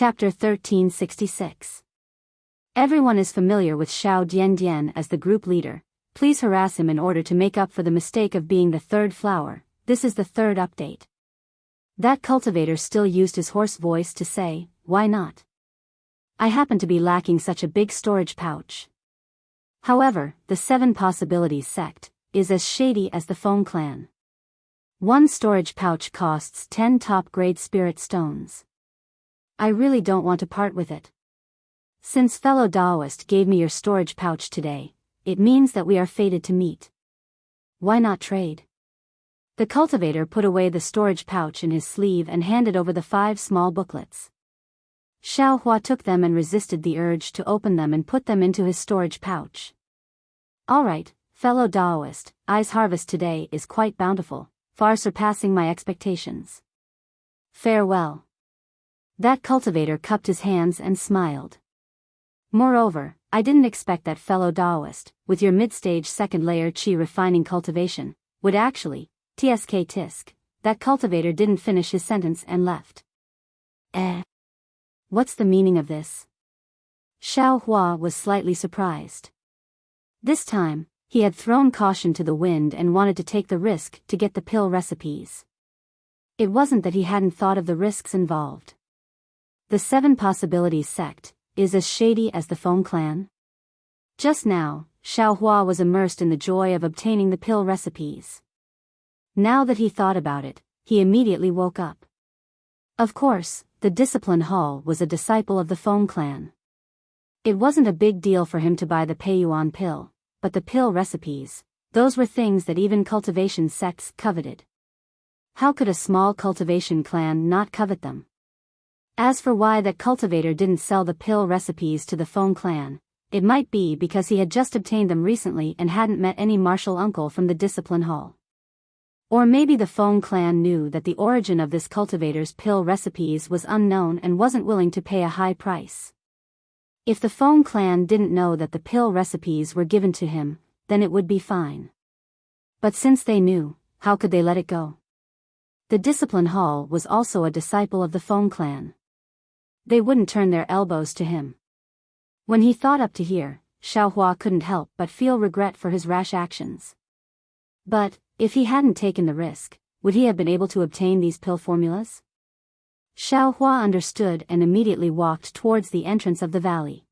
Chapter 1366. Everyone is familiar with Xiao Diandian as the group leader. Please harass him in order to make up for the mistake of being the third flower. This is the third update. That cultivator still used his hoarse voice to say, why not? I happen to be lacking such a big storage pouch. However, the 7 Possibilities sect is as shady as the Foam clan. One storage pouch costs 10 top-grade spirit stones. I really don't want to part with it. Since fellow Daoist gave me your storage pouch today, it means that we are fated to meet. Why not trade? The cultivator put away the storage pouch in his sleeve and handed over the 5 small booklets. Xiao Hua took them and resisted the urge to open them and put them into his storage pouch. Alright, fellow Daoist, I's harvest today is quite bountiful, far surpassing my expectations. Farewell. That cultivator cupped his hands and smiled. Moreover, I didn't expect that fellow Daoist, with your mid-stage second layer chi refining cultivation, would actually, tisk. That cultivator didn't finish his sentence and left. What's the meaning of this? Xiao Hua was slightly surprised. This time, he had thrown caution to the wind and wanted to take the risk to get the pill recipes. It wasn't that he hadn't thought of the risks involved. The 7 Possibilities sect is as shady as the Foam clan. Just now, Xiao Hua was immersed in the joy of obtaining the pill recipes. Now that he thought about it, he immediately woke up. Of course, the Discipline Hall was a disciple of the Foam clan. It wasn't a big deal for him to buy the Peiyuan pill, but the pill recipes, those were things that even cultivation sects coveted. How could a small cultivation clan not covet them? As for why that cultivator didn't sell the pill recipes to the Foam clan, it might be because he had just obtained them recently and hadn't met any martial uncle from the Discipline Hall. Or maybe the Foam clan knew that the origin of this cultivator's pill recipes was unknown and wasn't willing to pay a high price. If the Foam clan didn't know that the pill recipes were given to him, then it would be fine. But since they knew, how could they let it go? The Discipline Hall was also a disciple of the Foam clan. They wouldn't turn their elbows to him. When he thought up to here, Xiao Hua couldn't help but feel regret for his rash actions. But, if he hadn't taken the risk, would he have been able to obtain these pill formulas? Xiao Hua understood and immediately walked towards the entrance of the valley.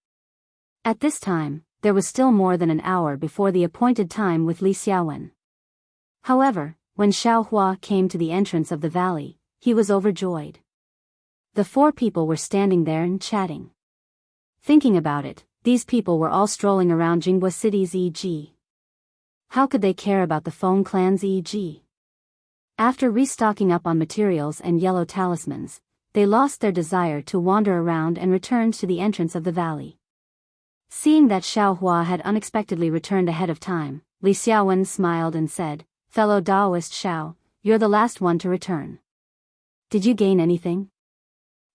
At this time, there was still more than an hour before the appointed time with Li Xiaowen. However, when Xiao Hua came to the entrance of the valley, he was overjoyed. The 4 people were standing there and chatting. Thinking about it, these people were all strolling around Jinghua City's EG. How could they care about the Foam clan's EG? After restocking up on materials and yellow talismans, they lost their desire to wander around and returned to the entrance of the valley. Seeing that Xiao Hua had unexpectedly returned ahead of time, Li Xiaowen smiled and said, "Fellow Daoist Xiao, you're the last one to return. Did you gain anything?"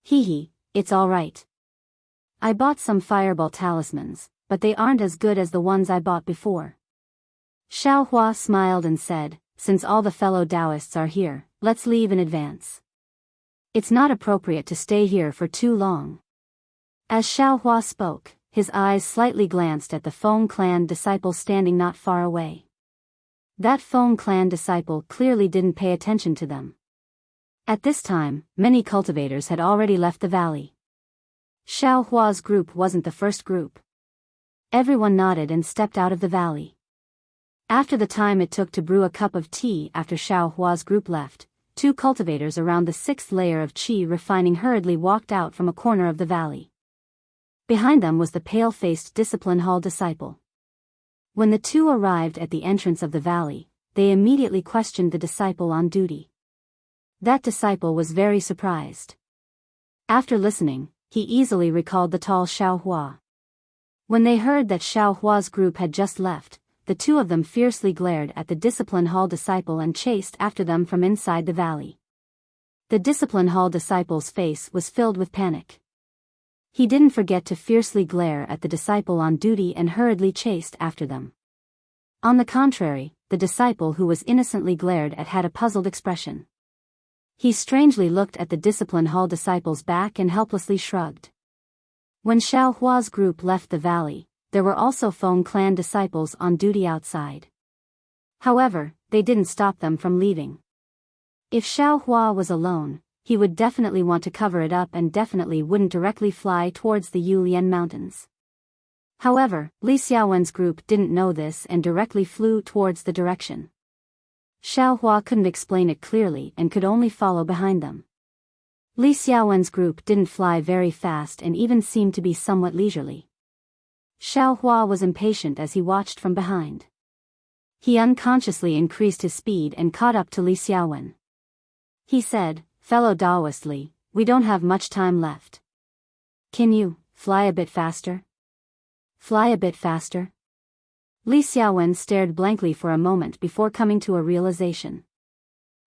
Hee, it's alright. I bought some fireball talismans, but they aren't as good as the ones I bought before. Xiao Hua smiled and said, since all the fellow Daoists are here, let's leave in advance. It's not appropriate to stay here for too long. As Xiao Hua spoke, his eyes slightly glanced at the Foam clan disciple standing not far away. That Foam clan disciple clearly didn't pay attention to them. At this time, many cultivators had already left the valley. Xiao Hua's group wasn't the first group. Everyone nodded and stepped out of the valley. After the time it took to brew a cup of tea after Xiao Hua's group left, 2 cultivators around the 6th layer of chi refining hurriedly walked out from a corner of the valley. Behind them was the pale-faced Discipline Hall disciple. When the 2 arrived at the entrance of the valley, they immediately questioned the disciple on duty. That disciple was very surprised. After listening, he easily recalled the tall Xiao Hua. When they heard that Xiao Hua's group had just left, the 2 of them fiercely glared at the Discipline Hall disciple and chased after them from inside the valley. The Discipline Hall disciple's face was filled with panic. He didn't forget to fiercely glare at the disciple on duty and hurriedly chased after them. On the contrary, the disciple who was innocently glared at had a puzzled expression. He strangely looked at the discipline hall disciples back and helplessly shrugged. When Xiao Hua's group left the valley, there were also Feng clan disciples on duty outside. However, they didn't stop them from leaving. If Xiao Hua was alone, he would definitely want to cover it up and definitely wouldn't directly fly towards the Yulian Mountains. However, Li Xiaowen's group didn't know this and directly flew towards the direction. Xiao Hua couldn't explain it clearly and could only follow behind them. Li Xiaowen's group didn't fly very fast and even seemed to be somewhat leisurely. Xiao Hua was impatient as he watched from behind. He unconsciously increased his speed and caught up to Li Xiaowen. He said, "Fellow Taoist Li, we don't have much time left. Can you fly a bit faster? Fly a bit faster?" Li Xiaowen stared blankly for a moment before coming to a realization.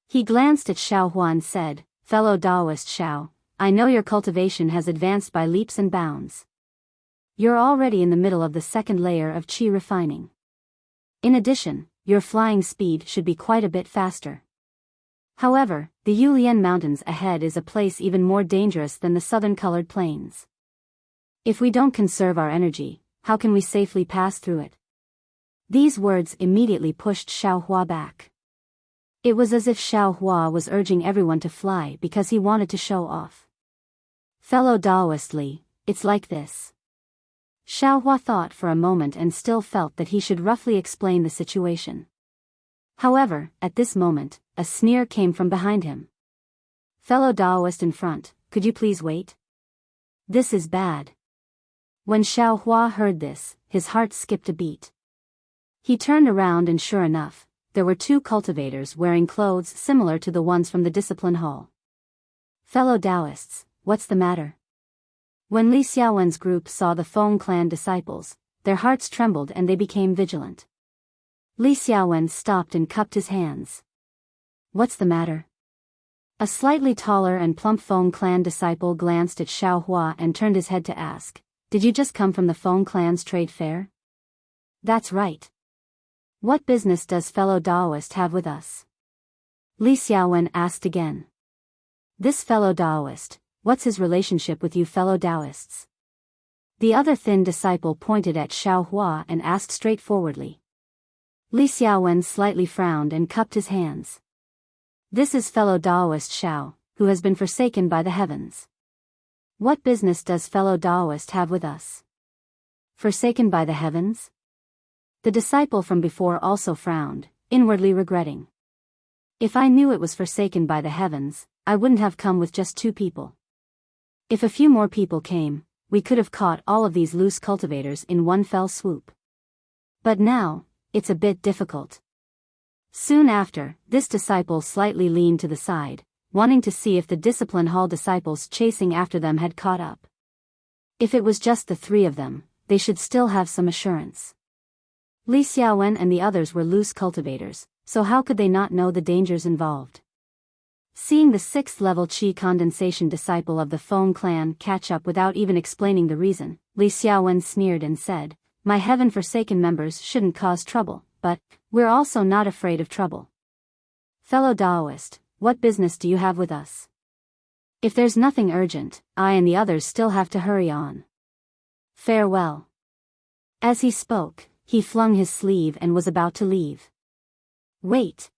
He glanced at Xiao Hua and said, "Fellow Taoist Xiao, I know your cultivation has advanced by leaps and bounds. You're already in the middle of the second layer of qi refining. In addition, your flying speed should be quite a bit faster. However, the Yulian Mountains ahead is a place even more dangerous than the southern colored plains. If we don't conserve our energy, how can we safely pass through it?" These words immediately pushed Xiao Hua back. It was as if Xiao Hua was urging everyone to fly because he wanted to show off. "Fellow Taoist Li, it's like this." Xiao Hua thought for a moment and still felt that he should roughly explain the situation. However, at this moment, a sneer came from behind him. "Fellow Taoist in front, could you please wait? This is bad." When Xiao Hua heard this, his heart skipped a beat. He turned around and sure enough, there were two cultivators wearing clothes similar to the ones from the discipline hall. "Fellow Taoists, what's the matter?" When Li Xiaowen's group saw the Feng clan disciples, their hearts trembled and they became vigilant. Li Xiaowen stopped and cupped his hands. "What's the matter?" A slightly taller and plump Feng clan disciple glanced at Xiao Hua and turned his head to ask, "Did you just come from the Feng clan's trade fair?" "That's right. What business does fellow Taoist have with us?" Li Xiaowen asked again. "This fellow Taoist, what's his relationship with you fellow Taoists?" The other thin disciple pointed at Xiao Hua and asked straightforwardly. Li Xiaowen slightly frowned and cupped his hands. "This is fellow Taoist Xiao, who has been forsaken by the heavens. What business does fellow Taoist have with us?" "Forsaken by the heavens?" The disciple from before also frowned, inwardly regretting. "If I knew it was forsaken by the heavens, I wouldn't have come with just 2 people. If a few more people came, we could have caught all of these loose cultivators in one fell swoop. But now, it's a bit difficult." Soon after, this disciple slightly leaned to the side, wanting to see if the discipline hall disciples chasing after them had caught up. If it was just the 3 of them, they should still have some assurance. Li Xiaowen and the others were loose cultivators, so how could they not know the dangers involved? Seeing the 6th-level qi condensation disciple of the Feng clan catch up without even explaining the reason, Li Xiaowen sneered and said, "My heaven-forsaken members shouldn't cause trouble, but we're also not afraid of trouble. Fellow Taoist, what business do you have with us? If there's nothing urgent, I and the others still have to hurry on. Farewell." As he spoke, he flung his sleeve and was about to leave. "Wait."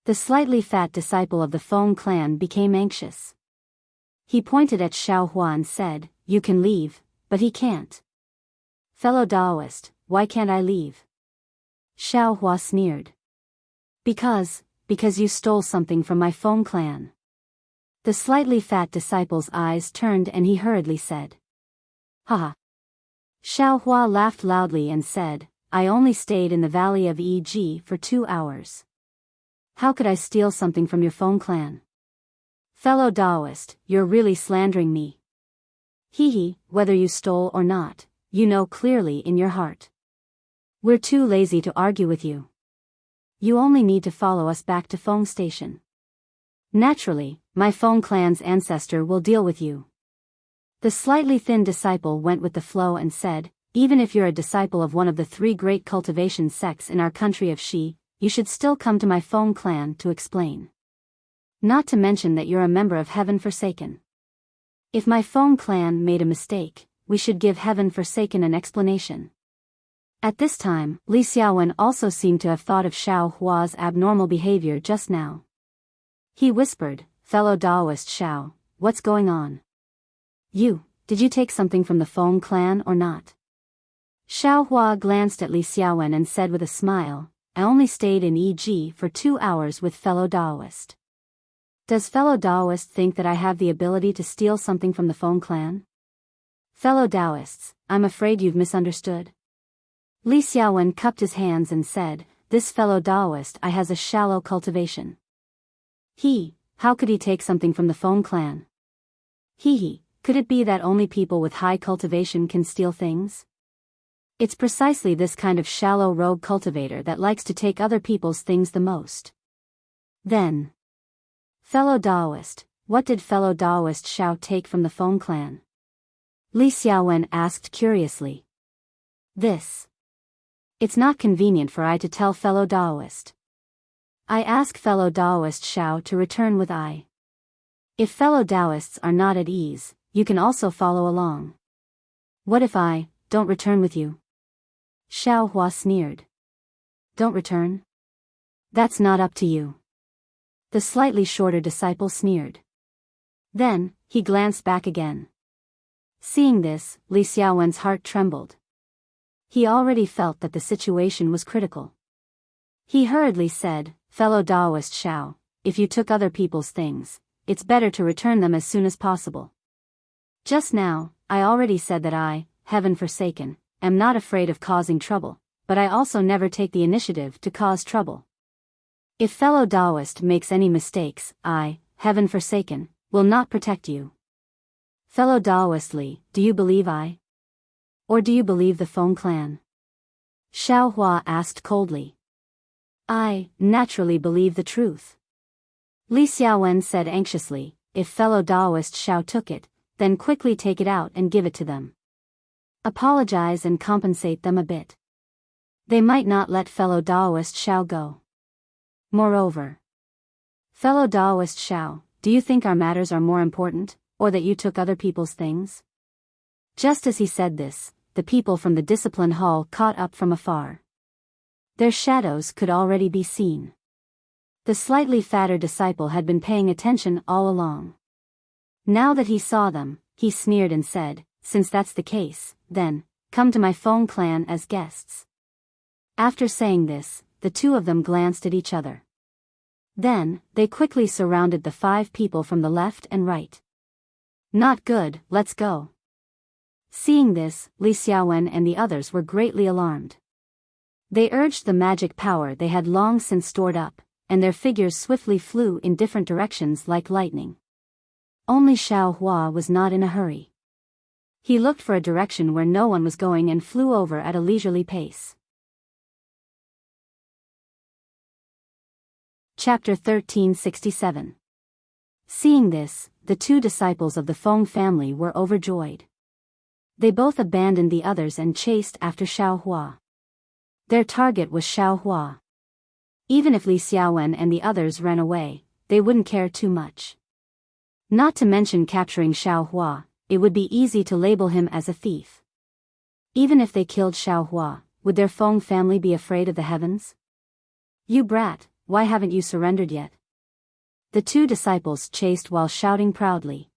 The slightly fat disciple of the Feng clan became anxious. He pointed at Xiao Hua and said, "You can leave, but he can't." "Fellow Taoist, why can't I leave?" Xiao Hua sneered. Because you stole something from my Feng clan." The slightly fat disciple's eyes turned and he hurriedly said, "Haha." Xiao Hua laughed loudly and said, "I only stayed in the valley of Yi for 2 hours. How could I steal something from your Feng clan? Fellow Taoist, you're really slandering me. Hee, whether you stole or not, you know clearly in your heart. We're too lazy to argue with you. You only need to follow us back to Feng Station. Naturally, my Feng clan's ancestor will deal with you." The slightly thin disciple went with the flow and said, "Even if you're a disciple of one of the 3 great cultivation sects in our country of Shi, you should still come to my Feng clan to explain." Not to mention that you're a member of Heaven Forsaken. If my Feng clan made a mistake, we should give Heaven Forsaken an explanation. At this time, Li Xiaowen also seemed to have thought of Xiao Hua's abnormal behavior just now. He whispered, "Fellow Daoist Xiao, what's going on? Did you take something from the Feng clan or not?" Xiao Hua glanced at Li Xiaowen and said with a smile, "I only stayed in EG for 2 hours with fellow Daoist. Does fellow Daoist think that I have the ability to steal something from the Feng clan? Fellow Daoists, I'm afraid you've misunderstood." Li Xiaowen cupped his hands and said, "This fellow Daoist I has a shallow cultivation. How could he take something from the Feng clan? Could it be that only people with high cultivation can steal things? It's precisely this kind of shallow rogue cultivator that likes to take other people's things the most." Then, "Fellow Daoist, what did fellow Daoist Xiao take from the Feng clan?" Li Xiaowen asked curiously. It's not convenient for I to tell fellow Daoist. I ask fellow Daoist Xiao to return with I. If fellow Daoists are not at ease, you can also follow along. What if I don't return with you?" Xiao Hua sneered. "Don't return? That's not up to you." The slightly shorter disciple sneered. Then, he glanced back again. Seeing this, Li Xiaowen's heart trembled. He already felt that the situation was critical. He hurriedly said, "Fellow Daoist Xiao, if you took other people's things, it's better to return them as soon as possible. Just now, I already said that I, Heaven Forsaken, am not afraid of causing trouble, but I also never take the initiative to cause trouble. If fellow Daoist makes any mistakes, I, Heaven Forsaken, will not protect you. Fellow Daoist Li, do you believe I? Or do you believe the Feng clan?" Xiao Hua asked coldly. "I, naturally believe the truth." Li Xiaowen said anxiously, "If fellow Daoist Xiao took it, then quickly take it out and give it to them. Apologize and compensate them a bit. They might not let fellow Daoist Xiao go. Moreover, fellow Daoist Xiao, do you think our matters are more important, or that you took other people's things?" Just as he said this, the people from the discipline hall caught up from afar. Their shadows could already be seen. The slightly fatter disciple had been paying attention all along. Now that he saw them, he sneered and said, "Since that's the case, then, come to my Feng clan as guests." After saying this, the two of them glanced at each other. Then, they quickly surrounded the 5 people from the left and right. "Not good, let's go." Seeing this, Li Xiaowen and the others were greatly alarmed. They urged the magic power they had long since stored up, and their figures swiftly flew in different directions like lightning. Only Xiao Hua was not in a hurry. He looked for a direction where no one was going and flew over at a leisurely pace. Chapter 1367. Seeing this, the 2 disciples of the Feng family were overjoyed. They both abandoned the others and chased after Xiao Hua. Their target was Xiao Hua. Even if Li Xiaowen and the others ran away, they wouldn't care too much. Not to mention capturing Xiao Hua, it would be easy to label him as a thief. Even if they killed Xiao Hua, would their Feng family be afraid of the heavens? "You brat, why haven't you surrendered yet?" The 2 disciples chased while shouting proudly.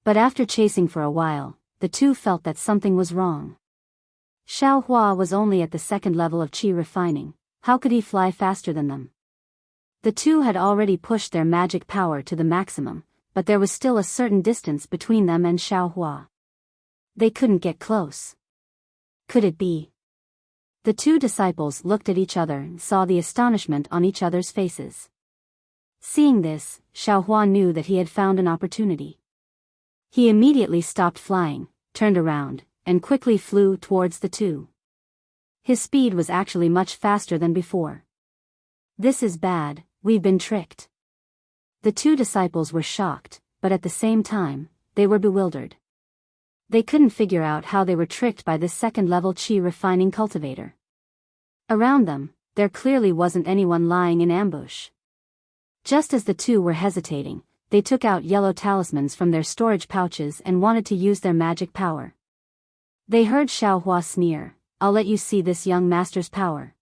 But after chasing for a while, the 2 felt that something was wrong. Xiao Hua was only at the 2nd level of qi refining. How could he fly faster than them? The 2 had already pushed their magic power to the maximum, but there was still a certain distance between them and Xiao Hua. They couldn't get close. Could it be? The 2 disciples looked at each other and saw the astonishment on each other's faces. Seeing this, Xiao Hua knew that he had found an opportunity. He immediately stopped flying, turned around, and quickly flew towards the 2. His speed was actually much faster than before. "This is bad, we've been tricked." The 2 disciples were shocked, but at the same time, they were bewildered. They couldn't figure out how they were tricked by this 2nd-level qi refining cultivator. Around them, there clearly wasn't anyone lying in ambush. Just as the two were hesitating, they took out yellow talismans from their storage pouches and wanted to use their magic power. They heard Xiaohua sneer, "I'll let you see this young master's power."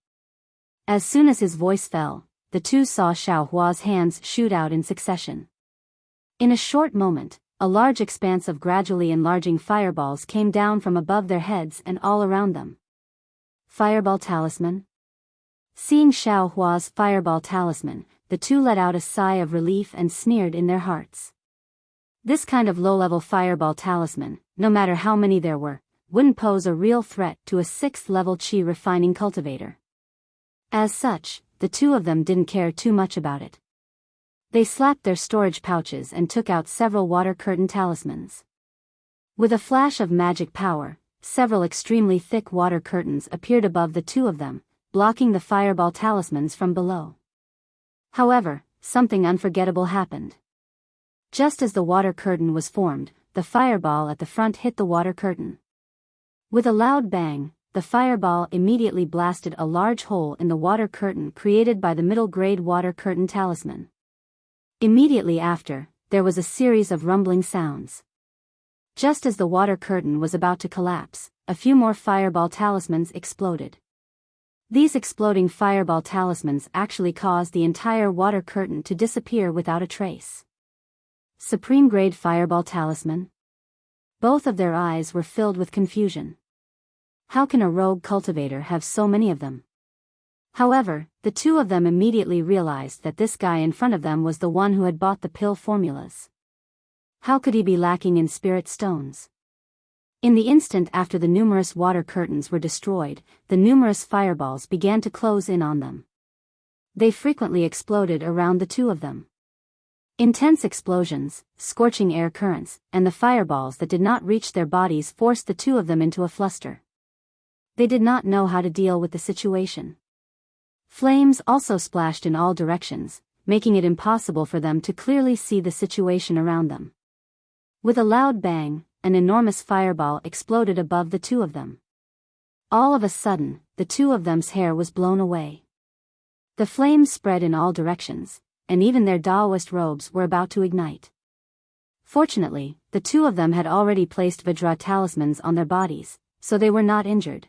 As soon as his voice fell, the two saw Xiaohua's hands shoot out in succession. In a short moment, a large expanse of gradually enlarging fireballs came down from above their heads and all around them. Fireball talisman? Seeing Xiaohua's fireball talisman, the two let out a sigh of relief and sneered in their hearts. This kind of low-level fireball talisman, no matter how many there were, wouldn't pose a real threat to a 6th-level qi refining cultivator. As such, the two of them didn't care too much about it. They slapped their storage pouches and took out several water curtain talismans. With a flash of magic power, several extremely thick water curtains appeared above the two of them, blocking the fireball talismans from below. However, something unforgettable happened. Just as the water curtain was formed, the fireball at the front hit the water curtain. With a loud bang, the fireball immediately blasted a large hole in the water curtain created by the middle-grade water curtain talisman. Immediately after, there was a series of rumbling sounds. Just as the water curtain was about to collapse, a few more fireball talismans exploded. These exploding fireball talismans actually caused the entire water curtain to disappear without a trace. Supreme grade fireball talisman? Both of their eyes were filled with confusion. How can a rogue cultivator have so many of them? However, the two of them immediately realized that this guy in front of them was the one who had bought the pill formulas. How could he be lacking in spirit stones? In the instant after the numerous water curtains were destroyed, the numerous fireballs began to close in on them. They frequently exploded around the two of them. Intense explosions, scorching air currents, and the fireballs that did not reach their bodies forced the two of them into a fluster. They did not know how to deal with the situation. Flames also splashed in all directions, making it impossible for them to clearly see the situation around them. With a loud bang, an enormous fireball exploded above the two of them. All of a sudden, the two of them's hair was blown away. The flames spread in all directions, and even their Taoist robes were about to ignite. Fortunately, the two of them had already placed Vajra talismans on their bodies, so they were not injured.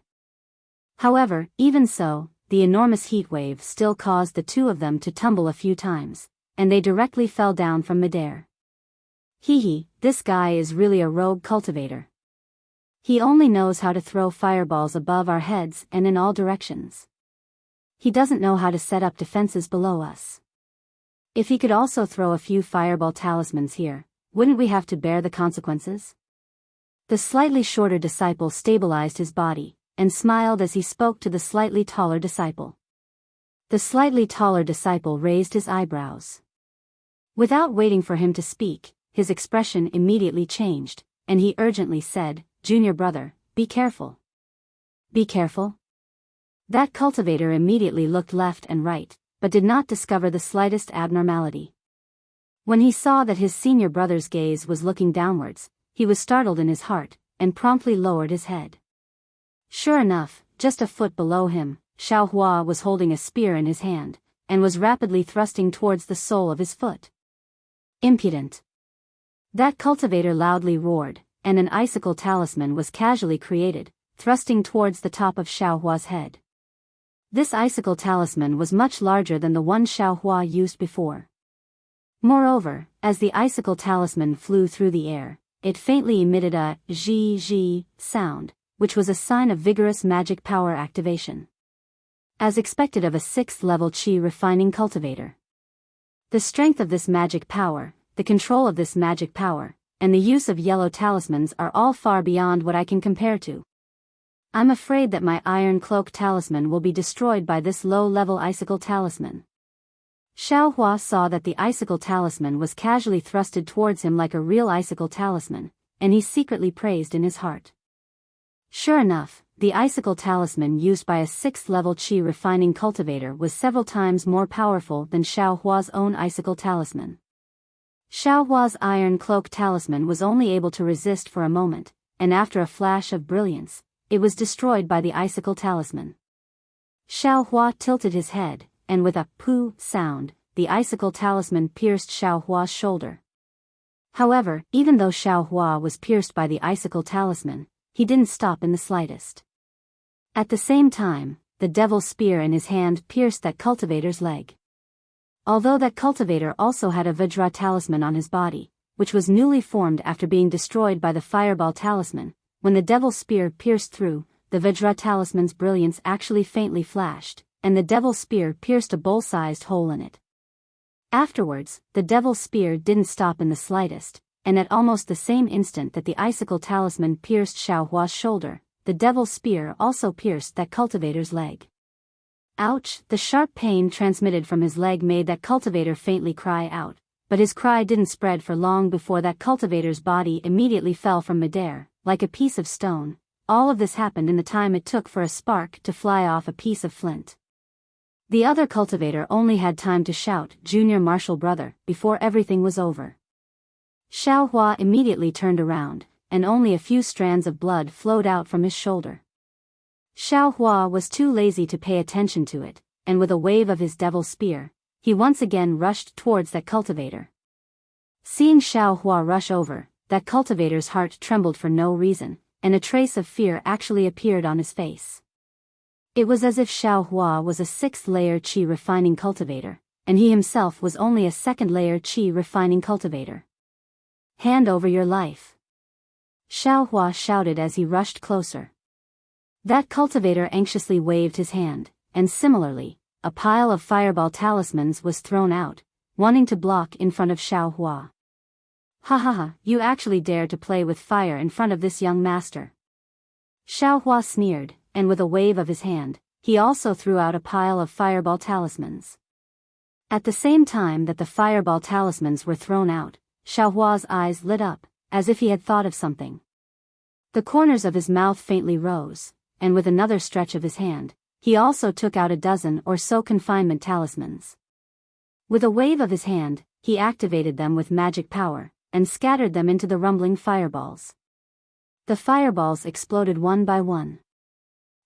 However, even so, the enormous heat wave still caused the two of them to tumble a few times, and they directly fell down from midair. Hee, this guy is really a rogue cultivator. He only knows how to throw fireballs above our heads and in all directions. He doesn't know how to set up defenses below us. If he could also throw a few fireball talismans here, wouldn't we have to bear the consequences? The slightly shorter disciple stabilized his body, and smiled as he spoke to the slightly taller disciple. The slightly taller disciple raised his eyebrows. Without waiting for him to speak, his expression immediately changed, and he urgently said, "Junior brother, be careful." Be careful? That cultivator immediately looked left and right, but did not discover the slightest abnormality. When he saw that his senior brother's gaze was looking downwards, he was startled in his heart, and promptly lowered his head. Sure enough, just a foot below him, Xiaohua was holding a spear in his hand, and was rapidly thrusting towards the sole of his foot. Impudent! That cultivator loudly roared, and an icicle talisman was casually created, thrusting towards the top of Xiaohua's head. This icicle talisman was much larger than the one Xiaohua used before. Moreover, as the icicle talisman flew through the air, it faintly emitted a zhi sound, which was a sign of vigorous magic power activation. As expected of a 6th-level qi refining cultivator. The strength of this magic power, the control of this magic power, and the use of yellow talismans are all far beyond what I can compare to. I'm afraid that my iron cloak talisman will be destroyed by this low-level icicle talisman. Xiaohua saw that the icicle talisman was casually thrusted towards him like a real icicle talisman, and he secretly praised in his heart. Sure enough, the icicle talisman used by a 6th-level qi refining cultivator was several times more powerful than Xiaohua's own icicle talisman. Xiaohua's iron cloak talisman was only able to resist for a moment, and after a flash of brilliance, it was destroyed by the icicle talisman. Xiaohua tilted his head, and with a pooh sound, the icicle talisman pierced Xiao Hua's shoulder. However, even though Xiao Hua was pierced by the icicle talisman, he didn't stop in the slightest. At the same time, the devil's spear in his hand pierced that cultivator's leg. Although that cultivator also had a Vajra talisman on his body, which was newly formed after being destroyed by the fireball talisman, when the devil's spear pierced through, the Vajra talisman's brilliance actually faintly flashed, and the devil's spear pierced a bowl-sized hole in it. Afterwards, the devil's spear didn't stop in the slightest, and at almost the same instant that the icicle talisman pierced Xiao Hua's shoulder, the devil's spear also pierced that cultivator's leg. Ouch! The sharp pain transmitted from his leg made that cultivator faintly cry out, but his cry didn't spread for long before that cultivator's body immediately fell from midair, like a piece of stone. All of this happened in the time it took for a spark to fly off a piece of flint. The other cultivator only had time to shout, "Junior Martial Brother," before everything was over. Xiao Hua immediately turned around, and only a few strands of blood flowed out from his shoulder. Xiao Hua was too lazy to pay attention to it, and with a wave of his devil spear, he once again rushed towards that cultivator. Seeing Xiao Hua rush over, that cultivator's heart trembled for no reason, and a trace of fear actually appeared on his face. It was as if Xiao Hua was a 6th-layer qi refining cultivator, and he himself was only a 2nd-layer qi refining cultivator. "Hand over your life!" Xiao Hua shouted as he rushed closer. That cultivator anxiously waved his hand, and similarly, a pile of fireball talismans was thrown out, wanting to block in front of Xiao Hua. "Ha ha ha, you actually dare to play with fire in front of this young master." Xiao Hua sneered, and with a wave of his hand, he also threw out a pile of fireball talismans. At the same time that the fireball talismans were thrown out, Xiao Hua's eyes lit up, as if he had thought of something. The corners of his mouth faintly rose, and with another stretch of his hand, he also took out a dozen or so confinement talismans. With a wave of his hand, he activated them with magic power, and scattered them into the rumbling fireballs. The fireballs exploded one by one.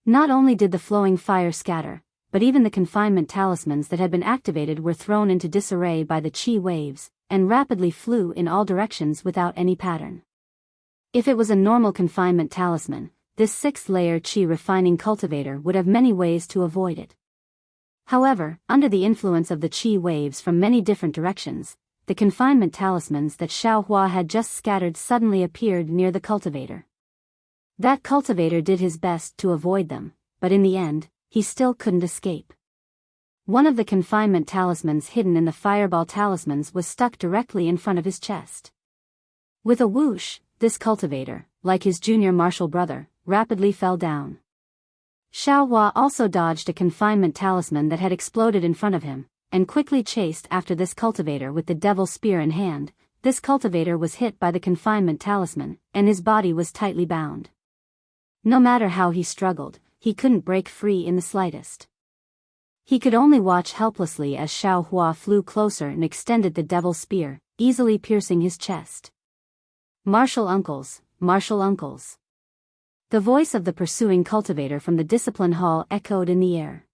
Not only did the flowing fire scatter, but even the confinement talismans that had been activated were thrown into disarray by the chi waves, and rapidly flew in all directions without any pattern. If it was a normal confinement talisman, this 6th-layer qi refining cultivator would have many ways to avoid it. However, under the influence of the qi waves from many different directions, the confinement talismans that Xiao Hua had just scattered suddenly appeared near the cultivator. That cultivator did his best to avoid them, but in the end, he still couldn't escape. One of the confinement talismans hidden in the fireball talismans was stuck directly in front of his chest. With a whoosh, this cultivator, like his junior martial brother, rapidly fell down. Xiao Hua also dodged a confinement talisman that had exploded in front of him, and quickly chased after this cultivator with the devil's spear in hand. This cultivator was hit by the confinement talisman, and his body was tightly bound. No matter how he struggled, he couldn't break free in the slightest. He could only watch helplessly as Xiao Hua flew closer and extended the devil's spear, easily piercing his chest. "Martial uncles, martial uncles." The voice of the pursuing cultivator from the discipline hall echoed in the air.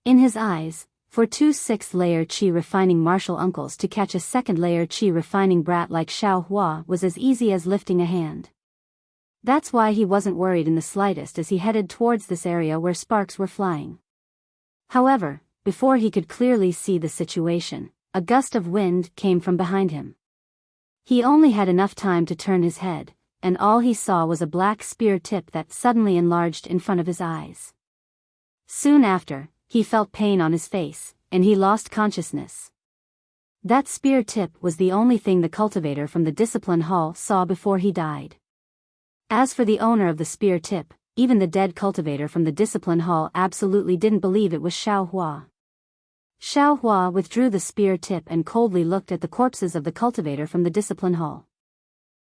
In his eyes, for 2 6th-layer qi refining martial uncles to catch a 2nd-layer qi refining brat like Xiao Hua was as easy as lifting a hand. That's why he wasn't worried in the slightest as he headed towards this area where sparks were flying. However, before he could clearly see the situation, a gust of wind came from behind him. He only had enough time to turn his head, and all he saw was a black spear tip that suddenly enlarged in front of his eyes. Soon after, he felt pain on his face, and he lost consciousness. That spear tip was the only thing the cultivator from the discipline hall saw before he died. As for the owner of the spear tip, even the dead cultivator from the discipline hall absolutely didn't believe it was Xiao Hua. Xiao Hua withdrew the spear tip and coldly looked at the corpses of the cultivator from the discipline hall.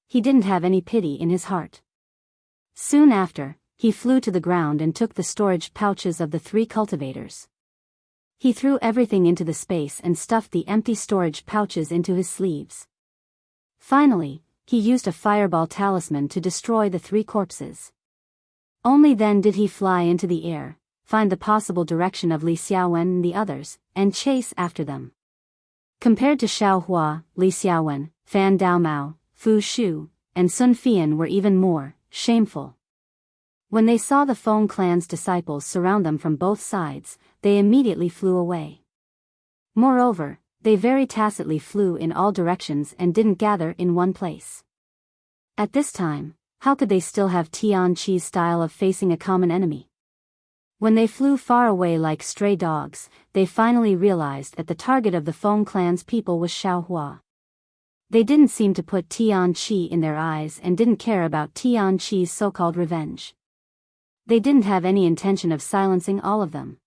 He didn't have any pity in his heart. Soon after, he flew to the ground and took the storage pouches of the 3 cultivators. He threw everything into the space and stuffed the empty storage pouches into his sleeves. Finally, he used a fireball talisman to destroy the 3 corpses. Only then did he fly into the air, find the possible direction of Li Xiaowen and the others, and chase after them. Compared to Xiao Hua, Li Xiaowen, Fan Daomao, Fu Shu, and Sun Fian were even more shameful. When they saw the Feng clan's disciples surround them from both sides, they immediately flew away. Moreover, they very tacitly flew in all directions and didn't gather in one place. At this time, how could they still have Tian Chi's style of facing a common enemy? When they flew far away like stray dogs, they finally realized that the target of the Feng clan's people was Xiao Hua. They didn't seem to put Tian Chi in their eyes and didn't care about Tian Chi's so-called revenge. They didn't have any intention of silencing all of them.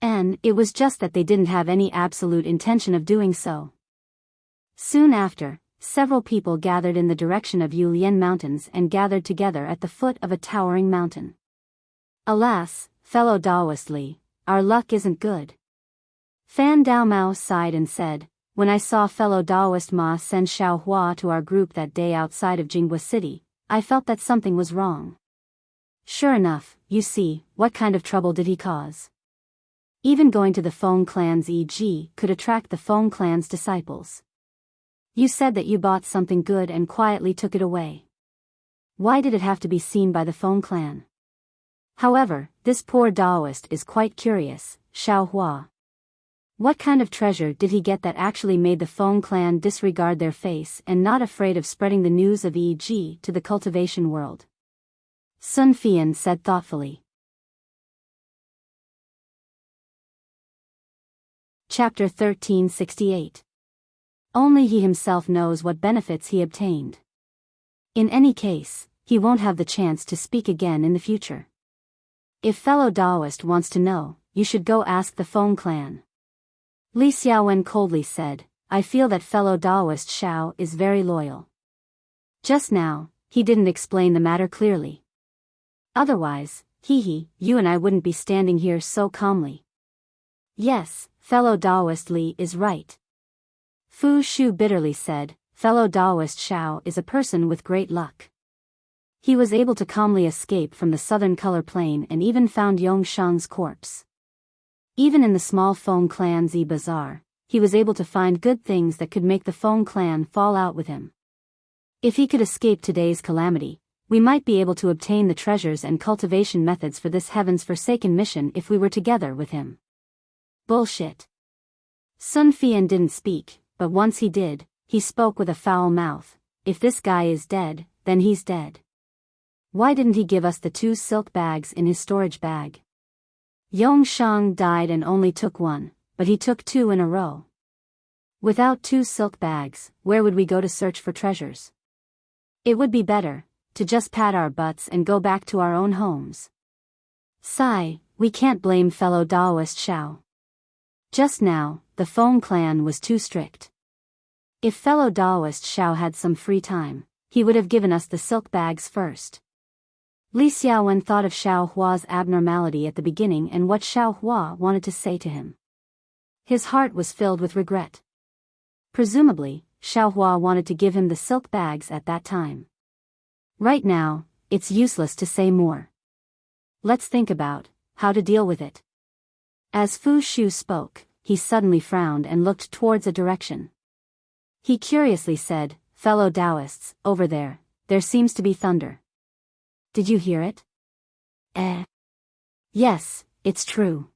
And it was just that they didn't have any absolute intention of doing so. Soon after, several people gathered in the direction of Yulian Mountains and gathered together at the foot of a towering mountain. Alas, fellow Daoist Li, our luck isn't good. Fan Daomao sighed and said, when I saw fellow Daoist Ma send Xiao Hua to our group that day outside of Jinghua City, I felt that something was wrong. Sure enough, you see, what kind of trouble did he cause? Even going to the Feng clan's EG could attract the Feng clan's disciples. You said that you bought something good and quietly took it away. Why did it have to be seen by the Feng clan? However, this poor Daoist is quite curious, Xiao Hua. What kind of treasure did he get that actually made the Feng clan disregard their face and not afraid of spreading the news of EG to the cultivation world? Sun Fian said thoughtfully. Chapter 1368. Only he himself knows what benefits he obtained. In any case, he won't have the chance to speak again in the future. If fellow Daoist wants to know, you should go ask the Feng clan. Li Xiaowen coldly said, I feel that fellow Daoist Xiao is very loyal. Just now, he didn't explain the matter clearly. Otherwise, you and I wouldn't be standing here so calmly. Yes, fellow Daoist Li is right. Fu Shu bitterly said, fellow Daoist Xiao is a person with great luck. He was able to calmly escape from the southern color plain and even found Yong Shang's corpse. Even in the small Feng clan's bazaar, he was able to find good things that could make the Feng clan fall out with him. If he could escape today's calamity, we might be able to obtain the treasures and cultivation methods for this heaven's forsaken mission if we were together with him. Bullshit. Sun Fian didn't speak, but once he did, he spoke with a foul mouth. If this guy is dead, then he's dead. Why didn't he give us the 2 silk bags in his storage bag? Yong Shang died and only took 1, but he took 2 in a row. Without 2 silk bags, where would we go to search for treasures? It would be better to just pat our butts and go back to our own homes. Sigh, we can't blame fellow Daoist Xiao. Just now, the Feng clan was too strict. If fellow Daoist Xiao had some free time, he would have given us the silk bags first. Li Xiaowen thought of Xiao Hua's abnormality at the beginning and what Xiao Hua wanted to say to him. His heart was filled with regret. Presumably, Xiao Hua wanted to give him the silk bags at that time. Right now, it's useless to say more. Let's think about how to deal with it. As Fu Shu spoke, he suddenly frowned and looked towards a direction. He curiously said, fellow Taoists, over there seems to be thunder. Did you hear it? Yes, it's true.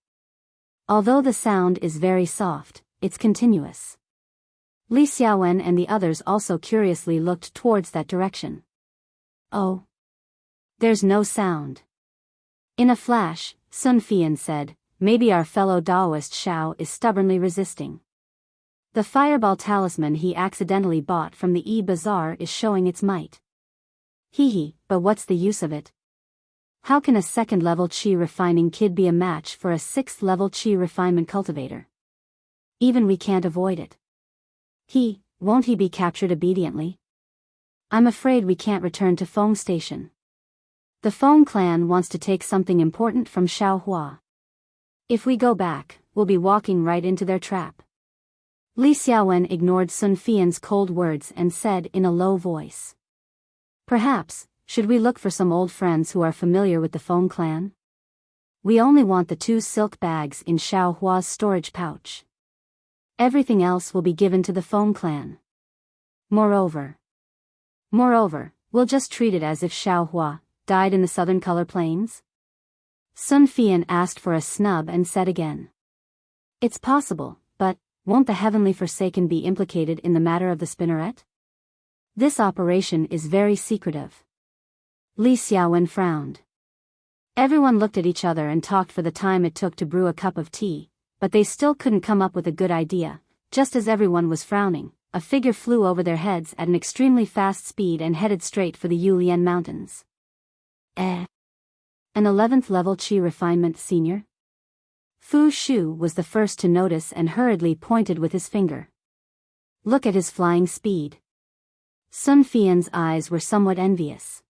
Although the sound is very soft, it's continuous. Li Xiaowen and the others also curiously looked towards that direction. Oh. There's no sound. In a flash, Sun Fian said, maybe our fellow Daoist Xiao is stubbornly resisting. The fireball talisman he accidentally bought from the bazaar is showing its might. But what's the use of it? How can a 2nd level Qi refining kid be a match for a 6th level Qi refinement cultivator? Even we can't avoid it. Won't he be captured obediently? I'm afraid we can't return to Feng Station. The Feng clan wants to take something important from Xiao Hua. If we go back, we'll be walking right into their trap. Li Xiaowen ignored Sun Fian's cold words and said in a low voice. Perhaps, should we look for some old friends who are familiar with the Feng clan? We only want the 2 silk bags in Xiao Hua's storage pouch. Everything else will be given to the Feng clan. Moreover, we'll just treat it as if Xiaohua died in the southern color plains? Sun Fian asked for a snub and said again. It's possible, but won't the heavenly Forsaken be implicated in the matter of the spinneret? This operation is very secretive. Li Xiaowen frowned. Everyone looked at each other and talked for the time it took to brew a cup of tea, but they still couldn't come up with a good idea. Just as everyone was frowning, a figure flew over their heads at an extremely fast speed and headed straight for the Yulian Mountains. An 11th level Qi refinement senior? Fu Shu was the first to notice and hurriedly pointed with his finger. Look at his flying speed. Sun Fian's eyes were somewhat envious.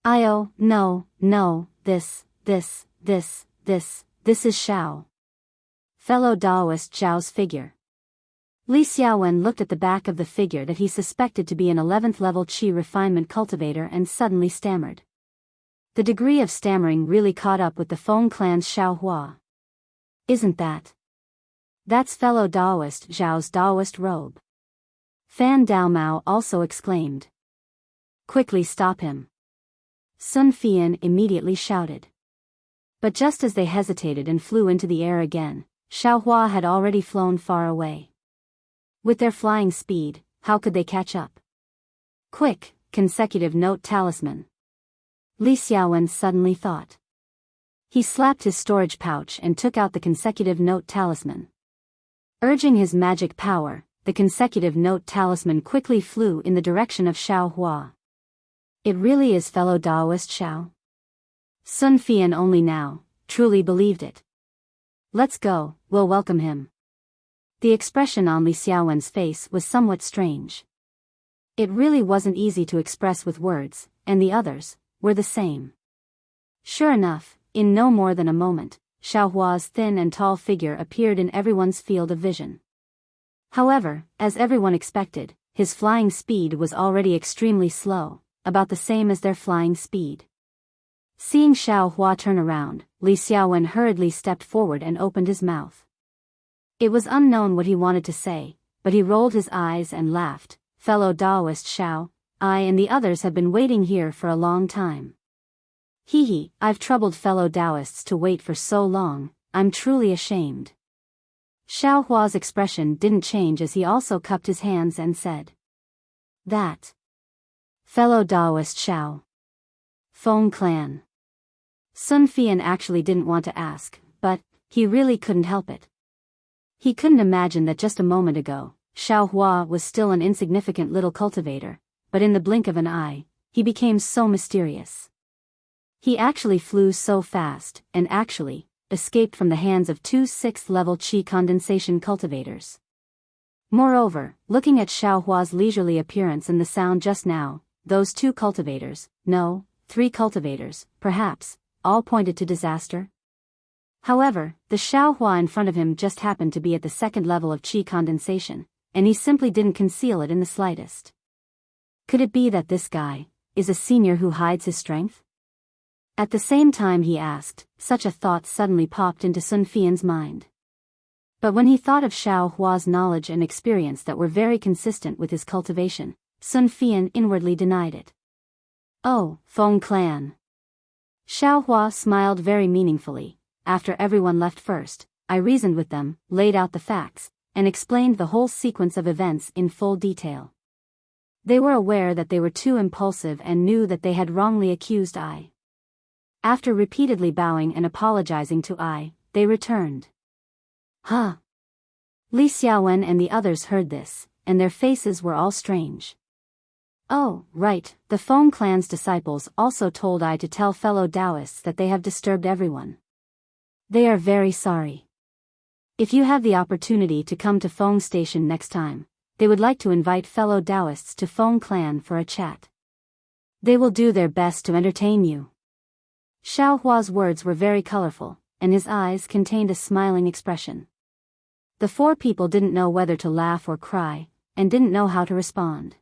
No, this is Xiao. Fellow Daoist Zhao's figure. Li Xiaowen looked at the back of the figure that he suspected to be an 11th level Qi refinement cultivator and suddenly stammered. The degree of stammering really caught up with the Feng clan's Xiaohua. Isn't that? That's fellow Daoist Zhao's Daoist robe. Fan Daomao also exclaimed. Quickly stop him. Sun Fian immediately shouted. But just as they hesitated and flew into the air again, Xiaohua had already flown far away. With their flying speed, how could they catch up? Quick, consecutive note talisman. Li Xiaowen suddenly thought. He slapped his storage pouch and took out the consecutive note talisman. Urging his magic power, the consecutive note talisman quickly flew in the direction of Xiaohua. It really is fellow Daoist Xiao? Sun Fian only now truly believed it. Let's go, we'll welcome him. The expression on Li Xiaowen's face was somewhat strange. It really wasn't easy to express with words, and the others were the same. Sure enough, in no more than a moment, Xiaohua's thin and tall figure appeared in everyone's field of vision. However, as everyone expected, his flying speed was already extremely slow, about the same as their flying speed. Seeing Xiaohua turn around, Li Xiaowen hurriedly stepped forward and opened his mouth. It was unknown what he wanted to say, but he rolled his eyes and laughed. Fellow Daoist Xiao, I and the others have been waiting here for a long time. I've troubled fellow Daoists to wait for so long, I'm truly ashamed. Xiaohua's expression didn't change as he also cupped his hands and said. That. Fellow Daoist Xiao. Feng clan. Sun Fian actually didn't want to ask, but he really couldn't help it. He couldn't imagine that just a moment ago, Xiaohua was still an insignificant little cultivator, but in the blink of an eye, he became so mysterious. He actually flew so fast, and actually escaped from the hands of two 6th level Qi condensation cultivators. Moreover, looking at Xiaohua's leisurely appearance and the sound just now, those 2 cultivators, no, 3 cultivators, perhaps, all pointed to disaster. However, the Xiaohua in front of him just happened to be at the 2nd level of Qi condensation, and he simply didn't conceal it in the slightest. Could it be that this guy is a senior who hides his strength? At the same time he asked, such a thought suddenly popped into Sun Fian's mind. But when he thought of Xiaohua's knowledge and experience that were very consistent with his cultivation, Sun Fian inwardly denied it. Oh, Feng clan. Xiaohua smiled very meaningfully. After everyone left first, I reasoned with them, laid out the facts, and explained the whole sequence of events in full detail. They were aware that they were too impulsive and knew that they had wrongly accused I. After repeatedly bowing and apologizing to I, they returned. Huh. Li Xiaowen and the others heard this, and their faces were all strange. Oh, right, the Feng clan's disciples also told I to tell fellow Daoists that they have disturbed everyone. They are very sorry. If you have the opportunity to come to Feng Station next time, they would like to invite fellow Daoists to Feng clan for a chat. They will do their best to entertain you. Xiaohua's words were very colorful, and his eyes contained a smiling expression. The 4 people didn't know whether to laugh or cry, and didn't know how to respond.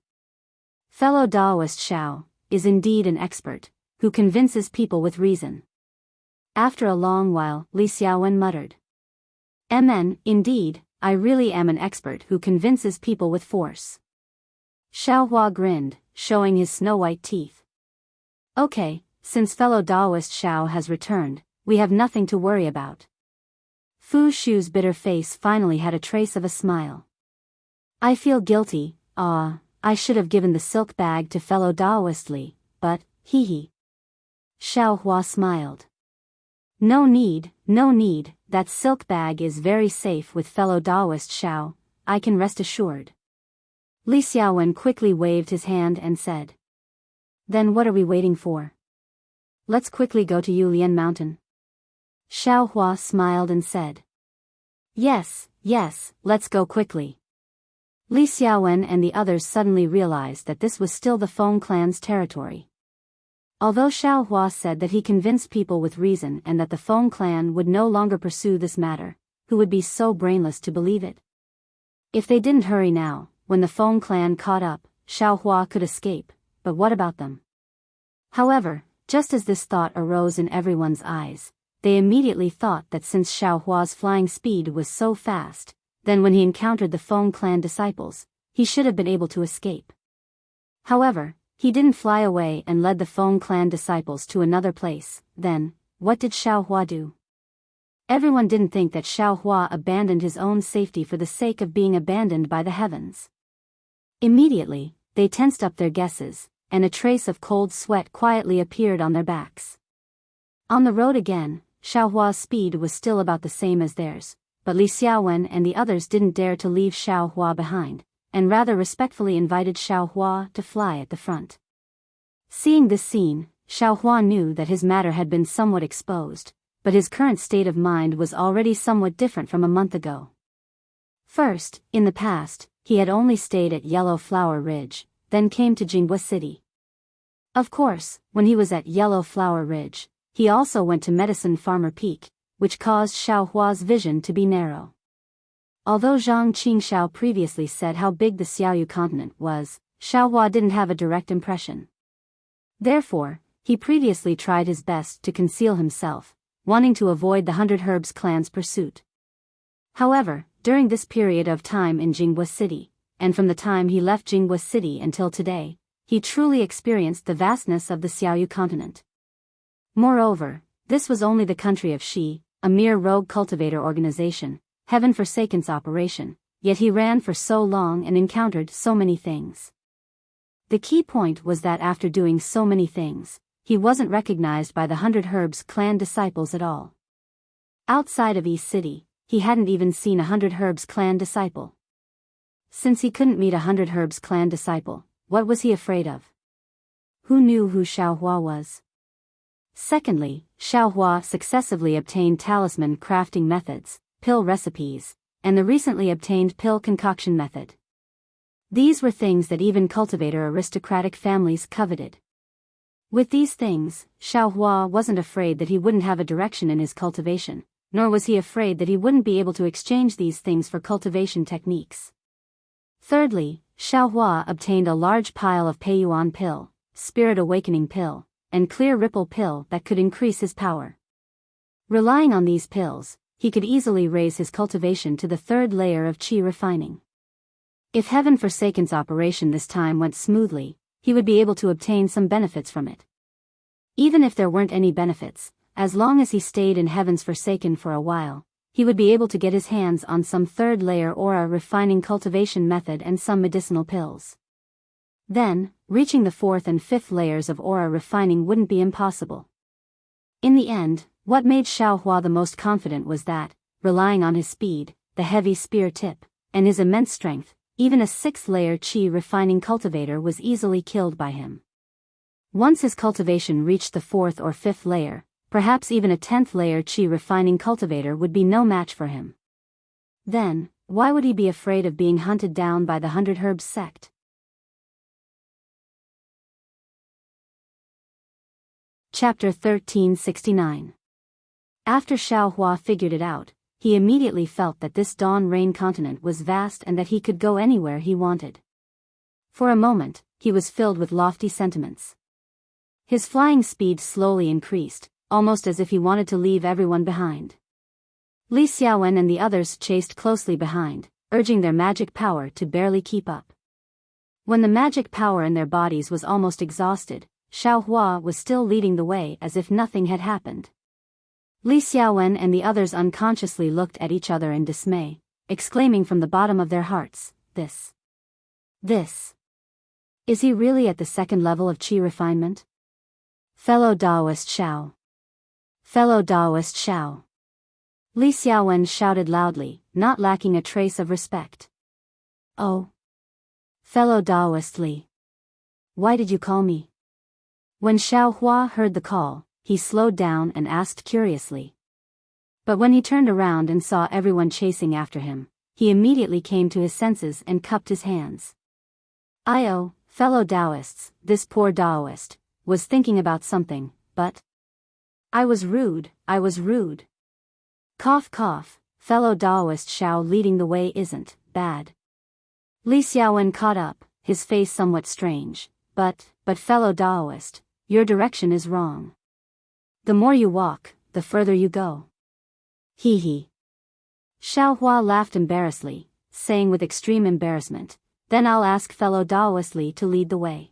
Fellow Daoist Xiao is indeed an expert, who convinces people with reason. After a long while, Li Xiaowen muttered. Indeed, I really am an expert who convinces people with force. Xiaohua grinned, showing his snow-white teeth. Okay, since fellow Daoist Xiao has returned, we have nothing to worry about. Fu Shu's bitter face finally had a trace of a smile. I feel guilty, I should have given the silk bag to fellow Daoist Li, but, hee. Xiaohua smiled. No need, that silk bag is very safe with fellow Daoist Xiao, I can rest assured. Li Xiaowen quickly waved his hand and said. Then what are we waiting for? Let's quickly go to Yulian Mountain. Xiaohua smiled and said. Yes, let's go quickly. Li Xiaowen and the others suddenly realized that this was still the Feng clan's territory. Although Xiaohua said that he convinced people with reason and that the Feng clan would no longer pursue this matter, who would be so brainless to believe it? If they didn't hurry now, when the Feng clan caught up, Xiaohua could escape, but what about them? However, just as this thought arose in everyone's eyes, they immediately thought that since Xiaohua's flying speed was so fast, then when he encountered the Feng clan disciples, he should have been able to escape. However, he didn't fly away and led the Feng clan disciples to another place. Then, what did Xiaohua do? Everyone didn't think that Xiaohua abandoned his own safety for the sake of being abandoned by the heavens. Immediately, they tensed up their guesses, and a trace of cold sweat quietly appeared on their backs. On the road again, Xiaohua's speed was still about the same as theirs, but Li Xiaowen and the others didn't dare to leave Xiaohua behind, and rather respectfully invited Xiaohua to fly at the front. Seeing this scene, Xiaohua knew that his matter had been somewhat exposed, but his current state of mind was already somewhat different from a month ago. First, in the past, he had only stayed at Yellow Flower Ridge, then came to Jinghua City. Of course, when he was at Yellow Flower Ridge, he also went to Medicine Farmer Peak, which caused Xiaohua's vision to be narrow. Although Zhang Qingxiao previously said how big the Xiaoyu continent was, Xiaohua didn't have a direct impression. Therefore, he previously tried his best to conceal himself, wanting to avoid the 100 Herbs clan's pursuit. However, during this period of time in Jinghua City, and from the time he left Jinghua City until today, he truly experienced the vastness of the Xiaoyu continent. Moreover, this was only the country of Shi, a mere rogue cultivator organization, heaven-forsaken's operation, yet he ran for so long and encountered so many things. The key point was that after doing so many things, he wasn't recognized by the 100 Herbs clan disciples at all. Outside of East City, he hadn't even seen a 100 Herbs clan disciple. Since he couldn't meet a 100 Herbs clan disciple, what was he afraid of? Who knew who Xiaohua was? Secondly, Xiaohua successively obtained talisman crafting methods, pill recipes, and the recently obtained pill concoction method. These were things that even cultivator aristocratic families coveted. With these things, Xiaohua wasn't afraid that he wouldn't have a direction in his cultivation, nor was he afraid that he wouldn't be able to exchange these things for cultivation techniques. Thirdly, Xiaohua obtained a large pile of Peiyuan pill, Spirit Awakening pill, and Clear Ripple pill that could increase his power. Relying on these pills, he could easily raise his cultivation to the 3rd layer of qi refining. If Heaven Forsaken's operation this time went smoothly, he would be able to obtain some benefits from it. Even if there weren't any benefits, as long as he stayed in Heaven's Forsaken for a while, he would be able to get his hands on some 3rd layer aura refining cultivation method and some medicinal pills. Then, reaching the 4th and 5th layers of aura refining wouldn't be impossible. In the end, what made Xiaohua the most confident was that, relying on his speed, the heavy spear tip, and his immense strength, even a 6th layer qi refining cultivator was easily killed by him. Once his cultivation reached the 4th or 5th layer, perhaps even a 10th layer qi refining cultivator would be no match for him. Then, why would he be afraid of being hunted down by the 100 Herbs sect? Chapter 1369. After Xiaohua figured it out, he immediately felt that this Dawn Rain continent was vast and that he could go anywhere he wanted. For a moment, he was filled with lofty sentiments. His flying speed slowly increased, almost as if he wanted to leave everyone behind. Li Xiaowen and the others chased closely behind, urging their magic power to barely keep up. When the magic power in their bodies was almost exhausted, Xiaohua was still leading the way as if nothing had happened. Li Xiaowen and the others unconsciously looked at each other in dismay, exclaiming from the bottom of their hearts, This. Is he really at the second level of qi refinement? Fellow Daoist Xiao. Fellow Daoist Xiao. Li Xiaowen shouted loudly, not lacking a trace of respect. Oh. Fellow Daoist Li. Why did you call me? When Xiaohua heard the call, he slowed down and asked curiously. But when he turned around and saw everyone chasing after him, he immediately came to his senses and cupped his hands. Fellow Taoists, this poor Taoist, was thinking about something, but I was rude. Cough cough, fellow Taoist Xiao leading the way isn't bad. Li Xiaowen caught up, his face somewhat strange, but fellow Taoist, your direction is wrong. The more you walk, the further you go. Hee. Xiaohua laughed embarrassedly, saying with extreme embarrassment, then I'll ask fellow Taoist Li to lead the way.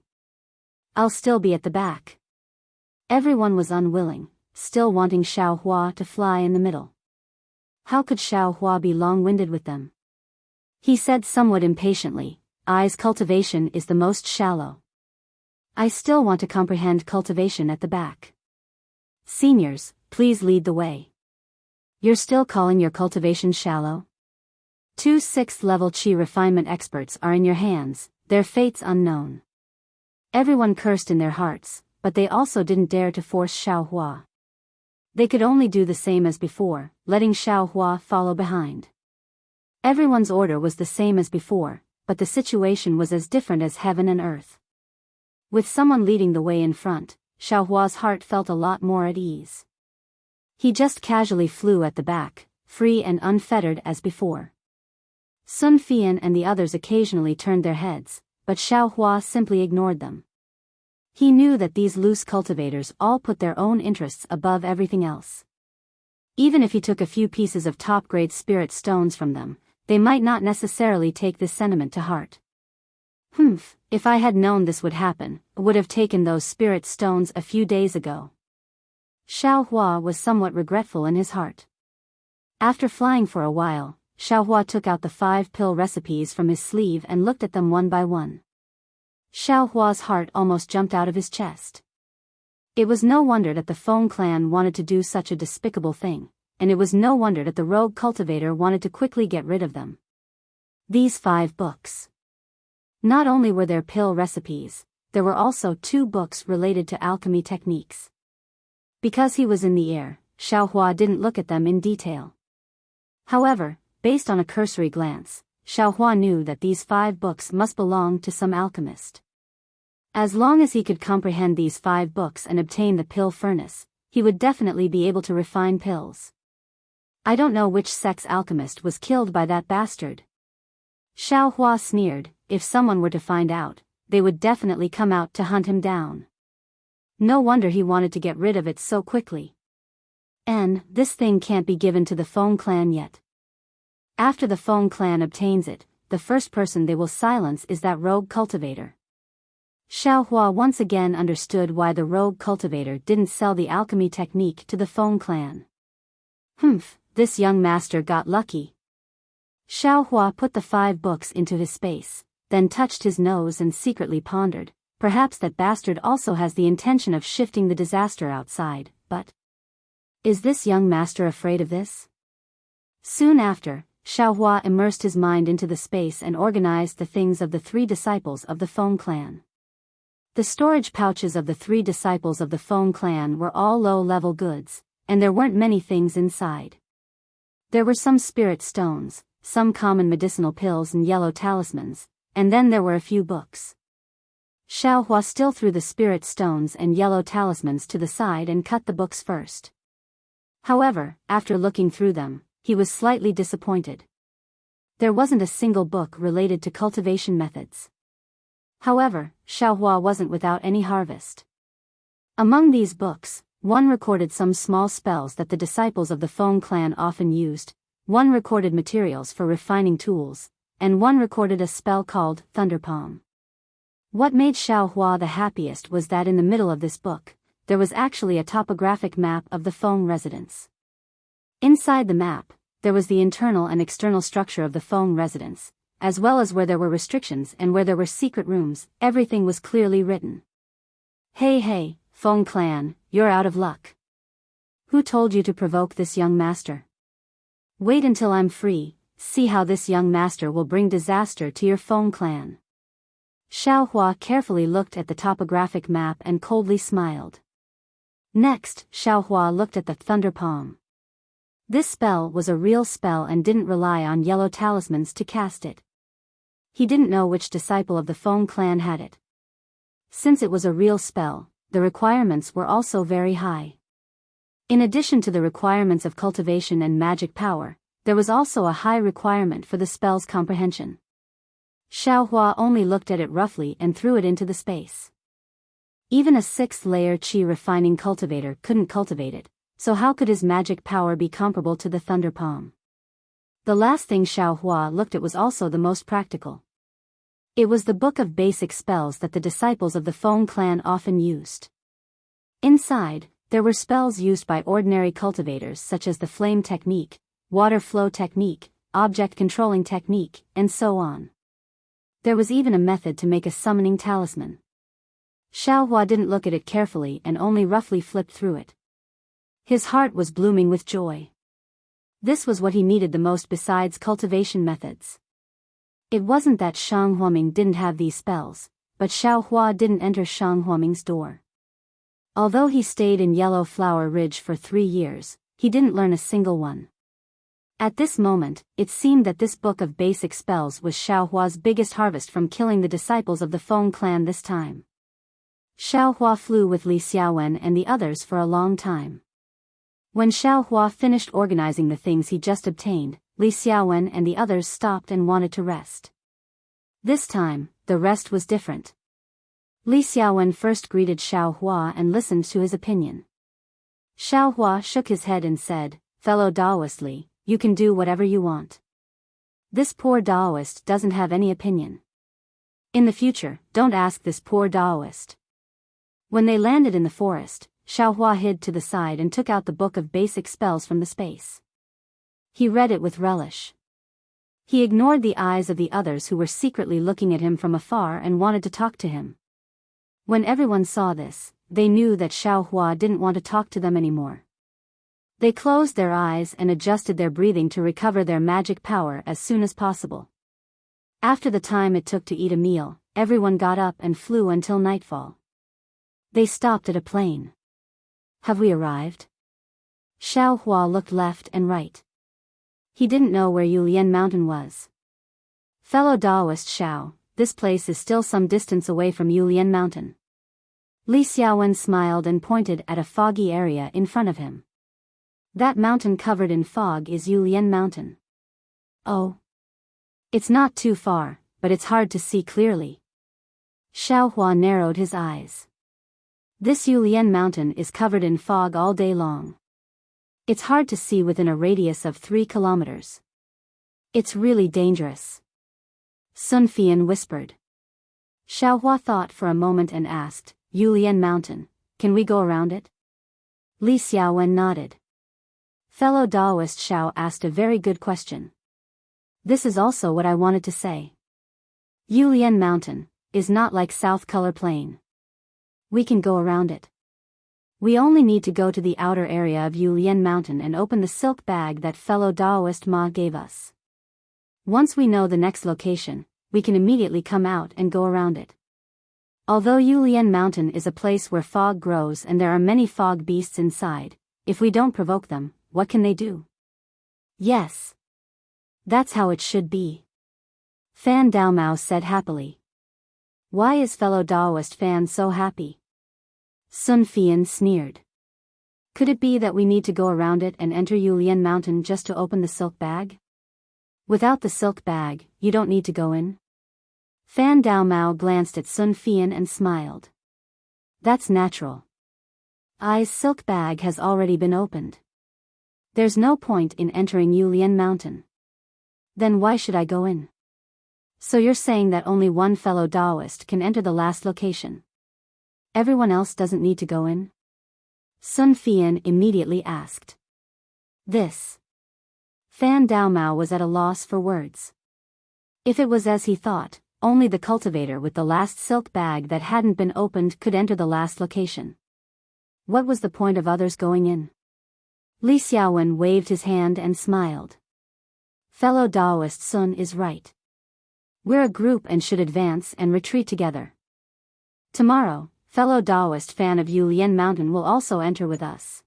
I'll still be at the back. Everyone was unwilling, still wanting Xiaohua to fly in the middle. How could Xiaohua be long-winded with them? He said somewhat impatiently, Cultivation is the most shallow. I still want to comprehend cultivation at the back. Seniors, please lead the way. You're still calling your cultivation shallow? 2 6th-level qi refinement experts are in your hands, their fates unknown. Everyone cursed in their hearts, but they also didn't dare to force Xiaohua. They could only do the same as before, letting Xiaohua follow behind. Everyone's order was the same as before, but the situation was as different as heaven and earth. With someone leading the way in front, Xiaohua's heart felt a lot more at ease. He just casually flew at the back, free and unfettered as before. Sun Fian and the others occasionally turned their heads, but Xiaohua simply ignored them. He knew that these loose cultivators all put their own interests above everything else. Even if he took a few pieces of top-grade spirit stones from them, they might not necessarily take this sentiment to heart. If I had known this would happen, I would have taken those spirit stones a few days ago. Xiaohua was somewhat regretful in his heart. After flying for a while, Xiaohua took out the 5 pill recipes from his sleeve and looked at them one by one. Xiaohua's heart almost jumped out of his chest. It was no wonder that the Feng clan wanted to do such a despicable thing, and it was no wonder that the rogue cultivator wanted to quickly get rid of them. These 5 books. Not only were there pill recipes, there were also 2 books related to alchemy techniques. Because he was in the air, Xiaohua didn't look at them in detail. However, based on a cursory glance, Xiaohua knew that these 5 books must belong to some alchemist. As long as he could comprehend these 5 books and obtain the pill furnace, he would definitely be able to refine pills. I don't know which sex alchemist was killed by that bastard. Xiaohua sneered, if someone were to find out, they would definitely come out to hunt him down. No wonder he wanted to get rid of it so quickly. And this thing can't be given to the Feng clan yet. After the Feng clan obtains it, the first person they will silence is that rogue cultivator. Xiaohua once again understood why the rogue cultivator didn't sell the alchemy technique to the Feng clan. This young master got lucky. Xiaohua put the 5 books into his space, then touched his nose and secretly pondered, perhaps that bastard also has the intention of shifting the disaster outside, but is this young master afraid of this? Soon after, Xiaohua immersed his mind into the space and organized the things of the 3 disciples of the Feng clan. The storage pouches of the 3 disciples of the Feng clan were all low-level goods, and there weren't many things inside. There were some spirit stones, some common medicinal pills and yellow talismans, and then there were a few books. Xiaohua still threw the spirit stones and yellow talismans to the side and cut the books first. However, after looking through them, he was slightly disappointed. There wasn't a single book related to cultivation methods. However, Xiaohua wasn't without any harvest. Among these books, One recorded some small spells that the disciples of the Feng clan often used, one recorded materials for refining tools, and one recorded a spell called Thunder Palm. What made Xiao Hua the happiest was that in the middle of this book, there was actually a topographic map of the Feng residence. Inside the map, there was the internal and external structure of the Feng residence, as well as where there were restrictions and where there were secret rooms. Everything was clearly written. Hey, Feng clan, you're out of luck. Who told you to provoke this young master? Wait until I'm free, see how this young master will bring disaster to your Feng clan. Xiao Hua carefully looked at the topographic map and coldly smiled. Next, Xiao Hua looked at the Thunder Palm. This spell was a real spell and didn't rely on yellow talismans to cast it. He didn't know which disciple of the Feng clan had it. Since it was a real spell, the requirements were also very high. In addition to the requirements of cultivation and magic power, there was also a high requirement for the spell's comprehension. Xiao Hua only looked at it roughly and threw it into the space. Even a 6th-layer qi refining cultivator couldn't cultivate it, so how could his magic power be comparable to the Thunder Palm? The last thing Xiao Hua looked at was also the most practical. It was the book of basic spells that the disciples of the Feng clan often used. Inside, there were spells used by ordinary cultivators such as the flame technique, water flow technique, object controlling technique, and so on. There was even a method to make a summoning talisman. Xiao Hua didn't look at it carefully and only roughly flipped through it. His heart was blooming with joy. This was what he needed the most besides cultivation methods. It wasn't that Shang Huaming didn't have these spells, but Xiao Hua didn't enter Shang Huaming's door. Although he stayed in Yellow Flower Ridge for 3 years, he didn't learn a single one. At this moment, it seemed that this book of basic spells was Xiao Hua's biggest harvest from killing the disciples of the Feng clan this time. Xiao Hua flew with Li Xiaowen and the others for a long time. When Xiao Hua finished organizing the things he just obtained, Li Xiaowen and the others stopped and wanted to rest. This time, the rest was different. Li Xiaowen first greeted Xiao Hua and listened to his opinion. Xiao Hua shook his head and said, "Fellow Daoist Li, you can do whatever you want. This poor Daoist doesn't have any opinion. In the future, don't ask this poor Daoist." When they landed in the forest, Xiao Hua hid to the side and took out the book of basic spells from the space. He read it with relish. He ignored the eyes of the others who were secretly looking at him from afar and wanted to talk to him. When everyone saw this, they knew that Xiao Hua didn't want to talk to them anymore. They closed their eyes and adjusted their breathing to recover their magic power as soon as possible. After the time it took to eat a meal, everyone got up and flew until nightfall. They stopped at a plain. "Have we arrived?" Xiao Hua looked left and right. He didn't know where Yulian Mountain was. "Fellow Daoist Xiao, this place is still some distance away from Yulian Mountain." Li Xiaowen smiled and pointed at a foggy area in front of him. "That mountain covered in fog is Yulian Mountain." "Oh. It's not too far, but it's hard to see clearly." Xiao Hua narrowed his eyes. "This Yulian Mountain is covered in fog all day long. It's hard to see within a radius of 3 kilometers. It's really dangerous." Sun Fian whispered. Xiao Hua thought for a moment and asked, "Yulian Mountain, can we go around it?" Li Xiaowen nodded. Fellow Daoist Xiao asked a very good question. This is also what I wanted to say. Yulian Mountain is not like South Color Plain. We can go around it. We only need to go to the outer area of Yulian Mountain and open the silk bag that fellow Daoist Ma gave us. Once we know the next location, we can immediately come out and go around it. Although Yulian Mountain is a place where fog grows and there are many fog beasts inside, if we don't provoke them, what can they do? Yes. That's how it should be. Fan Daomao said happily. Why is fellow Daoist Fan so happy? Sun Fian sneered. Could it be that we need to go around it and enter Yulian Mountain just to open the silk bag? Without the silk bag, you don't need to go in? Fan Daomao glanced at Sun Fian and smiled. That's natural. Ai's silk bag has already been opened. There's no point in entering Yulian Mountain. Then why should I go in? So you're saying that only one fellow Taoist can enter the last location? Everyone else doesn't need to go in? Sun Fian immediately asked. This. Fan Daomao was at a loss for words. If it was as he thought, only the cultivator with the last silk bag that hadn't been opened could enter the last location. What was the point of others going in? Li Xiaowen waved his hand and smiled. Fellow Taoist Sun is right. We're a group and should advance and retreat together. Tomorrow, fellow Taoist fan of Yulian Mountain will also enter with us.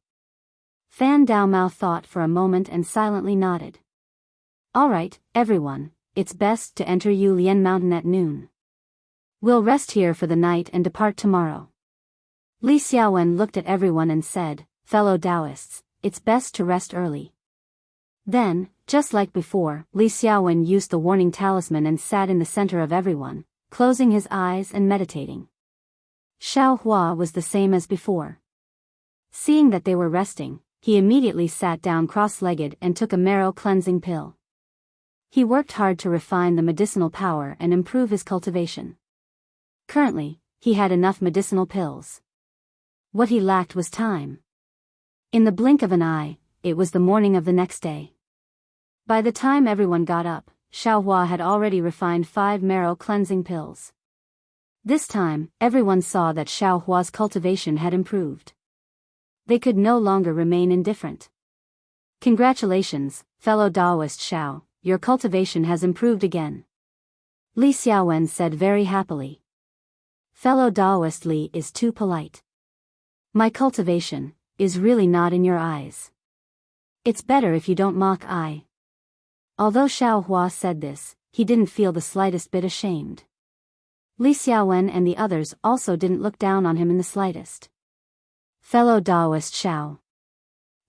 Fan Daomao thought for a moment and silently nodded. All right, everyone, it's best to enter Yulian Mountain at noon. We'll rest here for the night and depart tomorrow. Li Xiaowen looked at everyone and said, fellow Taoists, it's best to rest early. Then, just like before, Li Xiaowen used the warning talisman and sat in the center of everyone, closing his eyes and meditating. Xiao Hua was the same as before. Seeing that they were resting, he immediately sat down cross-legged and took a marrow cleansing pill. He worked hard to refine the medicinal power and improve his cultivation. Currently, he had enough medicinal pills. What he lacked was time. In the blink of an eye, it was the morning of the next day. By the time everyone got up, Xiao Hua had already refined 5 marrow cleansing pills. This time, everyone saw that Xiao Hua's cultivation had improved. They could no longer remain indifferent. Congratulations, fellow Taoist Xiao, your cultivation has improved again. Li Xiaowen said very happily. Fellow Taoist Li is too polite. My cultivation is really not in your eyes. It's better if you don't mock I. Although Xiao Hua said this, he didn't feel the slightest bit ashamed. Li Xiaowen and the others also didn't look down on him in the slightest. Fellow Taoist Xiao.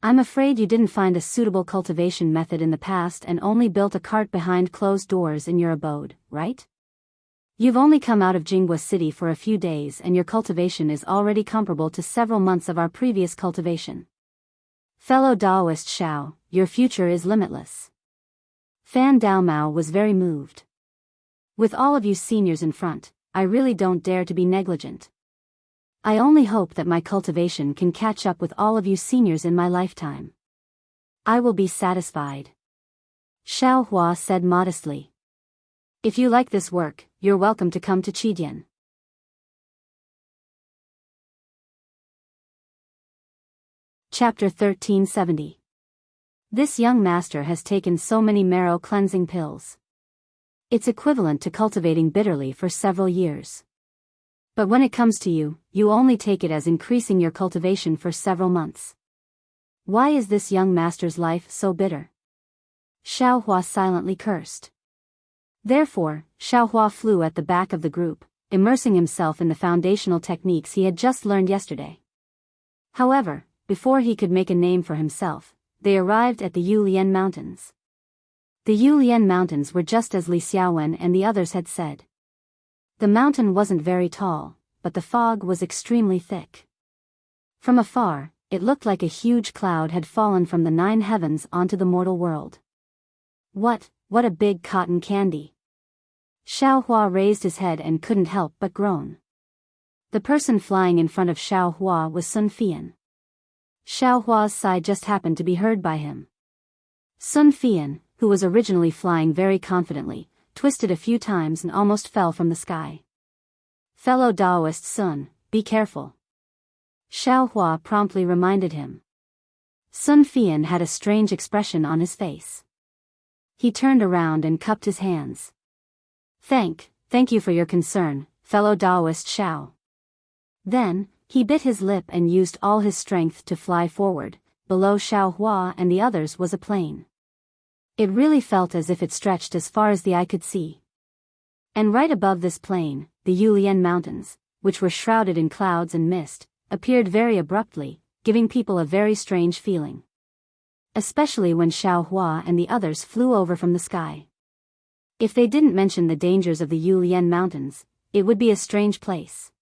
I'm afraid you didn't find a suitable cultivation method in the past and only built a cart behind closed doors in your abode, right? You've only come out of Jinghua City for a few days and your cultivation is already comparable to several months of our previous cultivation. Fellow Taoist Xiao, your future is limitless. Fan Daomao was very moved. With all of you seniors in front, I really don't dare to be negligent. I only hope that my cultivation can catch up with all of you seniors in my lifetime. I will be satisfied. Xiao Hua said modestly. If you like this work, you're welcome to come to Qidian. Chapter 1370. This young master has taken so many marrow cleansing pills. It's equivalent to cultivating bitterly for several years. But when it comes to you, you only take it as increasing your cultivation for several months. Why is this young master's life so bitter? Xiao Hua silently cursed. Therefore, Xiao Hua flew at the back of the group, immersing himself in the foundational techniques he had just learned yesterday. However, before he could make a name for himself, they arrived at the Yulian Mountains. The Yulian Mountains were just as Li Xiaowen and the others had said. The mountain wasn't very tall, but the fog was extremely thick. From afar, it looked like a huge cloud had fallen from the 9 heavens onto the mortal world. What a big cotton candy! Xiao Hua raised his head and couldn't help but groan. The person flying in front of Xiao Hua was Sun Fian. Xiao Hua's sigh just happened to be heard by him. Sun Fian, who was originally flying very confidently, twisted a few times and almost fell from the sky. Fellow Taoist Sun, be careful. Xiao Hua promptly reminded him. Sun Fian had a strange expression on his face. He turned around and cupped his hands. Thank you for your concern, fellow Taoist Xiao. Then, he bit his lip and used all his strength to fly forward. Below Xiao Hua and the others was a plain. It really felt as if it stretched as far as the eye could see. And right above this plain, the Yulian Mountains, which were shrouded in clouds and mist, appeared very abruptly, giving people a very strange feeling. Especially when Xiao Hua and the others flew over from the sky. If they didn't mention the dangers of the Yulian Mountains, it would be a strange place.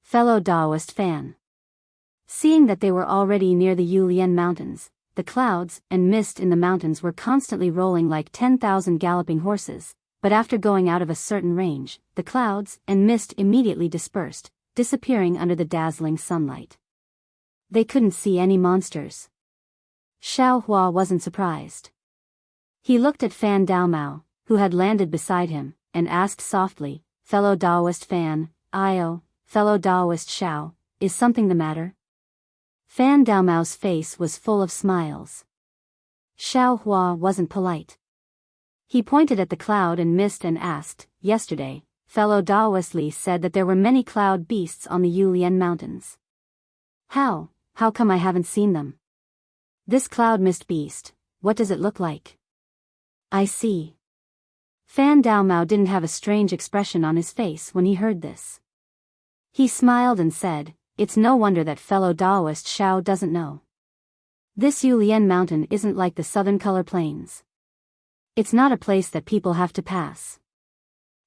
Fellow Taoist fan. Seeing that they were already near the Yulian Mountains, the clouds and mist in the mountains were constantly rolling like 10,000 galloping horses, but after going out of a certain range, the clouds and mist immediately dispersed, disappearing under the dazzling sunlight. They couldn't see any monsters. Xiao Hua wasn't surprised. He looked at Fan Daomao, who had landed beside him, and asked softly, "Fellow Daoist Fan, fellow Daoist Xiao, is something the matter?" Fan Daomao's face was full of smiles. Xiao Hua wasn't polite. He pointed at the cloud and mist and asked, "Yesterday, fellow Daoist Li said that there were many cloud beasts on the Yulian Mountains. How come I haven't seen them? This cloud mist beast, what does it look like?" "I see." Fan Daomao didn't have a strange expression on his face when he heard this. He smiled and said, "It's no wonder that fellow Daoist Xiao doesn't know. This Yulian mountain isn't like the southern color plains. It's not a place that people have to pass.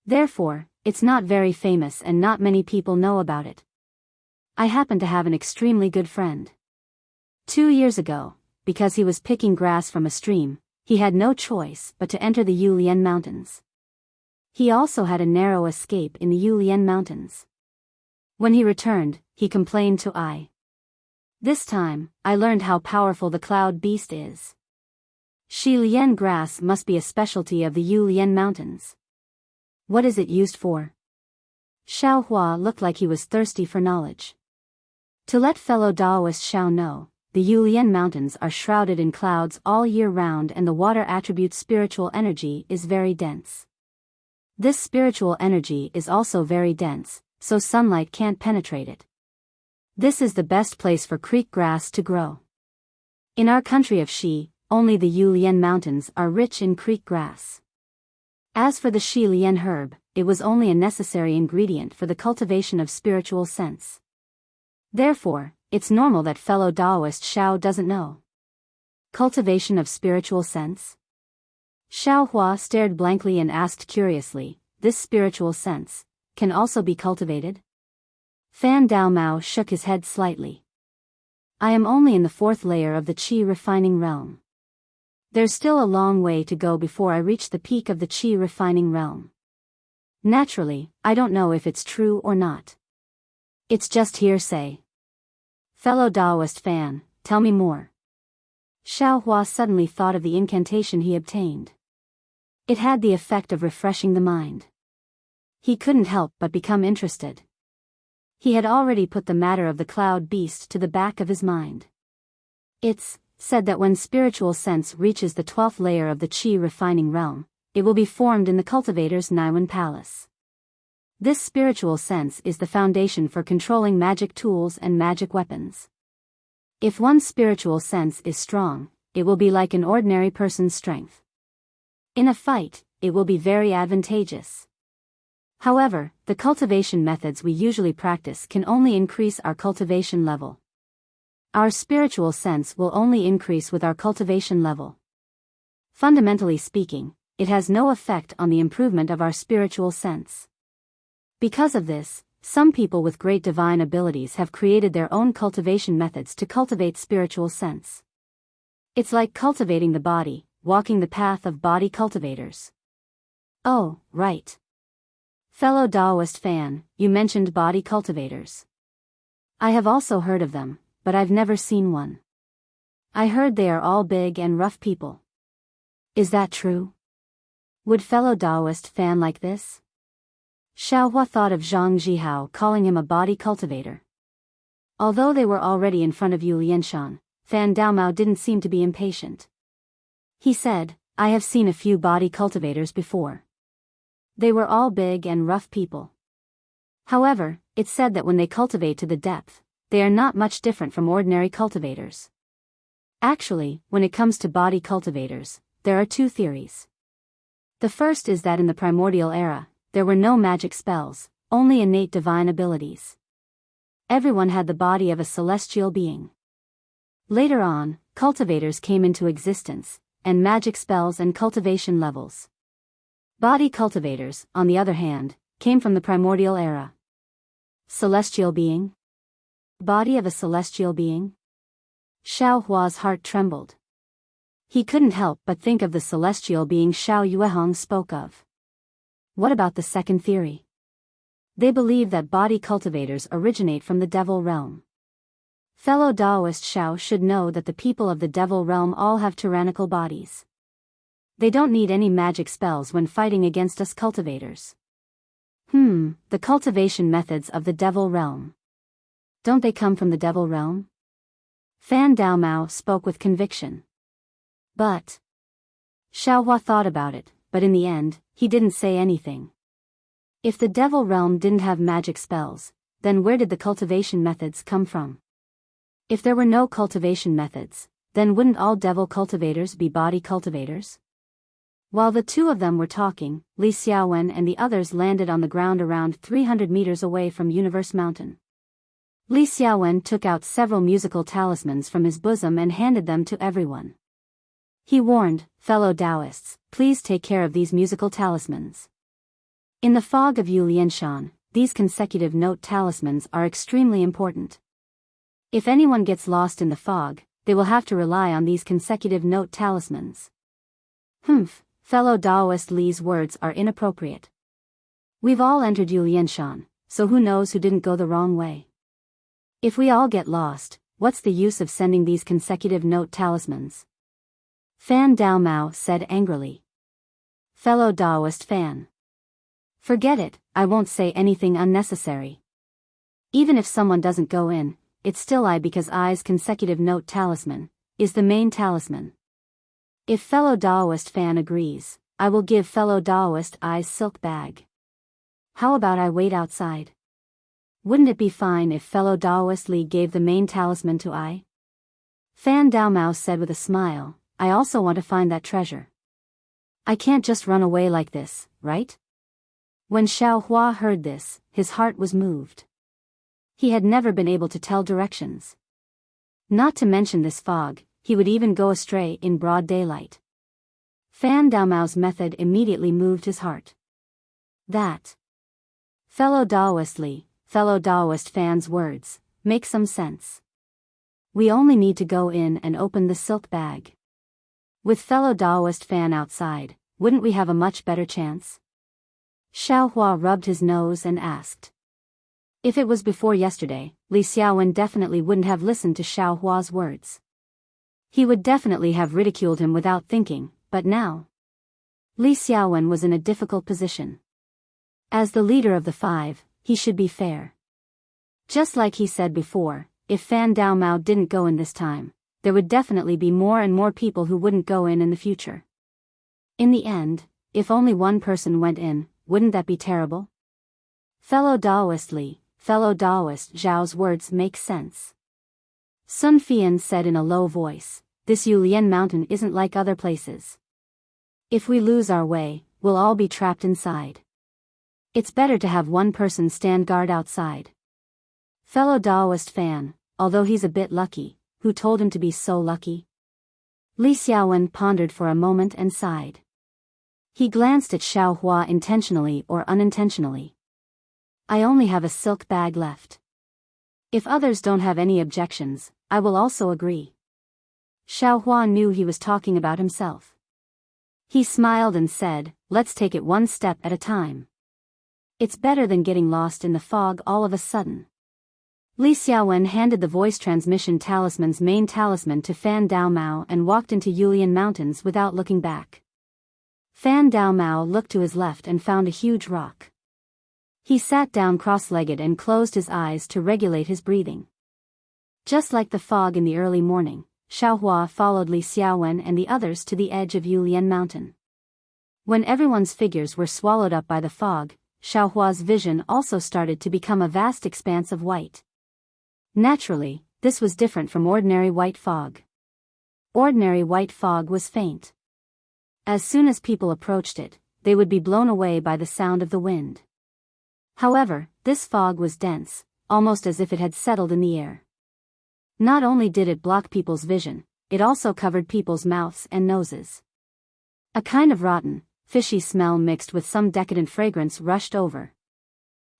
Therefore, it's not very famous and not many people know about it. I happen to have an extremely good friend. 2 years ago, because he was picking grass from a stream, he had no choice but to enter the Yulian Mountains. He also had a narrow escape in the Yulian Mountains. When he returned, he complained to I. This time, I learned how powerful the cloud beast is. Shilian grass must be a specialty of the Yulian Mountains. What is it used for?" Xiao Hua looked like he was thirsty for knowledge. To let fellow Daoist Xiao know, the Yulian Mountains are shrouded in clouds all year round and the water attribute spiritual energy is very dense. This spiritual energy is also very dense, so sunlight can't penetrate it. This is the best place for creek grass to grow. In our country of Shi, only the Yulian Mountains are rich in creek grass. As for the Shilian herb, it was only a necessary ingredient for the cultivation of spiritual sense. Therefore, it's normal that fellow Daoist Xiao doesn't know. Cultivation of spiritual sense? Xiao Hua stared blankly and asked curiously, "This spiritual sense can also be cultivated?" Fan Daomao shook his head slightly. "I am only in the 4th layer of the Qi refining realm. There's still a long way to go before I reach the peak of the Qi refining realm. Naturally, I don't know if it's true or not. It's just hearsay. Fellow Daoist Fan, tell me more." Xiao Hua suddenly thought of the incantation he obtained. It had the effect of refreshing the mind. He couldn't help but become interested. He had already put the matter of the cloud beast to the back of his mind. It's said that when spiritual sense reaches the 12th layer of the Qi refining realm, it will be formed in the cultivator's Naiwan palace. This spiritual sense is the foundation for controlling magic tools and magic weapons. If one's spiritual sense is strong, it will be like an ordinary person's strength. In a fight, it will be very advantageous. However, the cultivation methods we usually practice can only increase our cultivation level. Our spiritual sense will only increase with our cultivation level. Fundamentally speaking, it has no effect on the improvement of our spiritual sense. Because of this, some people with great divine abilities have created their own cultivation methods to cultivate spiritual sense. It's like cultivating the body, walking the path of body cultivators. Oh, right. Fellow Daoist Fan, you mentioned body cultivators. I have also heard of them, but I've never seen one. I heard they are all big and rough people. Is that true? Would fellow Daoist Fan like this? Xiao Hua thought of Zhang Zhihao calling him a body cultivator. Although they were already in front of Yu Lianshan, Fan Daomao didn't seem to be impatient. He said, "I have seen a few body cultivators before. They were all big and rough people. However, it's said that when they cultivate to the depth, they are not much different from ordinary cultivators. Actually, when it comes to body cultivators, there are 2 theories. The first is that in the primordial era, there were no magic spells, only innate divine abilities. Everyone had the body of a celestial being. Later on, cultivators came into existence, and magic spells and cultivation levels. Body cultivators, on the other hand, came from the primordial era. Celestial being? Body of a celestial being? Xiao Hua's heart trembled. He couldn't help but think of the celestial being Xiao Yuehong spoke of. What about the second theory? They believe that body cultivators originate from the devil realm. Fellow Taoist Xiao should know that the people of the devil realm all have tyrannical bodies. They don't need any magic spells when fighting against us cultivators. The cultivation methods of the devil realm. Don't they come from the devil realm? Fan Daomao spoke with conviction. But Xiao Hua thought about it, but in the end, he didn't say anything. If the devil realm didn't have magic spells, then where did the cultivation methods come from? If there were no cultivation methods, then wouldn't all devil cultivators be body cultivators? While the two of them were talking, Li Xiaowen and the others landed on the ground around 300 meters away from Universe Mountain. Li Xiaowen took out several musical talismans from his bosom and handed them to everyone. He warned, fellow Taoists, please take care of these musical talismans. In the fog of Yulianshan, these consecutive note talismans are extremely important. If anyone gets lost in the fog, they will have to rely on these consecutive note talismans. Fellow Taoist Li's words are inappropriate. We've all entered Yulianshan, so who knows who didn't go the wrong way. If we all get lost, what's the use of sending these consecutive note talismans? Fan Daomao said angrily. Fellow Taoist Fan. Forget it, I won't say anything unnecessary. Even if someone doesn't go in, it's still I because I's consecutive note talisman is the main talisman. If fellow Taoist Fan agrees, I will give fellow Taoist I's silk bag. How about I wait outside? Wouldn't it be fine if fellow Taoist Li gave the main talisman to I? Fan Daomao said with a smile, I also want to find that treasure. I can't just run away like this, right? When Xiao Hua heard this, his heart was moved. He had never been able to tell directions. Not to mention this fog, he would even go astray in broad daylight. Fan Daomao's method immediately moved his heart. That fellow Taoist Li, fellow Taoist Fan's words, make some sense. We only need to go in and open the silk bag. With fellow Taoist Fan outside, wouldn't we have a much better chance? Xiao Hua rubbed his nose and asked. If it was before yesterday, Li Xiaowen definitely wouldn't have listened to Xiao Hua's words. He would definitely have ridiculed him without thinking, but now Li Xiaowen was in a difficult position. As the leader of the five, he should be fair. Just like he said before, if Fan Daomao didn't go in this time, there would definitely be more and more people who wouldn't go in the future. In the end, if only one person went in, wouldn't that be terrible? Fellow Taoist Li, fellow Taoist Zhao's words make sense. Sun Fian said in a low voice, this Yulian mountain isn't like other places. If we lose our way, we'll all be trapped inside. It's better to have one person stand guard outside. Fellow Taoist Fan, although he's a bit lucky, who told him to be so lucky? Li Xiaowen pondered for a moment and sighed. He glanced at Xiao Hua intentionally or unintentionally. I only have a silk bag left. If others don't have any objections, I will also agree. Xiao Hua knew he was talking about himself. He smiled and said, let's take it one step at a time. It's better than getting lost in the fog all of a sudden. Li Xiaowen handed the voice transmission talisman's main talisman to Fan Daomao and walked into Yulian Mountains without looking back. Fan Daomao looked to his left and found a huge rock. He sat down cross-legged and closed his eyes to regulate his breathing. Just like the fog in the early morning, Xiao Hua followed Li Xiaowen and the others to the edge of Yulian Mountain. When everyone's figures were swallowed up by the fog, Xiao Hua's vision also started to become a vast expanse of white. Naturally, this was different from ordinary white fog. Ordinary white fog was faint. As soon as people approached it, they would be blown away by the sound of the wind. However, this fog was dense, almost as if it had settled in the air. Not only did it block people's vision, it also covered people's mouths and noses. A kind of rotten, fishy smell mixed with some decadent fragrance rushed over.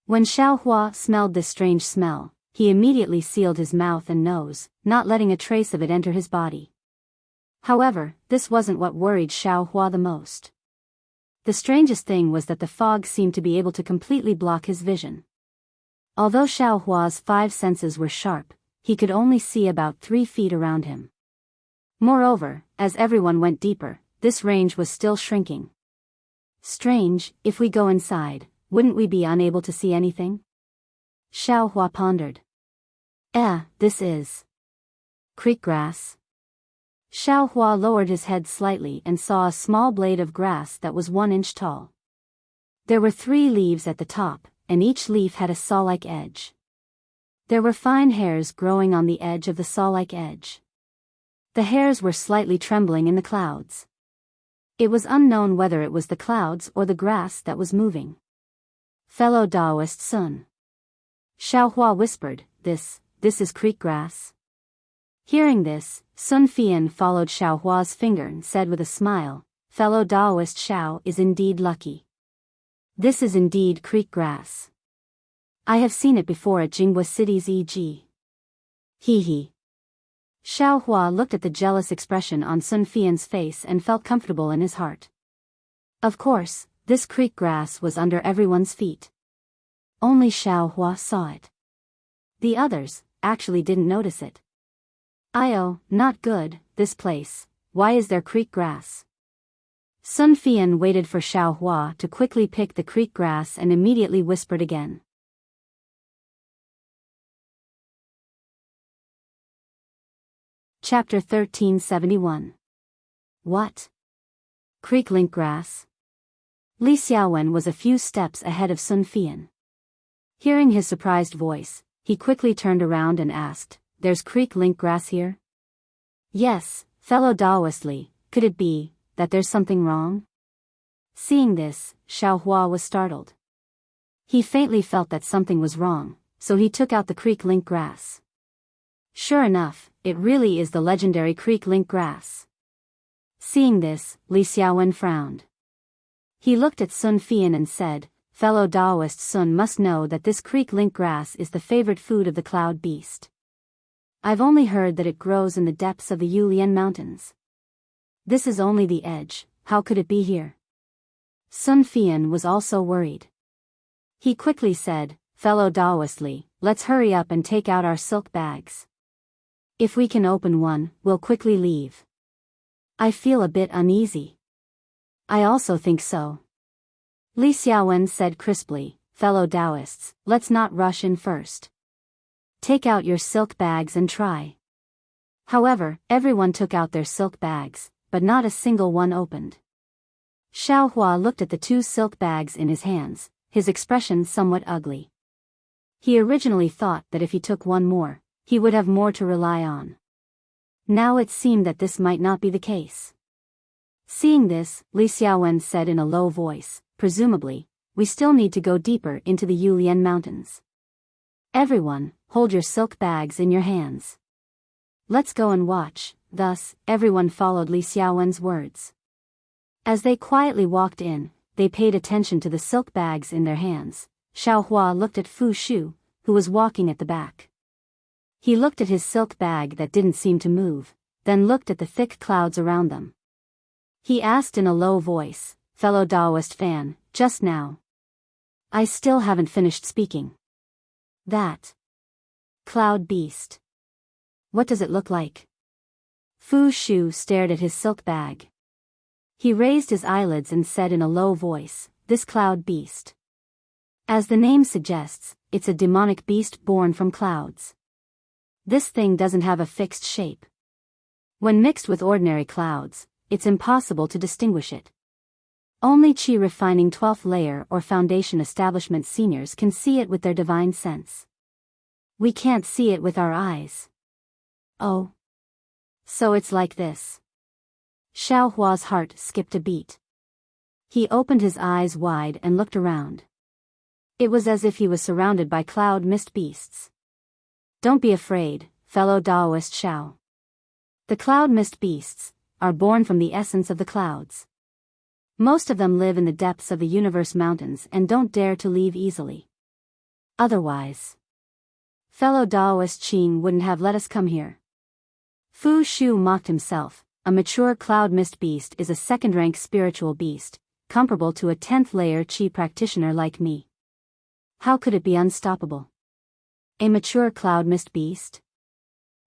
When Xiao Hua smelled this strange smell, he immediately sealed his mouth and nose, not letting a trace of it enter his body. However, this wasn't what worried Xiaohua the most. The strangest thing was that the fog seemed to be able to completely block his vision. Although Xiaohua's 5 senses were sharp, he could only see about 3 feet around him. Moreover, as everyone went deeper, this range was still shrinking. Strange, if we go inside, wouldn't we be unable to see anything? Xiaohua pondered. This is creek grass. Xiaohua lowered his head slightly and saw a small blade of grass that was 1 inch tall. There were 3 leaves at the top, and each leaf had a saw-like edge. There were fine hairs growing on the edge of the saw-like edge. The hairs were slightly trembling in the clouds. It was unknown whether it was the clouds or the grass that was moving. Fellow Taoist Sun. Xiaohua whispered, This is creek grass. Hearing this, Sun Fian followed Xiaohua's finger and said with a smile, Fellow Taoist Xiao is indeed lucky. This is indeed creek grass. I have seen it before at Jinghua City's e.g. Hee. Xiaohua looked at the jealous expression on Sun Fian's face and felt comfortable in his heart. Of course, this creek grass was under everyone's feet. Only Xiaohua saw it. The others actually didn't notice it. Not good, this place. Why is there creek grass? Sun Fian waited for Xiaohua to quickly pick the creek grass and immediately whispered again. Chapter 1371. What? Creek link grass? Li Xiaowen was a few steps ahead of Sun Fian. Hearing his surprised voice, he quickly turned around and asked, There's creek link grass here? Yes, fellow Taoist Li, could it be that there's something wrong? Seeing this, Xiaohua was startled. He faintly felt that something was wrong, so he took out the creek link grass. Sure enough, it really is the legendary creek link grass. Seeing this, Li Xiaowen frowned. He looked at Sun Fian and said, Fellow Taoist Sun must know that this creek link grass is the favorite food of the cloud beast. I've only heard that it grows in the depths of the Yulian Mountains. This is only the edge, how could it be here? Sun Fian was also worried. He quickly said, Fellow Taoist Li, let's hurry up and take out our silk bags. If we can open one, we'll quickly leave. I feel a bit uneasy. I also think so. Li Xiaowen said crisply, Fellow Taoists, let's not rush in first. Take out your silk bags and try. However, everyone took out their silk bags, but not a single one opened. Xiaohua looked at the 2 silk bags in his hands, his expression somewhat ugly. He originally thought that if he took one more, he would have more to rely on. Now it seemed that this might not be the case. Seeing this, Li Xiaowen said in a low voice, Presumably, we still need to go deeper into the Yulian Mountains. Everyone, hold your silk bags in your hands. Let's go and watch. Thus, everyone followed Li Xiaowen's words. As they quietly walked in, they paid attention to the silk bags in their hands. Xiaohua looked at Fu Shu, who was walking at the back. He looked at his silk bag that didn't seem to move, then looked at the thick clouds around them. He asked in a low voice, Fellow Taoist fan, just now. I still haven't finished speaking. That cloud beast. What does it look like? Fu Shu stared at his silk bag. He raised his eyelids and said in a low voice, This cloud beast. As the name suggests, it's a demonic beast born from clouds. This thing doesn't have a fixed shape. When mixed with ordinary clouds, it's impossible to distinguish it. Only Qi refining 12th layer or foundation establishment seniors can see it with their divine sense. We can't see it with our eyes. Oh. So it's like this. Xiaohua's heart skipped a beat. He opened his eyes wide and looked around. It was as if he was surrounded by cloud mist beasts. Don't be afraid, fellow Taoist Xiao. The cloud mist beasts are born from the essence of the clouds. Most of them live in the depths of the universe mountains and don't dare to leave easily. Otherwise. Fellow Daoist Qing wouldn't have let us come here. Fu Shu mocked himself. A mature cloud mist beast is a second-rank spiritual beast, comparable to a 10th-layer Qi practitioner like me. How could it be unstoppable? A mature cloud mist beast?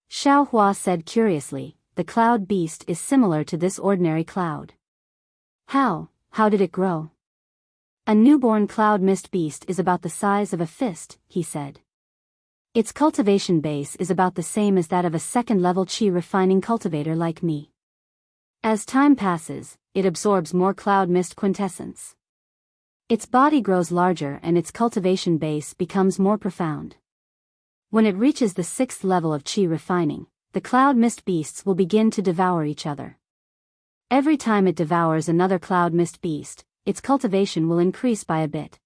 Xiao Hua said curiously, the cloud beast is similar to this ordinary cloud. How did it grow? A newborn cloud mist beast is about the size of a fist, he said. Its cultivation base is about the same as that of a second-level Qi refining cultivator like me. As time passes, it absorbs more cloud mist quintessence. Its body grows larger and its cultivation base becomes more profound. When it reaches the 6th level of Qi refining, the cloud mist beasts will begin to devour each other. Every time it devours another cloud mist beast, its cultivation will increase by a bit.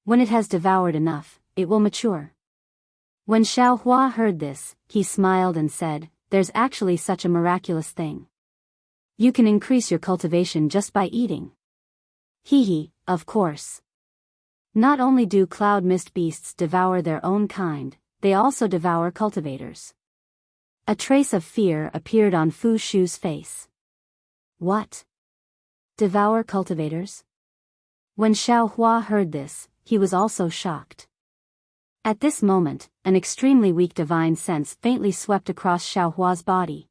When it has devoured enough, it will mature. When Xiao Hua heard this, he smiled and said, "There's actually such a miraculous thing. You can increase your cultivation just by eating." Hee, of course. Not only do cloud mist beasts devour their own kind, they also devour cultivators. A trace of fear appeared on Fu Shu's face. What? Devour cultivators? When Xiao Hua heard this, he was also shocked. At this moment, an extremely weak divine sense faintly swept across Xiao Hua's body.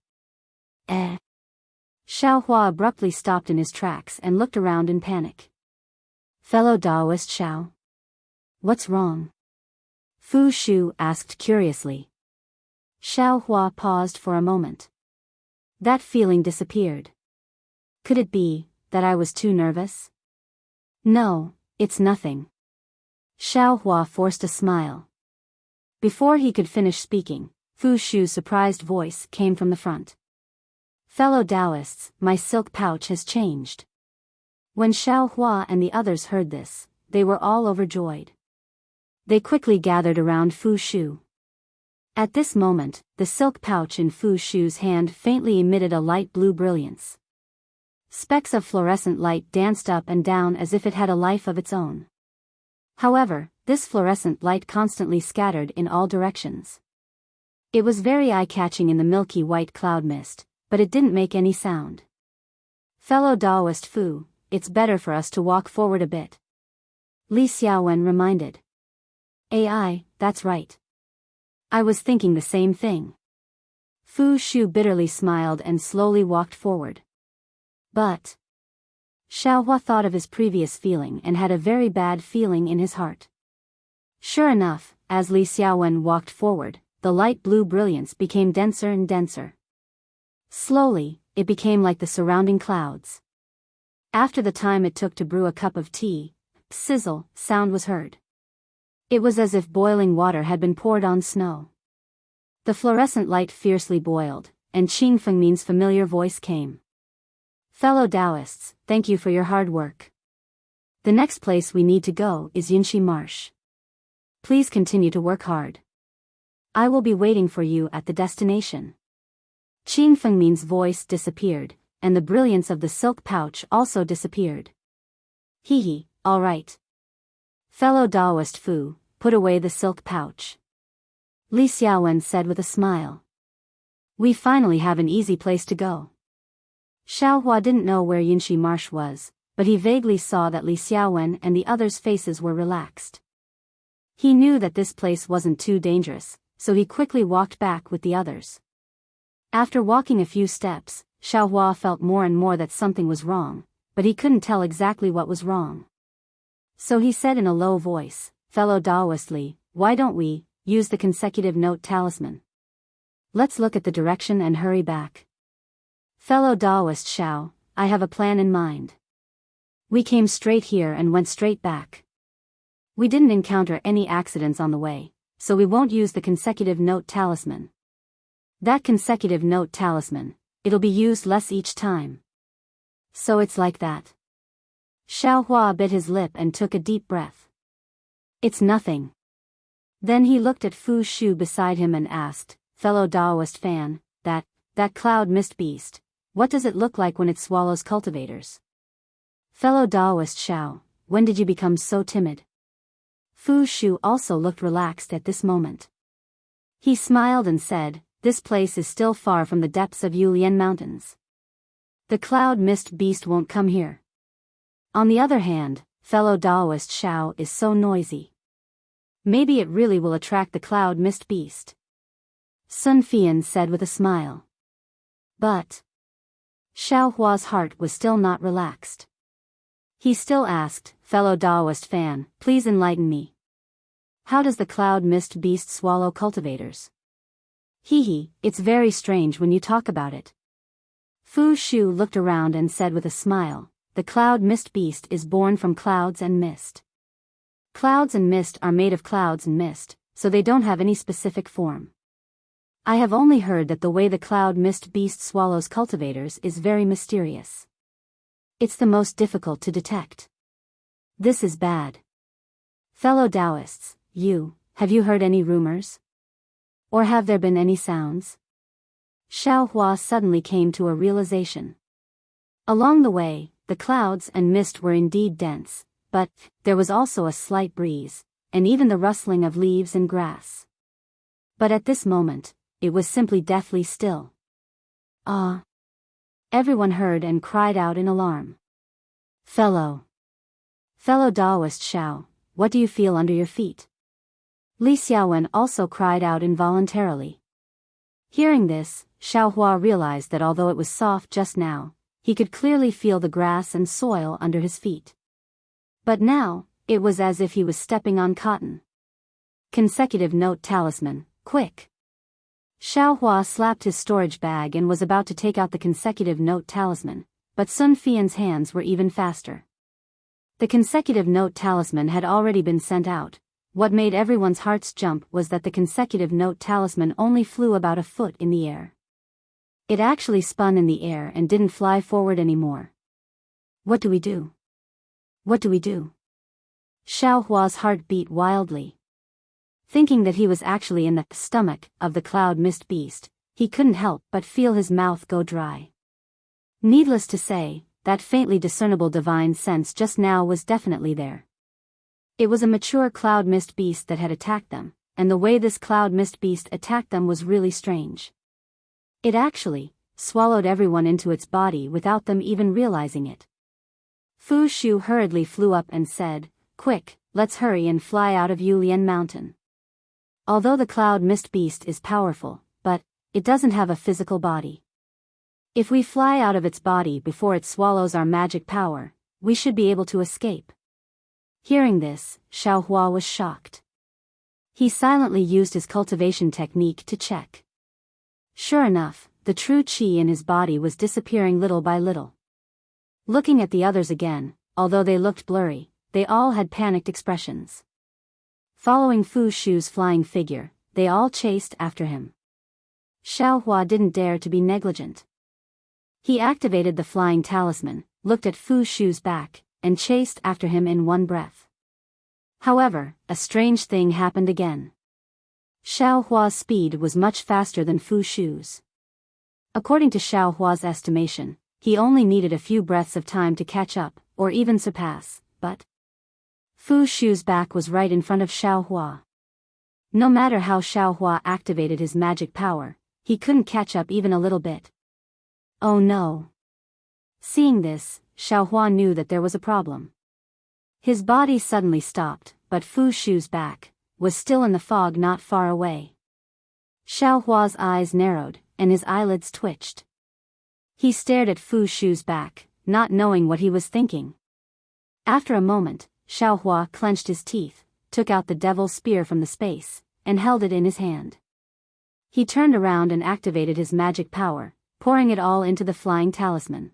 Xiao Hua abruptly stopped in his tracks and looked around in panic. Fellow Daoist Xiao? What's wrong? Fu Shu asked curiously. Xiao Hua paused for a moment. That feeling disappeared. Could it be that I was too nervous? No, it's nothing. Xiao Hua forced a smile. Before he could finish speaking, Fu Shu's surprised voice came from the front. Fellow Taoists, my silk pouch has changed. When Xiao Hua and the others heard this, they were all overjoyed. They quickly gathered around Fu Shu. At this moment, the silk pouch in Fu Shu's hand faintly emitted a light blue brilliance. Specks of fluorescent light danced up and down as if it had a life of its own. However, this fluorescent light constantly scattered in all directions. It was very eye-catching in the milky white cloud mist, but it didn't make any sound. Fellow Daoist Fu, it's better for us to walk forward a bit. Li Xiaowen reminded. AI, that's right. I was thinking the same thing. Fu Shu bitterly smiled and slowly walked forward. But Xiao Hua thought of his previous feeling and had a very bad feeling in his heart. Sure enough, as Li Xiaowen walked forward, the light blue brilliance became denser and denser. Slowly, it became like the surrounding clouds. After the time it took to brew a cup of tea, sizzle sound was heard. It was as if boiling water had been poured on snow. The fluorescent light fiercely boiled, and Qing Fengmin's familiar voice came. Fellow Taoists, thank you for your hard work. The next place we need to go is Yinshi Marsh. Please continue to work hard. I will be waiting for you at the destination. Qing Fengmin's voice disappeared, and the brilliance of the silk pouch also disappeared. Hee, all right. Fellow Daoist Fu, put away the silk pouch. Li Xiaowen said with a smile. We finally have an easy place to go. Xiao Hua didn't know where Yinshi Marsh was, but he vaguely saw that Li Xiaowen and the others' faces were relaxed. He knew that this place wasn't too dangerous, so he quickly walked back with the others. After walking a few steps, Xiao Hua felt more and more that something was wrong, but he couldn't tell exactly what was wrong. So he said in a low voice, Fellow Daoist Li, why don't we use the consecutive note talisman? Let's look at the direction and hurry back. Fellow Daoist Xiao, I have a plan in mind. We came straight here and went straight back. We didn't encounter any accidents on the way, so we won't use the consecutive note talisman. That consecutive note talisman, it'll be used less each time. So it's like that. Xiao Hua bit his lip and took a deep breath. It's nothing. Then he looked at Fu Shu beside him and asked, Fellow Daoist fan, that cloud mist beast, what does it look like when it swallows cultivators? Fellow Daoist Xiao, when did you become so timid? Fu Shu also looked relaxed at this moment. He smiled and said, "This place is still far from the depths of Yulian Mountains. The cloud mist beast won't come here. On the other hand, fellow Daoist Xiao is so noisy. Maybe it really will attract the cloud mist beast." Sun Fian said with a smile. But Xiao Hua's heart was still not relaxed. He still asked, "Fellow Daoist fan, please enlighten me. How does the cloud mist beast swallow cultivators?" "Hee, it's very strange when you talk about it." Fu Shu looked around and said with a smile, "The cloud mist beast is born from clouds and mist. Clouds and mist are made of clouds and mist, so they don't have any specific form. I have only heard that the way the cloud mist beast swallows cultivators is very mysterious. It's the most difficult to detect. This is bad. Fellow Taoists, have you heard any rumors? Or have there been any sounds?" Xiao Hua suddenly came to a realization. Along the way, the clouds and mist were indeed dense, but there was also a slight breeze, and even the rustling of leaves and grass. But at this moment, it was simply deathly still. "Ah!" Everyone heard and cried out in alarm. Fellow Daoist Xiao, what do you feel under your feet?" Li Xiaowen also cried out involuntarily. Hearing this, Xiao Hua realized that although it was soft just now, he could clearly feel the grass and soil under his feet. But now, it was as if he was stepping on cotton. "Consecutive note talisman, quick!" Xiao Hua slapped his storage bag and was about to take out the consecutive note talisman, but Sun Fian's hands were even faster. The consecutive note talisman had already been sent out. What made everyone's hearts jump was that the consecutive note talisman only flew about a foot in the air. It actually spun in the air and didn't fly forward anymore. What do we do? What do we do? Xiao Hua's heart beat wildly. Thinking that he was actually in the stomach of the cloud mist beast, he couldn't help but feel his mouth go dry. Needless to say, that faintly discernible divine sense just now was definitely there. It was a mature cloud mist beast that had attacked them, and the way this cloud mist beast attacked them was really strange. It actually swallowed everyone into its body without them even realizing it. Fu Shu hurriedly flew up and said, "Quick, let's hurry and fly out of Yulian Mountain. Although the cloud mist beast is powerful, but it doesn't have a physical body. If we fly out of its body before it swallows our magic power, we should be able to escape." Hearing this, Xiao Hua was shocked. He silently used his cultivation technique to check. Sure enough, the true qi in his body was disappearing little by little. Looking at the others again, although they looked blurry, they all had panicked expressions. Following Fu Shu's flying figure, they all chased after him. Xiao Hua didn't dare to be negligent. He activated the flying talisman, looked at Fu Shu's back, and chased after him in one breath. However, a strange thing happened again. Xiao Hua's speed was much faster than Fu Shu's. According to Xiao Hua's estimation, he only needed a few breaths of time to catch up, or even surpass, but Fu Shu's back was right in front of Xiao Hua. No matter how Xiao Hua activated his magic power, he couldn't catch up even a little bit. Oh no! Seeing this, Xiao Hua knew that there was a problem. His body suddenly stopped, but Fu Shu's back was still in the fog not far away. Xiao Hua's eyes narrowed, and his eyelids twitched. He stared at Fu Shu's back, not knowing what he was thinking. After a moment, Xiao Hua clenched his teeth, took out the devil's spear from the space, and held it in his hand. He turned around and activated his magic power, pouring it all into the flying talisman.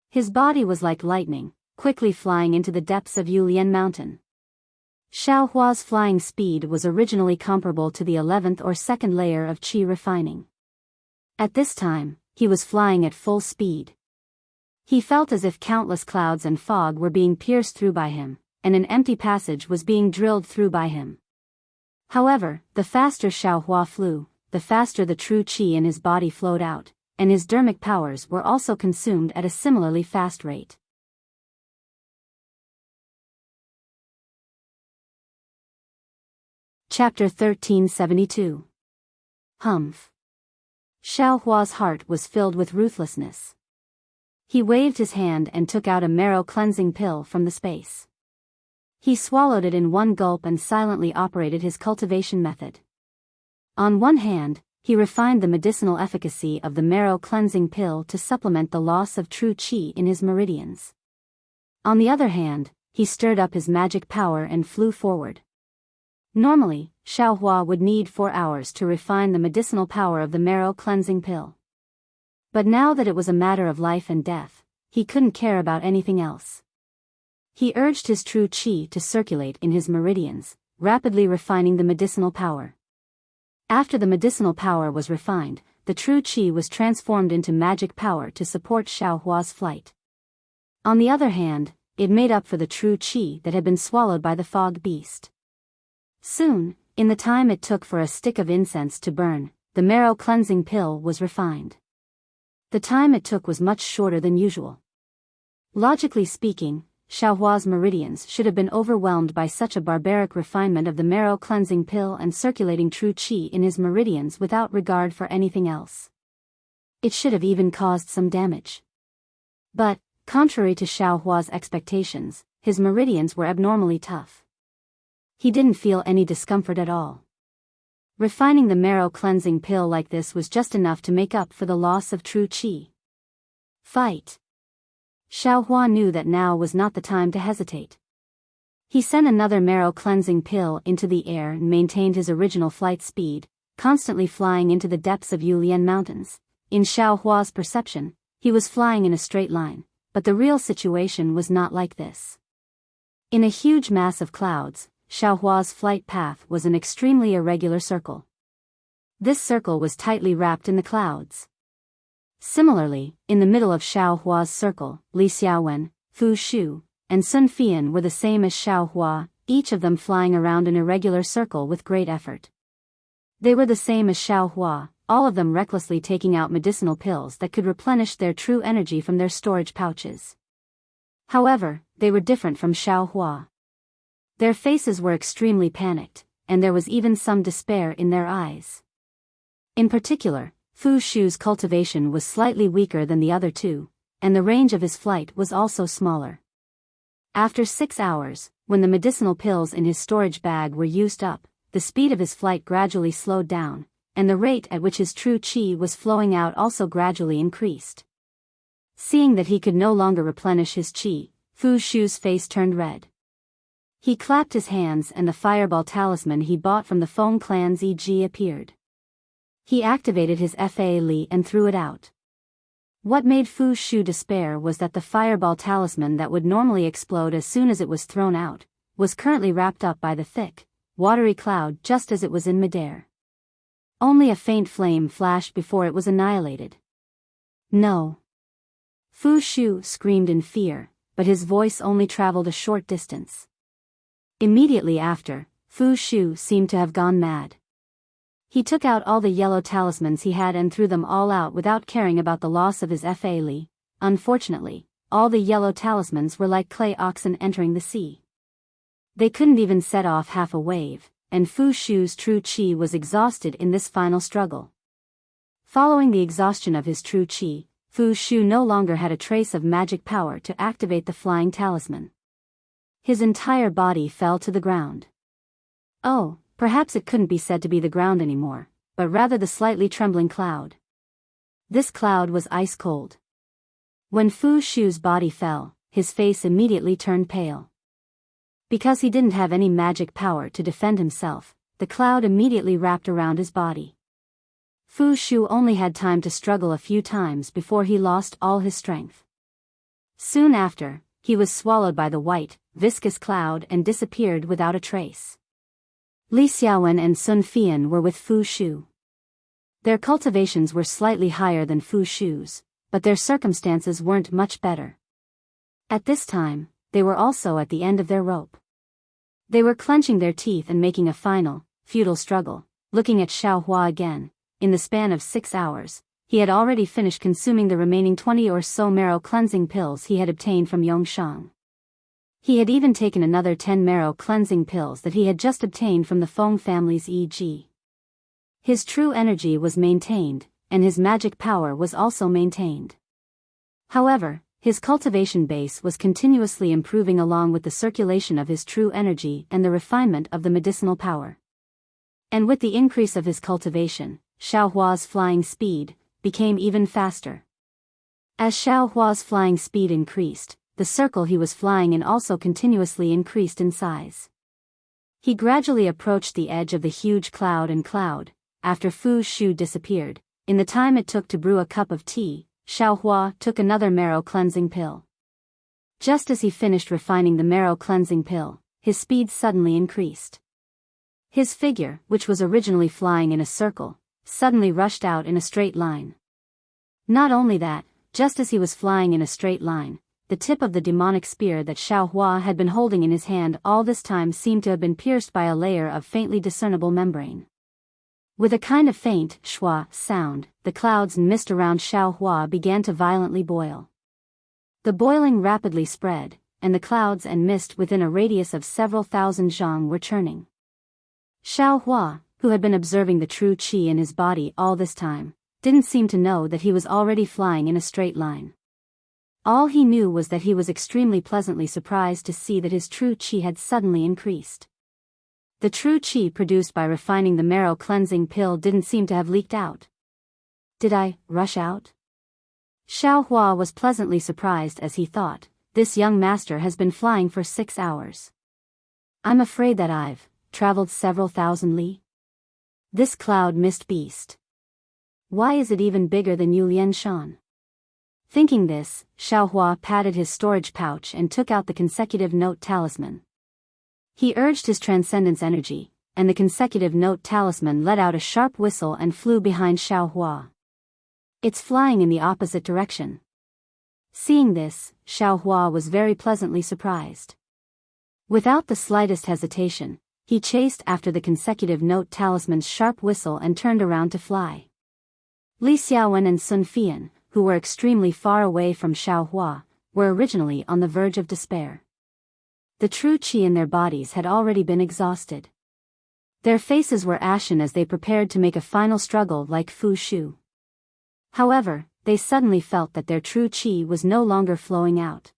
His body was like lightning, quickly flying into the depths of Yulian Mountain. Xiao Hua's flying speed was originally comparable to the 11th or 2nd layer of qi refining. At this time, he was flying at full speed. He felt as if countless clouds and fog were being pierced through by him, and an empty passage was being drilled through by him. However, the faster Xiao Hua flew, the faster the true qi in his body flowed out, and his dermic powers were also consumed at a similarly fast rate. Chapter 1372. Humph. Xiao Hua's heart was filled with ruthlessness. He waved his hand and took out a marrow cleansing pill from the space. He swallowed it in one gulp and silently operated his cultivation method. On one hand, he refined the medicinal efficacy of the marrow cleansing pill to supplement the loss of true qi in his meridians. On the other hand, he stirred up his magic power and flew forward. Normally, Xiao Hua would need 4 hours to refine the medicinal power of the marrow cleansing pill. But now that it was a matter of life and death, he couldn't care about anything else. He urged his true qi to circulate in his meridians, rapidly refining the medicinal power. After the medicinal power was refined, the true qi was transformed into magic power to support Xiao Hua's flight. On the other hand, it made up for the true qi that had been swallowed by the fog beast. Soon, in the time it took for a stick of incense to burn, the marrow cleansing pill was refined. The time it took was much shorter than usual. Logically speaking, Xiao Hua's meridians should have been overwhelmed by such a barbaric refinement of the marrow cleansing pill and circulating true qi in his meridians without regard for anything else. It should have even caused some damage. But, contrary to Xiao Hua's expectations, his meridians were abnormally tough. He didn't feel any discomfort at all. Refining the marrow cleansing pill like this was just enough to make up for the loss of true qi. Fight! Xiao Hua knew that now was not the time to hesitate. He sent another marrow cleansing pill into the air and maintained his original flight speed, constantly flying into the depths of Yulian Mountains. In Xiao Hua's perception, he was flying in a straight line, but the real situation was not like this. In a huge mass of clouds, Xiao Hua's flight path was an extremely irregular circle. This circle was tightly wrapped in the clouds. Similarly, in the middle of Xiao Hua's circle, Li Xiaowen, Fu Shu, and Sun Fian were the same as Xiao Hua, each of them flying around an irregular circle with great effort. They were the same as Xiao Hua, all of them recklessly taking out medicinal pills that could replenish their true energy from their storage pouches. However, they were different from Xiao Hua. Their faces were extremely panicked, and there was even some despair in their eyes. In particular, Fu Shu's cultivation was slightly weaker than the other two, and the range of his flight was also smaller. After 6 hours, when the medicinal pills in his storage bag were used up, the speed of his flight gradually slowed down, and the rate at which his true qi was flowing out also gradually increased. Seeing that he could no longer replenish his qi, Fu Shu's face turned red. He clapped his hands and the fireball talisman he bought from the Feng clan's EG appeared. He activated his Fa Li and threw it out. What made Fu Shu despair was that the fireball talisman that would normally explode as soon as it was thrown out, was currently wrapped up by the thick, watery cloud just as it was in midair. Only a faint flame flashed before it was annihilated. No! Fu Shu screamed in fear, but his voice only traveled a short distance. Immediately after, Fu Shu seemed to have gone mad. He took out all the yellow talismans he had and threw them all out without caring about the loss of his Fa Li. Unfortunately, all the yellow talismans were like clay oxen entering the sea. They couldn't even set off half a wave, and Fu Shu's true qi was exhausted in this final struggle. Following the exhaustion of his true qi, Fu Shu no longer had a trace of magic power to activate the flying talisman. His entire body fell to the ground. Oh, perhaps it couldn't be said to be the ground anymore, but rather the slightly trembling cloud. This cloud was ice cold. When Fu Shu's body fell, his face immediately turned pale. Because he didn't have any magic power to defend himself, the cloud immediately wrapped around his body. Fu Shu only had time to struggle a few times before he lost all his strength. Soon after, he was swallowed by the white, viscous cloud and disappeared without a trace. Li Xiaowen and Sun Fian were with Fu Shu. Their cultivations were slightly higher than Fu Shu's, but their circumstances weren't much better. At this time, they were also at the end of their rope. They were clenching their teeth and making a final, futile struggle, looking at Xiao Hua again. In the span of 6 hours, he had already finished consuming the remaining 20 or so marrow cleansing pills he had obtained from Yongshang. He had even taken another 10 marrow cleansing pills that he had just obtained from the Feng family's EG. His true energy was maintained, and his magic power was also maintained. However, his cultivation base was continuously improving along with the circulation of his true energy and the refinement of the medicinal power. And with the increase of his cultivation, Xiaohua's flying speed became even faster. As Xiaohua's flying speed increased, the circle he was flying in also continuously increased in size. He gradually approached the edge of the huge cloud, after Fu's Shu disappeared, in the time it took to brew a cup of tea, Xiaohua took another marrow cleansing pill. Just as he finished refining the marrow cleansing pill, his speed suddenly increased. His figure, which was originally flying in a circle, suddenly rushed out in a straight line. Not only that, just as he was flying in a straight line, the tip of the demonic spear that Xiaohua had been holding in his hand all this time seemed to have been pierced by a layer of faintly discernible membrane. With a kind of faint schwa sound, the clouds and mist around Xiaohua began to violently boil. The boiling rapidly spread, and the clouds and mist within a radius of several thousand zhang were churning. Xiaohua, who had been observing the true qi in his body all this time, didn't seem to know that he was already flying in a straight line. All he knew was that he was extremely pleasantly surprised to see that his true qi had suddenly increased. The true qi produced by refining the marrow cleansing pill didn't seem to have leaked out. Did I rush out? Xiaohua was pleasantly surprised as he thought, this young master has been flying for 6 hours. I'm afraid that I've traveled several thousand li. This cloud mist beast. Why is it even bigger than Yulian Shan? Thinking this, Xiaohua patted his storage pouch and took out the consecutive note talisman. He urged his transcendence energy, and the consecutive note talisman let out a sharp whistle and flew behind Xiaohua. It's flying in the opposite direction. Seeing this, Xiaohua was very pleasantly surprised. Without the slightest hesitation, he chased after the consecutive note talisman's sharp whistle and turned around to fly. Li Xiaowen and Sun Fian, who were extremely far away from Xiaohua, were originally on the verge of despair. The true qi in their bodies had already been exhausted. Their faces were ashen as they prepared to make a final struggle like Fu Shu. However, they suddenly felt that their true qi was no longer flowing out.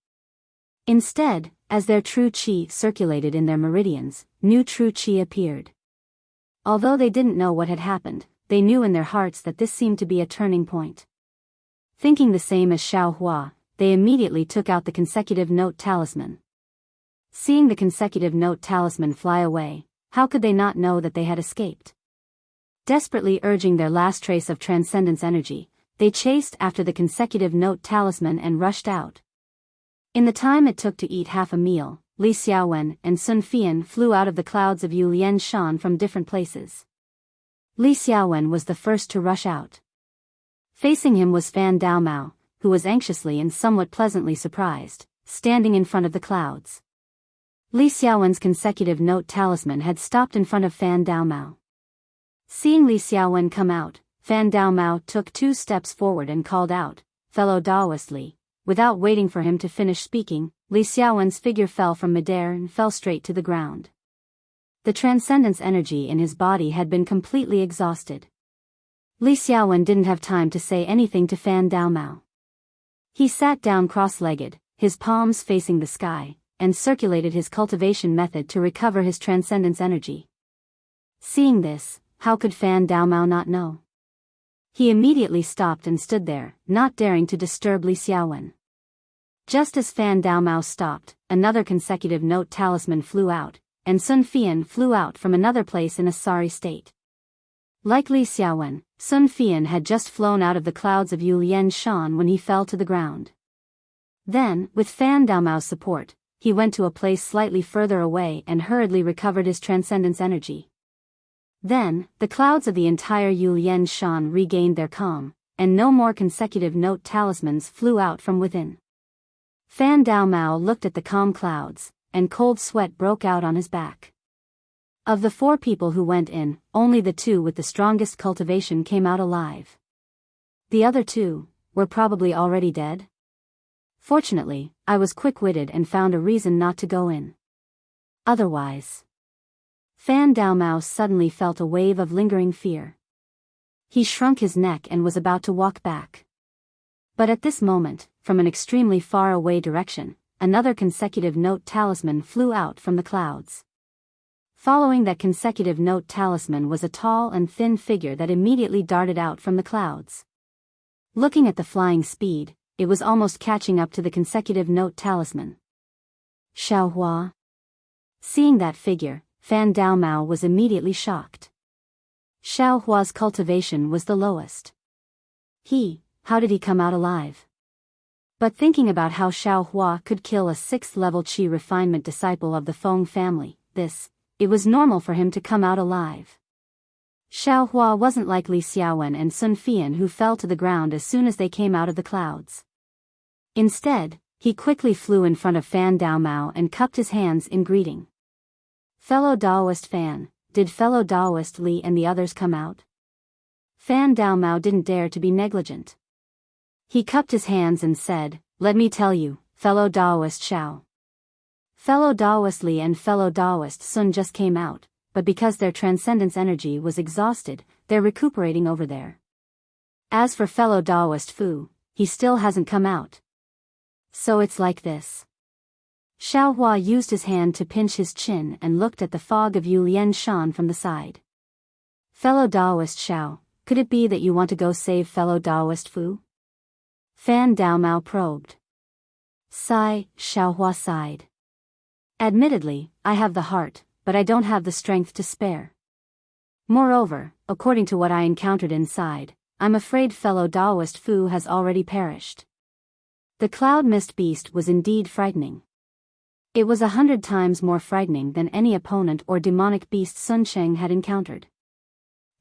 Instead, as their true qi circulated in their meridians, new true qi appeared. Although they didn't know what had happened, they knew in their hearts that this seemed to be a turning point. Thinking the same as Xiaohua, they immediately took out the consecutive note talisman. Seeing the consecutive note talisman fly away, how could they not know that they had escaped? Desperately urging their last trace of transcendence energy, they chased after the consecutive note talisman and rushed out. In the time it took to eat half a meal, Li Xiaowen and Sun Fian flew out of the clouds of Yulian Shan from different places. Li Xiaowen was the first to rush out. Facing him was Fan Daomao, who was anxiously and somewhat pleasantly surprised, standing in front of the clouds. Li Xiaowen's consecutive note talisman had stopped in front of Fan Daomao. Seeing Li Xiaowen come out, Fan Daomao took 2 steps forward and called out, "Fellow Daoist Li." Without waiting for him to finish speaking, Li Xiaowen's figure fell from midair and fell straight to the ground. The transcendence energy in his body had been completely exhausted. Li Xiaowen didn't have time to say anything to Fan Daomao. He sat down cross-legged, his palms facing the sky, and circulated his cultivation method to recover his transcendence energy. Seeing this, how could Fan Daomao not know? He immediately stopped and stood there, not daring to disturb Li Xiaowen. Just as Fan Daomao stopped, another consecutive note talisman flew out, and Sun Fian flew out from another place in a sorry state. Like Li Xiaowen, Sun Fian had just flown out of the clouds of Yulian Shan when he fell to the ground. Then, with Fan Daomao's support, he went to a place slightly further away and hurriedly recovered his transcendence energy. Then, the clouds of the entire Yulian Shan regained their calm, and no more consecutive note talismans flew out from within. Fan Daomao looked at the calm clouds, and cold sweat broke out on his back. Of the 4 people who went in, only the 2 with the strongest cultivation came out alive. The other 2 were probably already dead. Fortunately, I was quick-witted and found a reason not to go in. Otherwise... Fan Daomao suddenly felt a wave of lingering fear. He shrunk his neck and was about to walk back. But at this moment, from an extremely far away direction, another consecutive note talisman flew out from the clouds. Following that consecutive note talisman was a tall and thin figure that immediately darted out from the clouds. Looking at the flying speed, it was almost catching up to the consecutive note talisman. Xiaohua. Seeing that figure, Fan Daomao was immediately shocked. Xiaohua's cultivation was the lowest. How did he come out alive? But thinking about how Xiaohua could kill a 6th-level qi refinement disciple of the Feng family, it was normal for him to come out alive. Xiaohua wasn't like Li Xiaowen and Sun Fian who fell to the ground as soon as they came out of the clouds. Instead, he quickly flew in front of Fan Daomao and cupped his hands in greeting. Fellow Daoist Fan, did fellow Daoist Li and the others come out? Fan Daomao didn't dare to be negligent. He cupped his hands and said, "Let me tell you, fellow Daoist Xiao. Fellow Daoist Li and fellow Daoist Sun just came out, but because their transcendence energy was exhausted, they're recuperating over there. As for fellow Daoist Fu, he still hasn't come out. So it's like this." Xiaohua used his hand to pinch his chin and looked at the fog of Yu Lianshan from the side. "Fellow Daoist Xiao, could it be that you want to go save fellow Daoist Fu?" Fan Daomao probed. Xiaohua sighed. "Admittedly, I have the heart, but I don't have the strength to spare. Moreover, according to what I encountered inside, I'm afraid fellow Daoist Fu has already perished." The cloud mist beast was indeed frightening. It was 100 times more frightening than any opponent or demonic beast Sun Cheng had encountered.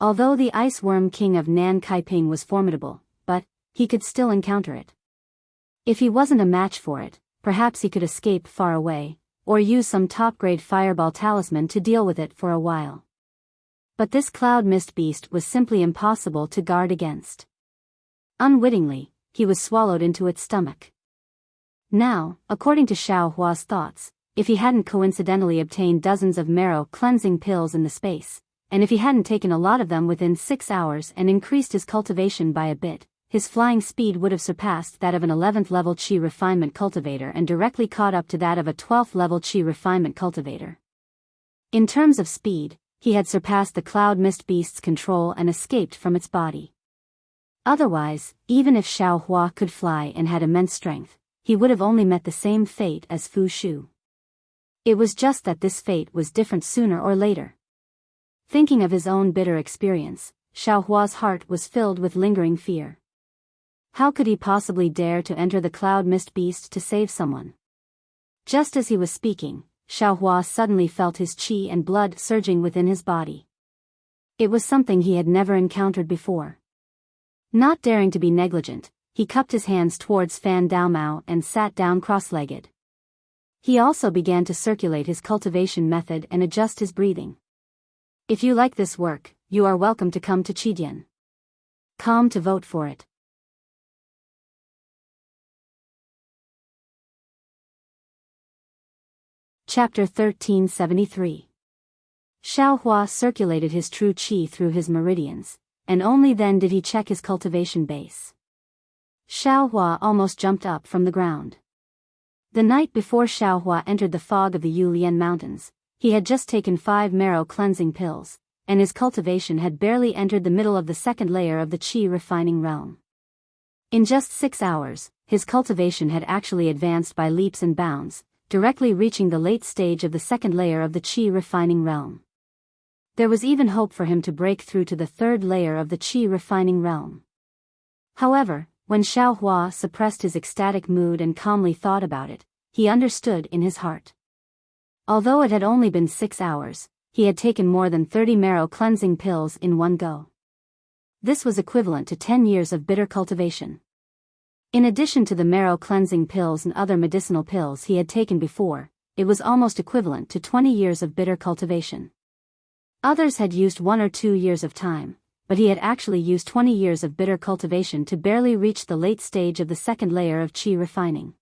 Although the Ice Worm King of Nan Kaiping was formidable, he could still encounter it. If he wasn't a match for it, perhaps he could escape far away, or use some top-grade fireball talisman to deal with it for a while. But this cloud mist beast was simply impossible to guard against. Unwittingly, he was swallowed into its stomach. Now, according to Xiaohua's thoughts, if he hadn't coincidentally obtained dozens of marrow cleansing pills in the space, and if he hadn't taken a lot of them within 6 hours and increased his cultivation by a bit, his flying speed would have surpassed that of an 11th-level qi refinement cultivator and directly caught up to that of a 12th-level qi refinement cultivator. In terms of speed, he had surpassed the cloud mist beast's control and escaped from its body. Otherwise, even if Xiaohua could fly and had immense strength, he would have only met the same fate as Fu Shu. It was just that this fate was different sooner or later. Thinking of his own bitter experience, Xiaohua's heart was filled with lingering fear. How could he possibly dare to enter the cloud mist beast to save someone? Just as he was speaking, Xiaohua suddenly felt his qi and blood surging within his body. It was something he had never encountered before. Not daring to be negligent, he cupped his hands towards Fan Daomao and sat down cross-legged. He also began to circulate his cultivation method and adjust his breathing. If you like this work, you are welcome to come to Qidian. Come to vote for it. Chapter 1373. Xiaohua circulated his true qi through his meridians, and only then did he check his cultivation base. Xiaohua almost jumped up from the ground. The night before Xiaohua entered the fog of the Yulian Mountains, he had just taken 5 marrow cleansing pills, and his cultivation had barely entered the middle of the 2nd layer of the qi refining realm. In just 6 hours, his cultivation had actually advanced by leaps and bounds, directly reaching the late stage of the 2nd layer of the qi refining realm. There was even hope for him to break through to the 3rd layer of the qi refining realm. However, when Xiaohua suppressed his ecstatic mood and calmly thought about it, he understood in his heart. Although it had only been 6 hours, he had taken more than 30 marrow cleansing pills in one go. This was equivalent to 10 years of bitter cultivation. In addition to the marrow cleansing pills and other medicinal pills he had taken before, it was almost equivalent to 20 years of bitter cultivation. Others had used 1 or 2 years of time, but he had actually used 20 years of bitter cultivation to barely reach the late stage of the 2nd layer of qi refining.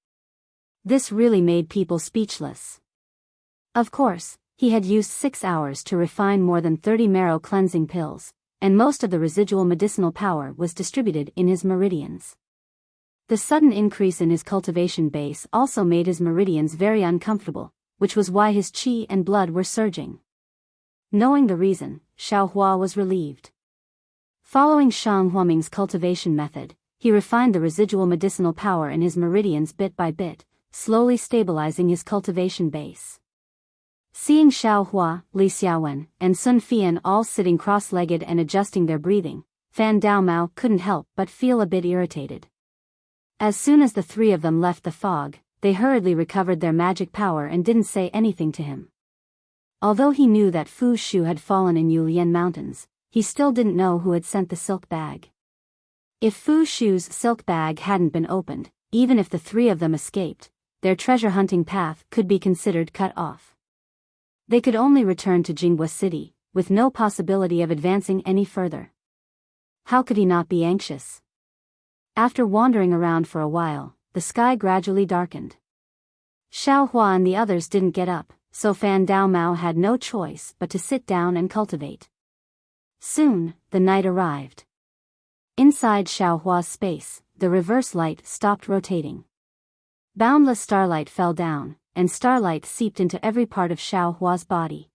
This really made people speechless. Of course, he had used 6 hours to refine more than 30 marrow cleansing pills, and most of the residual medicinal power was distributed in his meridians. The sudden increase in his cultivation base also made his meridians very uncomfortable, which was why his qi and blood were surging. Knowing the reason, Xiaohua was relieved. Following Shang Huaming's cultivation method, he refined the residual medicinal power in his meridians bit by bit, slowly stabilizing his cultivation base. Seeing Xiaohua, Li Xiaowen, and Sun Fian all sitting cross-legged and adjusting their breathing, Fan Daomao couldn't help but feel a bit irritated. As soon as the three of them left the fog, they hurriedly recovered their magic power and didn't say anything to him. Although he knew that Fu Shu had fallen in Yulian Mountains, he still didn't know who had sent the silk bag. If Fu Shu's silk bag hadn't been opened, even if the three of them escaped, their treasure hunting path could be considered cut off. They could only return to Jinghua City, with no possibility of advancing any further. How could he not be anxious? After wandering around for a while, the sky gradually darkened. Xiaohua and the others didn't get up, so Fan Daomao had no choice but to sit down and cultivate. Soon, the night arrived. Inside Xiaohua's space, the reverse light stopped rotating. Boundless starlight fell down, and starlight seeped into every part of Xiaohua's body.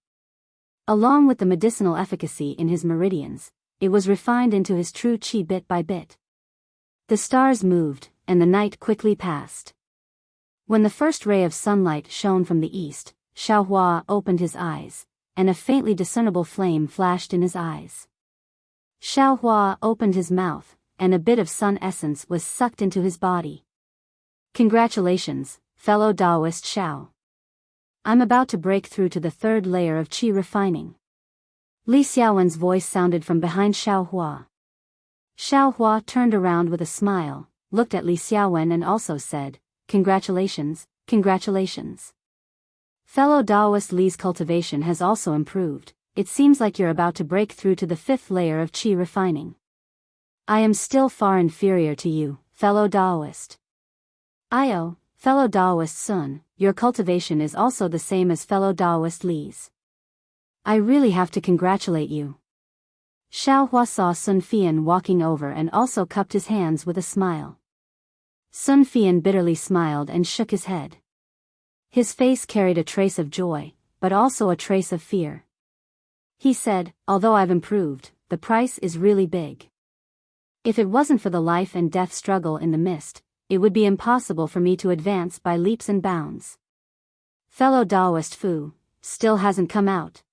Along with the medicinal efficacy in his meridians, it was refined into his true qi bit by bit. The stars moved, and the night quickly passed. When the first ray of sunlight shone from the east, Xiaohua opened his eyes, and a faintly discernible flame flashed in his eyes. Xiaohua opened his mouth, and a bit of sun essence was sucked into his body. Congratulations, fellow Taoist Xiao. I'm about to break through to the third layer of qi refining. Li Xiaowen's voice sounded from behind Xiaohua. Xiaohua turned around with a smile, looked at Li Xiaowen and also said, Congratulations, congratulations. Fellow Taoist Li's cultivation has also improved. It seems like you're about to break through to the fifth layer of qi refining. I am still far inferior to you, fellow Taoist. Io, fellow Taoist Sun, your cultivation is also the same as fellow Taoist Li's. I really have to congratulate you. Xiaohua saw Sun Fian walking over and also cupped his hands with a smile. Sun Fian bitterly smiled and shook his head. His face carried a trace of joy, but also a trace of fear. He said, although I've improved, the price is really big. If it wasn't for the life and death struggle in the mist, it would be impossible for me to advance by leaps and bounds. Fellow Taoist Fu still hasn't come out.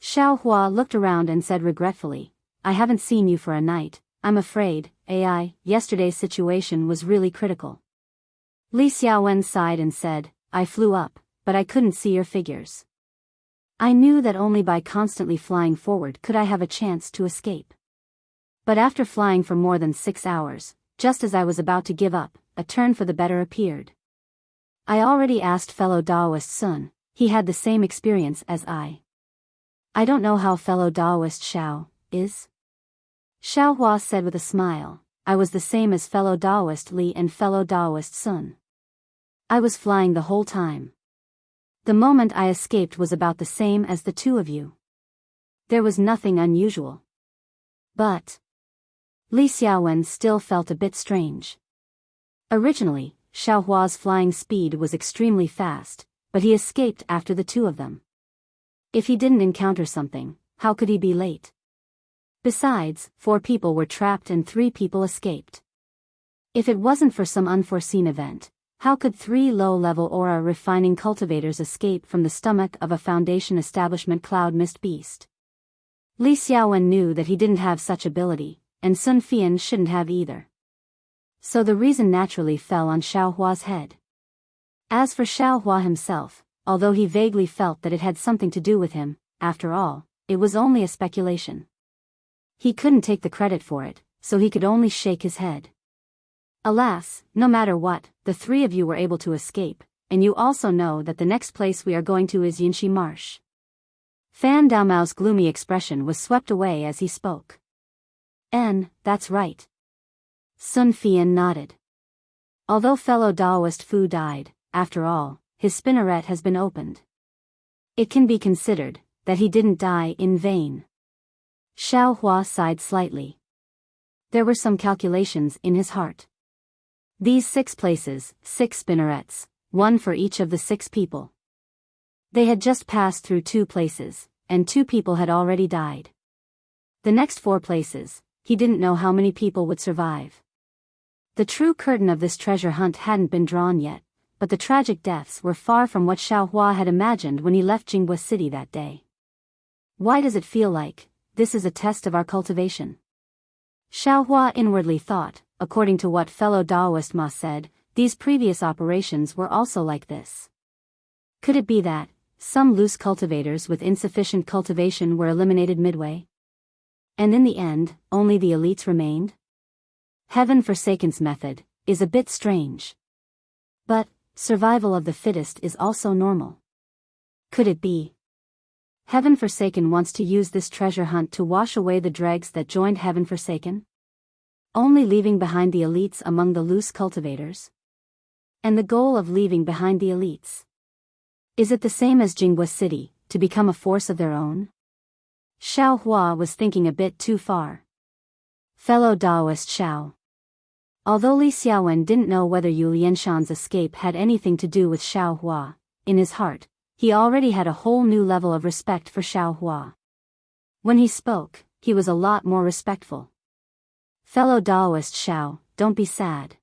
Xiaohua looked around and said regretfully, I haven't seen you for a night. I'm afraid, yesterday's situation was really critical. Li Xiaowen sighed and said, I flew up, but I couldn't see your figures. I knew that only by constantly flying forward could I have a chance to escape. But after flying for more than 6 hours, just as I was about to give up, a turn for the better appeared. I already asked fellow Taoist Sun, he had the same experience as I. I don't know how fellow Taoist Xiao is. Xiaohua said with a smile, I was the same as fellow Taoist Li and fellow Taoist Sun. I was flying the whole time. The moment I escaped was about the same as the two of you. There was nothing unusual. But Li Xiaowen still felt a bit strange. Originally, Xiaohua's flying speed was extremely fast, but he escaped after the two of them. If he didn't encounter something, how could he be late? Besides, 4 people were trapped and 3 people escaped. If it wasn't for some unforeseen event, how could 3 low-level aura refining cultivators escape from the stomach of a Foundation establishment cloud mist beast? Li Xiaowen knew that he didn't have such ability, and Sun Fian shouldn't have either. So the reason naturally fell on Xiaohua's head. As for Xiaohua himself, although he vaguely felt that it had something to do with him, after all, it was only a speculation. He couldn't take the credit for it, so he could only shake his head. Alas, no matter what, the 3 of you were able to escape, and you also know that the next place we are going to is Yinshi Marsh. Fan Daomao's gloomy expression was swept away as he spoke. That's right. Sun Fian nodded. Although fellow Taoist Fu died, after all, his spinneret has been opened. It can be considered that he didn't die in vain. Xiao Hua sighed slightly. There were some calculations in his heart. These 6 places, 6 spinnerets, 1 for each of the 6 people. They had just passed through 2 places, and 2 people had already died. The next 4 places, he didn't know how many people would survive. The true curtain of this treasure hunt hadn't been drawn yet, but the tragic deaths were far from what Xiao Hua had imagined when he left Jingbo City that day. Why does it feel like this is a test of our cultivation? Xiao Hua inwardly thought. According to what fellow Daoist Ma said, these previous operations were also like this. Could it be that some loose cultivators with insufficient cultivation were eliminated midway? And in the end, only the elites remained? Heaven Forsaken's method is a bit strange. But survival of the fittest is also normal. Could it be? Heaven Forsaken wants to use this treasure hunt to wash away the dregs that joined Heaven Forsaken? Only leaving behind the elites among the loose cultivators? And the goal of leaving behind the elites? Is it the same as Jingbo City, to become a force of their own? Xiao Hua was thinking a bit too far. Fellow Daoist Xiao. Although Li Xiaowen didn't know whether Yu Lianshan's escape had anything to do with Xiao Hua, in his heart, he already had a whole new level of respect for Xiao Hua. When he spoke, he was a lot more respectful. Fellow Daoist Xiao, don't be sad.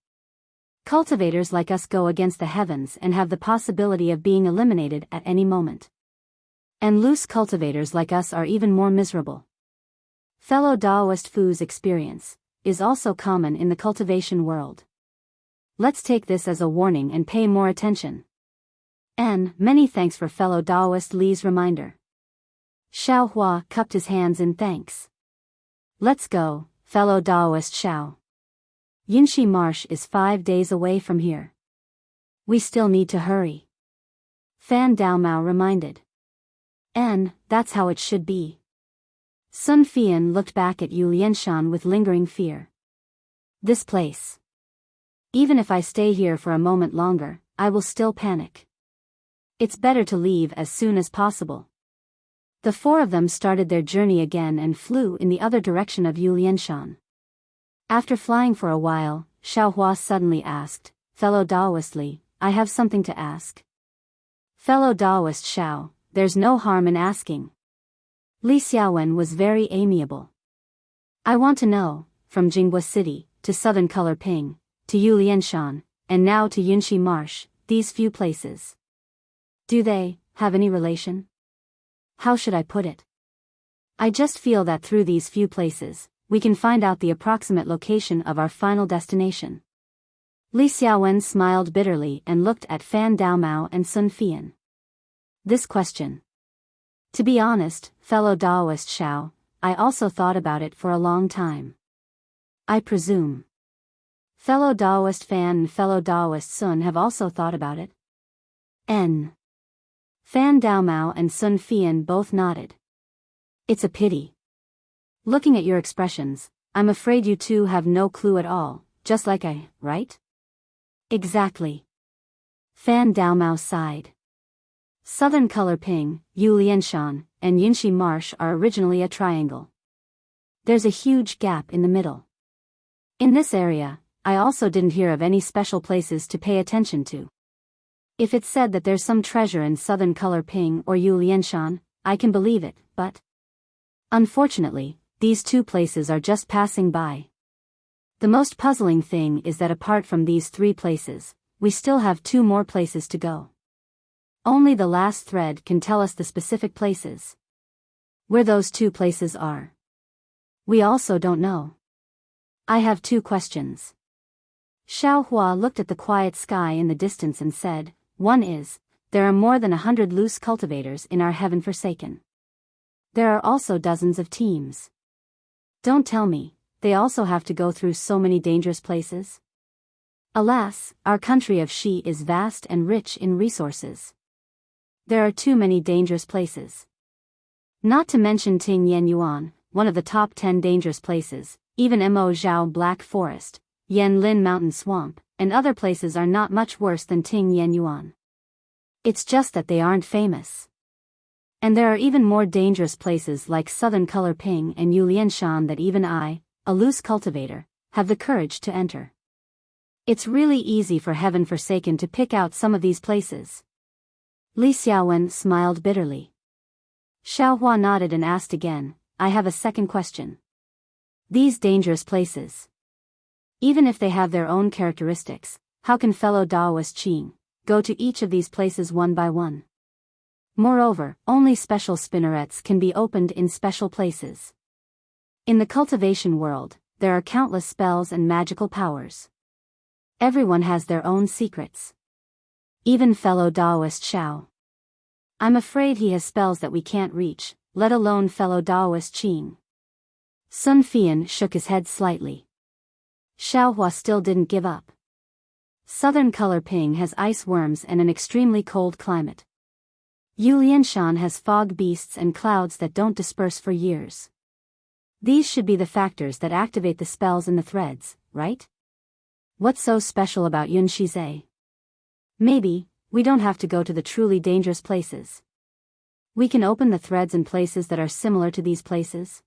Cultivators like us go against the heavens and have the possibility of being eliminated at any moment. And loose cultivators like us are even more miserable. Fellow Daoist Fu's experience is also common in the cultivation world. Let's take this as a warning and pay more attention. And many thanks for fellow Daoist Li's reminder. Xiao Hua cupped his hands in thanks. Let's go, fellow Daoist Xiao. Yinshi Marsh is 5 days away from here. We still need to hurry. Fan Daomao reminded. And that's how it should be. Sun Fian looked back at Yu Lianshan with lingering fear. This place. Even if I stay here for a moment longer, I will still panic. It's better to leave as soon as possible. The 4 of them started their journey again and flew in the other direction of Yu Lianshan. After flying for a while, Xiao Hua suddenly asked, Fellow Daoist Li, I have something to ask. Fellow Daoist Xiao, there's no harm in asking. Li Xiaowen was very amiable. I want to know, from Jingbo City, to southern Color Ping, to Yu Lianshan, and now to Yunshi Marsh, these few places. Do they have any relation? How should I put it? I just feel that through these few places, we can find out the approximate location of our final destination. Li Xiaowen smiled bitterly and looked at Fan Daomao and Sun Fian. This question. To be honest, fellow Daoist Xiao, I also thought about it for a long time. I presume fellow Daoist Fan and fellow Daoist Sun have also thought about it. N. Fan Daomao and Sun Fian both nodded. It's a pity. Looking at your expressions, I'm afraid you two have no clue at all, just like I, right? Exactly. Fan Daomao sighed. Southern Color Ping, Yu Lianshan, and Yinshi Marsh are originally a triangle. There's a huge gap in the middle. In this area, I also didn't hear of any special places to pay attention to. If it's said that there's some treasure in Southern Color Ping or Yu Lianshan, I can believe it, but unfortunately, these 2 places are just passing by. The most puzzling thing is that apart from these 3 places, we still have 2 more places to go. Only the last thread can tell us the specific places. Where those 2 places are, we also don't know. I have 2 questions. Xiao Hua looked at the quiet sky in the distance and said, one is, there are more than 100 loose cultivators in our Heaven Forsaken. There are also dozens of teams. Don't tell me, they also have to go through so many dangerous places? Alas, our country of Shi is vast and rich in resources. There are too many dangerous places. Not to mention Ting Yan Yuan, one of the top 10 dangerous places, even Mo Zhao Black Forest, Yan Lin Mountain Swamp, and other places are not much worse than Ting Yan Yuan. It's just that they aren't famous. And there are even more dangerous places like Southern Color Ping and Yulianshan that even I, a loose cultivator, have the courage to enter. It's really easy for Heaven Forsaken to pick out some of these places. Li Xiaowen smiled bitterly. Xiaohua nodded and asked again, I have a second question. These dangerous places. Even if they have their own characteristics, how can fellow Daoist Qing go to each of these places one by one? Moreover, only special spinnerets can be opened in special places. In the cultivation world, there are countless spells and magical powers. Everyone has their own secrets. Even fellow Daoist Xiao. I'm afraid he has spells that we can't reach, let alone fellow Daoist Qing. Sun Fian shook his head slightly. Xiaohua still didn't give up. Southern Color Ping has ice worms and an extremely cold climate. Yulianshan has fog beasts and clouds that don't disperse for years. These should be the factors that activate the spells in the threads, right? What's so special about Yunshizhe? Maybe, we don't have to go to the truly dangerous places. We can open the threads in places that are similar to these places.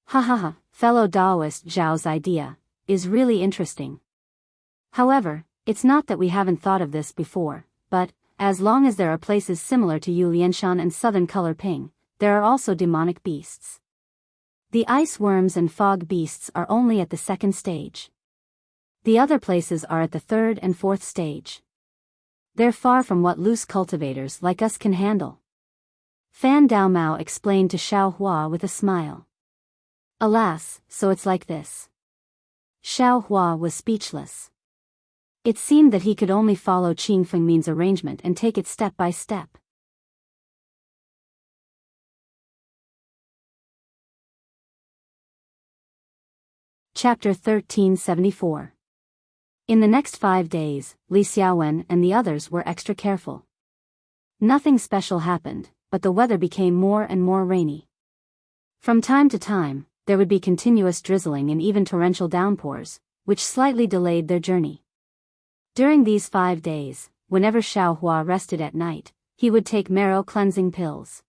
Ha, fellow Daoist Zhao's idea is really interesting. However, it's not that we haven't thought of this before, but, as long as there are places similar to Yulianshan and Southern Color Ping, there are also demonic beasts. The ice worms and fog beasts are only at the second stage. The other places are at the third and fourth stage. They're far from what loose cultivators like us can handle. Fan Daomao explained to Xiao Hua with a smile. Alas, so it's like this. Xiao Hua was speechless. It seemed that he could only follow Qing Fengmin's arrangement and take it step by step. Chapter 1374. In the next 5 days, Li Xiaowen and the others were extra careful. Nothing special happened, but the weather became more and more rainy. From time to time, there would be continuous drizzling and even torrential downpours, which slightly delayed their journey. During these 5 days, whenever Xiao Hua rested at night, he would take marrow cleansing pills.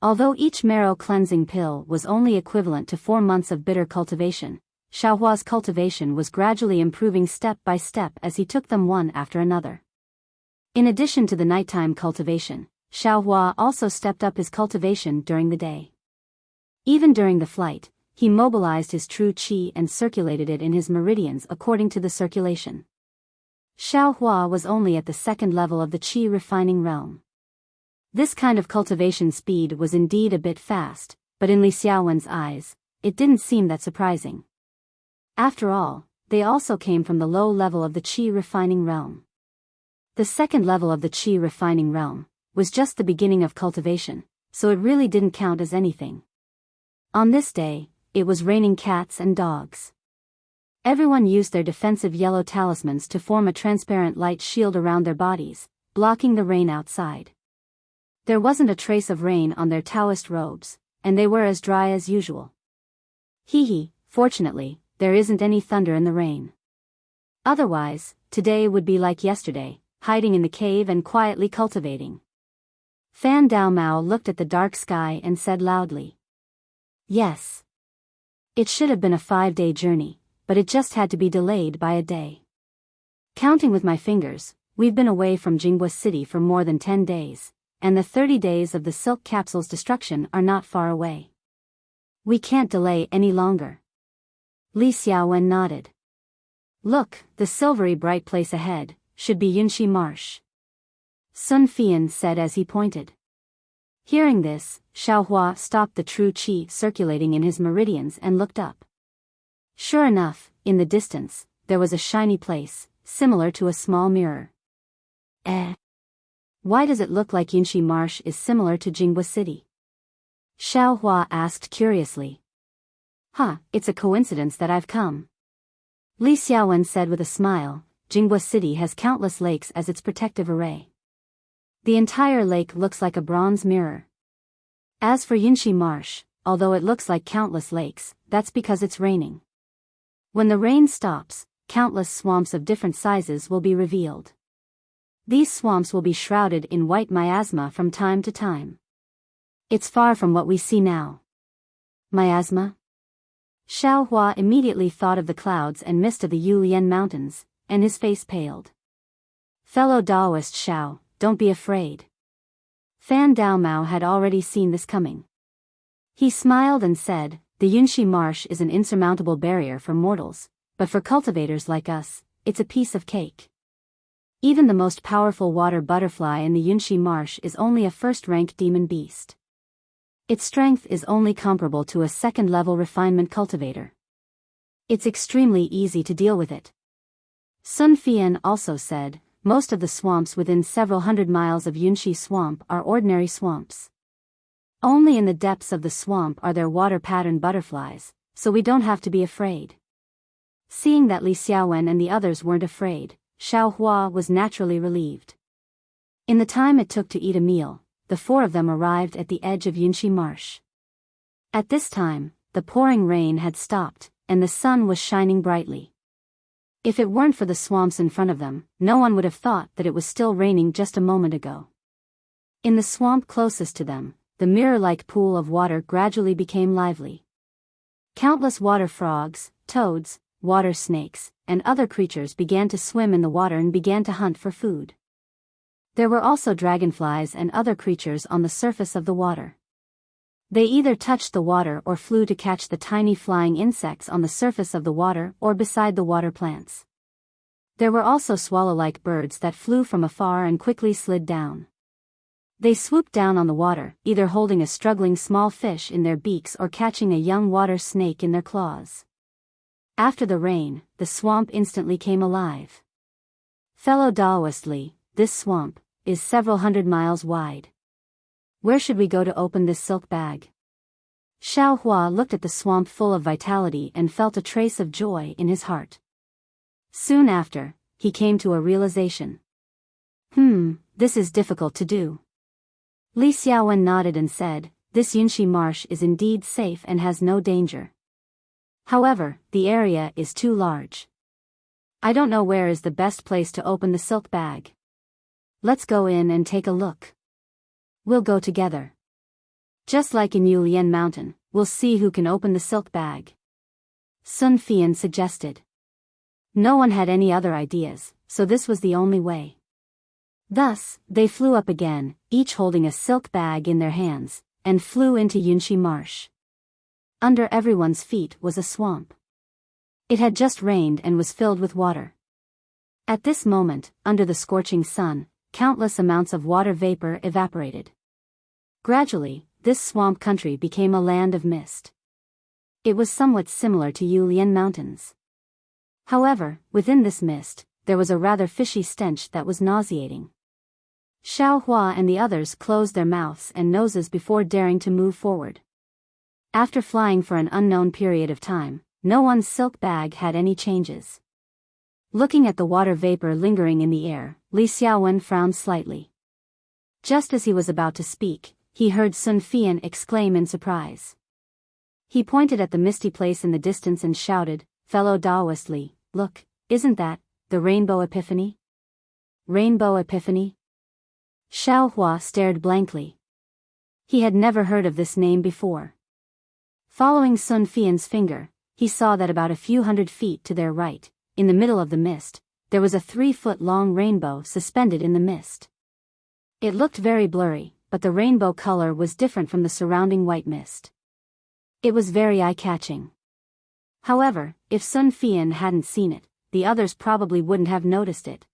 Although each marrow cleansing pill was only equivalent to 4 months of bitter cultivation, Xiao Hua's cultivation was gradually improving step by step as he took them one after another. In addition to the nighttime cultivation, Xiao Hua also stepped up his cultivation during the day. Even during the flight, he mobilized his true qi and circulated it in his meridians according to the circulation. Xiao Hua was only at the second level of the qi refining realm. This kind of cultivation speed was indeed a bit fast, but in Li Xiaowen's eyes, it didn't seem that surprising. After all, they also came from the low level of the qi refining realm. The second level of the qi refining realm was just the beginning of cultivation, so it really didn't count as anything. On this day, it was raining cats and dogs. Everyone used their defensive yellow talismans to form a transparent light shield around their bodies, blocking the rain outside. There wasn't a trace of rain on their Taoist robes, and they were as dry as usual. Fortunately, there isn't any thunder in the rain. Otherwise, today would be like yesterday, hiding in the cave and quietly cultivating. Fan Daomao looked at the dark sky and said loudly. Yes. It should have been a 5-day journey, but it just had to be delayed by a day. Counting with my fingers, we've been away from Jinghua City for more than 10 days, and the 30 days of the silk capsule's destruction are not far away. We can't delay any longer. Li Xiaowen nodded. Look, the silvery bright place ahead should be Yunshi Marsh. Sun Fian said as he pointed. Hearing this, Xiao Hua stopped the true qi circulating in his meridians and looked up. Sure enough, in the distance, there was a shiny place, similar to a small mirror. Why does it look like Yunshi Marsh is similar to Jinghua City? Xiao Hua asked curiously. It's a coincidence that I've come. Li Xiaowen said with a smile, Jinghua City has countless lakes as its protective array. The entire lake looks like a bronze mirror. As for Yunshi Marsh, although it looks like countless lakes, that's because it's raining. When the rain stops, countless swamps of different sizes will be revealed. These swamps will be shrouded in white miasma from time to time. It's far from what we see now. Miasma? Xiao Hua immediately thought of the clouds and mist of the Yulian Mountains, and his face paled. Fellow Daoist Xiao, don't be afraid. Fan Daomao had already seen this coming. He smiled and said, the Yunshi Marsh is an insurmountable barrier for mortals, but for cultivators like us, it's a piece of cake. Even the most powerful water butterfly in the Yunshi Marsh is only a first-rank demon beast. Its strength is only comparable to a second-level refinement cultivator. It's extremely easy to deal with it. Sun Fian also said, most of the swamps within several hundred miles of Yunshi Swamp are ordinary swamps. Only in the depths of the swamp are there water-patterned butterflies, so we don't have to be afraid. Seeing that Li Xiaowen and the others weren't afraid, Xiao Hua was naturally relieved. In the time it took to eat a meal, the four of them arrived at the edge of Yunshi Marsh. At this time, the pouring rain had stopped, and the sun was shining brightly. If it weren't for the swamps in front of them, no one would have thought that it was still raining just a moment ago. In the swamp closest to them, the mirror-like pool of water gradually became lively. Countless water frogs, toads, water snakes, and other creatures began to swim in the water and began to hunt for food. There were also dragonflies and other creatures on the surface of the water. They either touched the water or flew to catch the tiny flying insects on the surface of the water or beside the water plants. There were also swallow-like birds that flew from afar and quickly slid down. They swooped down on the water, either holding a struggling small fish in their beaks or catching a young water snake in their claws. After the rain, the swamp instantly came alive. Fellow Daoist Li, this swamp is several hundred miles wide. Where should we go to open this silk bag? Xiao Hua looked at the swamp full of vitality and felt a trace of joy in his heart. Soon after, he came to a realization. This is difficult to do. Li Xiaowen nodded and said, this Yunshi Marsh is indeed safe and has no danger. However, the area is too large. I don't know where is the best place to open the silk bag. Let's go in and take a look. We'll go together. Just like in Yulian Mountain, we'll see who can open the silk bag. Sun Fian suggested. No one had any other ideas, so this was the only way. Thus, they flew up again, each holding a silk bag in their hands, and flew into Yunshi Marsh. Under everyone's feet was a swamp. It had just rained and was filled with water. At this moment, under the scorching sun, countless amounts of water vapor evaporated. Gradually, this swamp country became a land of mist. It was somewhat similar to Yulian Mountains. However, within this mist, there was a rather fishy stench that was nauseating. Xiao Hua and the others closed their mouths and noses before daring to move forward. After flying for an unknown period of time, no one's silk bag had any changes. Looking at the water vapor lingering in the air, Li Xiaowen frowned slightly. Just as he was about to speak, he heard Sun Fian exclaim in surprise. He pointed at the misty place in the distance and shouted, fellow Daoist Li, look, isn't that the Rainbow Epiphany? Rainbow Epiphany? Xiao Hua stared blankly. He had never heard of this name before. Following Sun Fian's finger, he saw that about a few hundred feet to their right, in the middle of the mist, there was a 3-foot-long rainbow suspended in the mist. It looked very blurry, but the rainbow color was different from the surrounding white mist. It was very eye-catching. However, if Sun Fian hadn't seen it, the others probably wouldn't have noticed it.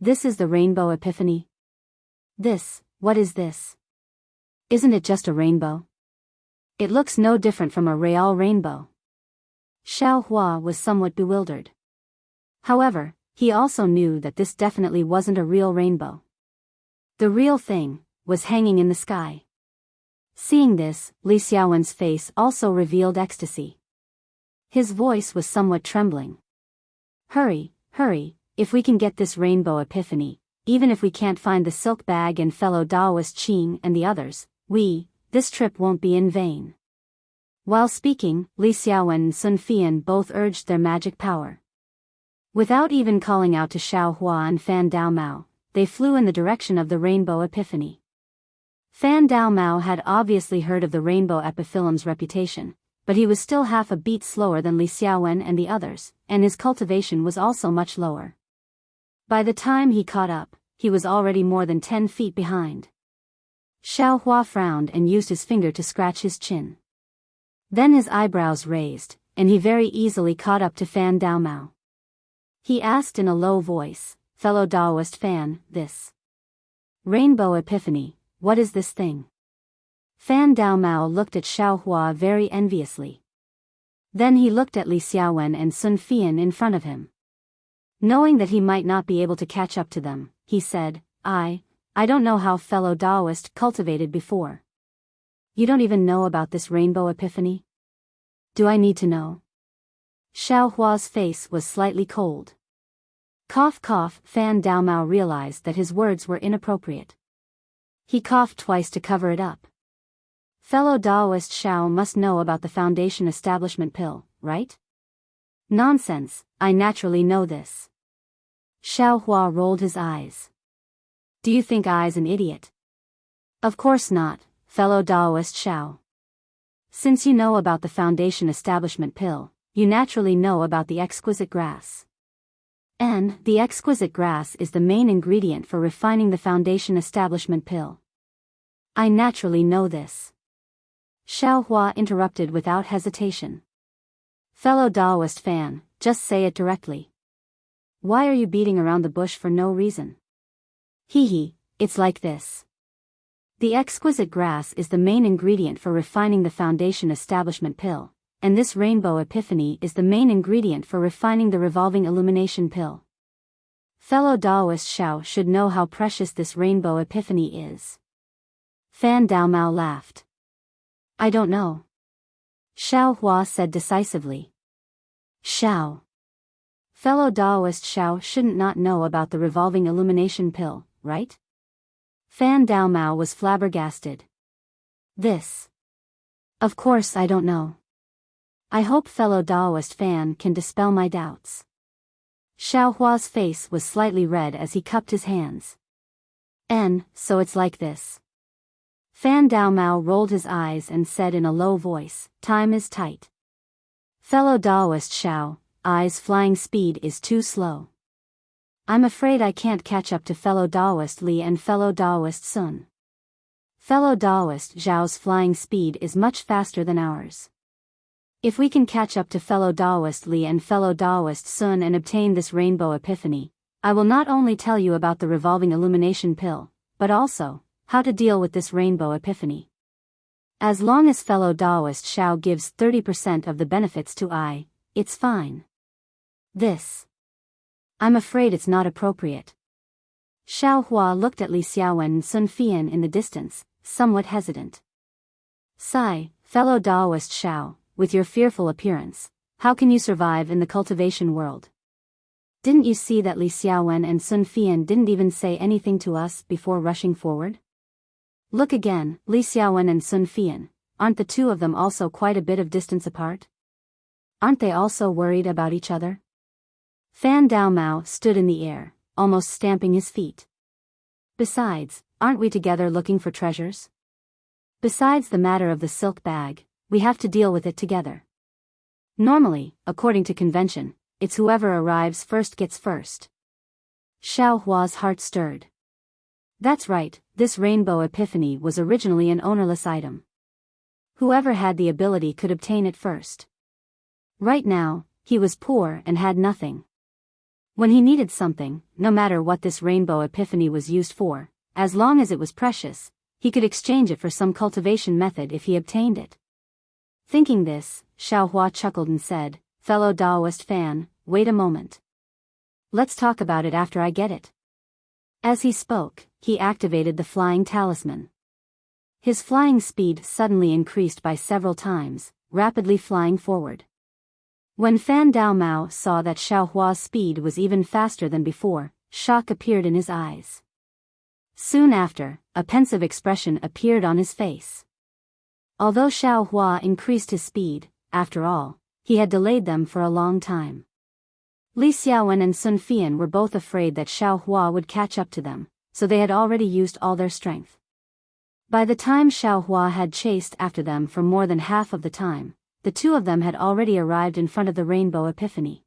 This is the Rainbow Epiphany? What is this? Isn't it just a rainbow? It looks no different from a real rainbow. Xiao Hua was somewhat bewildered. However, he also knew that this definitely wasn't a real rainbow. The real thing was hanging in the sky. Seeing this, Li Xiaowen's face also revealed ecstasy. His voice was somewhat trembling. Hurry, if we can get this Rainbow Epiphany, even if we can't find the silk bag and fellow Daoist Qing and the others, this trip won't be in vain. While speaking, Li Xiaowen and Sun Fian both urged their magic power. Without even calling out to Xiao Hua and Fan Daomao, they flew in the direction of the Rainbow Epiphany. Fan Daomao had obviously heard of the rainbow epiphyllum's reputation, but he was still half a beat slower than Li Xiaowen and the others, and his cultivation was also much lower. By the time he caught up, he was already more than 10 feet behind. Xiaohua frowned and used his finger to scratch his chin. Then his eyebrows raised, and he very easily caught up to Fan Daomao. He asked in a low voice, "Fellow Daoist Fan, this Rainbow Epiphany, what is this thing?" Fan Daomao looked at Xiaohua very enviously. Then he looked at Li Xiaowen and Sun Fian in front of him. Knowing that he might not be able to catch up to them, he said, I don't know how fellow Daoist cultivated before. You don't even know about this rainbow epiphany? Do I need to know? Xiaohua's face was slightly cold. Cough cough. Fan Daomao realized that his words were inappropriate. He coughed twice to cover it up. Fellow Daoist Xiao must know about the Foundation Establishment Pill, right? Nonsense, I naturally know this. Xiaohua rolled his eyes. Do you think I's an idiot? Of course not, fellow Daoist Xiao. Since you know about the Foundation Establishment Pill, you naturally know about the exquisite grass. And the exquisite grass is the main ingredient for refining the Foundation Establishment Pill. I naturally know this. Xiaohua interrupted without hesitation. Fellow Daoist Fan, just say it directly. Why are you beating around the bush for no reason? Hee, it's like this. The exquisite grass is the main ingredient for refining the Foundation Establishment Pill, and this rainbow epiphany is the main ingredient for refining the revolving illumination pill. Fellow Daoist Xiao should know how precious this rainbow epiphany is. Fan Daomao laughed. I don't know. Xiaohua said decisively. Xiao. Fellow Daoist Xiao shouldn't not know about the revolving illumination pill, right? Fan Daomao was flabbergasted. This. Of course I don't know. I hope fellow Daoist Fan can dispel my doubts. Xiaohua's face was slightly red as he cupped his hands. So it's like this. Fan Daomao rolled his eyes and said in a low voice, time is tight. Fellow Daoist Xiao, I's flying speed is too slow. I'm afraid I can't catch up to fellow Daoist Li and fellow Daoist Sun. Fellow Daoist Zhao's flying speed is much faster than ours. If we can catch up to fellow Daoist Li and fellow Daoist Sun and obtain this rainbow epiphany, I will not only tell you about the revolving illumination pill, but also how to deal with this rainbow epiphany. As long as fellow Daoist Xiao gives 30% of the benefits to I, it's fine. This. I'm afraid it's not appropriate. Xiaohua looked at Li Xiaowen and Sun Fian in the distance, somewhat hesitant. Sigh, fellow Daoist Xiao, with your fearful appearance, how can you survive in the cultivation world? Didn't you see that Li Xiaowen and Sun Fian didn't even say anything to us before rushing forward? Look again, Li Xiaowen and Sun Fian, aren't the two of them also quite a bit of distance apart? Aren't they also worried about each other? Fan Daomao stood in the air, almost stamping his feet. Besides, aren't we together looking for treasures? Besides the matter of the silk bag, we have to deal with it together. Normally, according to convention, it's whoever arrives first gets first. Xiaohua's heart stirred. That's right, this rainbow epiphany was originally an ownerless item. Whoever had the ability could obtain it first. Right now, he was poor and had nothing. When he needed something, no matter what this rainbow epiphany was used for, as long as it was precious, he could exchange it for some cultivation method if he obtained it. Thinking this, Xiaohua chuckled and said, fellow Daoist Fan, wait a moment. Let's talk about it after I get it. As he spoke, he activated the flying talisman. His flying speed suddenly increased by several times, rapidly flying forward. When Fan Daomao saw that Xiaohua's speed was even faster than before, shock appeared in his eyes. Soon after, a pensive expression appeared on his face. Although Xiaohua increased his speed, after all, he had delayed them for a long time. Li Xiaowen and Sun Fian were both afraid that Xiaohua would catch up to them, so they had already used all their strength. By the time Xiaohua had chased after them for more than half of the time, the two of them had already arrived in front of the Rainbow Epiphany.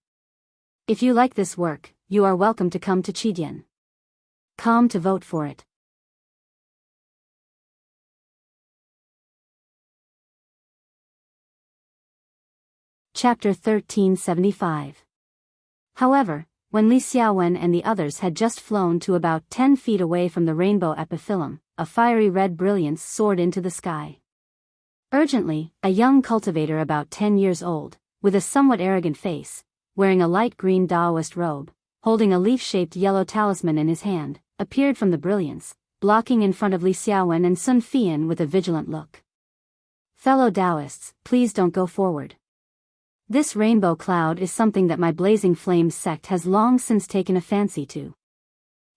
If you like this work, you are welcome to come to Chidian.com to vote for it. Chapter 1375. However, when Li Xiaowen and the others had just flown to about 10 feet away from the rainbow epiphyllum, a fiery red brilliance soared into the sky. Urgently, a young cultivator about 10 years old, with a somewhat arrogant face, wearing a light green Daoist robe, holding a leaf-shaped yellow talisman in his hand, appeared from the brilliance, blocking in front of Li Xiaowen and Sun Fian with a vigilant look. Fellow Daoists, please don't go forward. This rainbow cloud is something that my Blazing Flames sect has long since taken a fancy to.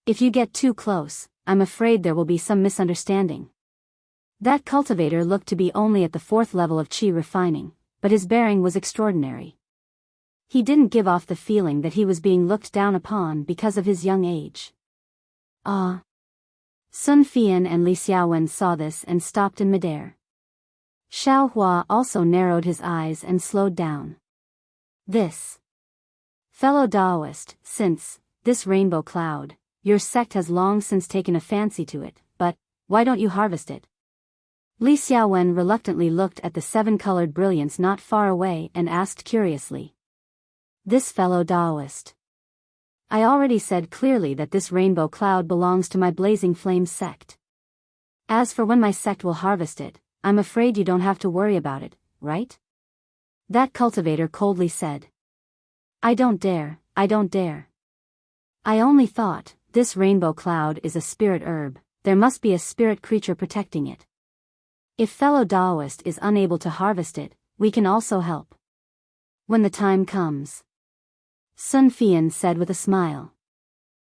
If you get too close, I'm afraid there will be some misunderstanding. That cultivator looked to be only at the 4th level of Qi refining, but his bearing was extraordinary. He didn't give off the feeling that he was being looked down upon because of his young age. Ah! Sun Fian and Li Xiaowen saw this and stopped in midair. Xiaohua also narrowed his eyes and slowed down. This. Fellow Daoist, since, this rainbow cloud, your sect has long since taken a fancy to it, but, why don't you harvest it? Li Xiaowen reluctantly looked at the 7-colored brilliance not far away and asked curiously. This fellow Daoist. I already said clearly that this rainbow cloud belongs to my Blazing Flames sect. As for when my sect will harvest it, I'm afraid you don't have to worry about it, right? That cultivator coldly said. I don't dare. I only thought, this rainbow cloud is a spirit herb, there must be a spirit creature protecting it. If fellow Daoist is unable to harvest it, we can also help. When the time comes. Sun Fian said with a smile.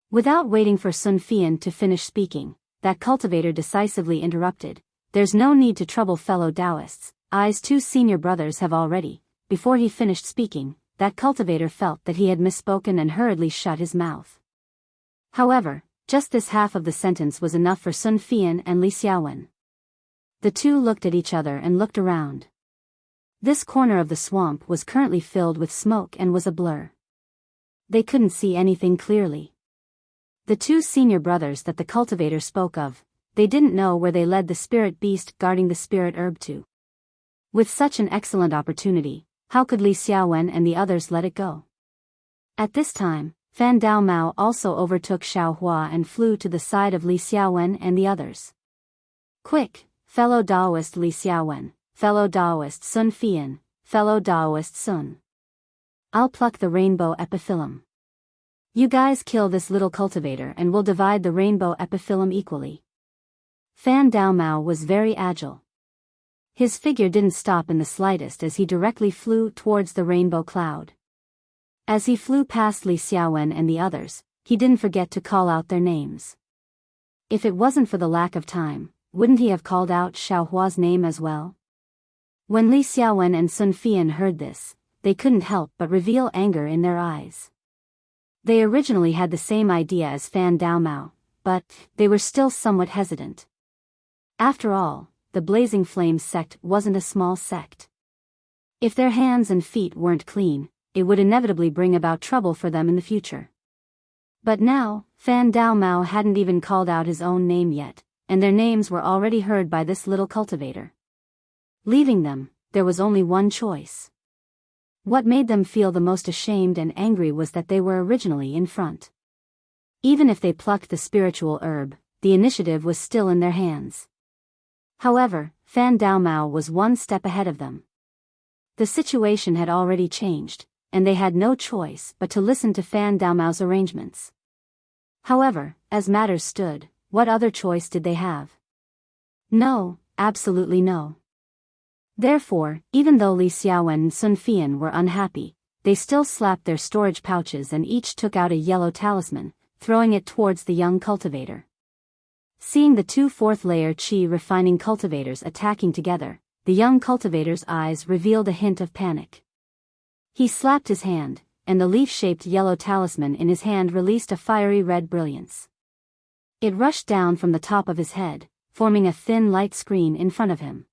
Without waiting for Sun Fian to finish speaking, that cultivator decisively interrupted. There's no need to trouble fellow Daoists, I's 2 senior brothers have already. Before he finished speaking, that cultivator felt that he had misspoken and hurriedly shut his mouth. However, just this half of the sentence was enough for Sun Fian and Li Xiaowen. The two looked at each other and looked around. This corner of the swamp was currently filled with smoke and was a blur. They couldn't see anything clearly. The 2 senior brothers that the cultivator spoke of, they didn't know where they led the spirit beast guarding the spirit herb to. With such an excellent opportunity, how could Li Xiaowen and the others let it go? At this time, Fan Dao Mao also overtook Xiaohua and flew to the side of Li Xiaowen and the others. Quick, fellow Daoist Li Xiaowen, fellow Daoist Sun Fian, fellow Daoist Sun. I'll pluck the rainbow epiphyllum. You guys kill this little cultivator and we'll divide the rainbow epiphyllum equally. Fan Dao Mao was very agile. His figure didn't stop in the slightest as he directly flew towards the rainbow cloud. As he flew past Li Xiaowen and the others, he didn't forget to call out their names. If it wasn't for the lack of time, wouldn't he have called out Xiaohua's name as well? When Li Xiaowen and Sun Fian heard this, they couldn't help but reveal anger in their eyes. They originally had the same idea as Fan Dao Mao, but they were still somewhat hesitant. After all, the Blazing Flames sect wasn't a small sect. If their hands and feet weren't clean, it would inevitably bring about trouble for them in the future. But now, Fan Dao Mao hadn't even called out his own name yet, and their names were already heard by this little cultivator. Leaving them, there was only one choice. What made them feel the most ashamed and angry was that they were originally in front. Even if they plucked the spiritual herb, the initiative was still in their hands. However, Fan Dao Mao was one step ahead of them. The situation had already changed, and they had no choice but to listen to Fan Dao Mao's arrangements. However, as matters stood, what other choice did they have? No, absolutely no. Therefore, even though Li Xiaowen and Sun Fian were unhappy, they still slapped their storage pouches and each took out a yellow talisman, throwing it towards the young cultivator. Seeing the 2 4th-layer Qi refining cultivators attacking together, the young cultivator's eyes revealed a hint of panic. He slapped his hand, and the leaf-shaped yellow talisman in his hand released a fiery red brilliance. It rushed down from the top of his head, forming a thin light screen in front of him.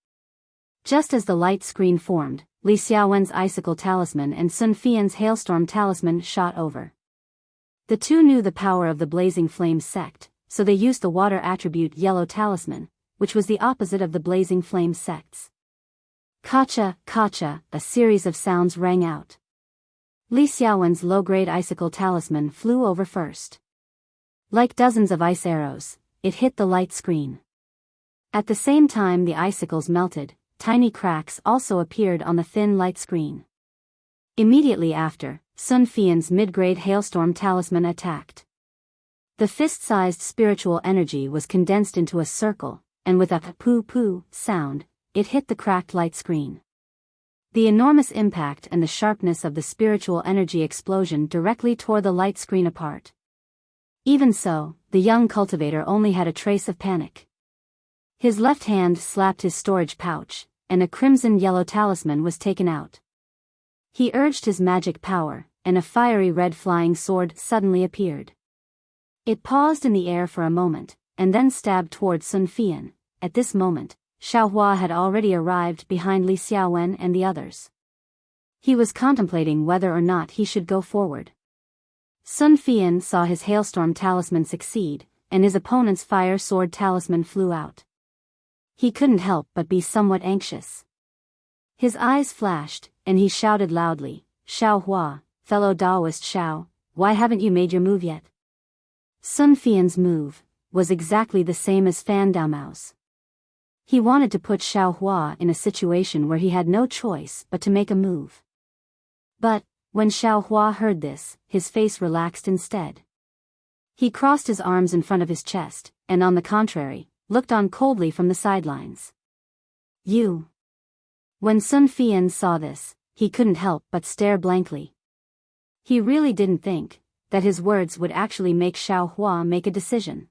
Just as the light screen formed, Li Xiaowen's icicle talisman and Sun Fian's hailstorm talisman shot over. The two knew the power of the blazing flame sect, so they used the water attribute yellow talisman, which was the opposite of the blazing flame sects. Kacha, kacha, a series of sounds rang out. Li Xiaowen's low-grade icicle talisman flew over first. Like dozens of ice arrows, it hit the light screen. At the same time the icicles melted, tiny cracks also appeared on the thin light screen. Immediately after, Sun Fian's mid-grade hailstorm talisman attacked. The fist-sized spiritual energy was condensed into a circle, and with a poo-poo sound, it hit the cracked light screen. The enormous impact and the sharpness of the spiritual energy explosion directly tore the light screen apart. Even so, the young cultivator only had a trace of panic. His left hand slapped his storage pouch, and a crimson-yellow talisman was taken out. He urged his magic power, and a fiery red flying sword suddenly appeared. It paused in the air for a moment, and then stabbed towards Sun Fian. At this moment, Xiaohua had already arrived behind Li Xiaowen and the others. He was contemplating whether or not he should go forward. Sun Fian saw his hailstorm talisman succeed, and his opponent's fire sword talisman flew out. He couldn't help but be somewhat anxious. His eyes flashed, and he shouted loudly, "Xiaohua, fellow Daoist Xiao, why haven't you made your move yet?" Sun Fian's move was exactly the same as Fan Daomao's. He wanted to put Xiaohua in a situation where he had no choice but to make a move. But, when Xiaohua heard this, his face relaxed instead. He crossed his arms in front of his chest, and on the contrary, looked on coldly from the sidelines. "You." When Sun Fian saw this, he couldn't help but stare blankly. He really didn't think that his words would actually make Xiaohua make a decision.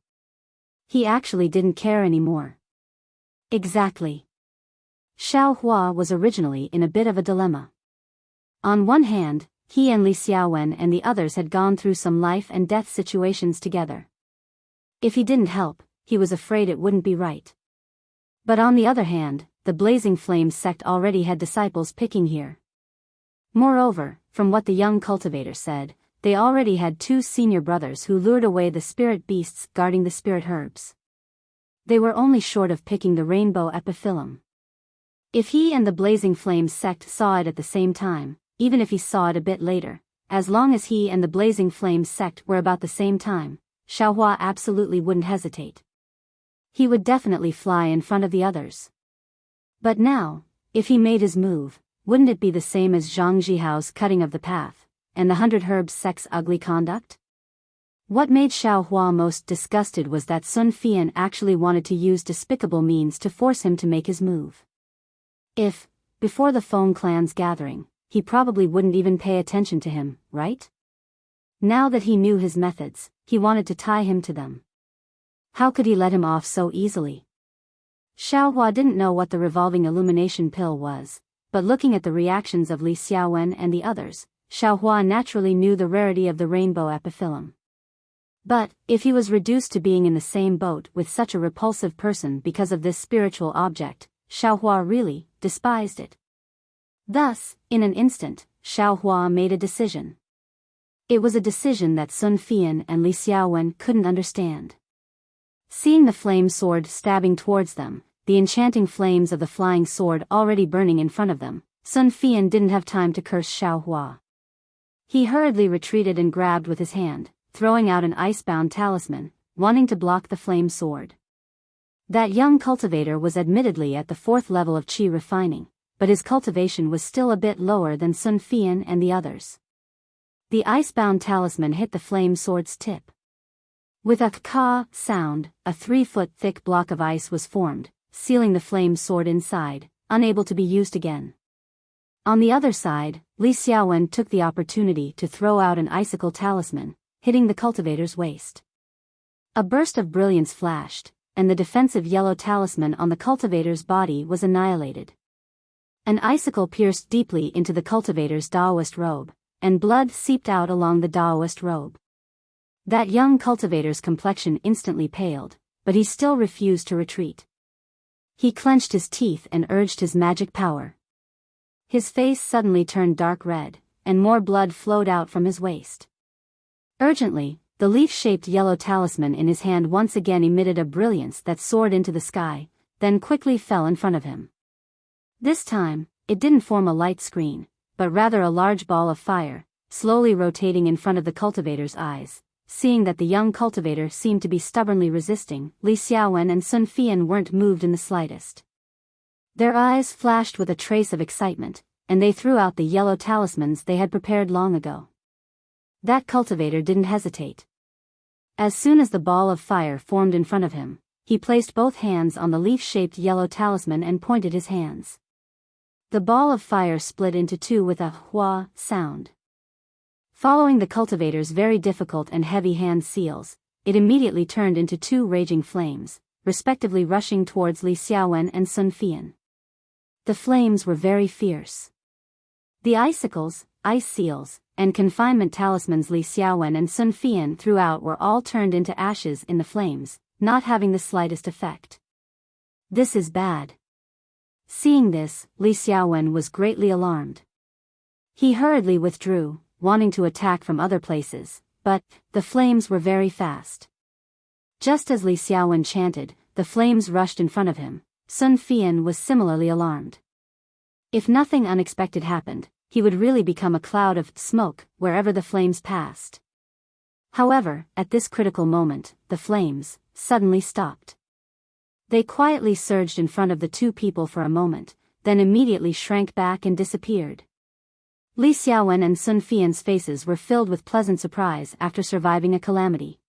He actually didn't care anymore. Exactly. Xiaohua was originally in a bit of a dilemma. On one hand, he and Li Xiaowen and the others had gone through some life and death situations together. If he didn't help, he was afraid it wouldn't be right. But on the other hand, the Blazing Flame sect already had disciples picking here. Moreover, from what the young cultivator said, they already had 2 senior brothers who lured away the spirit beasts guarding the spirit herbs. They were only short of picking the rainbow epiphyllum. If he and the Blazing Flame sect saw it at the same time, even if he saw it a bit later, as long as he and the Blazing Flame sect were about the same time, Xiaohua absolutely wouldn't hesitate. He would definitely fly in front of the others. But now, if he made his move, wouldn't it be the same as Zhang Jihao's cutting of the path, and the 100 Herbs sect's ugly conduct? What made Xiaohua most disgusted was that Sun Fian actually wanted to use despicable means to force him to make his move. If, before the Feng clan's gathering, he probably wouldn't even pay attention to him, right? Now that he knew his methods, he wanted to tie him to them. How could he let him off so easily? Xiaohua didn't know what the revolving illumination pill was, but looking at the reactions of Li Xiaowen and the others, Xiaohua naturally knew the rarity of the rainbow epiphyllum. But, if he was reduced to being in the same boat with such a repulsive person because of this spiritual object, Xiaohua really despised it. Thus, in an instant, Xiaohua made a decision. It was a decision that Sun Fian and Li Xiaowen couldn't understand. Seeing the flame sword stabbing towards them, the enchanting flames of the flying sword already burning in front of them, Sun Fian didn't have time to curse Xiaohua. He hurriedly retreated and grabbed with his hand, throwing out an icebound talisman, wanting to block the flame sword. That young cultivator was admittedly at the 4th level of qi refining, but his cultivation was still a bit lower than Sun Fian and the others. The icebound talisman hit the flame sword's tip. With a ka sound, a 3-foot thick block of ice was formed, sealing the flame sword inside, unable to be used again. On the other side, Li Xiaowen took the opportunity to throw out an icicle talisman, hitting the cultivator's waist. A burst of brilliance flashed, and the defensive yellow talisman on the cultivator's body was annihilated. An icicle pierced deeply into the cultivator's Daoist robe, and blood seeped out along the Daoist robe. That young cultivator's complexion instantly paled, but he still refused to retreat. He clenched his teeth and urged his magic power. His face suddenly turned dark red, and more blood flowed out from his waist. Urgently, the leaf-shaped yellow talisman in his hand once again emitted a brilliance that soared into the sky, then quickly fell in front of him. This time, it didn't form a light screen, but rather a large ball of fire, slowly rotating in front of the cultivator's eyes. Seeing that the young cultivator seemed to be stubbornly resisting, Li Xiaowen and Sun Fian weren't moved in the slightest. Their eyes flashed with a trace of excitement, and they threw out the yellow talismans they had prepared long ago. That cultivator didn't hesitate. As soon as the ball of fire formed in front of him, he placed both hands on the leaf-shaped yellow talisman and pointed his hands. The ball of fire split into two with a hua sound. Following the cultivator's very difficult and heavy hand seals, it immediately turned into two raging flames, respectively rushing towards Li Xiaowen and Sun Fian. The flames were very fierce. The icicles, ice seals, and confinement talismans Li Xiaowen and Sun Fian threw out were all turned into ashes in the flames, not having the slightest effect. This is bad. Seeing this, Li Xiaowen was greatly alarmed. He hurriedly withdrew, wanting to attack from other places, but the flames were very fast. Just as Li Xiaowen chanted, the flames rushed in front of him. Sun Fian was similarly alarmed. If nothing unexpected happened, he would really become a cloud of smoke wherever the flames passed. However, at this critical moment, the flames suddenly stopped. They quietly surged in front of the two people for a moment, then immediately shrank back and disappeared. Li Xiaowen and Sun Fian's faces were filled with pleasant surprise after surviving a calamity.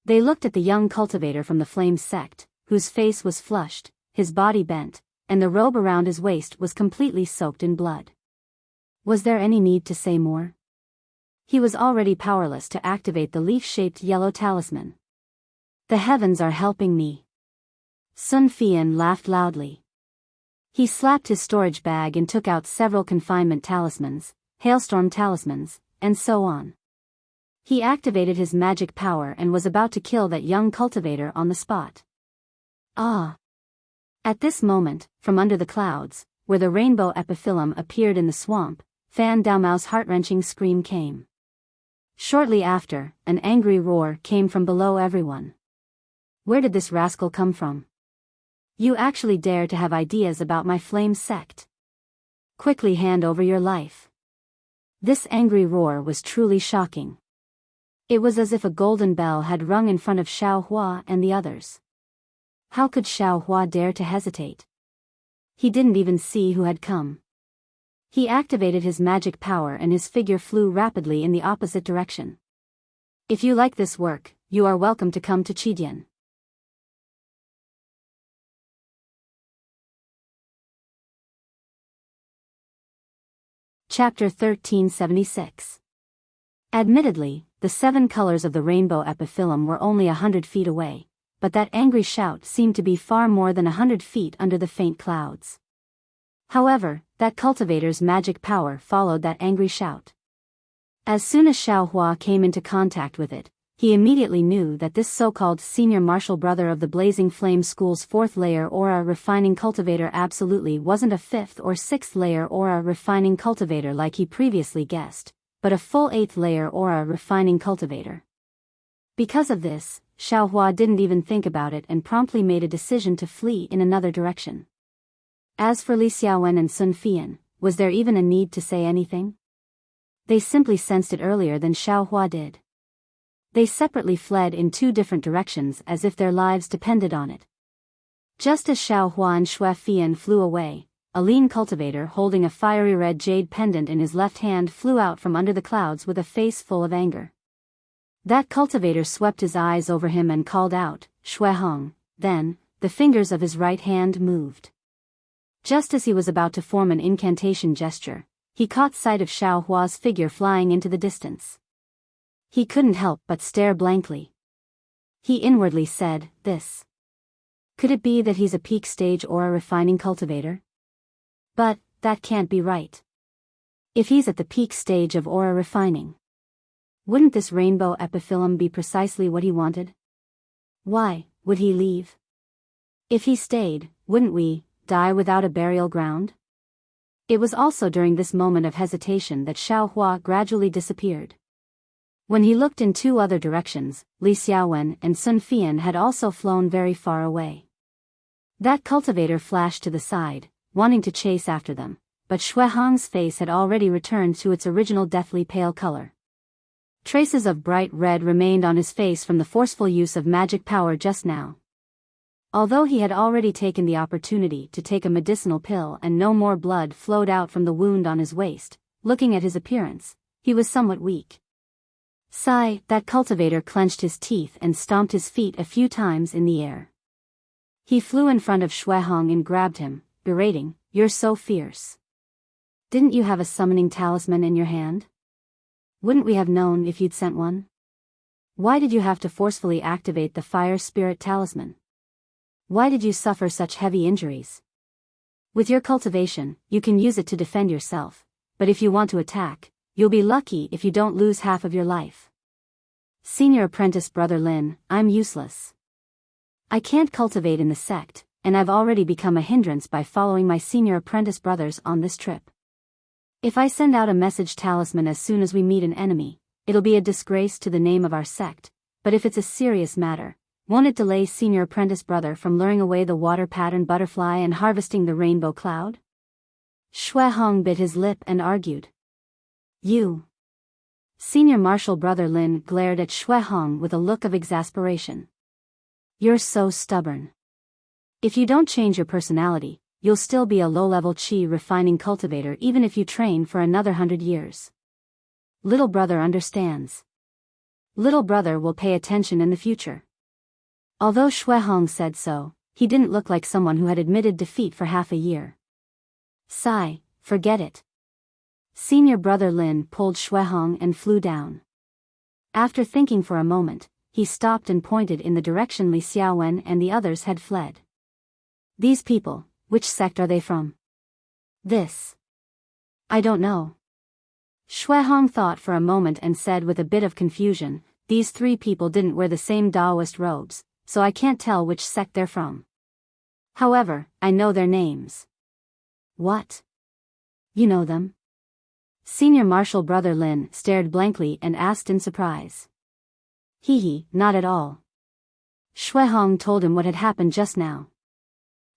They looked at the young cultivator from the Flames sect, whose face was flushed, his body bent, and the robe around his waist was completely soaked in blood. Was there any need to say more? He was already powerless to activate the leaf-shaped yellow talisman. The heavens are helping me. Sun Fian laughed loudly. He slapped his storage bag and took out several confinement talismans, hailstorm talismans, and so on. He activated his magic power and was about to kill that young cultivator on the spot. Ah! At this moment, from under the clouds, where the rainbow epiphyllum appeared in the swamp, Fan Daomao's heart-wrenching scream came. Shortly after, an angry roar came from below everyone. Where did this rascal come from? You actually dare to have ideas about my flame sect? Quickly hand over your life. This angry roar was truly shocking. It was as if a golden bell had rung in front of Xiao Hua and the others. How could Xiao Hua dare to hesitate? He didn't even see who had come. He activated his magic power and his figure flew rapidly in the opposite direction. If you like this work, you are welcome to come to Qidian. Chapter 1376. Admittedly, the 7 colors of the rainbow epiphyllum were only 100 feet away, but that angry shout seemed to be far more than 100 feet under the faint clouds. However, that cultivator's magic power followed that angry shout. As soon as Xiao Hua came into contact with it, he immediately knew that this so-called senior martial brother of the Blazing Flame School's 4th layer aura refining cultivator absolutely wasn't a 5th or 6th layer aura refining cultivator like he previously guessed, but a full 8th layer aura refining cultivator. Because of this, Xiao Hua didn't even think about it and promptly made a decision to flee in another direction. As for Li Xiaowen and Sun Fian, was there even a need to say anything? They simply sensed it earlier than Xiao Hua did. They separately fled in 2 different directions as if their lives depended on it. Just as Xiao Hua and Xue Fian flew away, a lean cultivator holding a fiery red jade pendant in his left hand flew out from under the clouds with a face full of anger. That cultivator swept his eyes over him and called out, "Xue Hong," then, the fingers of his right hand moved. Just as he was about to form an incantation gesture, he caught sight of Xiao Hua's figure flying into the distance. He couldn't help but stare blankly. He inwardly said, "This. Could it be that he's a peak stage aura refining cultivator? But that can't be right. If he's at the peak stage of aura refining, wouldn't this rainbow epiphyllum be precisely what he wanted? Why would he leave? If he stayed, wouldn't we die without a burial ground? It was also during this moment of hesitation that Xiaohua gradually disappeared. When he looked in two other directions, Li Xiaowen and Sun Fian had also flown very far away. That cultivator flashed to the side, wanting to chase after them, but Xue Hong's face had already returned to its original deathly pale color. Traces of bright red remained on his face from the forceful use of magic power just now. Although he had already taken the opportunity to take a medicinal pill and no more blood flowed out from the wound on his waist, looking at his appearance, he was somewhat weak. Sigh, that cultivator clenched his teeth and stomped his feet a few times in the air. He flew in front of Xue Hong and grabbed him, berating, "You're so fierce. Didn't you have a summoning talisman in your hand? Wouldn't we have known if you'd sent one? Why did you have to forcefully activate the fire spirit talisman? Why did you suffer such heavy injuries? With your cultivation, you can use it to defend yourself, but if you want to attack, you'll be lucky if you don't lose half of your life. Senior apprentice Brother Lin, I'm useless. I can't cultivate in the sect, and I've already become a hindrance by following my senior apprentice brothers on this trip. If I send out a message talisman as soon as we meet an enemy, it'll be a disgrace to the name of our sect, but if it's a serious matter, won't it delay senior apprentice brother from luring away the water pattern butterfly and harvesting the rainbow cloud?" Xue Hong bit his lip and argued. "You." Senior martial brother Lin glared at Xue Hong with a look of exasperation. "You're so stubborn. If you don't change your personality, you'll still be a low-level qi refining cultivator even if you train for another 100 years. Little brother understands. Little brother will pay attention in the future." Although Xue Hong said so, he didn't look like someone who had admitted defeat for half a year. "Sigh, forget it." Senior brother Lin pulled Xue Hong and flew down. After thinking for a moment, he stopped and pointed in the direction Li Xiaowen and the others had fled. "These people, which sect are they from?" "This. I don't know." Xue Hong thought for a moment and said with a bit of confusion, "These three people didn't wear the same Taoist robes, so I can't tell which sect they're from. However, I know their names." "What? You know them?" Senior martial brother Lin stared blankly and asked in surprise. "Hee, not at all." Xue Hong told him what had happened just now.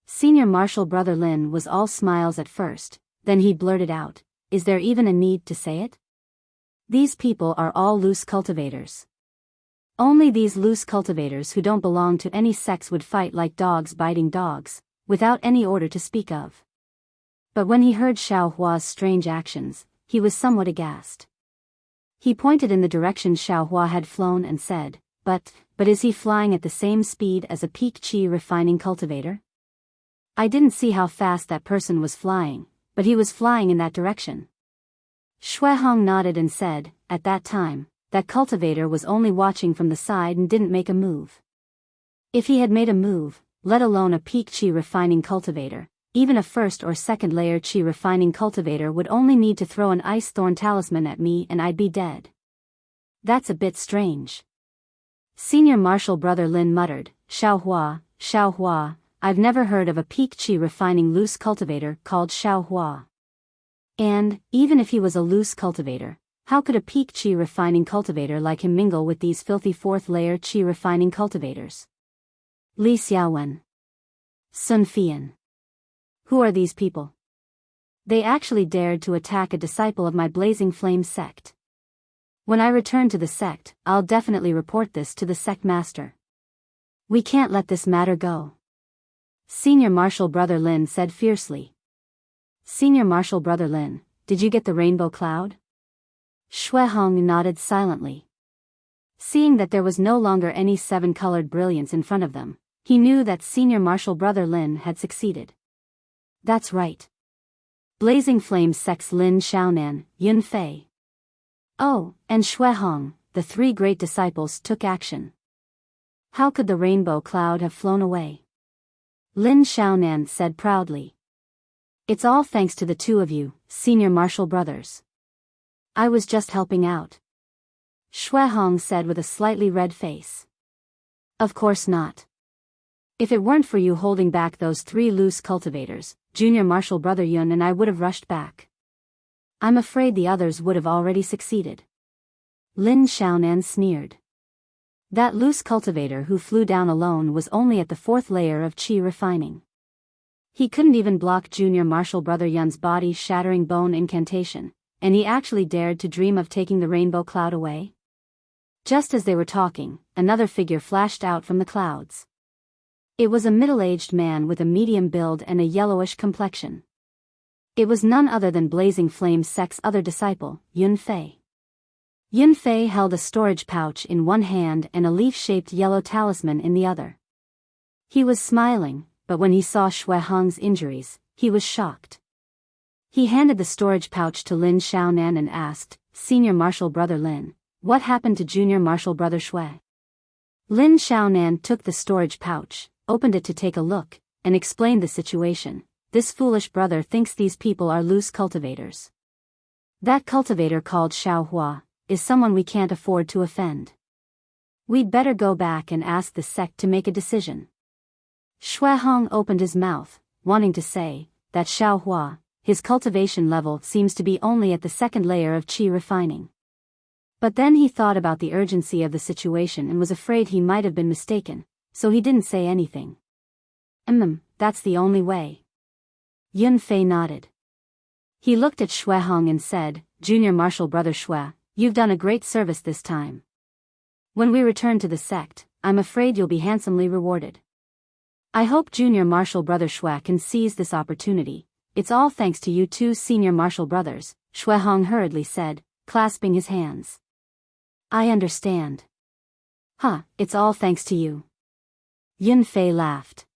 Senior martial brother Lin was all smiles at first, then he blurted out, "Is there even a need to say it? These people are all loose cultivators. Only these loose cultivators who don't belong to any sects would fight like dogs biting dogs, without any order to speak of." But when he heard Xiaohua's strange actions, he was somewhat aghast. He pointed in the direction Xiaohua had flown and said, But is he flying at the same speed as a peak qi refining cultivator? I didn't see how fast that person was flying, but he was flying in that direction." Xue Hong nodded and said, "At that time, that cultivator was only watching from the side and didn't make a move. If he had made a move, let alone a peak qi refining cultivator, even a first or second layer qi refining cultivator would only need to throw an ice thorn talisman at me and I'd be dead. That's a bit strange." Senior martial brother Lin muttered, Xiaohua, I've never heard of a peak qi refining loose cultivator called Xiaohua. And, even if he was a loose cultivator, how could a peak qi refining cultivator like him mingle with these filthy fourth layer qi refining cultivators? Li Xiaowen. Sun Fian. Who are these people? They actually dared to attack a disciple of my Blazing Flame sect. When I return to the sect, I'll definitely report this to the sect master. We can't let this matter go. Senior martial brother Lin said fiercely. Senior martial brother Lin, did you get the rainbow cloud? Xue Hong nodded silently. Seeing that there was no longer any seven-colored brilliance in front of them, he knew that senior martial brother Lin had succeeded. That's right. Blazing Flame sect's Lin Xiaonan, Yun Fei. Oh, and Xue Hong, the three great disciples took action. How could the rainbow cloud have flown away? Lin Xiaonan said proudly. It's all thanks to the two of you, senior martial brothers. I was just helping out. Xue Hong said with a slightly red face. Of course not. If it weren't for you holding back those 3 loose cultivators, Junior Marshal Brother Yun and I would have rushed back. I'm afraid the others would have already succeeded. Lin Xiaonan sneered. That loose cultivator who flew down alone was only at the 4th layer of qi refining. He couldn't even block Junior Marshal Brother Yun's body-shattering bone incantation, and he actually dared to dream of taking the rainbow cloud away? Just as they were talking, another figure flashed out from the clouds. It was a middle-aged man with a medium build and a yellowish complexion. It was none other than Blazing Flame Sect's other disciple, Yun Fei. Yun Fei held a storage pouch in one hand and a leaf-shaped yellow talisman in the other. He was smiling, but when he saw Shui Hong's injuries, he was shocked. He handed the storage pouch to Lin Xiaonan and asked, "Senior Marshal Brother Lin, what happened to Junior Marshal Brother Shui?" Lin Xiaonan took the storage pouch, opened it to take a look, and explained the situation. "This foolish brother thinks these people are loose cultivators. That cultivator called Xiaohua is someone we can't afford to offend. We'd better go back and ask the sect to make a decision." Shui Hong opened his mouth, wanting to say that Xiaohua, his cultivation level seems to be only at the 2nd layer of qi refining. But then he thought about the urgency of the situation and was afraid he might have been mistaken, so he didn't say anything. That's the only way." Yun Fei nodded. He looked at Shui Hong and said, "Junior Marshal Brother Shui, you've done a great service this time. When we return to the sect, I'm afraid you'll be handsomely rewarded. I hope Junior Marshal Brother Shui can seize this opportunity. It's all thanks to you 2 senior martial brothers," Shui Hong hurriedly said, clasping his hands. "I understand." It's all thanks to you." Yun Fei laughed.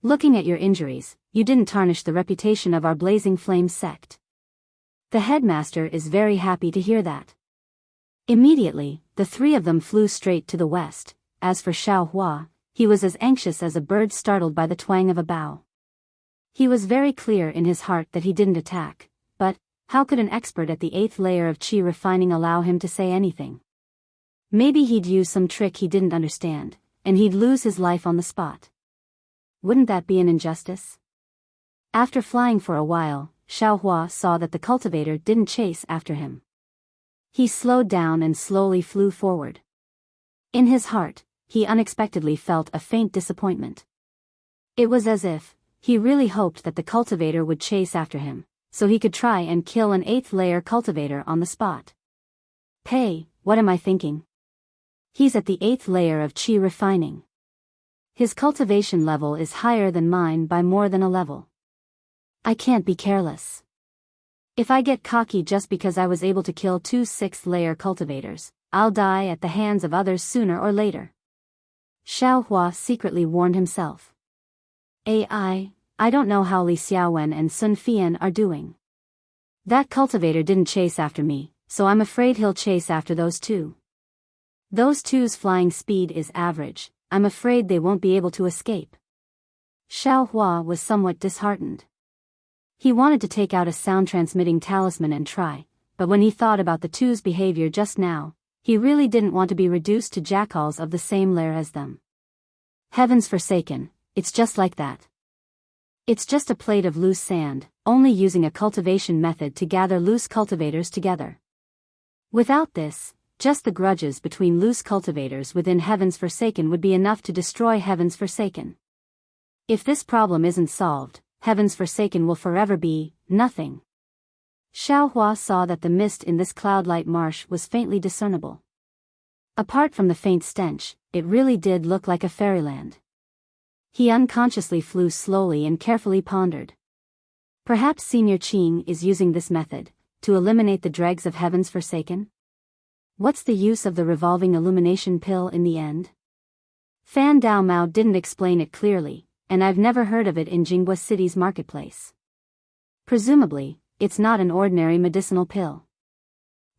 "Looking at your injuries, you didn't tarnish the reputation of our Blazing Flame sect. The headmaster is very happy to hear that." Immediately, the 3 of them flew straight to the west. As for Xiaohua, he was as anxious as a bird startled by the twang of a bow. He was very clear in his heart that he didn't attack, but how could an expert at the 8th layer of qi refining allow him to say anything? Maybe he'd use some trick he didn't understand, and he'd lose his life on the spot. Wouldn't that be an injustice? After flying for a while, Xiaohua saw that the cultivator didn't chase after him. He slowed down and slowly flew forward. In his heart, he unexpectedly felt a faint disappointment. It was as if he really hoped that the cultivator would chase after him, so he could try and kill an 8th layer cultivator on the spot. What am I thinking? He's at the 8th layer of qi refining. His cultivation level is higher than mine by more than a level. I can't be careless. If I get cocky just because I was able to kill 2 6th layer cultivators, I'll die at the hands of others sooner or later. Xiaohua secretly warned himself. I don't know how Li Xiaowen and Sun Fian are doing. That cultivator didn't chase after me, so I'm afraid he'll chase after those 2. Those 2's flying speed is average. I'm afraid they won't be able to escape. Xiaohua was somewhat disheartened. He wanted to take out a sound-transmitting talisman and try, but when he thought about the 2's behavior just now, he really didn't want to be reduced to jackals of the same lair as them. Heavens forsaken, it's just like that. It's just a plate of loose sand, only using a cultivation method to gather loose cultivators together. Without this, just the grudges between loose cultivators within Heavens Forsaken would be enough to destroy Heavens Forsaken. If this problem isn't solved, Heavens Forsaken will forever be nothing. Xiaohua saw that the mist in this cloudlight marsh was faintly discernible. Apart from the faint stench, it really did look like a fairyland. He unconsciously flew slowly and carefully pondered. Perhaps Senior Qing is using this method to eliminate the dregs of Heavens Forsaken? What's the use of the revolving illumination pill in the end? Fan Dao Mao didn't explain it clearly, and I've never heard of it in Jinghua City's marketplace. Presumably, it's not an ordinary medicinal pill.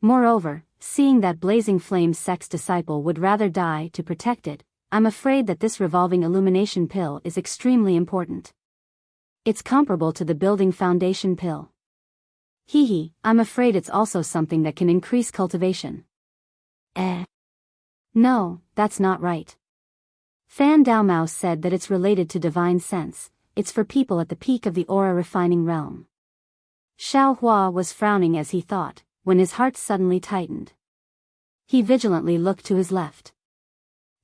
Moreover, seeing that Blazing Flame Sect's disciple would rather die to protect it, I'm afraid that this revolving illumination pill is extremely important. It's comparable to the building foundation pill. I'm afraid it's also something that can increase cultivation. No, that's not right. Fan Daomao said that it's related to divine sense, it's for people at the peak of the aura refining realm. Xiao Hua was frowning as he thought, when his heart suddenly tightened. He vigilantly looked to his left.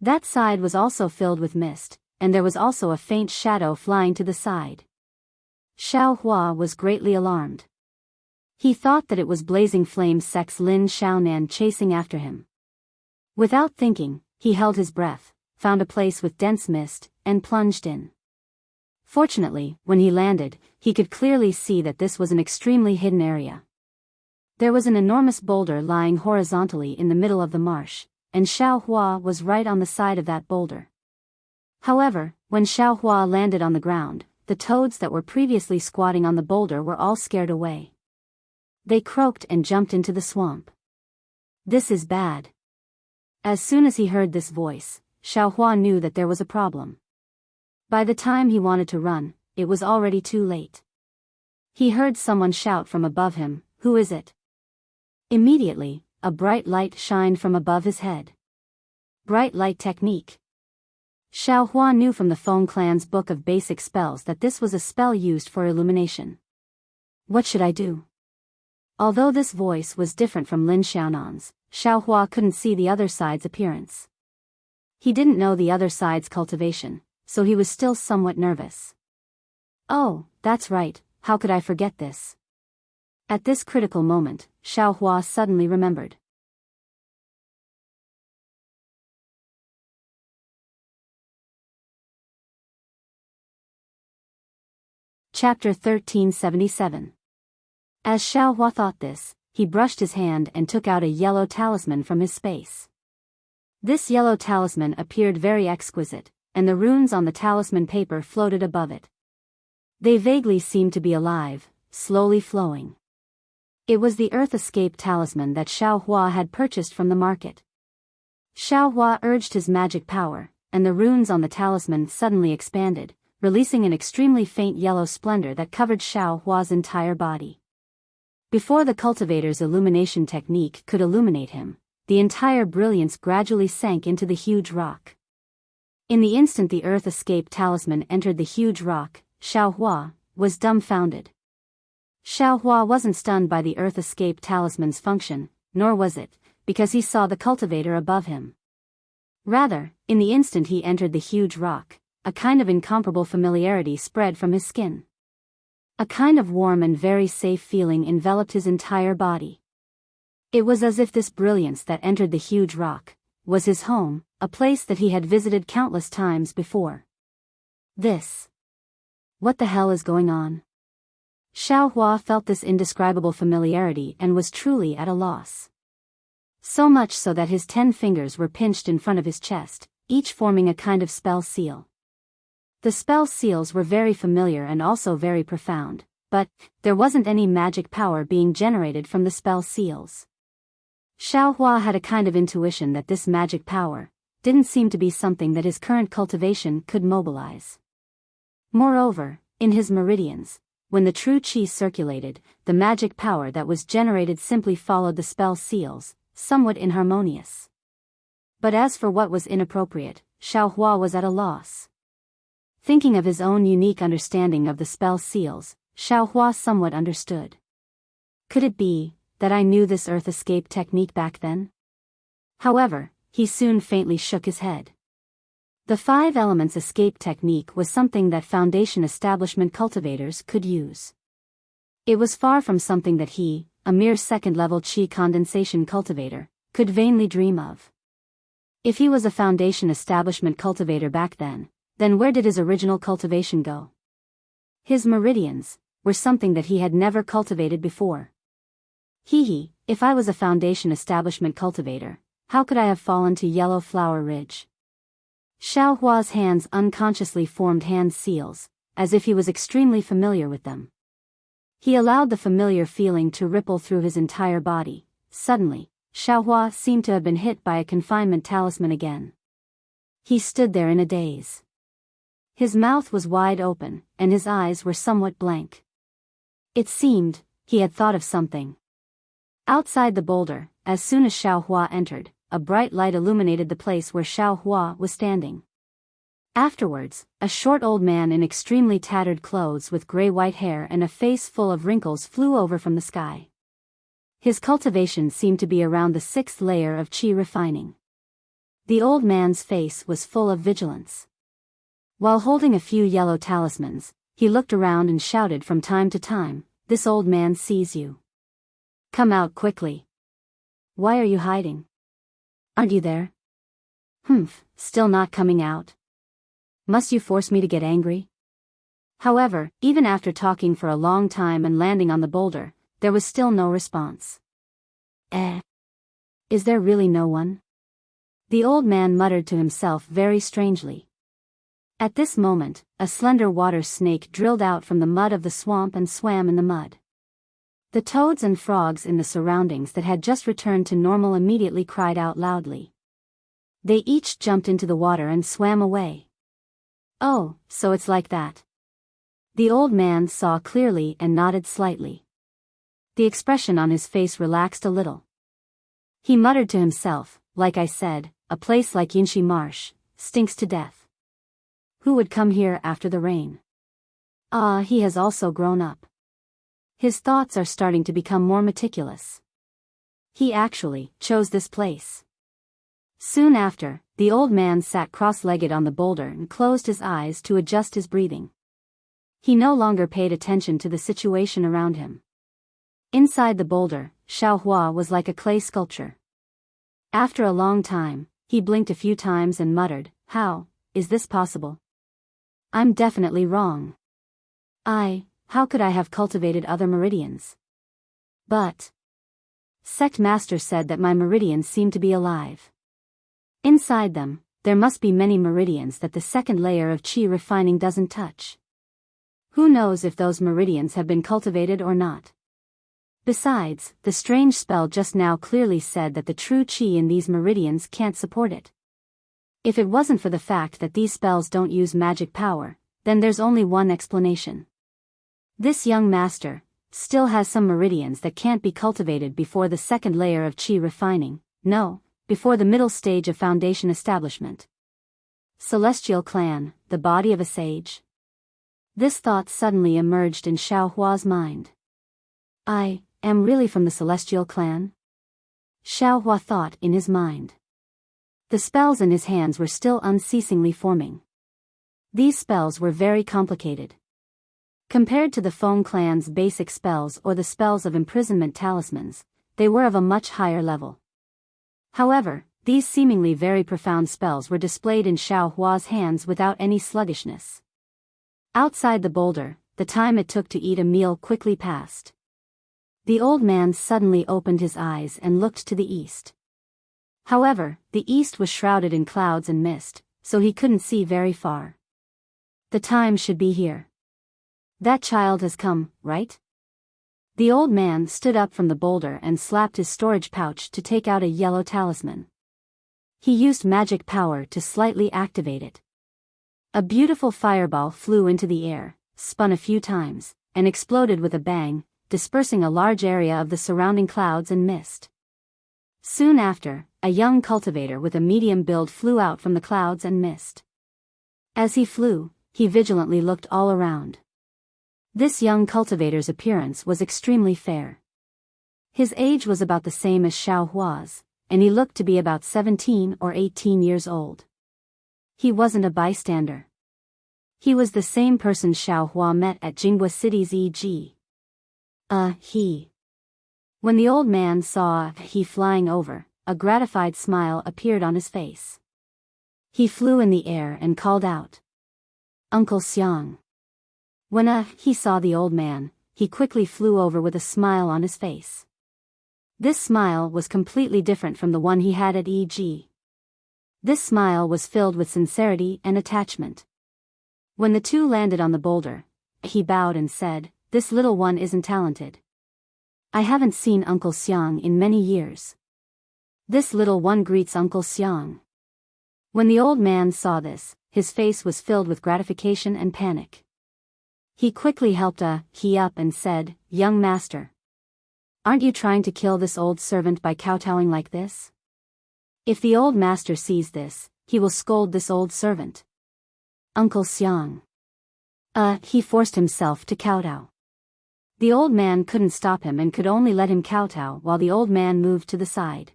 That side was also filled with mist, and there was also a faint shadow flying to the side. Xiao Hua was greatly alarmed. He thought that it was Blazing Flame Sect's Lin Xiaonan chasing after him. Without thinking, he held his breath, found a place with dense mist, and plunged in. Fortunately, when he landed, he could clearly see that this was an extremely hidden area. There was an enormous boulder lying horizontally in the middle of the marsh, and Xiao Hua was right on the side of that boulder. However, when Xiao Hua landed on the ground, the toads that were previously squatting on the boulder were all scared away. They croaked and jumped into the swamp. This is bad. As soon as he heard this voice, Xiao Hua knew that there was a problem. By the time he wanted to run, it was already too late. He heard someone shout from above him, "Who is it?" Immediately, a bright light shined from above his head. Bright light technique. Xiao Hua knew from the Feng clan's book of basic spells that this was a spell used for illumination. What should I do? Although this voice was different from Lin Xiaonan's, Xiao Hua couldn't see the other side's appearance. He didn't know the other side's cultivation, so he was still somewhat nervous. Oh, that's right, how could I forget this? At this critical moment, Xiao Hua suddenly remembered. Chapter 1377. As Xiao Hua thought this, he brushed his hand and took out a yellow talisman from his space. This yellow talisman appeared very exquisite, and the runes on the talisman paper floated above it. They vaguely seemed to be alive, slowly flowing. It was the Earth Escape talisman that Xiao Hua had purchased from the market. Xiao Hua urged his magic power, and the runes on the talisman suddenly expanded, releasing an extremely faint yellow splendor that covered Xiao Hua's entire body. Before the cultivator's illumination technique could illuminate him, the entire brilliance gradually sank into the huge rock. In the instant the Earth Escape talisman entered the huge rock, Xiao Hua was dumbfounded. Xiao Hua wasn't stunned by the Earth Escape talisman's function, nor was it, because he saw the cultivator above him. Rather, in the instant he entered the huge rock, a kind of incomparable familiarity spread from his skin. A kind of warm and very safe feeling enveloped his entire body. It was as if this brilliance that entered the huge rock was his home, a place that he had visited countless times before. This. What the hell is going on? Xiao Hua felt this indescribable familiarity and was truly at a loss. So much so that his 10 fingers were pinched in front of his chest, each forming a kind of spell seal. The spell seals were very familiar and also very profound, but there wasn't any magic power being generated from the spell seals. Xiao Hua had a kind of intuition that this magic power didn't seem to be something that his current cultivation could mobilize. Moreover, in his meridians, when the true qi circulated, the magic power that was generated simply followed the spell seals, somewhat inharmonious. But as for what was inappropriate, Xiao Hua was at a loss. Thinking of his own unique understanding of the spell seals, Xiao Hua somewhat understood. Could it be that I knew this Earth Escape technique back then? However, he soon faintly shook his head. The 5 elements escape technique was something that Foundation establishment cultivators could use. It was far from something that he, a mere second-level qi condensation cultivator, could vainly dream of. If he was a Foundation establishment cultivator back then where did his original cultivation go? His meridians were something that he had never cultivated before. If I was a Foundation establishment cultivator, how could I have fallen to Yellow Flower Ridge? Xiao Hua's hands unconsciously formed hand seals, as if he was extremely familiar with them. He allowed the familiar feeling to ripple through his entire body. Suddenly, Xiao Hua seemed to have been hit by a confinement talisman again. He stood there in a daze. His mouth was wide open, and his eyes were somewhat blank. It seemed he had thought of something. Outside the boulder, as soon as Xiao Hua entered, a bright light illuminated the place where Xiao Hua was standing. Afterwards, a short old man in extremely tattered clothes with gray-white hair and a face full of wrinkles flew over from the sky. His cultivation seemed to be around the 6th layer of qi refining. The old man's face was full of vigilance. While holding a few yellow talismans, he looked around and shouted from time to time, "This old man sees you. Come out quickly. Why are you hiding? Aren't you there? Humph, still not coming out? Must you force me to get angry?" However, even after talking for a long time and landing on the boulder, there was still no response. Is there really no one? The old man muttered to himself very strangely. At this moment, a slender water snake drilled out from the mud of the swamp and swam in the mud. The toads and frogs in the surroundings that had just returned to normal immediately cried out loudly. They each jumped into the water and swam away. "Oh, so it's like that." The old man saw clearly and nodded slightly. The expression on his face relaxed a little. He muttered to himself, "Like I said, a place like Yinshi Marsh stinks to death. Who would come here after the rain? Ah, he has also grown up. His thoughts are starting to become more meticulous. He actually chose this place." Soon after, the old man sat cross-legged on the boulder and closed his eyes to adjust his breathing. He no longer paid attention to the situation around him. Inside the boulder, Xiaohua was like a clay sculpture. After a long time, he blinked a few times and muttered, "How is this possible? I'm definitely wrong. How could I have cultivated other meridians? But Sect Master said that my meridians seem to be alive. Inside them, there must be many meridians that the 2nd layer of qi refining doesn't touch. Who knows if those meridians have been cultivated or not? Besides, the strange spell just now clearly said that the true qi in these meridians can't support it. If it wasn't for the fact that these spells don't use magic power, then there's only one explanation. This young master still has some meridians that can't be cultivated before the 2nd layer of qi refining, no, before the middle stage of foundation establishment. Celestial clan, the body of a sage? This thought suddenly emerged in Xiaohua's mind. I am really from the Celestial clan? Xiaohua thought in his mind. The spells in his hands were still unceasingly forming. These spells were very complicated. Compared to the Feng clan's basic spells or the spells of imprisonment talismans, they were of a much higher level. However, these seemingly very profound spells were displayed in Xiaohua's hands without any sluggishness. Outside the boulder, the time it took to eat a meal quickly passed. The old man suddenly opened his eyes and looked to the east. However, the east was shrouded in clouds and mist, so he couldn't see very far. The time should be here. That child has come, right? The old man stood up from the boulder and slapped his storage pouch to take out a yellow talisman. He used magic power to slightly activate it. A beautiful fireball flew into the air, spun a few times, and exploded with a bang, dispersing a large area of the surrounding clouds and mist. Soon after, a young cultivator with a medium build flew out from the clouds and mist. As he flew, he vigilantly looked all around. This young cultivator's appearance was extremely fair. His age was about the same as Xiaohua's, and he looked to be about 17 or 18 years old. He wasn't a bystander. He was the same person Xiaohua met at Jinghua City's E.G. He. When the old man saw he flying over, a gratified smile appeared on his face. He flew in the air and called out, "Uncle Xiang." When he saw the old man, he quickly flew over with a smile on his face. This smile was completely different from the one he had at E.G. This smile was filled with sincerity and attachment. When the two landed on the boulder, he bowed and said, "This little one isn't talented. I haven't seen Uncle Xiang in many years. This little one greets Uncle Xiang." When the old man saw this, his face was filled with gratification and panic. He quickly helped he up and said, "Young master, aren't you trying to kill this old servant by kowtowing like this? If the old master sees this, he will scold this old servant. Uncle Xiang. He forced himself to kowtow. The old man couldn't stop him and could only let him kowtow while the old man moved to the side.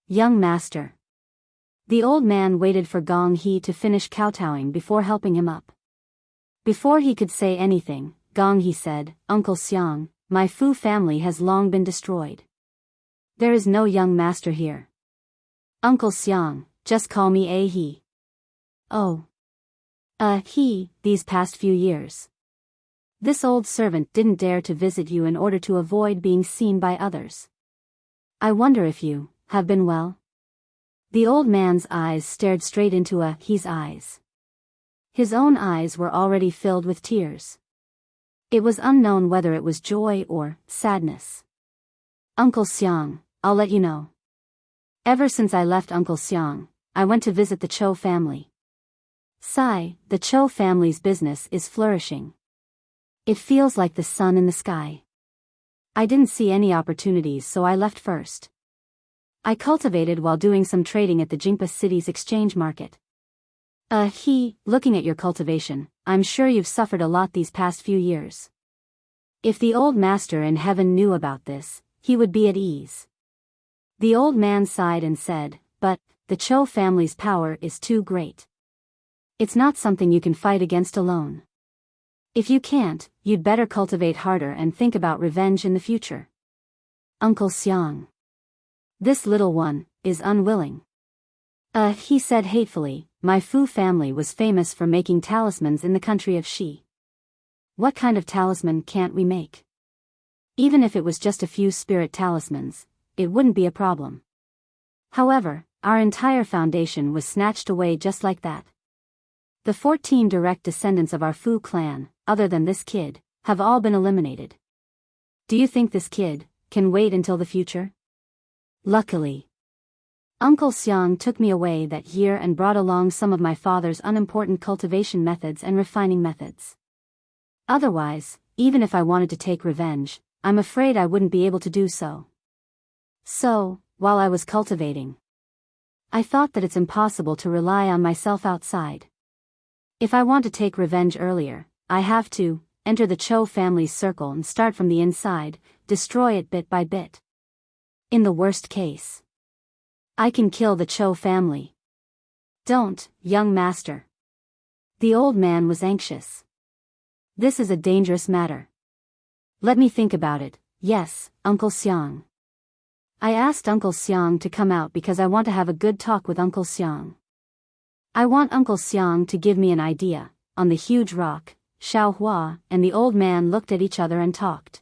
Young master. The old man waited for Gong He to finish kowtowing before helping him up. Before he could say anything, Gong He said, Uncle Xiang, my Fu family has long been destroyed. There is no young master here. Uncle Xiang, just call me A He. Oh. He, these past few years. This old servant didn't dare to visit you in order to avoid being seen by others. I wonder if you have been well? The old man's eyes stared straight into He's eyes. His own eyes were already filled with tears. It was unknown whether it was joy or sadness. Uncle Xiang, I'll let you know. Ever since I left Uncle Xiang, I went to visit the Chou family. Sigh, the Chou family's business is flourishing. It feels like the sun in the sky. I didn't see any opportunities, so I left first. I cultivated while doing some trading at the Jingpa city's exchange market. Looking at your cultivation, I'm sure you've suffered a lot these past few years. If the old master in heaven knew about this, he would be at ease. The old man sighed and said, but, the Chou family's power is too great. It's not something you can fight against alone. If you can't, you'd better cultivate harder and think about revenge in the future. Uncle Xiang. This little one is unwilling. He said hatefully, my Fu family was famous for making talismans in the country of Shi. What kind of talisman can't we make? Even if it was just a few spirit talismans, it wouldn't be a problem. However, our entire foundation was snatched away just like that. The 14 direct descendants of our Fu clan, other than this kid, have all been eliminated. Do you think this kid can wait until the future? Luckily, Uncle Xiang took me away that year and brought along some of my father's unimportant cultivation methods and refining methods. Otherwise, even if I wanted to take revenge, I'm afraid I wouldn't be able to do so. So, while I was cultivating, I thought that it's impossible to rely on myself outside. If I want to take revenge earlier, I have to enter the Chou family's circle and start from the inside, destroy it bit by bit. In the worst case, I can kill the Chou family. Don't, young master. The old man was anxious. This is a dangerous matter. Let me think about it. Yes, Uncle Xiang. I asked Uncle Xiang to come out because I want to have a good talk with Uncle Xiang. I want Uncle Xiang to give me an idea. On the huge rock, Xiaohua and the old man looked at each other and talked.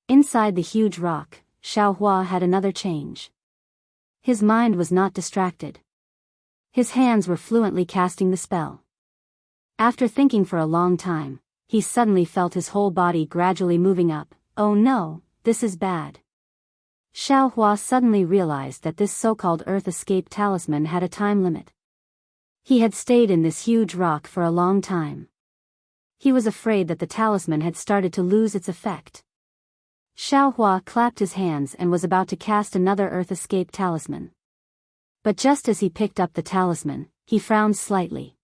Inside the huge rock, Xiaohua had another change. His mind was not distracted. His hands were fluently casting the spell. After thinking for a long time, he suddenly felt his whole body gradually moving up. Oh no, this is bad. Xiaohua suddenly realized that this so-called Earth Escape talisman had a time limit. He had stayed in this huge rock for a long time. He was afraid that the talisman had started to lose its effect. Xiaohua clapped his hands and was about to cast another Earth Escape talisman. But just as he picked up the talisman, he frowned slightly.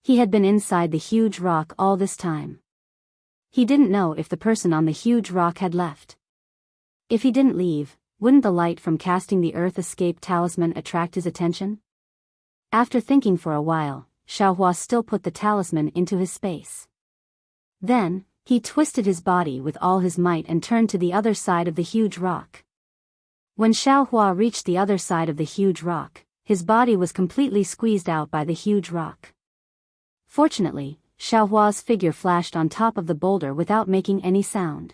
He had been inside the huge rock all this time. He didn't know if the person on the huge rock had left. If he didn't leave, wouldn't the light from casting the Earth Escape talisman attract his attention? After thinking for a while, Xiaohua still put the talisman into his space. Then, he twisted his body with all his might and turned to the other side of the huge rock. When Xiaohua reached the other side of the huge rock, his body was completely squeezed out by the huge rock. Fortunately, Xiaohua's figure flashed on top of the boulder without making any sound.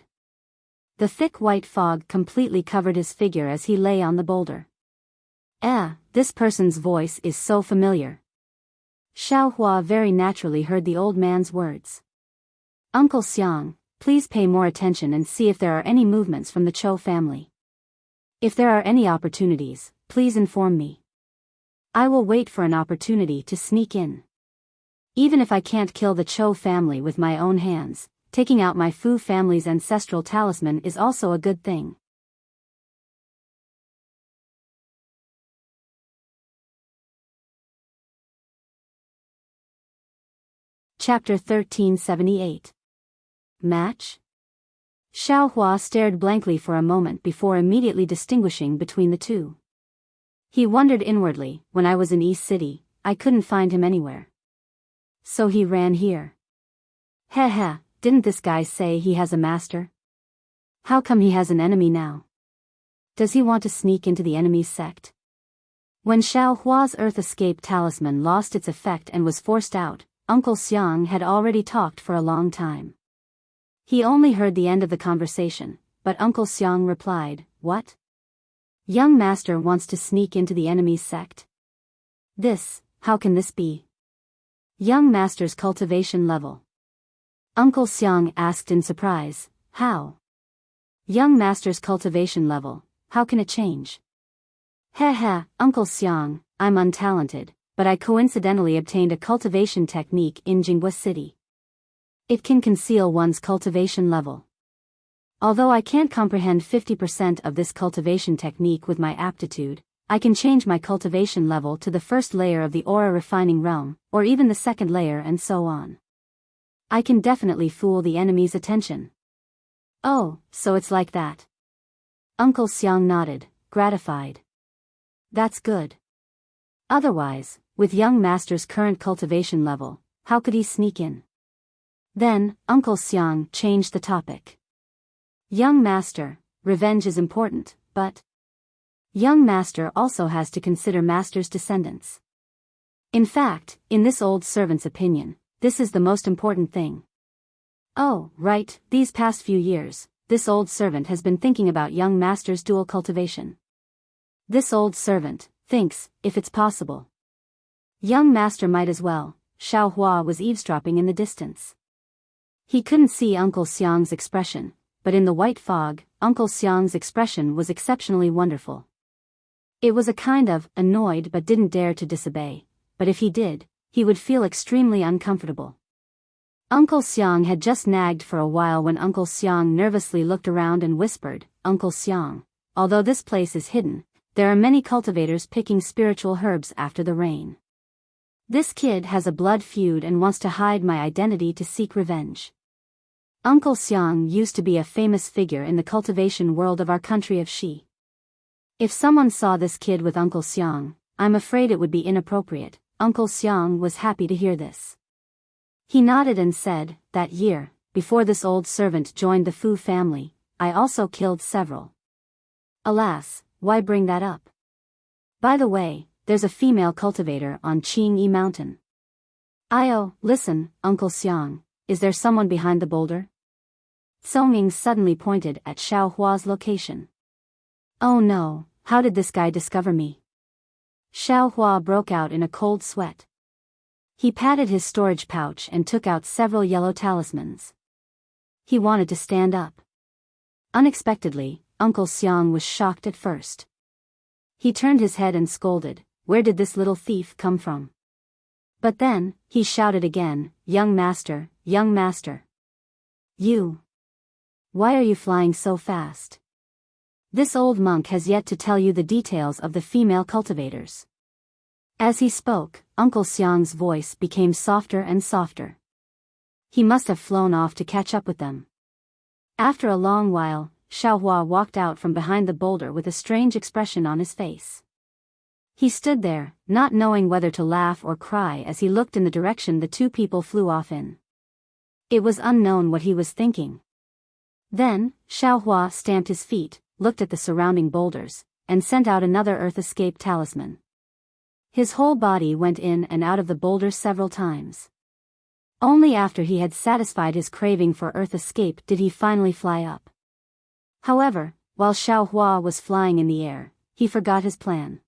The thick white fog completely covered his figure as he lay on the boulder. This person's voice is so familiar. Xiaohua very naturally heard the old man's words. Uncle Xiang, please pay more attention and see if there are any movements from the Chou family. If there are any opportunities, please inform me. I will wait for an opportunity to sneak in. Even if I can't kill the Chou family with my own hands, taking out my Fu family's ancestral talisman is also a good thing. Chapter 1378. Match? Xiaohua stared blankly for a moment before immediately distinguishing between the two. He wondered inwardly, when I was in East City, I couldn't find him anywhere. So he ran here. Heh, didn't this guy say he has a master? How come he has an enemy now? Does he want to sneak into the enemy's sect? When Xiaohua's Earth Escape talisman lost its effect and was forced out, Uncle Xiang had already talked for a long time. He only heard the end of the conversation, but Uncle Xiang replied, "What? Young master wants to sneak into the enemy's sect? How can this be? Young master's cultivation level." Uncle Xiang asked in surprise, "How? Young master's cultivation level, how can it change?" Uncle Xiang, I'm untalented, but I coincidentally obtained a cultivation technique in Jinghua City. It can conceal one's cultivation level. Although I can't comprehend 50% of this cultivation technique with my aptitude, I can change my cultivation level to the first layer of the aura refining realm, or even the second layer and so on. I can definitely fool the enemy's attention. Oh, so it's like that. Uncle Xiang nodded, gratified. That's good. Otherwise, with young master's current cultivation level, how could he sneak in? Then, Uncle Xiang changed the topic. Young master, revenge is important, but young master also has to consider master's descendants. In fact, in this old servant's opinion, this is the most important thing. Oh, right, these past few years, this old servant has been thinking about young master's dual cultivation. This old servant thinks, if it's possible, young master might as well. Xiaohua was eavesdropping in the distance. He couldn't see Uncle Xiang's expression, but in the white fog, Uncle Xiang's expression was exceptionally wonderful. It was a kind of annoyed but didn't dare to disobey, but if he did, he would feel extremely uncomfortable. Uncle Xiang had just nagged for a while when Uncle Xiang nervously looked around and whispered, "Uncle Xiang, although this place is hidden, there are many cultivators picking spiritual herbs after the rain. This kid has a blood feud and wants to hide my identity to seek revenge." Uncle Xiang used to be a famous figure in the cultivation world of our country of Xi. If someone saw this kid with Uncle Xiang, I'm afraid it would be inappropriate. Uncle Xiang was happy to hear this. He nodded and said, "That year, before this old servant joined the Fu family, I also killed several." Alas, why bring that up? By the way, there's a female cultivator on Qingyi Mountain. Listen, Uncle Xiang, is there someone behind the boulder? Songming suddenly pointed at Xiaohua's location. Oh no, how did this guy discover me? Xiaohua broke out in a cold sweat. He patted his storage pouch and took out several yellow talismans. He wanted to stand up. Unexpectedly, Uncle Xiang was shocked at first. He turned his head and scolded, "Where did this little thief come from?" But then, he shouted again, young master. You! Why are you flying so fast? This old monk has yet to tell you the details of the female cultivators." As he spoke, Uncle Xiang's voice became softer and softer. He must have flown off to catch up with them. After a long while, Xiaohua walked out from behind the boulder with a strange expression on his face. He stood there, not knowing whether to laugh or cry as he looked in the direction the two people flew off in. It was unknown what he was thinking. Then, Xiaohua stamped his feet, looked at the surrounding boulders, and sent out another Earth Escape talisman. His whole body went in and out of the boulder several times. Only after he had satisfied his craving for Earth Escape did he finally fly up. However, while Xiaohua was flying in the air, he forgot his plan.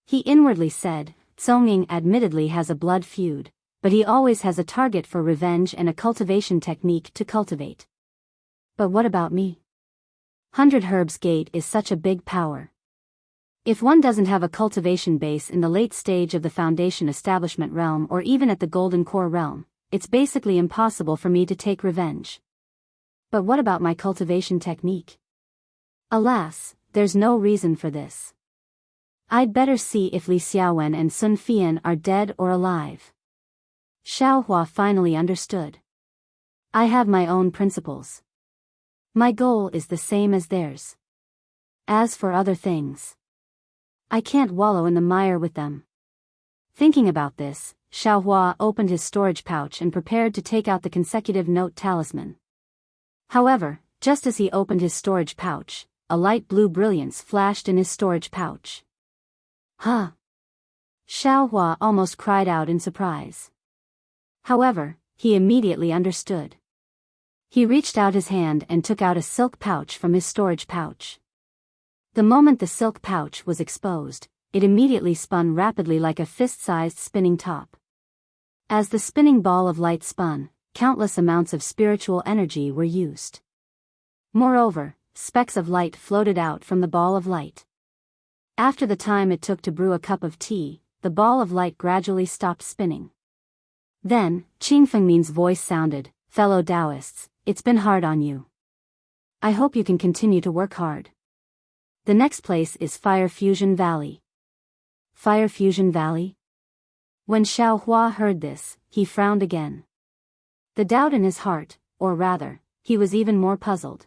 He inwardly said, "Tsongming admittedly has a blood feud, but he always has a target for revenge and a cultivation technique to cultivate. But what about me? 100 Herbs Gate is such a big power. If one doesn't have a cultivation base in the late stage of the Foundation Establishment realm or even at the Golden Core realm, it's basically impossible for me to take revenge. But what about my cultivation technique? Alas, there's no reason for this. I'd better see if Li Xiaowen and Sun Fian are dead or alive." Xiaohua finally understood. I have my own principles. My goal is the same as theirs. As for other things, I can't wallow in the mire with them. Thinking about this, Xiaohua opened his storage pouch and prepared to take out the consecutive note talisman. However, just as he opened his storage pouch, a light blue brilliance flashed in his storage pouch. Huh! Xiaohua almost cried out in surprise. However, he immediately understood. He reached out his hand and took out a silk pouch from his storage pouch. The moment the silk pouch was exposed, it immediately spun rapidly like a fist-sized spinning top. As the spinning ball of light spun, countless amounts of spiritual energy were used. Moreover, specks of light floated out from the ball of light. After the time it took to brew a cup of tea, the ball of light gradually stopped spinning. Then, Qing Fengmin's voice sounded, "Fellow Taoists, it's been hard on you. I hope you can continue to work hard. The next place is Fire Fusion Valley." Fire Fusion Valley? When Xiaohua heard this, he frowned again. The doubt in his heart, or rather, he was even more puzzled.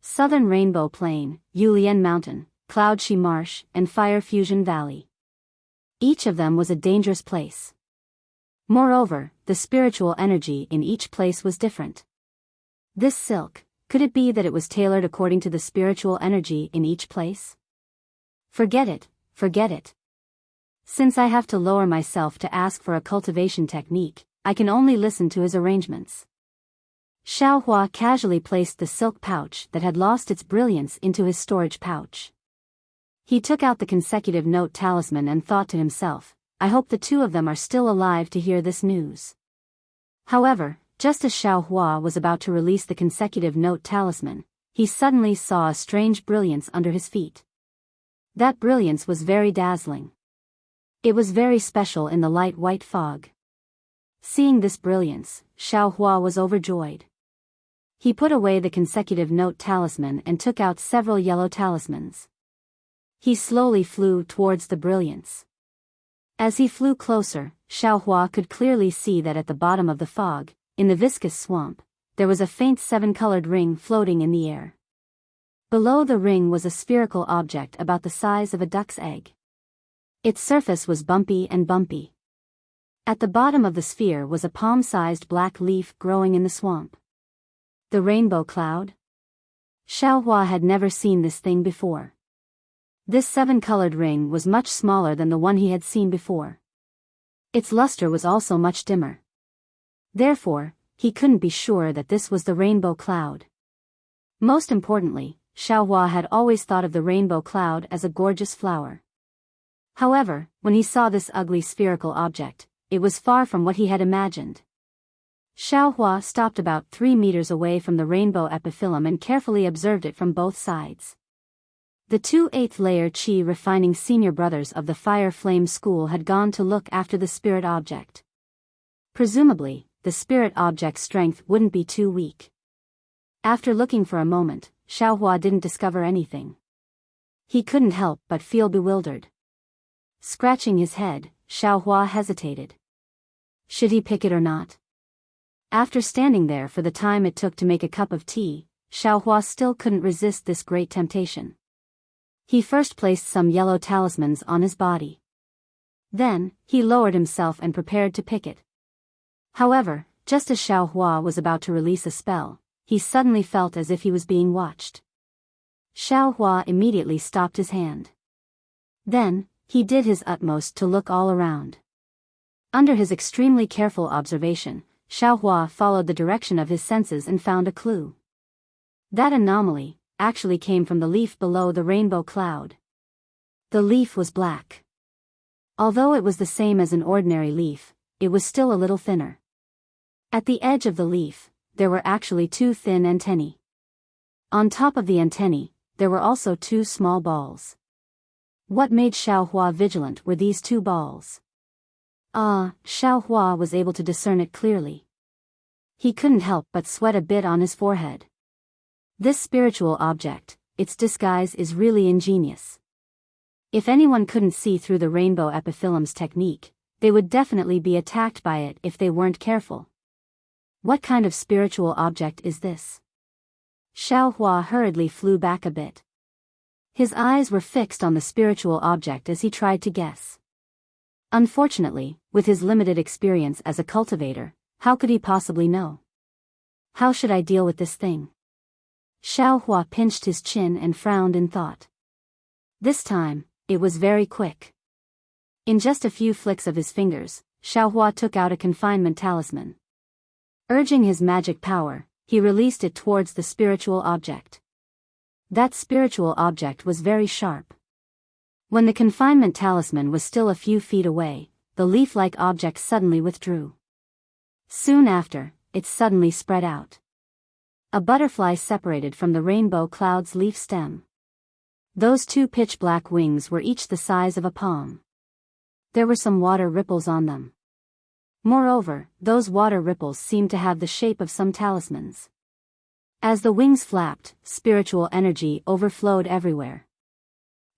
Southern Rainbow Plain, Yulian Mountain, Cloud Shi Marsh, and Fire Fusion Valley. Each of them was a dangerous place. Moreover, the spiritual energy in each place was different. This silk, could it be that it was tailored according to the spiritual energy in each place? Forget it, forget it. Since I have to lower myself to ask for a cultivation technique, I can only listen to his arrangements. Xiaohua casually placed the silk pouch that had lost its brilliance into his storage pouch. He took out the consecutive note talisman and thought to himself, I hope the two of them are still alive to hear this news. However, just as Xiaohua was about to release the consecutive note talisman, he suddenly saw a strange brilliance under his feet. That brilliance was very dazzling. It was very special in the light white fog. Seeing this brilliance, Xiaohua was overjoyed. He put away the consecutive note talisman and took out several yellow talismans. He slowly flew towards the brilliance. As he flew closer, Xiaohua could clearly see that at the bottom of the fog, in the viscous swamp, there was a faint seven-colored ring floating in the air. Below the ring was a spherical object about the size of a duck's egg. Its surface was bumpy and bumpy. At the bottom of the sphere was a palm-sized black leaf growing in the swamp. The rainbow cloud? Xiaohua had never seen this thing before. This seven-colored ring was much smaller than the one he had seen before. Its luster was also much dimmer. Therefore, he couldn't be sure that this was the rainbow cloud. Most importantly, Xiaohua had always thought of the rainbow cloud as a gorgeous flower. However, when he saw this ugly spherical object, it was far from what he had imagined. Xiaohua stopped about 3 meters away from the rainbow epiphyllum and carefully observed it from both sides. The two 8th layer Qi refining senior brothers of the Fire Flame School had gone to look after the spirit object. Presumably, the spirit object's strength wouldn't be too weak. After looking for a moment, Xiaohua didn't discover anything. He couldn't help but feel bewildered. Scratching his head, Xiaohua hesitated. Should he pick it or not? After standing there for the time it took to make a cup of tea, Xiaohua still couldn't resist this great temptation. He first placed some yellow talismans on his body. Then, he lowered himself and prepared to pick it. However, just as Xiaohua was about to release a spell, he suddenly felt as if he was being watched. Xiaohua immediately stopped his hand. Then, he did his utmost to look all around. Under his extremely careful observation, Xiaohua followed the direction of his senses and found a clue. That anomaly actually came from the leaf below the rainbow cloud. The leaf was black. Although it was the same as an ordinary leaf, it was still a little thinner. At the edge of the leaf, there were actually 2 thin antennae. On top of the antennae, there were also 2 small balls. What made Xiaohua vigilant were these 2 balls. Xiaohua was able to discern it clearly. He couldn't help but sweat a bit on his forehead. This spiritual object, its disguise is really ingenious. If anyone couldn't see through the rainbow epiphyllum's technique, they would definitely be attacked by it if they weren't careful. What kind of spiritual object is this? Xiaohua hurriedly flew back a bit. His eyes were fixed on the spiritual object as he tried to guess. Unfortunately, with his limited experience as a cultivator, how could he possibly know? How should I deal with this thing? Xiaohua pinched his chin and frowned in thought. This time, it was very quick. In just a few flicks of his fingers, Xiaohua took out a confinement talisman. Urging his magic power, he released it towards the spiritual object. That spiritual object was very sharp. When the confinement talisman was still a few feet away, the leaf-like object suddenly withdrew. Soon after, it suddenly spread out. A butterfly separated from the rainbow cloud's leaf stem. Those two pitch-black wings were each the size of a palm. There were some water ripples on them. Moreover, those water ripples seemed to have the shape of some talismans. As the wings flapped, spiritual energy overflowed everywhere.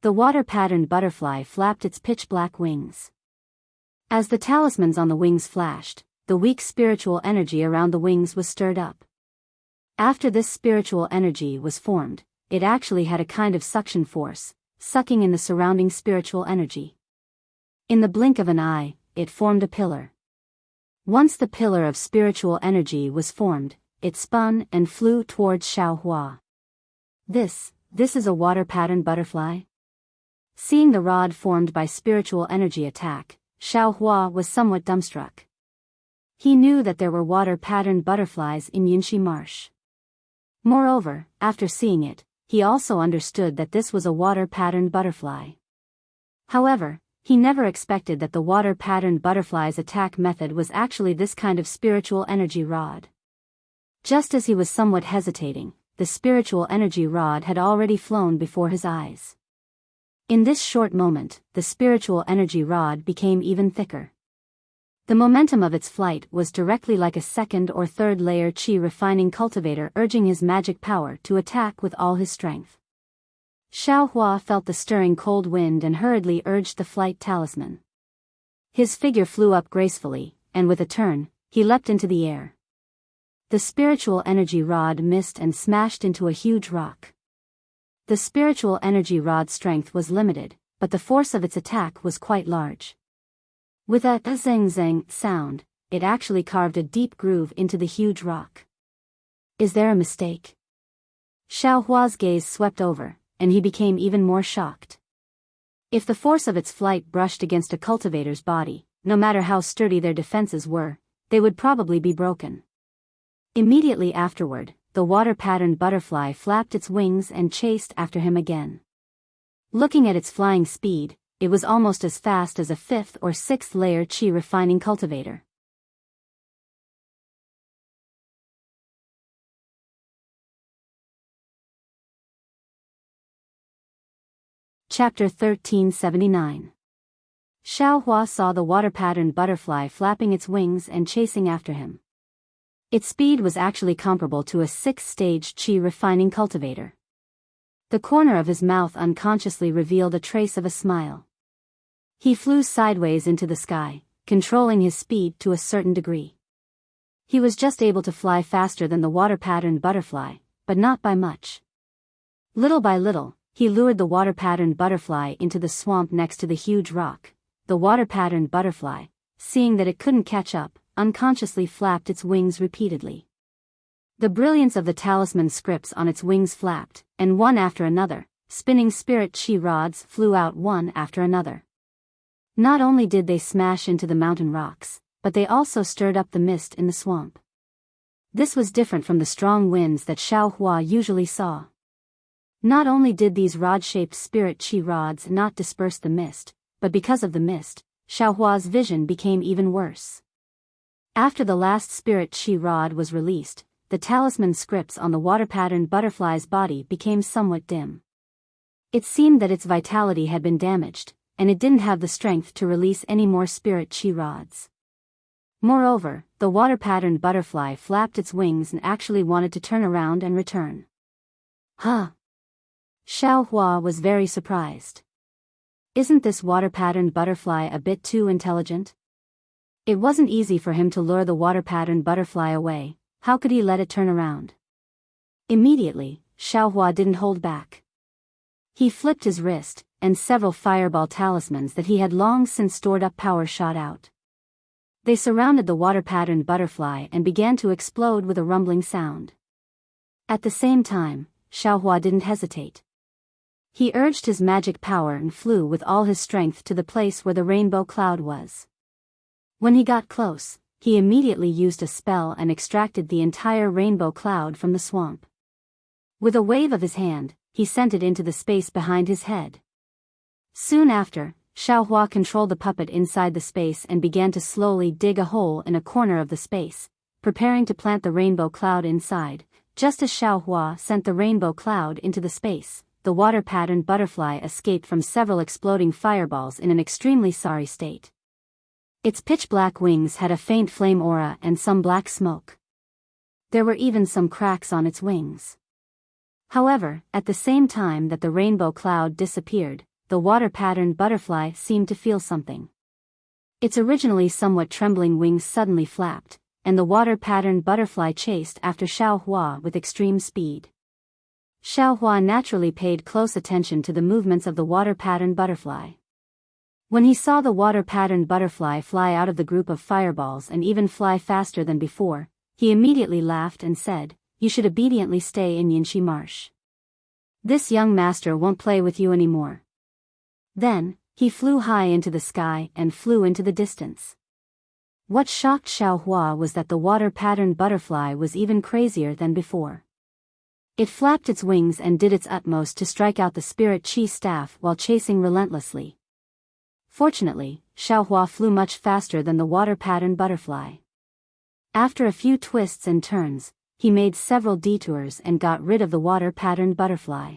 The water-patterned butterfly flapped its pitch-black wings. As the talismans on the wings flashed, the weak spiritual energy around the wings was stirred up. After this spiritual energy was formed, it actually had a kind of suction force, sucking in the surrounding spiritual energy. In the blink of an eye, it formed a pillar. Once the pillar of spiritual energy was formed, it spun and flew towards Xiaohua. This is a water-patterned butterfly? Seeing the rod formed by spiritual energy attack, Xiaohua was somewhat dumbstruck. He knew that there were water-patterned butterflies in Yinshi Marsh. Moreover, after seeing it, he also understood that this was a water-patterned butterfly. However, he never expected that the water-patterned butterfly's attack method was actually this kind of spiritual energy rod. Just as he was somewhat hesitating, the spiritual energy rod had already flown before his eyes. In this short moment, the spiritual energy rod became even thicker. The momentum of its flight was directly like a second or third layer qi refining cultivator urging his magic power to attack with all his strength. Xiaohua felt the stirring cold wind and hurriedly urged the flight talisman. His figure flew up gracefully, and with a turn, he leapt into the air. The spiritual energy rod missed and smashed into a huge rock. The spiritual energy rod's strength was limited, but the force of its attack was quite large. With a zing-zing sound, it actually carved a deep groove into the huge rock. Is there a mistake? Xiaohua's gaze swept over, and he became even more shocked. If the force of its flight brushed against a cultivator's body, no matter how sturdy their defenses were, they would probably be broken. Immediately afterward, the water-patterned butterfly flapped its wings and chased after him again. Looking at its flying speed, it was almost as fast as a fifth or sixth layer qi refining cultivator. Chapter 1379. Xiaohua saw the water-patterned butterfly flapping its wings and chasing after him. Its speed was actually comparable to a sixth-stage qi refining cultivator. The corner of his mouth unconsciously revealed a trace of a smile. He flew sideways into the sky, controlling his speed to a certain degree. He was just able to fly faster than the water-patterned butterfly, but not by much. Little by little, he lured the water-patterned butterfly into the swamp next to the huge rock. The water-patterned butterfly, seeing that it couldn't catch up, unconsciously flapped its wings repeatedly. The brilliance of the talisman scripts on its wings flapped, and one after another, spinning spirit qi rods flew out one after another. Not only did they smash into the mountain rocks, but they also stirred up the mist in the swamp. This was different from the strong winds that Xiaohua usually saw. Not only did these rod-shaped spirit qi rods not disperse the mist, but because of the mist, Xiaohua's vision became even worse. After the last spirit qi rod was released, the talisman scripts on the water-patterned butterfly's body became somewhat dim. It seemed that its vitality had been damaged, and it didn't have the strength to release any more spirit qi rods. Moreover, the water-patterned butterfly flapped its wings and actually wanted to turn around and return. Huh? Xiaohua was very surprised. Isn't this water-patterned butterfly a bit too intelligent? It wasn't easy for him to lure the water-patterned butterfly away. How could he let it turn around? Immediately, Xiaohua didn't hold back. He flipped his wrist, and several fireball talismans that he had long since stored up power shot out. They surrounded the water-patterned butterfly and began to explode with a rumbling sound. At the same time, Xiaohua didn't hesitate. He urged his magic power and flew with all his strength to the place where the rainbow cloud was. When he got close, he immediately used a spell and extracted the entire rainbow cloud from the swamp. With a wave of his hand, he sent it into the space behind his head. Soon after, Xiaohua controlled the puppet inside the space and began to slowly dig a hole in a corner of the space, preparing to plant the rainbow cloud inside. Just as Xiaohua sent the rainbow cloud into the space, the water-patterned butterfly escaped from several exploding fireballs in an extremely sorry state. Its pitch-black wings had a faint flame aura and some black smoke. There were even some cracks on its wings. However, at the same time that the rainbow cloud disappeared, the water-patterned butterfly seemed to feel something. Its originally somewhat trembling wings suddenly flapped, and the water-patterned butterfly chased after Xiaohua with extreme speed. Xiaohua naturally paid close attention to the movements of the water-patterned butterfly. When he saw the water-patterned butterfly fly out of the group of fireballs and even fly faster than before, he immediately laughed and said, "You should obediently stay in Yinshi Marsh. This young master won't play with you anymore." Then, he flew high into the sky and flew into the distance. What shocked Xiaohua was that the water-patterned butterfly was even crazier than before. It flapped its wings and did its utmost to strike out the spirit chi staff while chasing relentlessly. Fortunately, Xiaohua flew much faster than the water-patterned butterfly. After a few twists and turns, he made several detours and got rid of the water-patterned butterfly.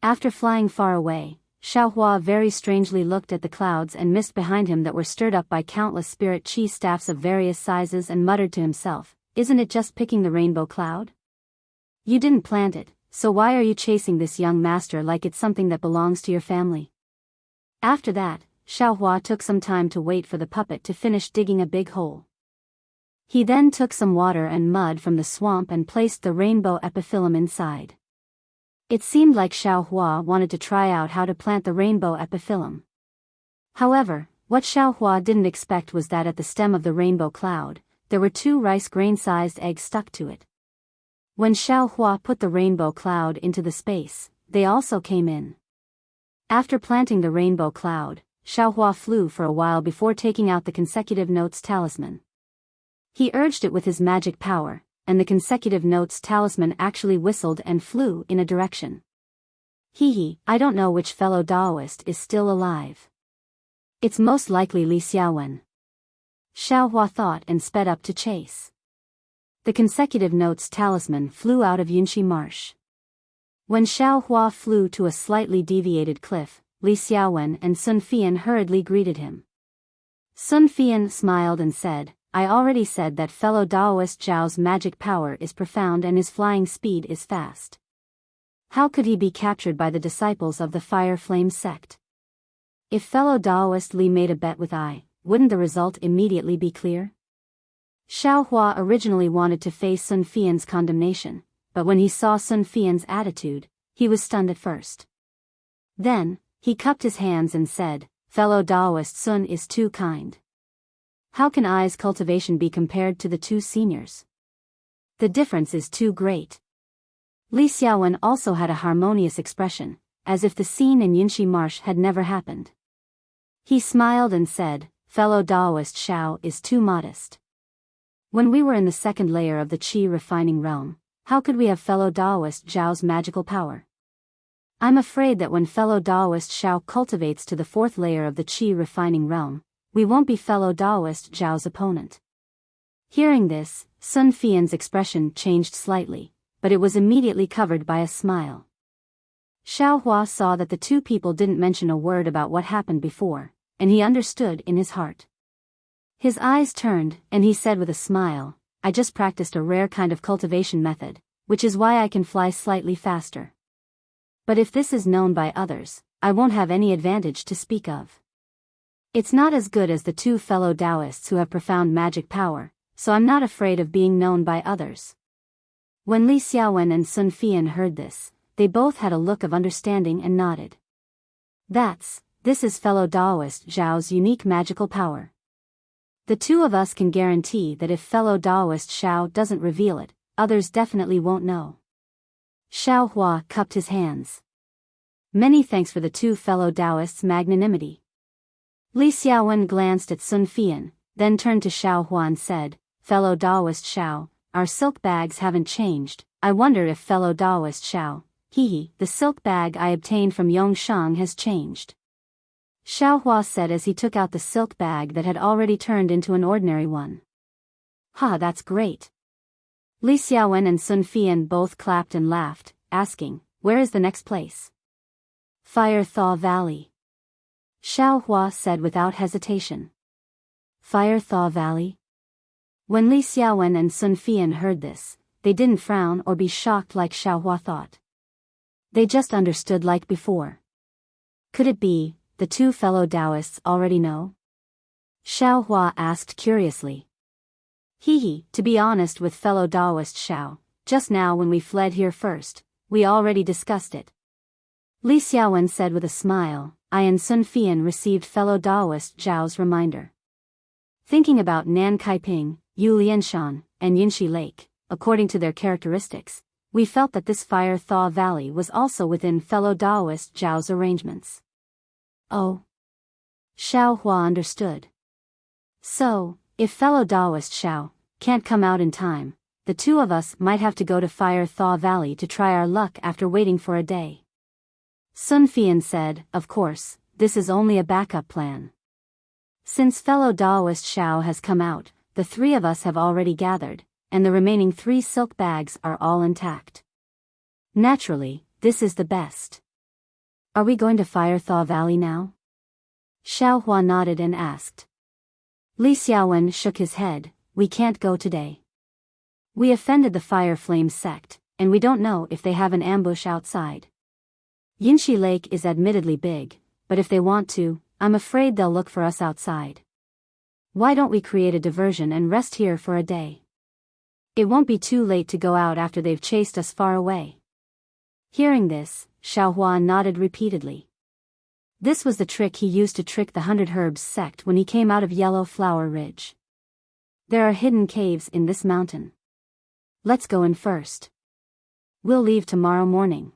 After flying far away, Xiaohua very strangely looked at the clouds and mist behind him that were stirred up by countless spirit chi staffs of various sizes and muttered to himself, "Isn't it just picking the rainbow cloud? You didn't plant it, so why are you chasing this young master like it's something that belongs to your family?" After that, Xiaohua took some time to wait for the puppet to finish digging a big hole. He then took some water and mud from the swamp and placed the rainbow epiphyllum inside. It seemed like Xiaohua wanted to try out how to plant the rainbow epiphyllum. However, what Xiaohua didn't expect was that at the stem of the rainbow cloud, there were 2 rice grain-sized eggs stuck to it. When Xiaohua put the rainbow cloud into the space, they also came in. After planting the rainbow cloud, Xiaohua flew for a while before taking out the consecutive notes talisman. He urged it with his magic power, and the consecutive notes talisman actually whistled and flew in a direction. Hee, I don't know which fellow Daoist is still alive. It's most likely Li Xiaowen. Xiaohua thought and sped up to chase. The consecutive notes talisman flew out of Yinshi Marsh. When Xiaohua flew to a slightly deviated cliff, Li Xiaowen and Sun Fian hurriedly greeted him. Sun Fian smiled and said, "I already said that fellow Daoist Zhao's magic power is profound and his flying speed is fast. How could he be captured by the disciples of the Fire Flame sect? If fellow Daoist Li made a bet with I, wouldn't the result immediately be clear?" Xiaohua originally wanted to face Sun Fian's condemnation, but when he saw Sun Fian's attitude, he was stunned at first. Then, he cupped his hands and said, "Fellow Daoist Sun is too kind. How can I's cultivation be compared to the 2 seniors? The difference is too great." Li Xiaowen also had a harmonious expression, as if the scene in Yinshi Marsh had never happened. He smiled and said, "Fellow Daoist Xiao is too modest. When we were in the 2nd layer of the Qi refining realm, how could we have fellow Daoist Zhao's magical power? I'm afraid that when fellow Daoist Xiao cultivates to the 4th layer of the Qi refining realm, we won't be fellow Daoist Zhao's opponent." Hearing this, Sun Fian's expression changed slightly, but it was immediately covered by a smile. Xiaohua saw that the 2 people didn't mention a word about what happened before, and he understood in his heart. His eyes turned, and he said with a smile, "I just practiced a rare kind of cultivation method, which is why I can fly slightly faster. But if this is known by others, I won't have any advantage to speak of. It's not as good as the two fellow Taoists who have profound magic power, so I'm not afraid of being known by others. When Li Xiaowen and Sun Fian heard this, they both had a look of understanding and nodded. This is fellow Taoist Zhao's unique magical power. The two of us can guarantee that if fellow Taoist Xiao doesn't reveal it, others definitely won't know. Xiao Hua cupped his hands. Many thanks for the two fellow Taoists' magnanimity. Li Xiaowen glanced at Sun Fian, then turned to Xiao Hua and said, Fellow Taoist Xiao, our silk bags haven't changed. I wonder if fellow Taoist Xiao, the silk bag I obtained from Yongshang has changed. Xiao Hua said as he took out the silk bag that had already turned into an ordinary one. That's great. Li Xiaowen and Sun Fian both clapped and laughed, asking, where is the next place? Fire Thaw Valley. Xiao Hua said without hesitation. Fire Thaw Valley? When Li Xiaowen and Sun Fian heard this, they didn't frown or be shocked like Xiao Hua thought. They just understood like before. Could it be, the two fellow Taoists already know? Xiao Hua asked curiously. To be honest with fellow Taoist Xiao, just now when we fled here first, we already discussed it. Li Xiaowen said with a smile. I and Sun Fian received fellow Taoist Zhao's reminder. Thinking about Nan Kaiping, Yu Lianshan, and Yinshi Lake, according to their characteristics, we felt that this Fire Thaw Valley was also within fellow Taoist Zhao's arrangements. Oh. Xiao Hua understood. So, if fellow Taoist Xiao can't come out in time, the two of us might have to go to Fire Thaw Valley to try our luck after waiting for a day. Sun Fian said, of course, this is only a backup plan. Since fellow Taoist Xiao has come out, the three of us have already gathered, and the remaining 3 silk bags are all intact. Naturally, this is the best. Are we going to Fire Thaw Valley now? Xiao Hua nodded and asked. Li Xiaowen shook his head, we can't go today. We offended the Fire Flame sect, and we don't know if they have an ambush outside. Yinshi Lake is admittedly big, but if they want to, I'm afraid they'll look for us outside. Why don't we create a diversion and rest here for a day? It won't be too late to go out after they've chased us far away. Hearing this, Xiao Hua nodded repeatedly. This was the trick he used to trick the 100 Herbs sect when he came out of Yellow Flower Ridge. There are hidden caves in this mountain. Let's go in first. We'll leave tomorrow morning.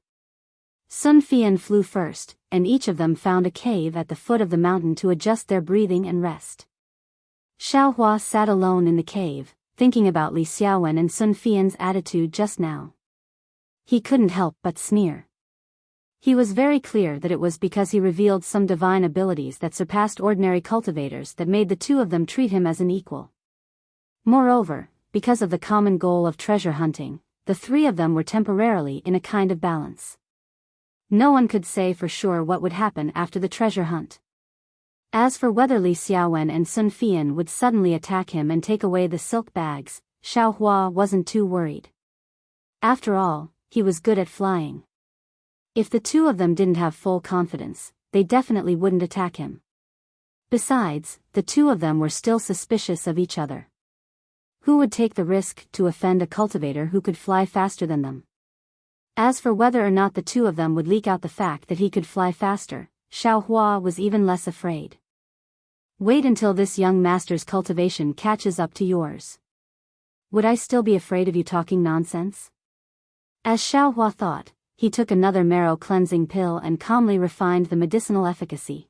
Sun Fian flew first, and each of them found a cave at the foot of the mountain to adjust their breathing and rest. Xiao Hua sat alone in the cave, thinking about Li Xiaowen and Sun Fian's attitude just now. He couldn't help but sneer. He was very clear that it was because he revealed some divine abilities that surpassed ordinary cultivators that made the two of them treat him as an equal. Moreover, because of the common goal of treasure hunting, the three of them were temporarily in a kind of balance. No one could say for sure what would happen after the treasure hunt. As for whether Li Xiaowen and Sun Fian would suddenly attack him and take away the silk bags, Xiao Hua wasn't too worried. After all, he was good at flying. If the two of them didn't have full confidence, they definitely wouldn't attack him. Besides, the two of them were still suspicious of each other. Who would take the risk to offend a cultivator who could fly faster than them? As for whether or not the two of them would leak out the fact that he could fly faster, Xiao Hua was even less afraid. Wait until this young master's cultivation catches up to yours. Would I still be afraid of you talking nonsense? As Xiao Hua thought, he took another marrow cleansing pill and calmly refined the medicinal efficacy.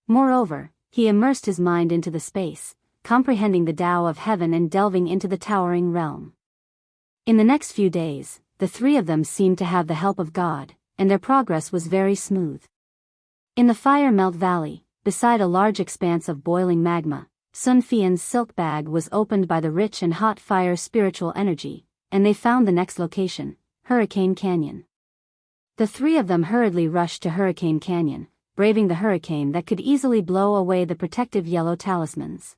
Moreover, he immersed his mind into the space, comprehending the Tao of heaven and delving into the towering realm. In the next few days, the three of them seemed to have the help of God, and their progress was very smooth. In the Fire Melt Valley, beside a large expanse of boiling magma, Sun Fian's silk bag was opened by the rich and hot fire spiritual energy, and they found the next location, Hurricane Canyon. The three of them hurriedly rushed to Hurricane Canyon, braving the hurricane that could easily blow away the protective yellow talismans.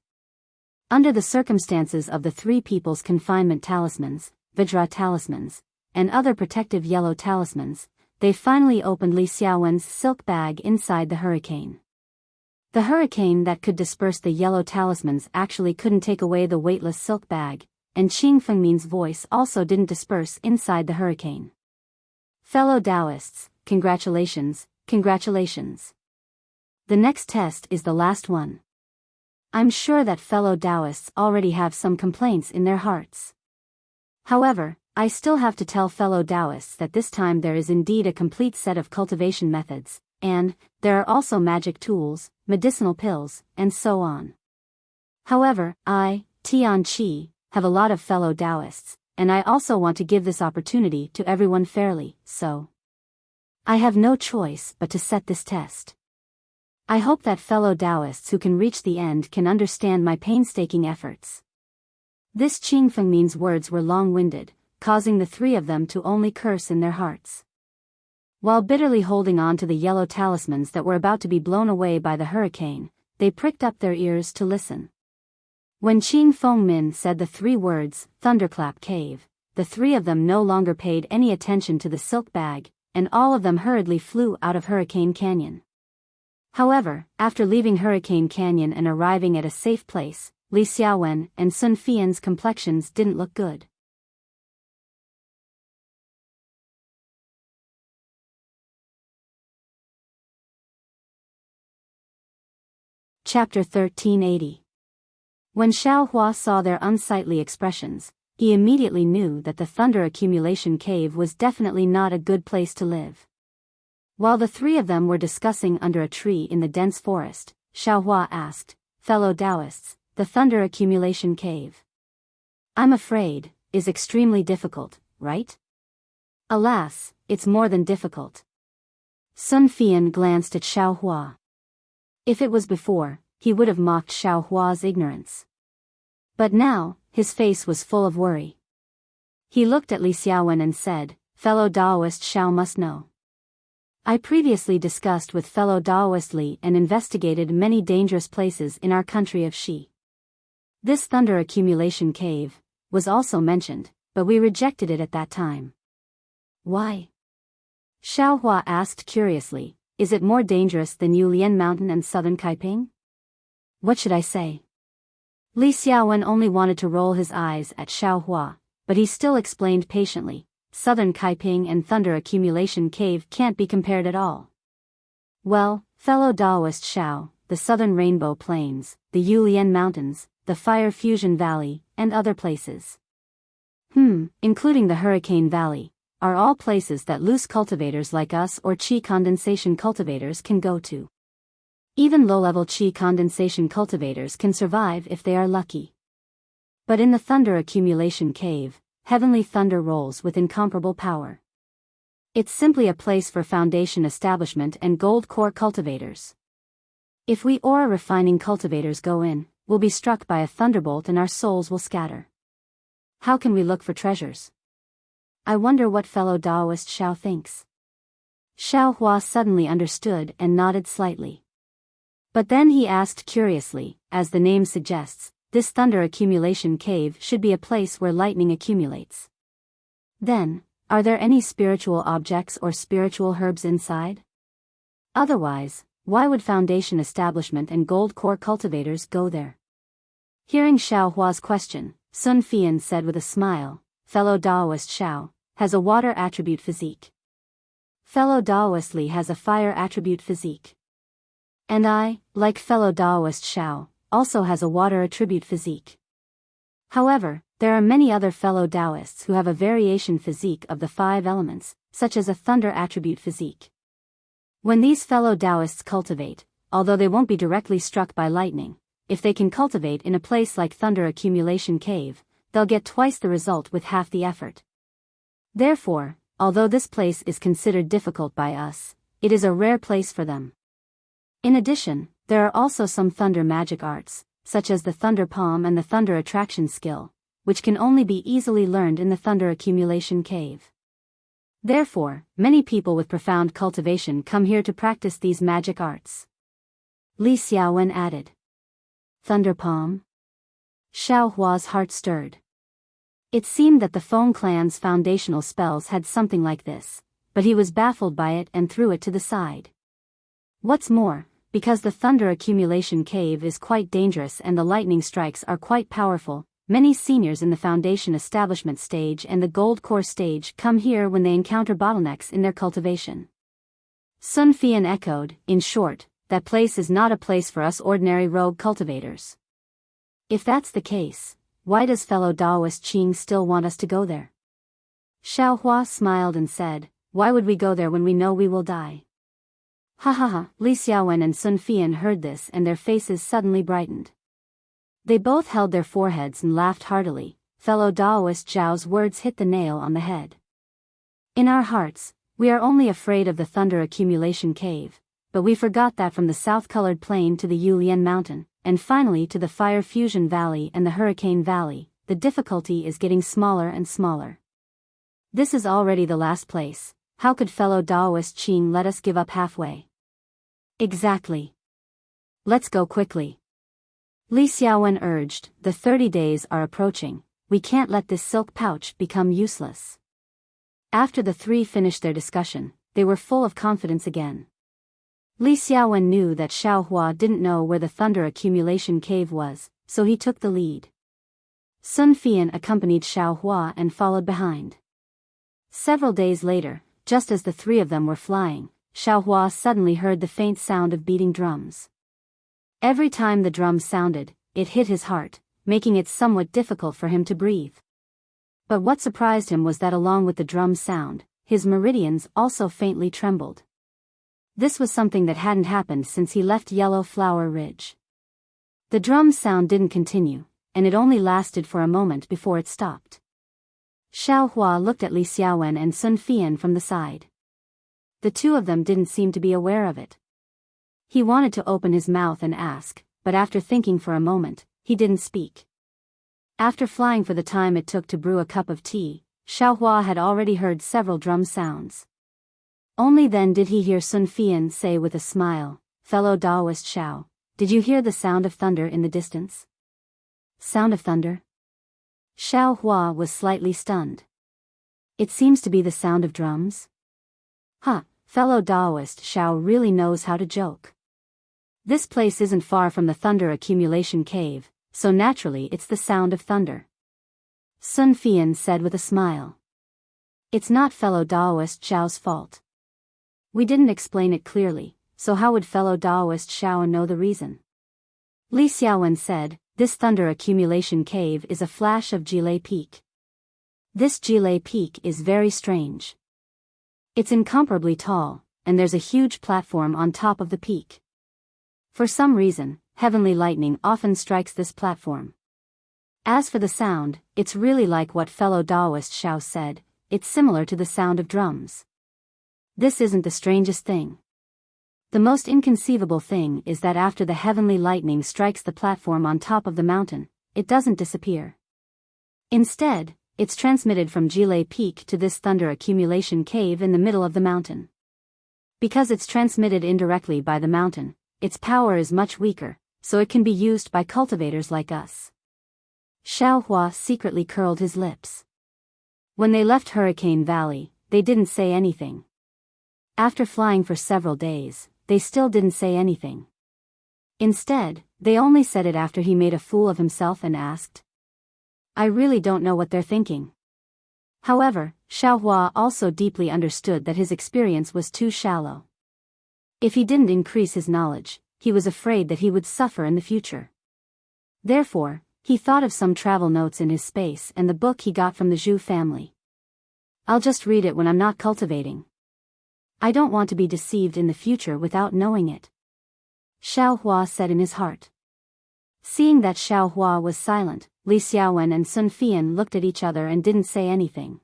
Under the circumstances of the three people's confinement talismans, Vajra talismans, and other protective yellow talismans, they finally opened Li Xiaowen's silk bag inside the hurricane. The hurricane that could disperse the yellow talismans actually couldn't take away the weightless silk bag, and Qing Fengmin's voice also didn't disperse inside the hurricane. Fellow Taoists, congratulations, congratulations. The next test is the last one. I'm sure that fellow Taoists already have some complaints in their hearts. However, I still have to tell fellow Taoists that this time there is indeed a complete set of cultivation methods, and there are also magic tools, medicinal pills, and so on. However, I, Tian Qi, have a lot of fellow Taoists, and I also want to give this opportunity to everyone fairly, so I have no choice but to set this test. I hope that fellow Taoists who can reach the end can understand my painstaking efforts. This Qing Fengmin's words were long-winded, causing the three of them to only curse in their hearts. While bitterly holding on to the yellow talismans that were about to be blown away by the hurricane, they pricked up their ears to listen. When Qing Fengmin said the three words, Thunderclap Cave, the three of them no longer paid any attention to the silk bag, and all of them hurriedly flew out of Hurricane Canyon. However, after leaving Hurricane Canyon and arriving at a safe place, Li Xiaowen and Sun Fian's complexions didn't look good. Chapter 1380. When Xiaohua saw their unsightly expressions, he immediately knew that the Thunder Accumulation Cave was definitely not a good place to live. While the three of them were discussing under a tree in the dense forest, Xiaohua asked, "Fellow Taoists, the Thunder Accumulation Cave, I'm afraid, is extremely difficult, right?" "Alas, it's more than difficult." Sun Fian glanced at Xiaohua. If it was before, he would have mocked Xiaohua's ignorance. But now, his face was full of worry. He looked at Li Xiaowen and said, "Fellow Taoist Xiao must know. I previously discussed with fellow Taoist Li and investigated many dangerous places in our country of Xi. This Thunder Accumulation Cave was also mentioned, but we rejected it at that time." "Why?" Xiaohua asked curiously. "Is it more dangerous than Yulian Mountain and Southern Kaiping?" "What should I say?" Li Xiaowen only wanted to roll his eyes at Xiaohua, but he still explained patiently, "Southern Kaiping and Thunder Accumulation Cave can't be compared at all. Well, fellow Taoist Xiao, the Southern Rainbow Plains, the Yulian Mountains, the Fire Fusion Valley, and other places. Including the Hurricane Valley, are all places that loose cultivators like us or Qi condensation cultivators can go to. Even low-level Qi condensation cultivators can survive if they are lucky. But in the Thunder Accumulation Cave, heavenly thunder rolls with incomparable power. It's simply a place for foundation establishment and gold core cultivators. If we aura refining cultivators go in, we'll be struck by a thunderbolt and our souls will scatter. How can we look for treasures? I wonder what fellow Taoist Xiao thinks." Xiaohua suddenly understood and nodded slightly. But then he asked curiously, as the name suggests, this Thunder Accumulation Cave should be a place where lightning accumulates. Then, are there any spiritual objects or spiritual herbs inside? Otherwise, why would foundation establishment and gold core cultivators go there? Hearing Xiaohua's question, Sun Fian said with a smile, "Fellow Taoist Xiao has a water attribute physique. Fellow Taoist Li has a fire attribute physique. And I, like fellow Taoist Xiao, also has a water attribute physique. However, there are many other fellow Taoists who have a variation physique of the 5 elements, such as a thunder attribute physique. When these fellow Taoists cultivate, although they won't be directly struck by lightning, if they can cultivate in a place like Thunder Accumulation Cave, they'll get twice the result with half the effort. Therefore, although this place is considered difficult by us, it is a rare place for them. In addition, there are also some thunder magic arts, such as the Thunder Palm and the Thunder Attraction skill, which can only be easily learned in the Thunder Accumulation Cave. Therefore, many people with profound cultivation come here to practice these magic arts." Li Xiaowen added. "Thunder Palm?" Xiaohua's heart stirred. It seemed that the Feng clan's foundational spells had something like this, but he was baffled by it and threw it to the side. What's more, Because the thunder accumulation cave is quite dangerous and the lightning strikes are quite powerful, many seniors in the foundation establishment stage and the gold core stage come here when they encounter bottlenecks in their cultivation. Sun Fian echoed, in short, that place is not a place for us ordinary rogue cultivators. If that's the case, why does fellow Daoist Qing still want us to go there? Xiaohua smiled and said, why would we go there when we know we will die? Ha ha ha, Li Xiaowen and Sun Fian heard this and their faces suddenly brightened. They both held their foreheads and laughed heartily. Fellow Daoist Zhao's words hit the nail on the head. In our hearts, we are only afraid of the thunder accumulation cave, but we forgot that from the south-colored plain to the Yulian mountain, and finally to the fire fusion valley and the hurricane valley, the difficulty is getting smaller and smaller. This is already the last place. How could fellow Daoist Qing let us give up halfway? Exactly. Let's go quickly. Li Xiaowen urged, the 30 days are approaching, we can't let this silk pouch become useless. After the three finished their discussion, they were full of confidence again. Li Xiaowen knew that Xiaohua didn't know where the thunder accumulation cave was, so he took the lead. Sun Fian accompanied Xiaohua and followed behind. Several days later, just as the three of them were flying, Xiaohua suddenly heard the faint sound of beating drums. Every time the drum sounded, it hit his heart, making it somewhat difficult for him to breathe. But what surprised him was that along with the drum sound, his meridians also faintly trembled. This was something that hadn't happened since he left Yellow Flower Ridge. The drum sound didn't continue, and it only lasted for a moment before it stopped. Xiaohua looked at Li Xiaowen and Sun Fian from the side. The two of them didn't seem to be aware of it. He wanted to open his mouth and ask, but after thinking for a moment, he didn't speak. After flying for the time it took to brew a cup of tea, Xiaohua had already heard several drum sounds. Only then did he hear Sun Fian say with a smile, fellow Daoist Xiao, did you hear the sound of thunder in the distance? Sound of thunder? Xiaohua was slightly stunned. It seems to be the sound of drums? Huh, fellow Daoist Xiao really knows how to joke. This place isn't far from the thunder accumulation cave, so naturally it's the sound of thunder. Sun Fian said with a smile. It's not fellow Daoist Xiao's fault. We didn't explain it clearly, so how would fellow Daoist Xiao know the reason? Li Xiaowen said, this thunder accumulation cave is a flash of Jilei Peak. This Jilei Peak is very strange. It's incomparably tall, and there's a huge platform on top of the peak. For some reason, heavenly lightning often strikes this platform. As for the sound, it's really like what fellow Daoist Xiao said, it's similar to the sound of drums. This isn't the strangest thing. The most inconceivable thing is that after the heavenly lightning strikes the platform on top of the mountain, it doesn't disappear. Instead, it's transmitted from Jilei Peak to this thunder accumulation cave in the middle of the mountain. Because it's transmitted indirectly by the mountain, its power is much weaker, so it can be used by cultivators like us. Xiaohua secretly curled his lips. When they left Hurricane Valley, they didn't say anything. After flying for several days, they still didn't say anything. Instead, they only said it after he made a fool of himself and asked, I really don't know what they're thinking. However, Xiaohua also deeply understood that his experience was too shallow. If he didn't increase his knowledge, he was afraid that he would suffer in the future. Therefore, he thought of some travel notes in his space and the book he got from the Zhu family. I'll just read it when I'm not cultivating. I don't want to be deceived in the future without knowing it. Xiaohua said in his heart. Seeing that Xiaohua was silent, Li Xiaowen and Sun Fian looked at each other and didn't say anything.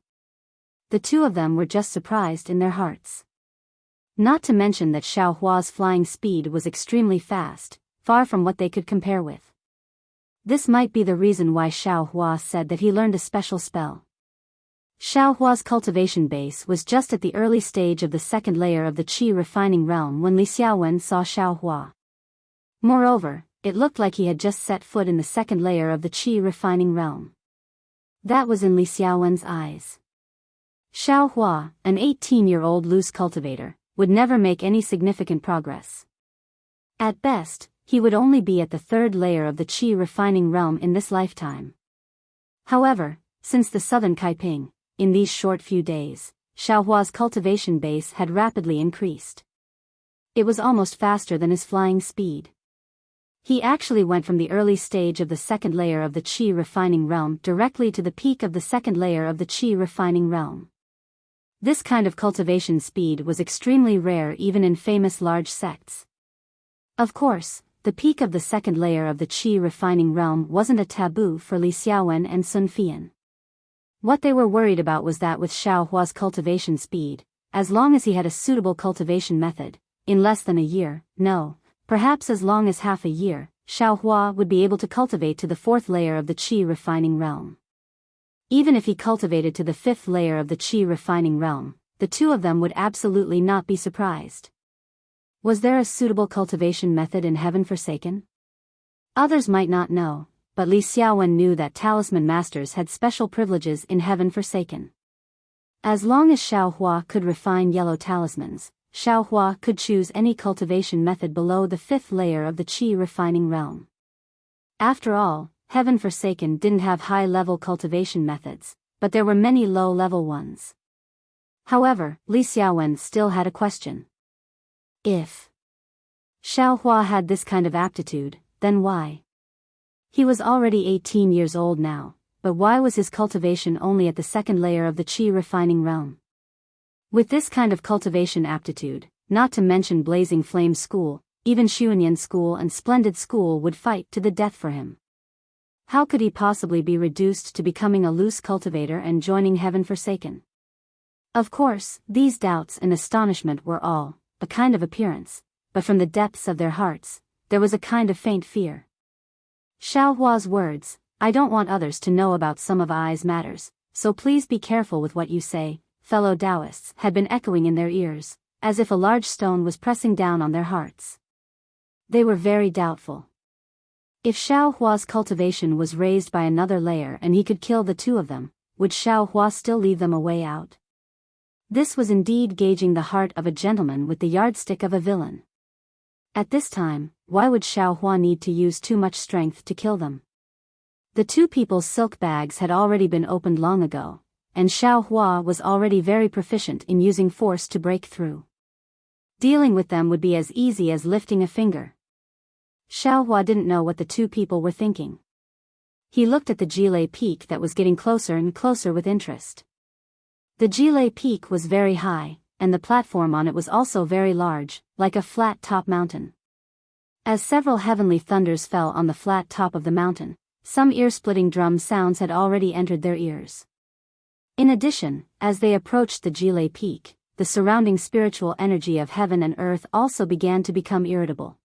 The two of them were just surprised in their hearts. Not to mention that Xiaohua's flying speed was extremely fast, far from what they could compare with. This might be the reason why Xiaohua said that he learned a special spell. Xiaohua's cultivation base was just at the early stage of the second layer of the qi refining realm when Li Xiaowen saw Xiaohua. Moreover, it looked like he had just set foot in the second layer of the qi refining realm. That was in Li Xiaowen's eyes. Xiaohua, an 18-year-old loose cultivator, would never make any significant progress. At best, he would only be at the third layer of the qi refining realm in this lifetime. However, since the southern Kaiping, in these short few days, Xiaohua's cultivation base had rapidly increased. It was almost faster than his flying speed. He actually went from the early stage of the second layer of the qi refining realm directly to the peak of the second layer of the qi refining realm. This kind of cultivation speed was extremely rare even in famous large sects. Of course, the peak of the second layer of the qi refining realm wasn't a taboo for Li Xiaowen and Sun Fian. What they were worried about was that with Xiaohua's cultivation speed, as long as he had a suitable cultivation method, in less than a year, no, perhaps as long as half a year, Xiaohua would be able to cultivate to the fourth layer of the qi refining realm. Even if he cultivated to the fifth layer of the qi refining realm, the two of them would absolutely not be surprised. Was there a suitable cultivation method in Heaven Forsaken? Others might not know, but Li Xiaowen knew that talisman masters had special privileges in Heaven Forsaken. As long as Xiaohua could refine yellow talismans, Xiaohua could choose any cultivation method below the fifth layer of the qi refining realm. After all, Heaven Forsaken didn't have high-level cultivation methods, but there were many low-level ones. However, Li Xiaowen still had a question. If Xiaohua had this kind of aptitude, then why? He was already 18 years old now, but why was his cultivation only at the second layer of the qi refining realm? With this kind of cultivation aptitude, not to mention Blazing Flame School, even Xuanyan School and Splendid School would fight to the death for him. How could he possibly be reduced to becoming a loose cultivator and joining Heaven Forsaken? Of course, these doubts and astonishment were all a kind of appearance, but from the depths of their hearts, there was a kind of faint fear. Xiaohua's words, "I don't want others to know about some of I's matters, so please be careful with what you say, fellow Taoists," had been echoing in their ears, as if a large stone was pressing down on their hearts. They were very doubtful. If Xiaohua's cultivation was raised by another layer and he could kill the two of them, would Xiaohua still leave them a way out? This was indeed gauging the heart of a gentleman with the yardstick of a villain. At this time, why would Xiaohua need to use too much strength to kill them? The two people's silk bags had already been opened long ago, and Xiaohua was already very proficient in using force to break through. Dealing with them would be as easy as lifting a finger. Xiaohua didn't know what the two people were thinking. He looked at the Jilei peak that was getting closer and closer with interest. The Jilei peak was very high, and the platform on it was also very large, like a flat-top mountain. As several heavenly thunders fell on the flat top of the mountain, some ear-splitting drum sounds had already entered their ears. In addition, as they approached the Jilei peak, the surrounding spiritual energy of heaven and earth also began to become irritable.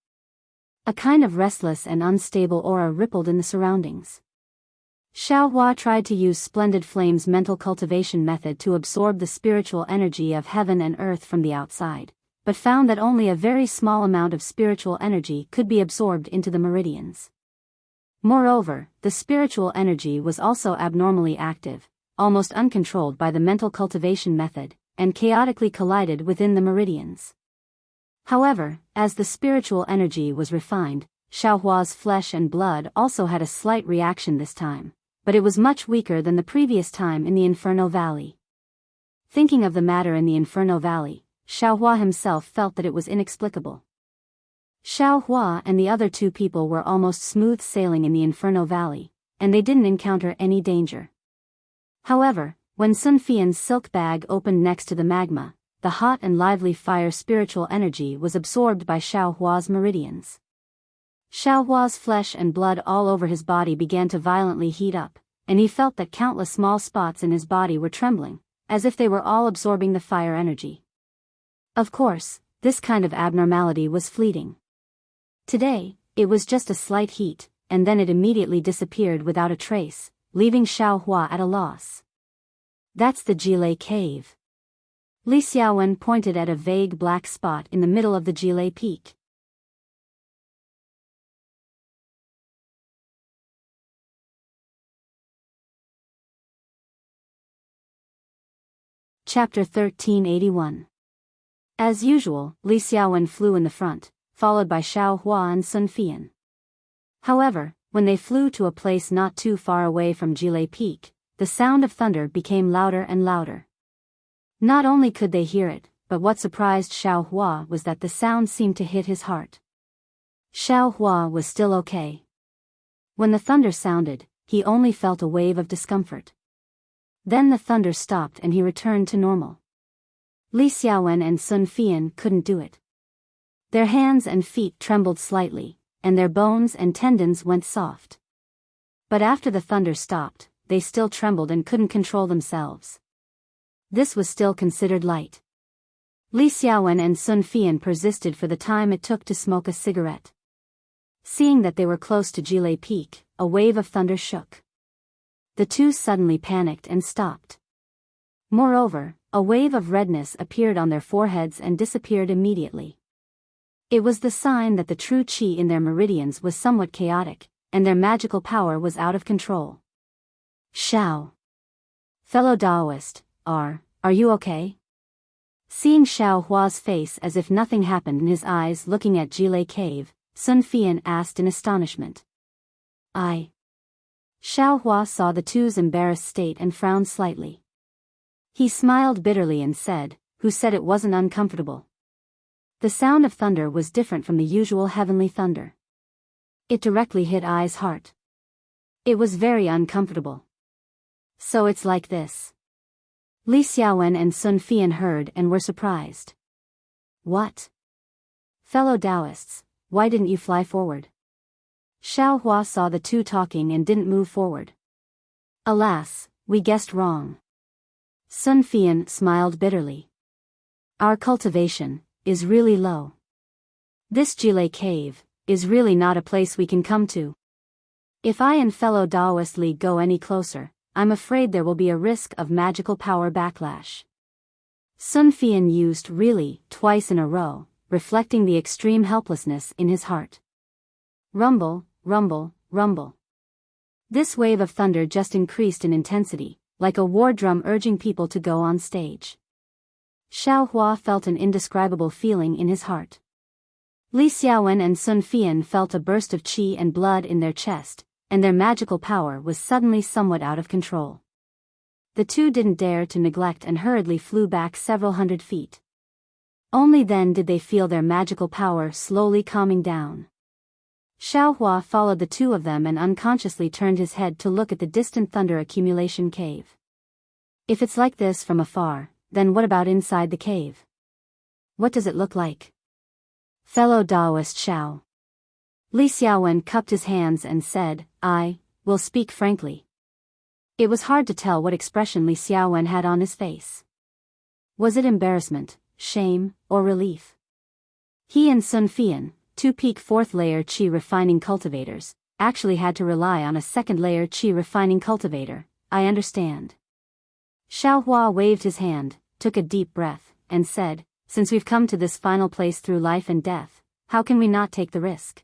A kind of restless and unstable aura rippled in the surroundings. Xiaohua tried to use Splendid Flame's mental cultivation method to absorb the spiritual energy of heaven and earth from the outside, but found that only a very small amount of spiritual energy could be absorbed into the meridians. Moreover, the spiritual energy was also abnormally active, almost uncontrolled by the mental cultivation method, and chaotically collided within the meridians. However, as the spiritual energy was refined, Xiaohua's flesh and blood also had a slight reaction this time, but it was much weaker than the previous time in the Inferno Valley. Thinking of the matter in the Inferno Valley, Xiaohua himself felt that it was inexplicable. Xiaohua and the other two people were almost smooth sailing in the Inferno Valley, and they didn't encounter any danger. However, when Sun Fian's silk bag opened next to the magma, the hot and lively fire spiritual energy was absorbed by Xiaohua's meridians. Xiaohua's flesh and blood all over his body began to violently heat up, and he felt that countless small spots in his body were trembling, as if they were all absorbing the fire energy. Of course, this kind of abnormality was fleeting. Today, it was just a slight heat, and then it immediately disappeared without a trace, leaving Xiaohua at a loss. That's the Jilei cave. Li Xiaowen pointed at a vague black spot in the middle of the Jilei peak. Chapter 1381. As usual, Li Xiaowen flew in the front, followed by Xiao Hua and Sun Fian. However, when they flew to a place not too far away from Jilei Peak, the sound of thunder became louder and louder. Not only could they hear it, but what surprised Xiao Hua was that the sound seemed to hit his heart. Xiao Hua was still okay. When the thunder sounded, he only felt a wave of discomfort. Then the thunder stopped and he returned to normal. Li Xiaowen and Sun Fian couldn't do it. Their hands and feet trembled slightly, and their bones and tendons went soft. But after the thunder stopped, they still trembled and couldn't control themselves. This was still considered light. Li Xiaowen and Sun Fian persisted for the time it took to smoke a cigarette. Seeing that they were close to Jilei Peak, a wave of thunder shook. The two suddenly panicked and stopped. Moreover, a wave of redness appeared on their foreheads and disappeared immediately. It was the sign that the true qi in their meridians was somewhat chaotic, and their magical power was out of control. Xiao. Fellow Taoist, are you okay? Seeing Xiao Hua's face as if nothing happened and his eyes looking at Jilei Cave, Sun Fian asked in astonishment. Xiao Hua saw the two's embarrassed state and frowned slightly. He smiled bitterly and said, "Who said it wasn't uncomfortable?" The sound of thunder was different from the usual heavenly thunder. It directly hit Ai's heart. It was very uncomfortable. So it's like this. Li Xiaowen and Sun Fian heard and were surprised. What? Fellow Taoists, why didn't you fly forward? Xiao Hua saw the two talking and didn't move forward. Alas, we guessed wrong. Sun Fian smiled bitterly. Our cultivation is really low. This Jilei Cave is really not a place we can come to. If I and fellow Taoist Li go any closer, I'm afraid there will be a risk of magical power backlash. Sun Fian used really twice in a row, reflecting the extreme helplessness in his heart. Rumble, rumble, rumble. This wave of thunder just increased in intensity, like a war drum urging people to go on stage. Xiao Hua felt an indescribable feeling in his heart. Li Xiaowen and Sun Fian felt a burst of qi and blood in their chest, and their magical power was suddenly somewhat out of control. The two didn't dare to neglect and hurriedly flew back several hundred feet. Only then did they feel their magical power slowly calming down. Xiao Hua followed the two of them and unconsciously turned his head to look at the distant thunder accumulation cave. If it's like this from afar, then what about inside the cave? What does it look like? Fellow Taoist Xiao. Li Xiaowen cupped his hands and said, "I will speak frankly." It was hard to tell what expression Li Xiaowen had on his face. Was it embarrassment, shame, or relief? He and Sun Fian, two peak fourth layer qi refining cultivators, actually had to rely on a second layer qi refining cultivator. I understand. Xiao Hua waved his hand, took a deep breath, and said, "Since we've come to this final place through life and death, how can we not take the risk?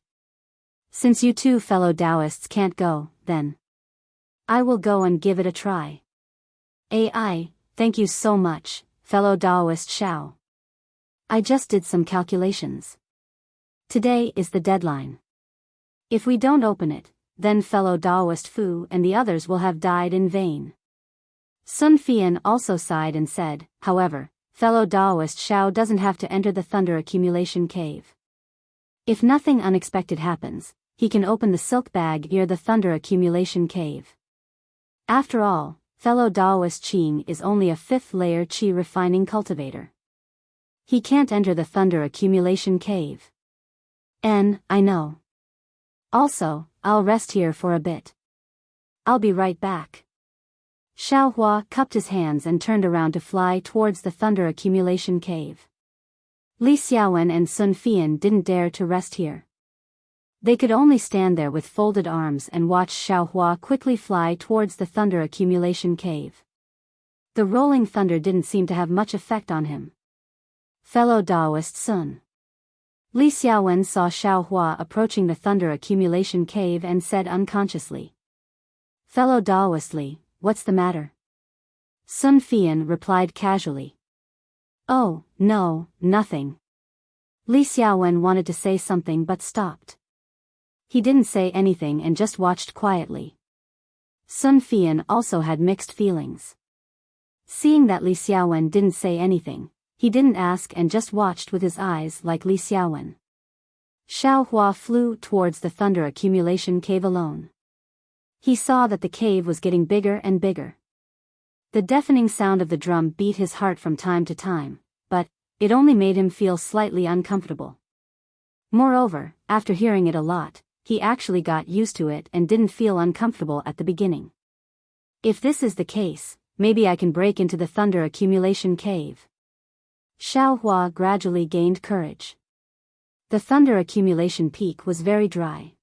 Since you two fellow Taoists can't go, then I will go and give it a try." Thank you so much, fellow Taoist Xiao. I just did some calculations. Today is the deadline. If we don't open it, then fellow Taoist Fu and the others will have died in vain. Sun Fian also sighed and said, "However, fellow Taoist Xiao doesn't have to enter the thunder accumulation cave. If nothing unexpected happens, he can open the silk bag near the thunder accumulation cave. After all, fellow Taoist Qing is only a fifth layer qi refining cultivator. He can't enter the thunder accumulation cave. I know. Also, I'll rest here for a bit. I'll be right back." Xiao Hua cupped his hands and turned around to fly towards the thunder accumulation cave. Li Xiaowen and Sun Fian didn't dare to rest here. They could only stand there with folded arms and watch Xiao Hua quickly fly towards the thunder accumulation cave. The rolling thunder didn't seem to have much effect on him. Fellow Taoist Sun. Li Xiaowen saw Xiao Hua approaching the thunder accumulation cave and said unconsciously, "Fellow Taoist Li, what's the matter?" Sun Fian replied casually, "Oh, no, nothing. Li Xiaowen wanted to say something but stopped. He didn't say anything and just watched quietly. Sun Fian also had mixed feelings. Seeing that Li Xiaowen didn't say anything, he didn't ask and just watched with his eyes like Li Xiaowen. Xiao Hua flew towards the thunder accumulation cave alone. He saw that the cave was getting bigger and bigger. The deafening sound of the drum beat his heart from time to time, but it only made him feel slightly uncomfortable. Moreover, after hearing it a lot, he actually got used to it and didn't feel uncomfortable at the beginning. If this is the case, maybe I can break into the thunder accumulation cave. Xiao Hua gradually gained courage. The thunder accumulation peak was very dry.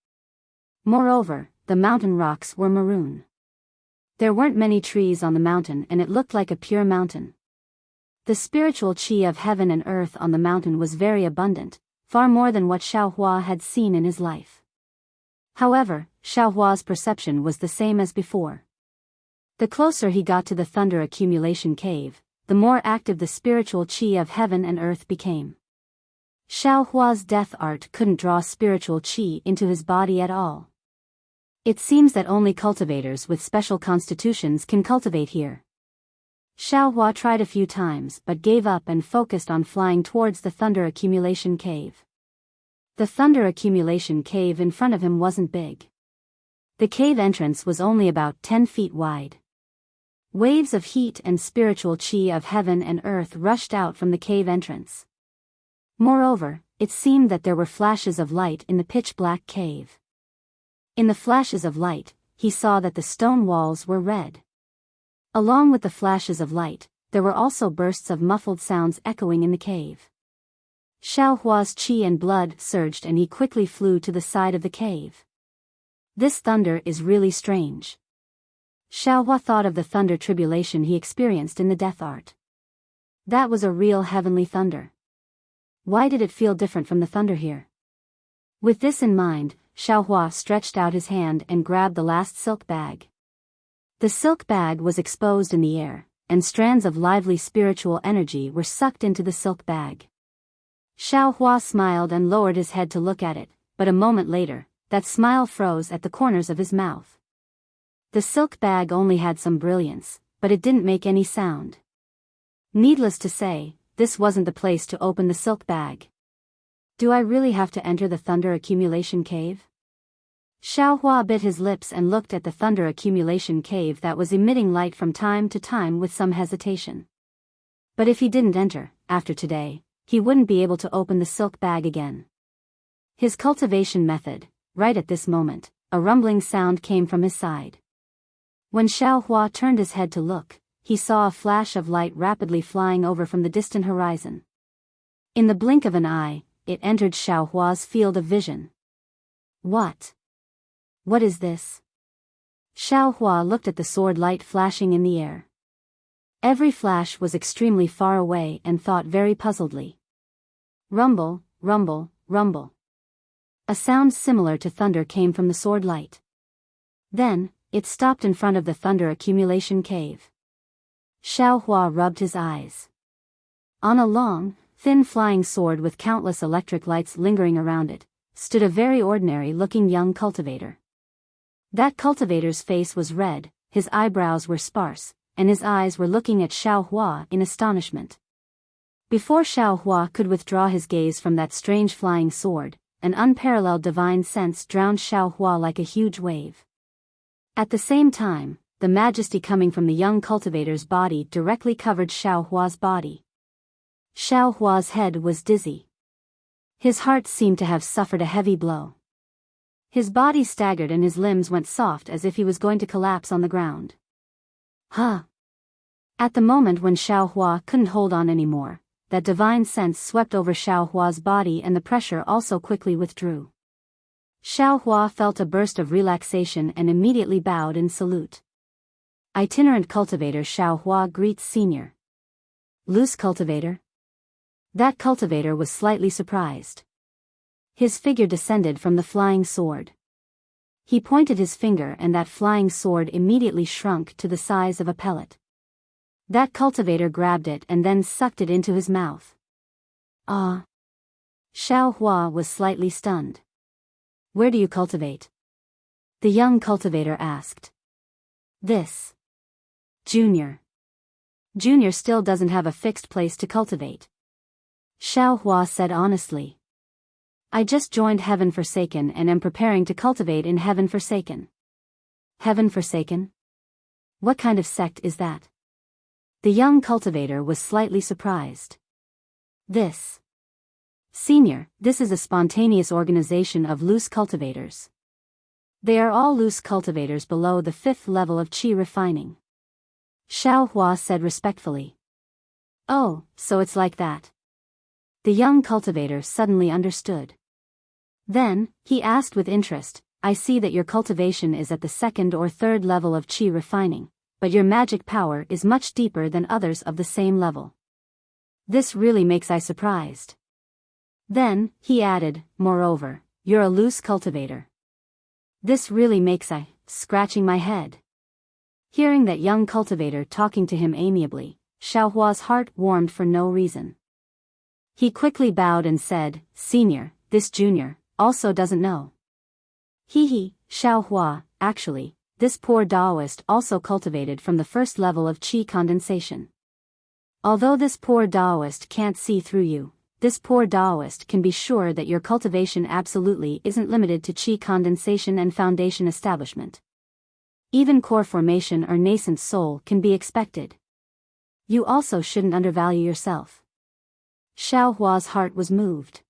Moreover, the mountain rocks were maroon. There weren't many trees on the mountain and it looked like a pure mountain. The spiritual qi of heaven and earth on the mountain was very abundant, far more than what Xiao Hua had seen in his life. However, Xiao Hua's perception was the same as before. The closer he got to the thunder accumulation cave, the more active the spiritual qi of heaven and earth became. Xiao Hua's death art couldn't draw spiritual qi into his body at all. It seems that only cultivators with special constitutions can cultivate here. Xiao Hua tried a few times but gave up and focused on flying towards the thunder accumulation cave. The thunder accumulation cave in front of him wasn't big. The cave entrance was only about 10 feet wide. Waves of heat and spiritual qi of heaven and earth rushed out from the cave entrance. Moreover, it seemed that there were flashes of light in the pitch-black cave. In the flashes of light, he saw that the stone walls were red. Along with the flashes of light, there were also bursts of muffled sounds echoing in the cave. Xiao Hua's qi and blood surged and he quickly flew to the side of the cave. This thunder is really strange. Xiao Hua thought of the thunder tribulation he experienced in the death art. That was a real heavenly thunder. Why did it feel different from the thunder here? With this in mind, Xiao Hua stretched out his hand and grabbed the last silk bag. The silk bag was exposed in the air, and strands of lively spiritual energy were sucked into the silk bag. Xiao Hua smiled and lowered his head to look at it, but a moment later, that smile froze at the corners of his mouth. The silk bag only had some brilliance, but it didn't make any sound. Needless to say, this wasn't the place to open the silk bag. Do I really have to enter the thunder accumulation cave? Xiao Hua bit his lips and looked at the thunder accumulation cave that was emitting light from time to time with some hesitation. But if he didn't enter, after today, he wouldn't be able to open the silk bag again. His cultivation method, right at this moment, a rumbling sound came from his side. When Xiao Hua turned his head to look, he saw a flash of light rapidly flying over from the distant horizon. In the blink of an eye, it entered Xiao Hua's field of vision. What? What is this? Xiao Hua looked at the sword light flashing in the air. Every flash was extremely far away and thought very puzzledly. Rumble, rumble, rumble. A sound similar to thunder came from the sword light. Then, it stopped in front of the thunder accumulation cave. Xiao Hua rubbed his eyes. On a long, thin flying sword with countless electric lights lingering around it, stood a very ordinary-looking young cultivator. That cultivator's face was red, his eyebrows were sparse, and his eyes were looking at Xiao Hua in astonishment. Before Xiao Hua could withdraw his gaze from that strange flying sword, an unparalleled divine sense drowned Xiao Hua like a huge wave. At the same time, the majesty coming from the young cultivator's body directly covered Xiao Hua's body. Xiao Hua's head was dizzy. His heart seemed to have suffered a heavy blow. His body staggered and his limbs went soft as if he was going to collapse on the ground. Huh! At the moment when Xiao Hua couldn't hold on anymore, that divine sense swept over Xiao Hua's body and the pressure also quickly withdrew. Xiao Hua felt a burst of relaxation and immediately bowed in salute. Itinerant cultivator Xiao Hua greets senior. Loose cultivator? That cultivator was slightly surprised. His figure descended from the flying sword. He pointed his finger and that flying sword immediately shrunk to the size of a pellet. That cultivator grabbed it and then sucked it into his mouth. Ah! Xiao Hua was slightly stunned. Where do you cultivate? The young cultivator asked. This. Junior. Junior still doesn't have a fixed place to cultivate. Xiao Hua said honestly. I just joined Heaven Forsaken and am preparing to cultivate in Heaven Forsaken. Heaven Forsaken? What kind of sect is that? The young cultivator was slightly surprised. This. Senior, this is a spontaneous organization of loose cultivators. They are all loose cultivators below the 5th level of qi refining. Xiao Hua said respectfully. Oh, so it's like that. The young cultivator suddenly understood. Then, he asked with interest, I see that your cultivation is at the 2nd or 3rd level of qi refining, but your magic power is much deeper than others of the same level. This really makes I surprised. Then, he added, moreover, you're a loose cultivator. This really makes I, scratching my head. Hearing that young cultivator talking to him amiably, Xiao Hua's heart warmed for no reason. He quickly bowed and said, Senior, this junior, also doesn't know. He, Xiao Hua, actually, this poor Taoist also cultivated from the 1st level of qi condensation. Although this poor Taoist can't see through you, this poor Taoist can be sure that your cultivation absolutely isn't limited to qi condensation and foundation establishment. Even core formation or nascent soul can be expected. You also shouldn't undervalue yourself. Xiao Hua's heart was moved.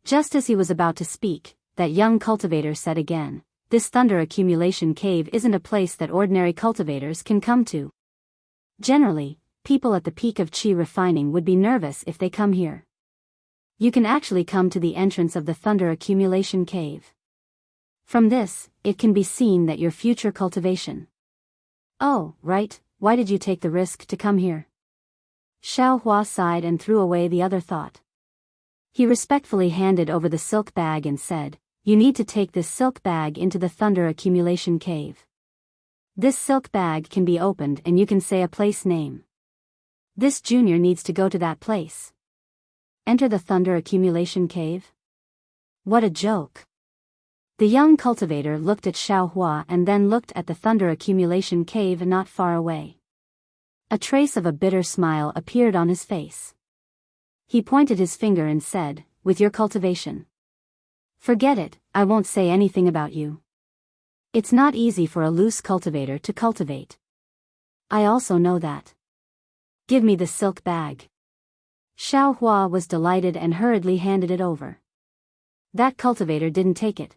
Just as he was about to speak, that young cultivator said again, this thunder accumulation cave isn't a place that ordinary cultivators can come to. Generally, people at the peak of qi refining would be nervous if they come here. You can actually come to the entrance of the thunder accumulation cave. From this, it can be seen that your future cultivation. Oh, right, why did you take the risk to come here? Xiao Hua sighed and threw away the other thought. He respectfully handed over the silk bag and said, you need to take this silk bag into the thunder accumulation cave. This silk bag can be opened and you can say a place name. This junior needs to go to that place. Enter the thunder accumulation cave? What a joke. The young cultivator looked at Xiao Hua and then looked at the thunder accumulation cave not far away. A trace of a bitter smile appeared on his face. He pointed his finger and said, with your cultivation. Forget it, I won't say anything about you. It's not easy for a loose cultivator to cultivate. I also know that. Give me the silk bag. Xiao Hua was delighted and hurriedly handed it over. That cultivator didn't take it.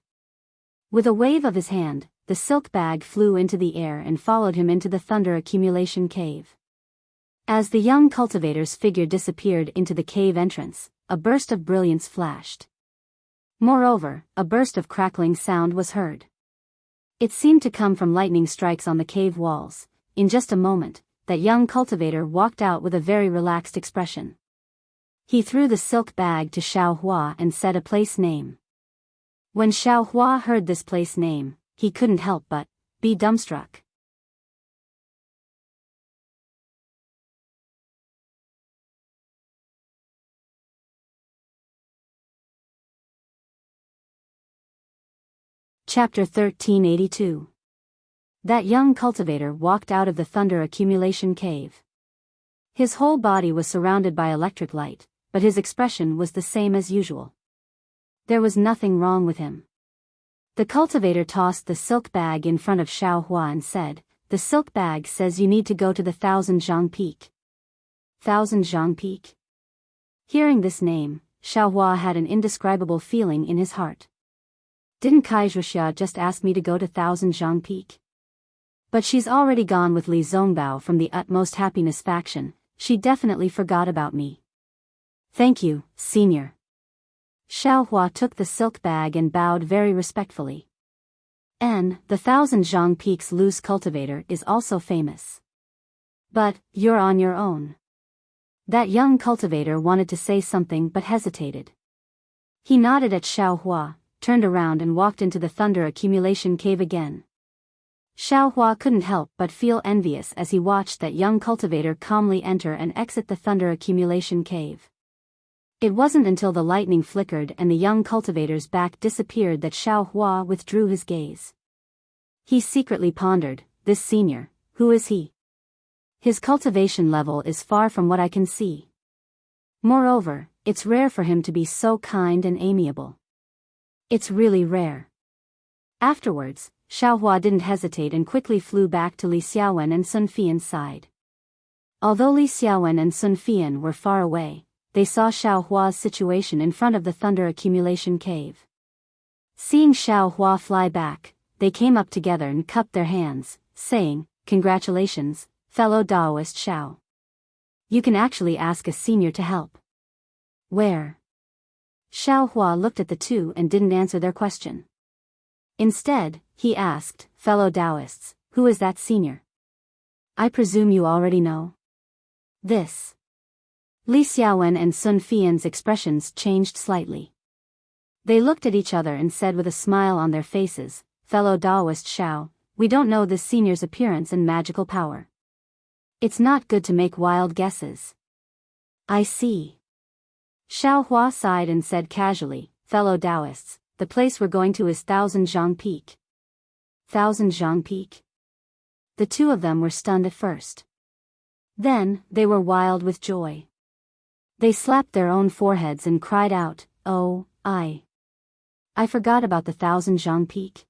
With a wave of his hand, the silk bag flew into the air and followed him into the thunder accumulation cave. As the young cultivator's figure disappeared into the cave entrance, a burst of brilliance flashed. Moreover, a burst of crackling sound was heard. It seemed to come from lightning strikes on the cave walls. In just a moment, that young cultivator walked out with a very relaxed expression. He threw the silk bag to Xiao Hua and said a place name. When Xiao Hua heard this place name, he couldn't help but be dumbstruck. Chapter 1382. That young cultivator walked out of the thunder accumulation cave. His whole body was surrounded by electric light, but his expression was the same as usual. There was nothing wrong with him. The cultivator tossed the silk bag in front of Xiao Hua and said, the silk bag says you need to go to the 1000 Zhang Peak. 1000 Zhang Peak? Hearing this name, Xiao Hua had an indescribable feeling in his heart. Didn't Wuxia just ask me to go to 1000 Zhang Peak? But she's already gone with Li Zongbao from the Utmost Happiness faction, she definitely forgot about me. Thank you, senior. Xiao Hua took the silk bag and bowed very respectfully. The 1000 Zhang Peak's loose cultivator is also famous. But, you're on your own. That young cultivator wanted to say something but hesitated. He nodded at Xiao Hua, turned around and walked into the thunder accumulation cave again. Xiao Hua couldn't help but feel envious as he watched that young cultivator calmly enter and exit the thunder accumulation cave. It wasn't until the lightning flickered and the young cultivator's back disappeared that Xiao Hua withdrew his gaze. He secretly pondered, this senior, who is he? His cultivation level is far from what I can see. Moreover, it's rare for him to be so kind and amiable. It's really rare. Afterwards, Xiao Hua didn't hesitate and quickly flew back to Li Xiaowen and Sun Fian's side. Although Li Xiaowen and Sun Fian were far away, they saw Xiao Hua's situation in front of the thunder accumulation cave. Seeing Xiao Hua fly back, they came up together and cupped their hands, saying, "Congratulations, fellow Daoist Xiao. You can actually ask a senior to help." "Where?" Xiao Hua looked at the two and didn't answer their question. Instead, he asked, "Fellow Taoists, who is that senior? I presume you already know." This. Li Xiaowen and Sun Fian's expressions changed slightly. They looked at each other and said with a smile on their faces, "Fellow Daoist Xiao, we don't know this senior's appearance and magical power. It's not good to make wild guesses." "I see." Xiao Hua sighed and said casually, "Fellow Taoists, the place we're going to is Thousand Zhang Peak." Thousand Zhang Peak? The two of them were stunned at first. Then, they were wild with joy. They slapped their own foreheads and cried out, "Oh, I forgot about the Thousand Zhang Peak.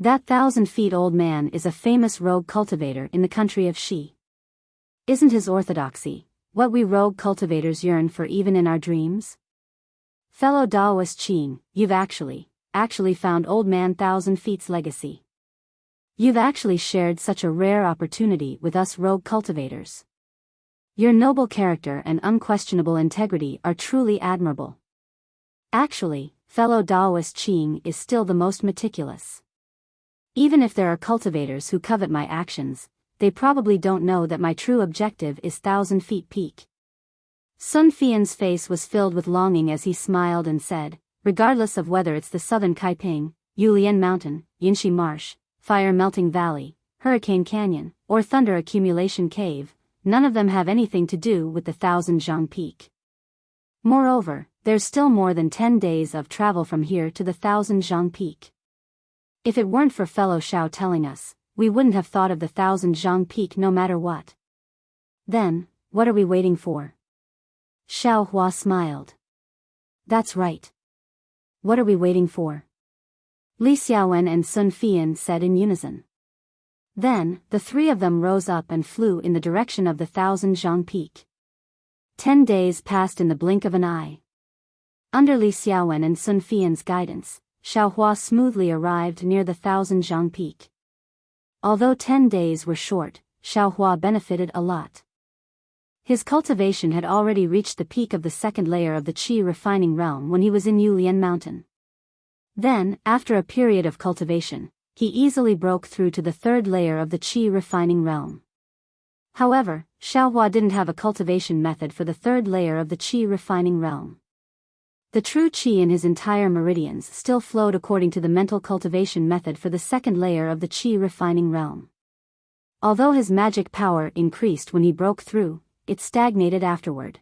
That 1,000-feet-old man is a famous rogue cultivator in the country of Xi. Isn't his orthodoxy what we rogue cultivators yearn for even in our dreams? Fellow Daoist Qing, you've actually found Old Man 1,000 Feet's legacy. You've actually shared such a rare opportunity with us rogue cultivators. Your noble character and unquestionable integrity are truly admirable. Actually, fellow Daoist Qing is still the most meticulous. Even if there are cultivators who covet my actions, they probably don't know that my true objective is 1,000 Feet Peak." Sun Fian's face was filled with longing as he smiled and said, "Regardless of whether it's the southern Kaiping, Yulian Mountain, Yinshi Marsh, Fire Melting Valley, Hurricane Canyon, or Thunder Accumulation Cave, none of them have anything to do with the Thousand Zhang Peak. Moreover, there's still more than 10 days of travel from here to the Thousand Zhang Peak. If it weren't for fellow Xiao telling us, we wouldn't have thought of the Thousand Zhang Peak no matter what. Then, what are we waiting for?" Xiao Hua smiled. "That's right. What are we waiting for?" Li Xiaowen and Sun Fian said in unison. Then, the three of them rose up and flew in the direction of the Thousand Zhang Peak. 10 days passed in the blink of an eye. Under Li Xiaowen and Sun Fian's guidance, Xiao Hua smoothly arrived near the Thousand Zhang Peak. Although 10 days were short, Xiao Hua benefited a lot. His cultivation had already reached the peak of the second layer of the Qi refining realm when he was in Yulian Mountain. Then, after a period of cultivation, he easily broke through to the third layer of the Qi refining realm. However, Xiao Hua didn't have a cultivation method for the third layer of the Qi refining realm. The true Qi in his entire meridians still flowed according to the mental cultivation method for the second layer of the Qi refining realm. Although his magic power increased when he broke through, it stagnated afterward.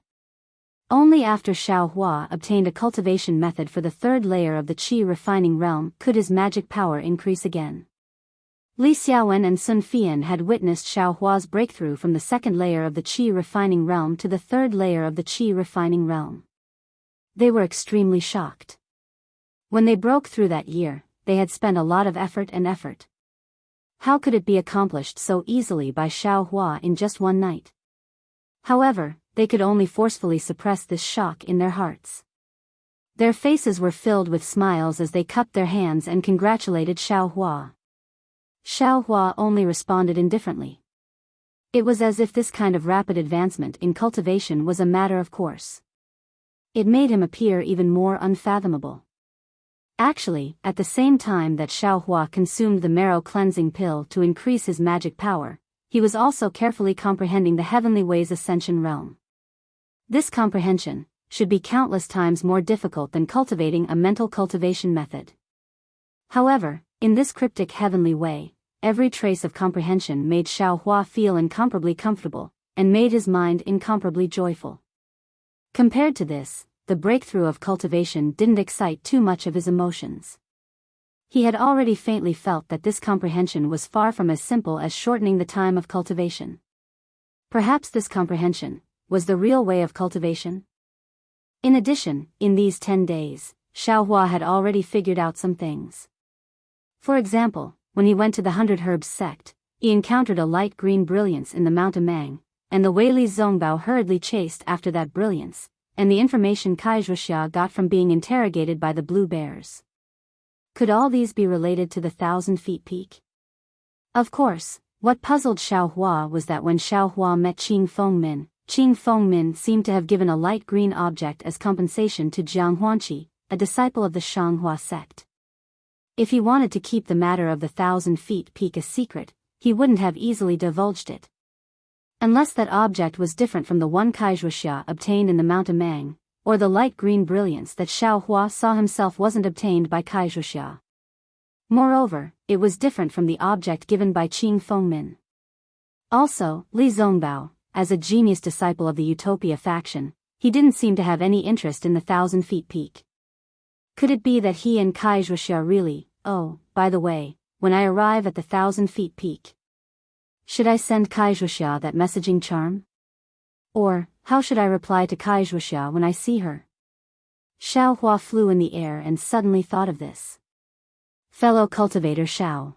Only after Xiao Hua obtained a cultivation method for the third layer of the Qi refining realm could his magic power increase again. Li Xiaowen and Sun Fian had witnessed Xiao Hua's breakthrough from the second layer of the Qi refining realm to the third layer of the Qi refining realm. They were extremely shocked. When they broke through that year, they had spent a lot of effort. How could it be accomplished so easily by Xiao Hua in just one night? However, they could only forcefully suppress this shock in their hearts. Their faces were filled with smiles as they cupped their hands and congratulated Xiao Hua. Xiao Hua only responded indifferently. It was as if this kind of rapid advancement in cultivation was a matter of course. It made him appear even more unfathomable. Actually, at the same time that Xiao Hua consumed the marrow cleansing pill to increase his magic power, he was also carefully comprehending the Heavenly Way's ascension realm. This comprehension should be countless times more difficult than cultivating a mental cultivation method. However, in this cryptic Heavenly Way, every trace of comprehension made Xiao Hua feel incomparably comfortable, and made his mind incomparably joyful. Compared to this, the breakthrough of cultivation didn't excite too much of his emotions. He had already faintly felt that this comprehension was far from as simple as shortening the time of cultivation. Perhaps this comprehension was the real way of cultivation? In addition, in these 10 days, Xiaohua had already figured out some things. For example, when he went to the 100 Herbs sect, he encountered a light green brilliance in the Mount Amang, and the Weili Zongbao hurriedly chased after that brilliance, and the information Wuxia got from being interrogated by the blue bears. Could all these be related to the 1,000 feet peak? Of course, what puzzled Xiaohua was that when Xiaohua met Qing Fengmin seemed to have given a light green object as compensation to Jiang Huanqi, a disciple of the Shanghua sect. If he wanted to keep the matter of the 1,000 feet peak a secret, he wouldn't have easily divulged it. Unless that object was different from the one Wuxia obtained in the Mount Amang, or the light green brilliance that Xiaohua saw himself wasn't obtained by Wuxia. Moreover, it was different from the object given by Qing Fengmin. Also, Li Zongbao, as a genius disciple of the Utopia faction, he didn't seem to have any interest in the 1,000 feet peak. Could it be that he and Wuxia really, oh, by the way, when I arrive at the 1,000 feet peak, should I send Wuxia that messaging charm? Or, how should I reply to Wuxia when I see her? Xiaohua flew in the air and suddenly thought of this. Fellow cultivator Xiao.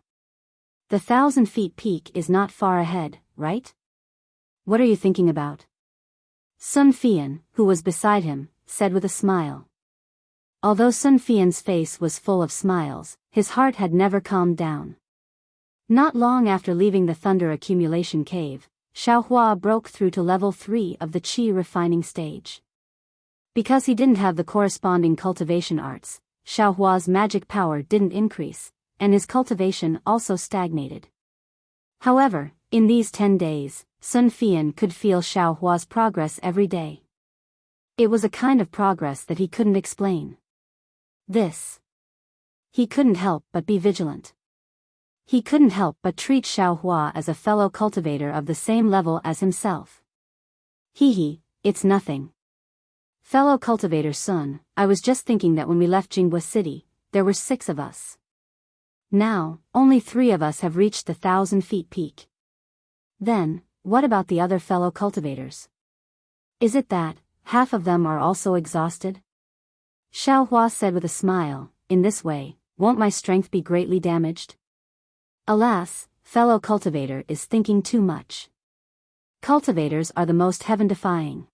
The 1,000 feet peak is not far ahead, right? What are you thinking about? Sun Fian, who was beside him, said with a smile. Although Sun Fian's face was full of smiles, his heart had never calmed down. Not long after leaving the Thunder Accumulation Cave, Xiaohua broke through to level 3 of the Qi refining stage. Because he didn't have the corresponding cultivation arts, Xiaohua's magic power didn't increase, and his cultivation also stagnated. However, in these 10 days, Sun Fian could feel Xiaohua's progress every day. It was a kind of progress that he couldn't explain. He couldn't help but be vigilant. He couldn't help but treat Xiaohua as a fellow cultivator of the same level as himself. It's nothing. Fellow cultivator Sun, I was just thinking that when we left Jinghua City, there were 6 of us. Now, only 3 of us have reached the 1,000 feet peak. Then, what about the other fellow cultivators? Is it that half of them are also exhausted? Xiaohua said with a smile, in this way, won't my strength be greatly damaged? Alas, fellow cultivator is thinking too much. Cultivators are the most heaven-defying.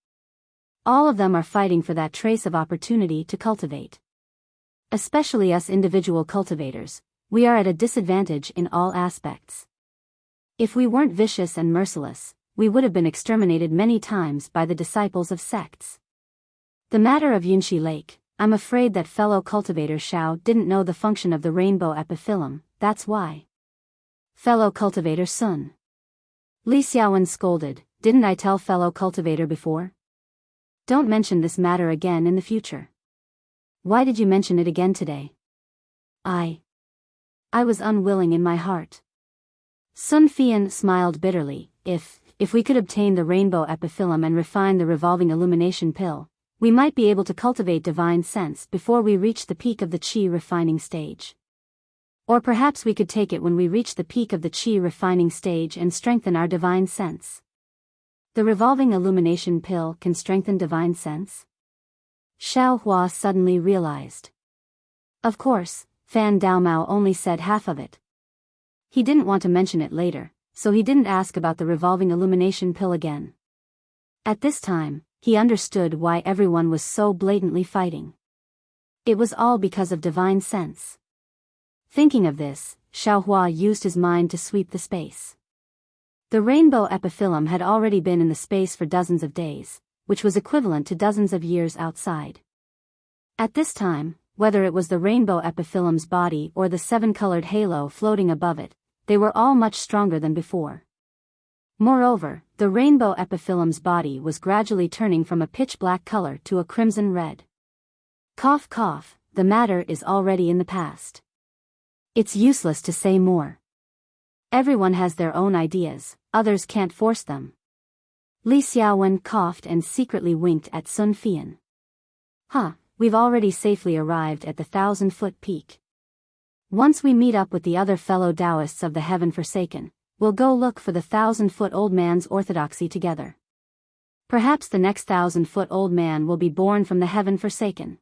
All of them are fighting for that trace of opportunity to cultivate. Especially us individual cultivators, we are at a disadvantage in all aspects. If we weren't vicious and merciless, we would have been exterminated many times by the disciples of sects. The matter of Yinshi Lake, I'm afraid that fellow cultivator Xiao didn't know the function of the rainbow epiphyllum, that's why. Fellow cultivator Sun. Li Xiaowen scolded, didn't I tell fellow cultivator before? Don't mention this matter again in the future. Why did you mention it again today? I was unwilling in my heart. Sun Fian smiled bitterly, if we could obtain the rainbow epiphyllum and refine the revolving illumination pill, we might be able to cultivate divine sense before we reach the peak of the Qi refining stage. Or perhaps we could take it when we reach the peak of the Qi refining stage and strengthen our divine sense. The revolving illumination pill can strengthen divine sense? Xiaohua suddenly realized. Of course, Fan Daomao only said half of it. He didn't want to mention it later, so he didn't ask about the revolving illumination pill again. At this time, he understood why everyone was so blatantly fighting. It was all because of divine sense. Thinking of this, Xiaohua used his mind to sweep the space. The rainbow epiphyllum had already been in the space for dozens of days, which was equivalent to dozens of years outside. At this time, whether it was the rainbow epiphyllum's body or the 7-colored halo floating above it, they were all much stronger than before. Moreover, the rainbow epiphyllum's body was gradually turning from a pitch-black color to a crimson red. Cough cough, the matter is already in the past. It's useless to say more. Everyone has their own ideas, others can't force them. Li Xiaowen coughed and secretly winked at Sun Fian. We've already safely arrived at the 1,000-foot peak. Once we meet up with the other fellow Taoists of the Heaven Forsaken, we'll go look for the 1,000-foot old man's orthodoxy together. Perhaps the next 1,000-foot old man will be born from the Heaven Forsaken.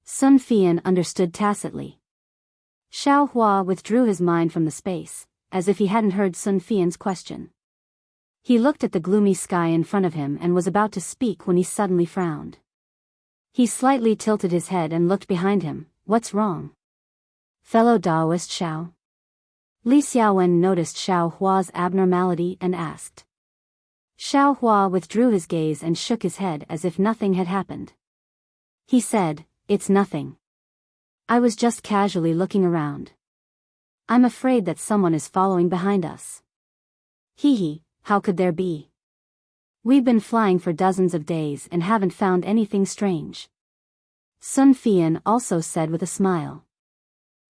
Sun Fian understood tacitly. Xiao Hua withdrew his mind from the space, as if he hadn't heard Sun Fian's question. He looked at the gloomy sky in front of him and was about to speak when he suddenly frowned. He slightly tilted his head and looked behind him. What's wrong? Fellow Taoist Xiao? Li Xiaowen noticed Xiao Hua's abnormality and asked. Xiao Hua withdrew his gaze and shook his head as if nothing had happened. He said, "It's nothing. I was just casually looking around. I'm afraid that someone is following behind us." Hee, how could there be? We've been flying for dozens of days and haven't found anything strange. Sun Fian also said with a smile.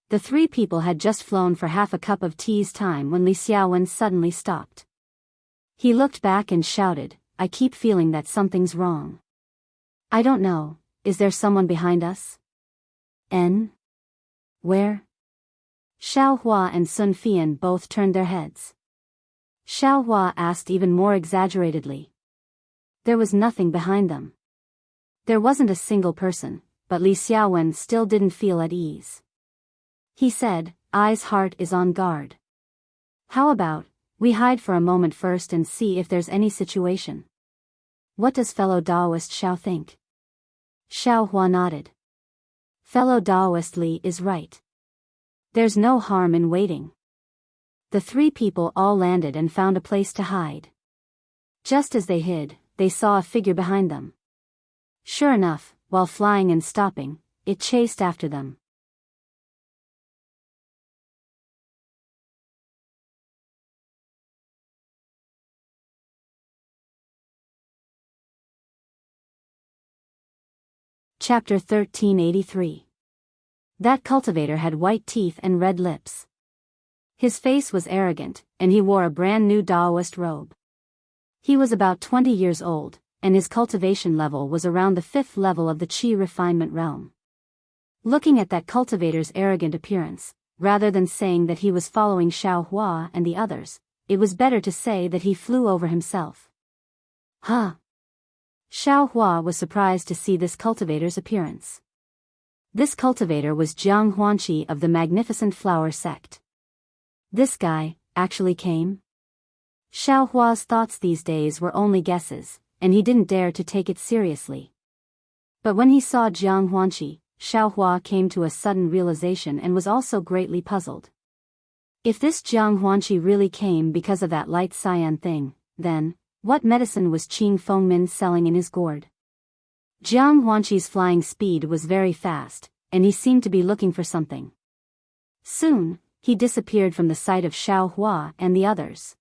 The three people had just flown for half a cup of tea's time when Li Xiaowen suddenly stopped. He looked back and shouted, "I keep feeling that something's wrong. I don't know, is there someone behind us? Where?" Xiao Hua and Sun Fian both turned their heads. Xiao Hua asked even more exaggeratedly. There was nothing behind them. There wasn't a single person, but Li Xiaowen still didn't feel at ease. He said, "I's heart is on guard. How about, we hide for a moment first and see if there's any situation? What does fellow Taoist Xiao think?" Xiao Hua nodded. Fellow Taoist Li is right. There's no harm in waiting. The three people all landed and found a place to hide. Just as they hid, they saw a figure behind them. Sure enough, while flying and stopping, it chased after them. Chapter 1383. That cultivator had white teeth and red lips. His face was arrogant, and he wore a brand new Taoist robe. He was about 20 years old, and his cultivation level was around the 5th level of the Qi refinement realm. Looking at that cultivator's arrogant appearance, rather than saying that he was following Xiao Hua and the others, it was better to say that he flew over himself. Xiao Hua was surprised to see this cultivator's appearance. This cultivator was Jiang Huanqi of the Magnificent Flower Sect. This guy actually came? Xiao Hua's thoughts these days were only guesses, and he didn't dare to take it seriously. But when he saw Jiang Huanqi, Xiao Hua came to a sudden realization and was also greatly puzzled. If this Jiang Huanqi really came because of that light cyan thing, then, what medicine was Qing Fengmin selling in his gourd? Jiang Huanqi's flying speed was very fast, and he seemed to be looking for something. Soon, he disappeared from the sight of Xiao Hua and the others.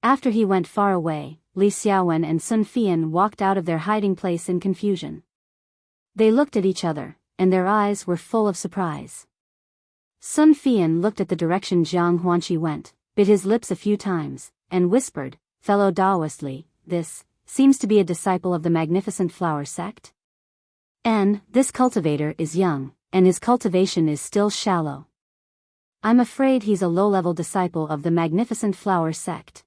After he went far away, Li Xiaowen and Sun Fian walked out of their hiding place in confusion. They looked at each other, and their eyes were full of surprise. Sun Fian looked at the direction Jiang Huanqi went, bit his lips a few times, and whispered, "Fellow Taoist Li, this seems to be a disciple of the Magnificent Flower Sect? And this cultivator is young, and his cultivation is still shallow. I'm afraid he's a low-level disciple of the Magnificent Flower Sect."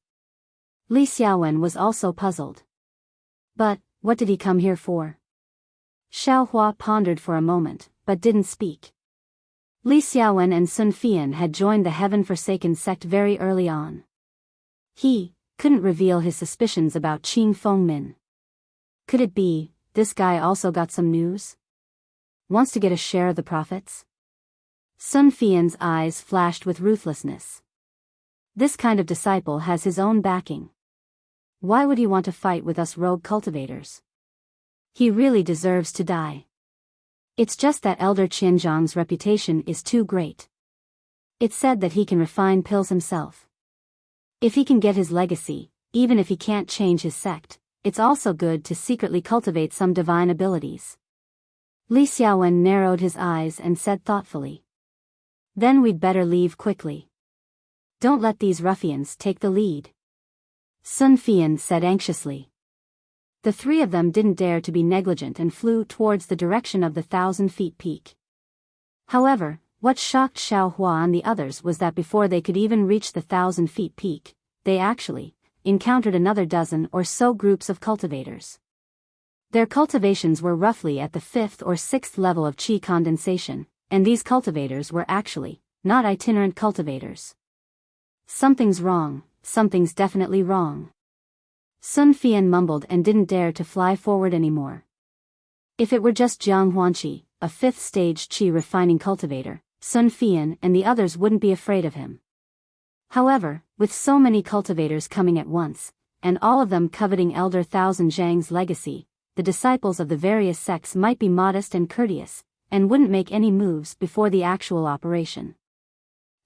Li Xiaowen was also puzzled. But, what did he come here for? Xiao Hua pondered for a moment, but didn't speak. Li Xiaowen and Sun Fian had joined the Heaven Forsaken sect very early on. He couldn't reveal his suspicions about Qing Fengmin. Could it be, this guy also got some news? Wants to get a share of the profits? Sun Fian's eyes flashed with ruthlessness. This kind of disciple has his own backing. Why would he want to fight with us rogue cultivators? He really deserves to die. It's just that Elder Qianzhang's reputation is too great. It's said that he can refine pills himself. If he can get his legacy, even if he can't change his sect, it's also good to secretly cultivate some divine abilities. Li Xiaowen narrowed his eyes and said thoughtfully. Then we'd better leave quickly. Don't let these ruffians take the lead. Sun Fian said anxiously. The three of them didn't dare to be negligent and flew towards the direction of the 1,000-feet peak. However, what shocked Xiaohua and the others was that before they could even reach the 1,000-feet peak, they actually encountered another dozen or so groups of cultivators. Their cultivations were roughly at the 5th or 6th level of qi condensation, and these cultivators were actually not itinerant cultivators. Something's wrong, something's definitely wrong. Sun Fian mumbled and didn't dare to fly forward anymore. If it were just Jiang Huanqi, a 5th-stage qi refining cultivator, Sun Fian and the others wouldn't be afraid of him. However, with so many cultivators coming at once, and all of them coveting Elder Thousand Zhang's legacy, the disciples of the various sects might be modest and courteous, and wouldn't make any moves before the actual operation.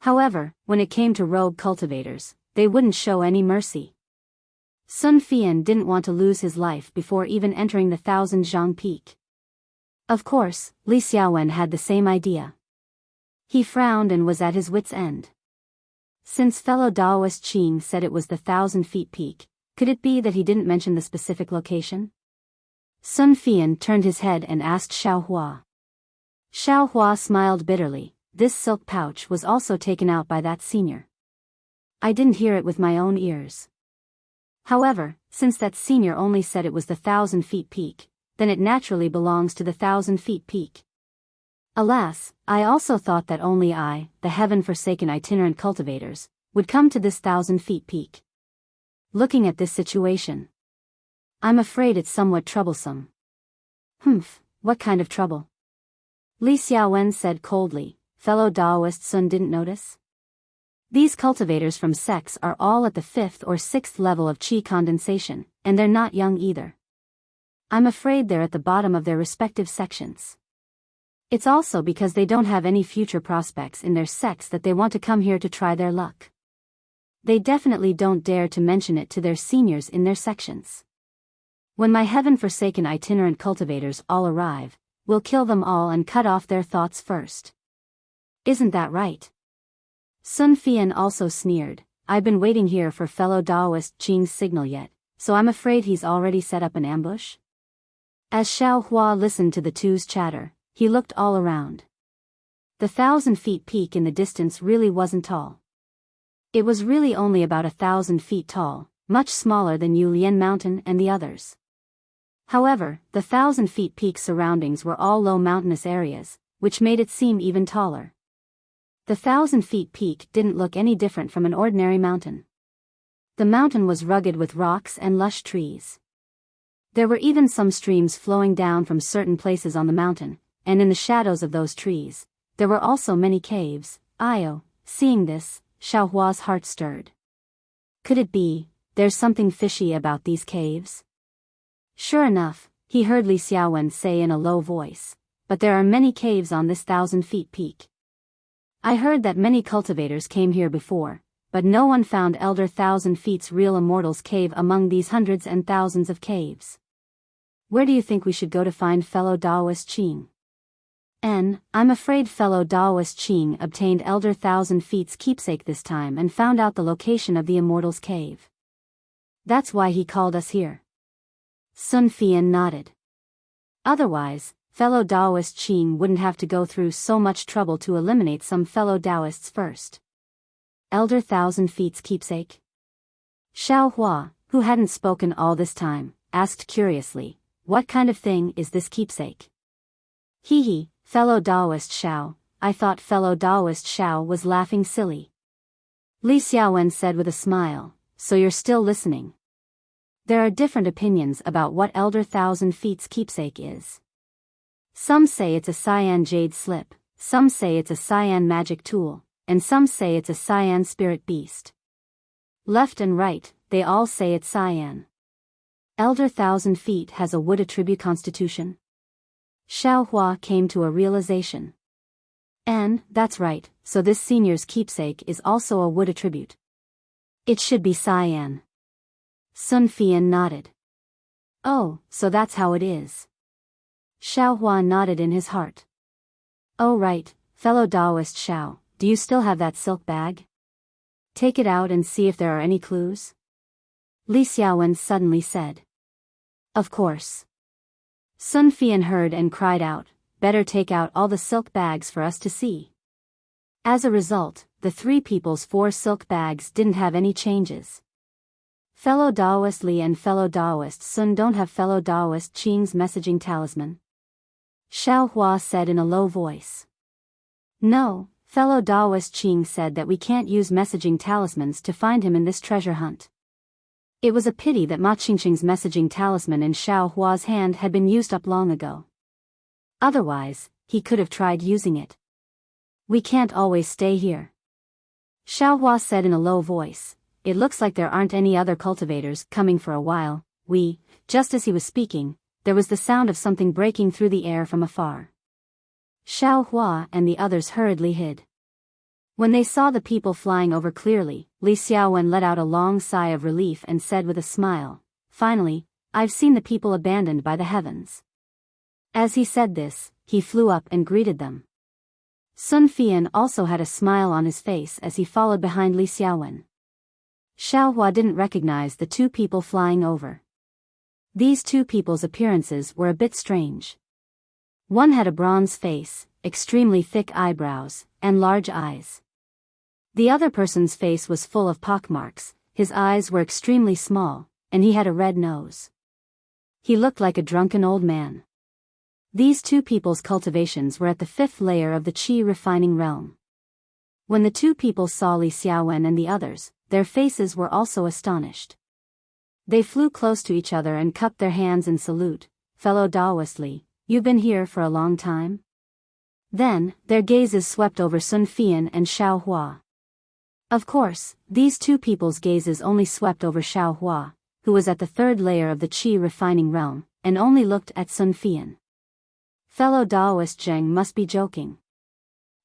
However, when it came to rogue cultivators, they wouldn't show any mercy. Sun Fian didn't want to lose his life before even entering the 1,000 Zhang peak. Of course, Li Xiaowen had the same idea. He frowned and was at his wits' end. Since fellow Daoist Qing said it was the 1,000-feet peak, could it be that he didn't mention the specific location? Sun Fian turned his head and asked Xiaohua. Xiaohua smiled bitterly. This silk pouch was also taken out by that senior. I didn't hear it with my own ears. However, since that senior only said it was the 1,000-feet peak, then it naturally belongs to the 1,000-feet peak. Alas, I also thought that only I, the heaven-forsaken itinerant cultivators, would come to this 1,000-feet peak. Looking at this situation, I'm afraid it's somewhat troublesome. What kind of trouble? Li Xiaowen said coldly. Fellow Daoist Sun didn't notice? These cultivators from sects are all at the 5th or 6th level of qi condensation, and they're not young either. I'm afraid they're at the bottom of their respective sections. It's also because they don't have any future prospects in their sects that they want to come here to try their luck. They definitely don't dare to mention it to their seniors in their sections. When my heaven-forsaken itinerant cultivators all arrive, we'll kill them all and cut off their thoughts first. Isn't that right? Sun Fian also sneered. I've been waiting here for fellow Daoist Qing's signal yet, so I'm afraid he's already set up an ambush? As Xiaohua listened to the two's chatter, he looked all around. The 1,000-feet peak in the distance really wasn't tall. It was really only about 1,000 feet tall, much smaller than Yulian Mountain and the others. However, the 1,000-feet peak surroundings were all low mountainous areas, which made it seem even taller. The 1,000-feet peak didn't look any different from an ordinary mountain. The mountain was rugged with rocks and lush trees. There were even some streams flowing down from certain places on the mountain, and in the shadows of those trees, there were also many caves. Seeing this, Xiaohua's heart stirred. Could it be, there's something fishy about these caves? Sure enough, he heard Li Xiaowen say in a low voice, but there are many caves on this 1,000-feet peak. I heard that many cultivators came here before, but no one found Elder 1,000 Feet's real Immortal's cave among these hundreds and thousands of caves. Where do you think we should go to find fellow Daoist Qing? I'm afraid fellow Daoist Qing obtained Elder 1,000 Feet's keepsake this time and found out the location of the Immortal's cave. That's why he called us here. Sun Fian nodded. Otherwise, fellow Daoist Qing wouldn't have to go through so much trouble to eliminate some fellow Daoists first. Elder 1,000 Feet's keepsake? Xiaohua, who hadn't spoken all this time, asked curiously, what kind of thing is this keepsake? Hee, fellow Daoist Xiao, I thought fellow Daoist Xiao was laughing silly. Li Xiaowen said with a smile, so you're still listening. There are different opinions about what Elder 1,000 Feet's keepsake is. Some say it's a cyan jade slip, some say it's a cyan magic tool, and some say it's a cyan spirit beast. Left and right, they all say it's cyan. Elder 1,000 Feet has a wood attribute constitution? Xiaohua came to a realization. And, that's right, so this senior's keepsake is also a wood attribute. It should be cyan. Sun Fian nodded. Oh, so that's how it is. Xiaohua nodded in his heart. Oh right, fellow Daoist Xiao, do you still have that silk bag? Take it out and see if there are any clues. Li Xiaowen suddenly said. Of course. Sun Fian heard and cried out, better take out all the silk bags for us to see. As a result, the three people's 4 silk bags didn't have any changes. Fellow Daoist Li and fellow Daoist Sun don't have fellow Daoist Qing's messaging talisman. Xiao Hua said in a low voice. No, fellow Daoist Qing said that we can't use messaging talismans to find him in this treasure hunt. It was a pity that Ma Qingqing's messaging talisman in Xiao Hua's hand had been used up long ago. Otherwise, he could have tried using it. We can't always stay here. Xiao Hua said in a low voice, it looks like there aren't any other cultivators coming for a while. Just as he was speaking, there was the sound of something breaking through the air from afar. Xiao Hua and the others hurriedly hid. When they saw the people flying over clearly, Li Xiaowen let out a long sigh of relief and said with a smile, finally, I've seen the people abandoned by the heavens. As he said this, he flew up and greeted them. Sun Fian also had a smile on his face as he followed behind Li Xiaowen. Xiao Hua didn't recognize the 2 people flying over. These 2 people's appearances were a bit strange. One had a bronze face, extremely thick eyebrows, and large eyes. The other person's face was full of pockmarks, his eyes were extremely small, and he had a red nose. He looked like a drunken old man. These 2 people's cultivations were at the 5th layer of the Qi refining realm. When the 2 people saw Li Xiaowen and the others, their faces were also astonished. They flew close to each other and cupped their hands in salute. Fellow Daoist Li, you've been here for a long time? Then, their gazes swept over Sun Fian and Xiao Hua. Of course, these 2 people's gazes only swept over Xiao Hua, who was at the 3rd layer of the Qi refining realm, and only looked at Sun Fian. Fellow Daoist Zheng must be joking.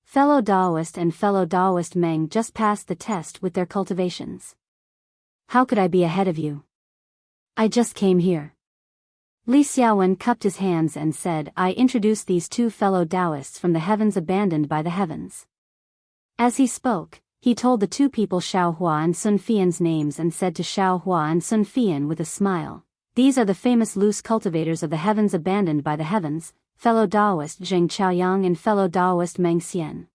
Fellow Daoist and fellow Daoist Meng just passed the test with their cultivations. How could I be ahead of you? I just came here. Li Xiaowen cupped his hands and said, I introduced these 2 fellow Daoists from the heavens abandoned by the heavens. As he spoke, he told the 2 people Xiao Hua and Sun Fian's names and said to Xiao Hua and Sun Fian with a smile, these are the famous loose cultivators of the heavens abandoned by the heavens, fellow Daoist Zheng Chaoyang and fellow Daoist Meng Xian.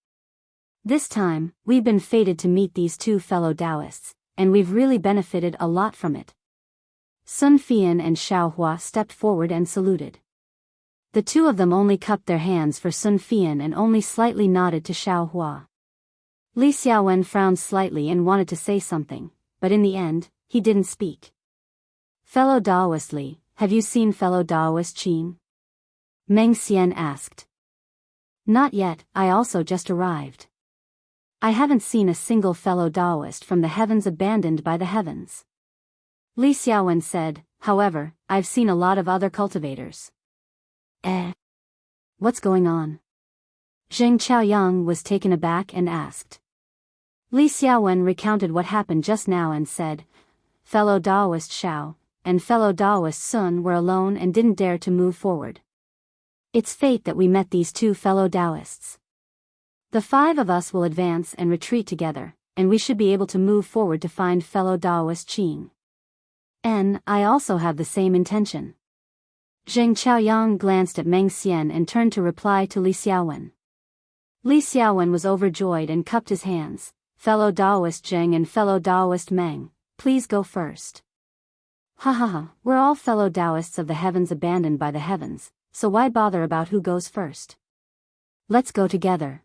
This time, we've been fated to meet these 2 fellow Daoists, and we've really benefited a lot from it. Sun Fian and Xiao Hua stepped forward and saluted. The 2 of them only cupped their hands for Sun Fian and only slightly nodded to Xiao Hua. Li Xiaowen frowned slightly and wanted to say something, but in the end, he didn't speak. Fellow Daoist Li, have you seen fellow Daoist Qing? Meng Xian asked. Not yet, I also just arrived. I haven't seen a single fellow Daoist from the heavens abandoned by the heavens. Li Xiaowen said, however, I've seen a lot of other cultivators. What's going on? Zheng Chaoyang was taken aback and asked. Li Xiaowen recounted what happened just now and said, fellow Daoist Xiao and fellow Daoist Sun were alone and didn't dare to move forward. It's fate that we met these 2 fellow Daoists. The 5 of us will advance and retreat together, and we should be able to move forward to find fellow Daoist Qing. I also have the same intention. Zheng Chaoyang glanced at Meng Xian and turned to reply to Li Xiaowen. Li Xiaowen was overjoyed and cupped his hands. Fellow Daoist Zheng and fellow Daoist Meng, please go first. Ha, we're all fellow Daoists of the heavens abandoned by the heavens, so why bother about who goes first? Let's go together.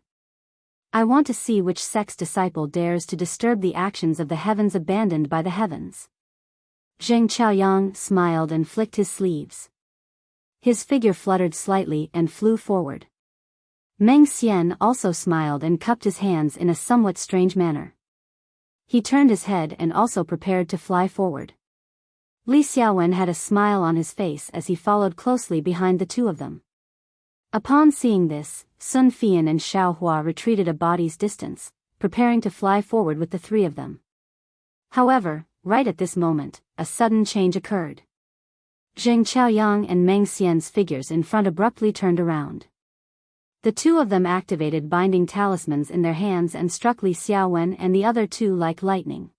I want to see which sect's disciple dares to disturb the actions of the heavens abandoned by the heavens. Zheng Chaoyang smiled and flicked his sleeves. His figure fluttered slightly and flew forward. Meng Xian also smiled and cupped his hands in a somewhat strange manner. He turned his head and also prepared to fly forward. Li Xiaowen had a smile on his face as he followed closely behind the 2 of them. Upon seeing this, Sun Fian and Xiao Hua retreated a body's distance, preparing to fly forward with the 3 of them. However, right at this moment, a sudden change occurred. Zheng Chaoyang and Meng Xian's figures in front abruptly turned around. The 2 of them activated binding talismans in their hands and struck Li Xiaowen and the other 2 like lightning.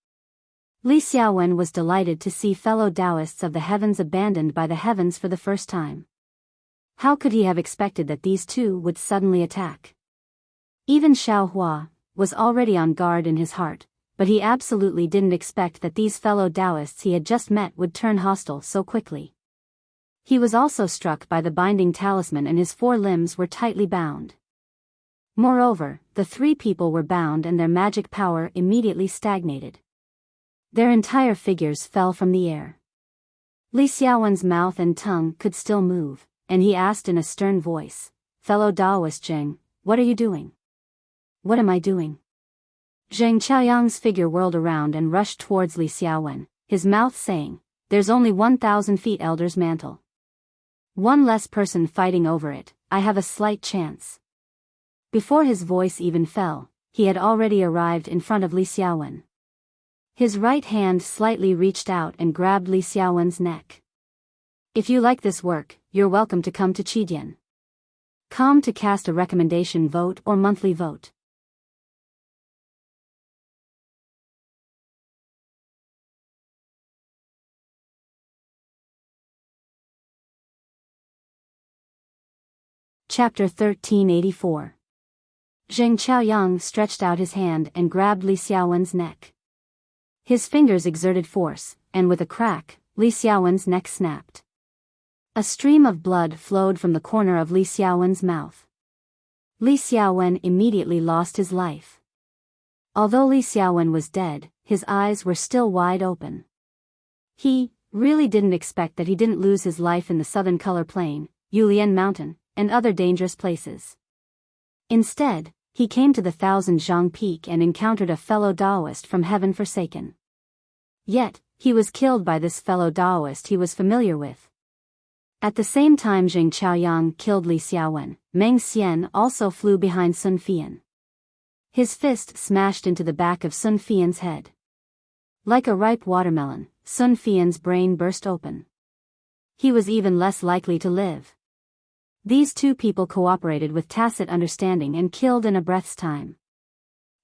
Li Xiaowen was delighted to see fellow Taoists of the heavens abandoned by the heavens for the first time. How could he have expected that these two would suddenly attack? Even Xiao Hua was already on guard in his heart, but he absolutely didn't expect that these fellow Taoists he had just met would turn hostile so quickly. He was also struck by the binding talisman, and his 4 limbs were tightly bound. Moreover, the 3 people were bound and their magic power immediately stagnated. Their entire figures fell from the air. Li Xiaowen's mouth and tongue could still move, and he asked in a stern voice, "Fellow Taoist Zheng, what are you doing?" "What am I doing?" Zheng Qiaoyang's figure whirled around and rushed towards Li Xiaowen, his mouth saying, "There's only 1,000 feet Elder's Mantle. One less person fighting over it, I have a slight chance." Before his voice even fell, he had already arrived in front of Li Xiaowen. His right hand slightly reached out and grabbed Li Xiaowen's neck. "If you like this work, you're welcome to come to Qidian. Come to cast a recommendation vote or monthly vote." Chapter 1384. Zheng Qiaoyang stretched out his hand and grabbed Li Xiaowen's neck. His fingers exerted force, and with a crack, Li Xiaowen's neck snapped. A stream of blood flowed from the corner of Li Xiaowen's mouth. Li Xiaowen immediately lost his life. Although Li Xiaowen was dead, his eyes were still wide open. He really didn't expect that he didn't lose his life in the southern color plain, Yulian Mountain, and other dangerous places. Instead, he came to the Thousand Zhang Peak and encountered a fellow Taoist from heaven forsaken. Yet, he was killed by this fellow Taoist he was familiar with. At the same time Zheng Qiaoyang killed Li Xiaowen, Meng Xian also flew behind Sun Fian. His fist smashed into the back of Sun Fian's head. Like a ripe watermelon, Sun Fian's brain burst open. He was even less likely to live. These 2 people cooperated with tacit understanding and killed in a breath's time.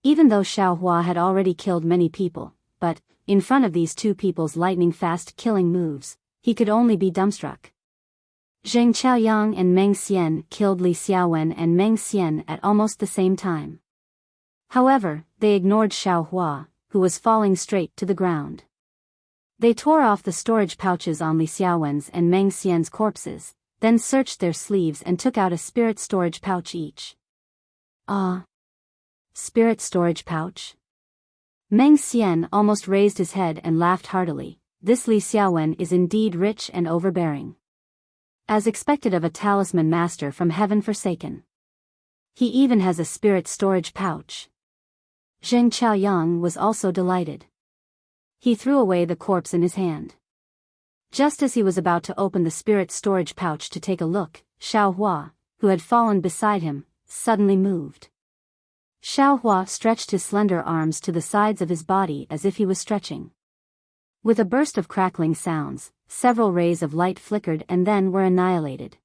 Even though Xiao Hua had already killed many people, but, in front of these 2 people's lightning-fast killing moves, he could only be dumbstruck. Zheng Qiaoyang and Meng Xian killed Li Xiaowen and Meng Xian at almost the same time. However, they ignored Xiao Hua, who was falling straight to the ground. They tore off the storage pouches on Li Xiaowen's and Meng Xian's corpses, then searched their sleeves and took out a spirit storage pouch each. "Ah! Spirit storage pouch?" Meng Xian almost raised his head and laughed heartily. "This Li Xiaowen is indeed rich and overbearing. As expected of a talisman master from heaven forsaken. He even has a spirit storage pouch." Zheng Qiaoyang was also delighted. He threw away the corpse in his hand. Just as he was about to open the spirit storage pouch to take a look, Xiao Hua, who had fallen beside him, suddenly moved. Xiao Hua stretched his slender arms to the sides of his body as if he was stretching. With a burst of crackling sounds, several rays of light flickered and then were annihilated.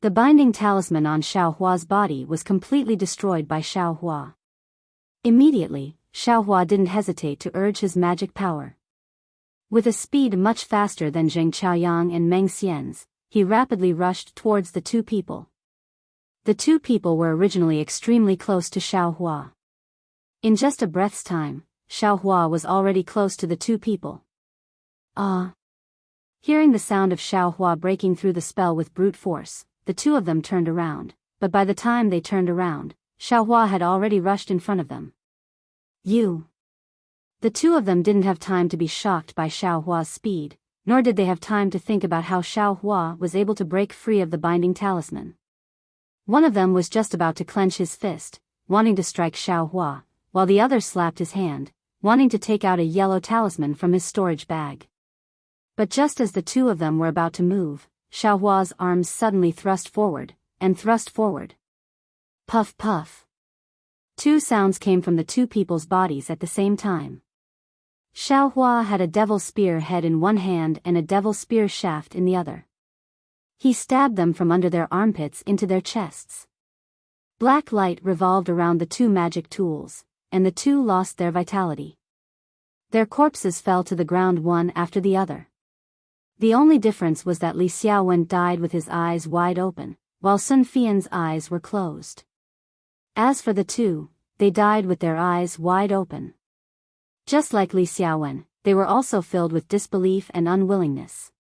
The binding talisman on Xiao Hua's body was completely destroyed by Xiao Hua. Immediately, Xiao Hua didn't hesitate to urge his magic power. With a speed much faster than Zheng Qiaoyang and Meng Xian's, he rapidly rushed towards the 2 people. The 2 people were originally extremely close to Xiao Hua. In just a breath's time, Xiao Hua was already close to the 2 people. "Ah!" Hearing the sound of Xiao Hua breaking through the spell with brute force, the 2 of them turned around, but by the time they turned around, Xiao Hua had already rushed in front of them. "You!" The 2 of them didn't have time to be shocked by Xiao Hua's speed, nor did they have time to think about how Xiao Hua was able to break free of the binding talisman. One of them was just about to clench his fist, wanting to strike Xiao Hua, while the other slapped his hand, wanting to take out a yellow talisman from his storage bag. But just as the 2 of them were about to move, Xiao Hua's arms suddenly thrust forward, and thrust forward. Puff puff. 2 sounds came from the 2 people's bodies at the same time. Xiao Hua had a devil spear head in one hand and a devil spear shaft in the other. He stabbed them from under their armpits into their chests. Black light revolved around the 2 magic tools, and the 2 lost their vitality. Their corpses fell to the ground one after the other. The only difference was that Li Xiaowen died with his eyes wide open, while Sun Fian's eyes were closed. As for the two, they died with their eyes wide open. Just like Li Xiaowen, they were also filled with disbelief and unwillingness.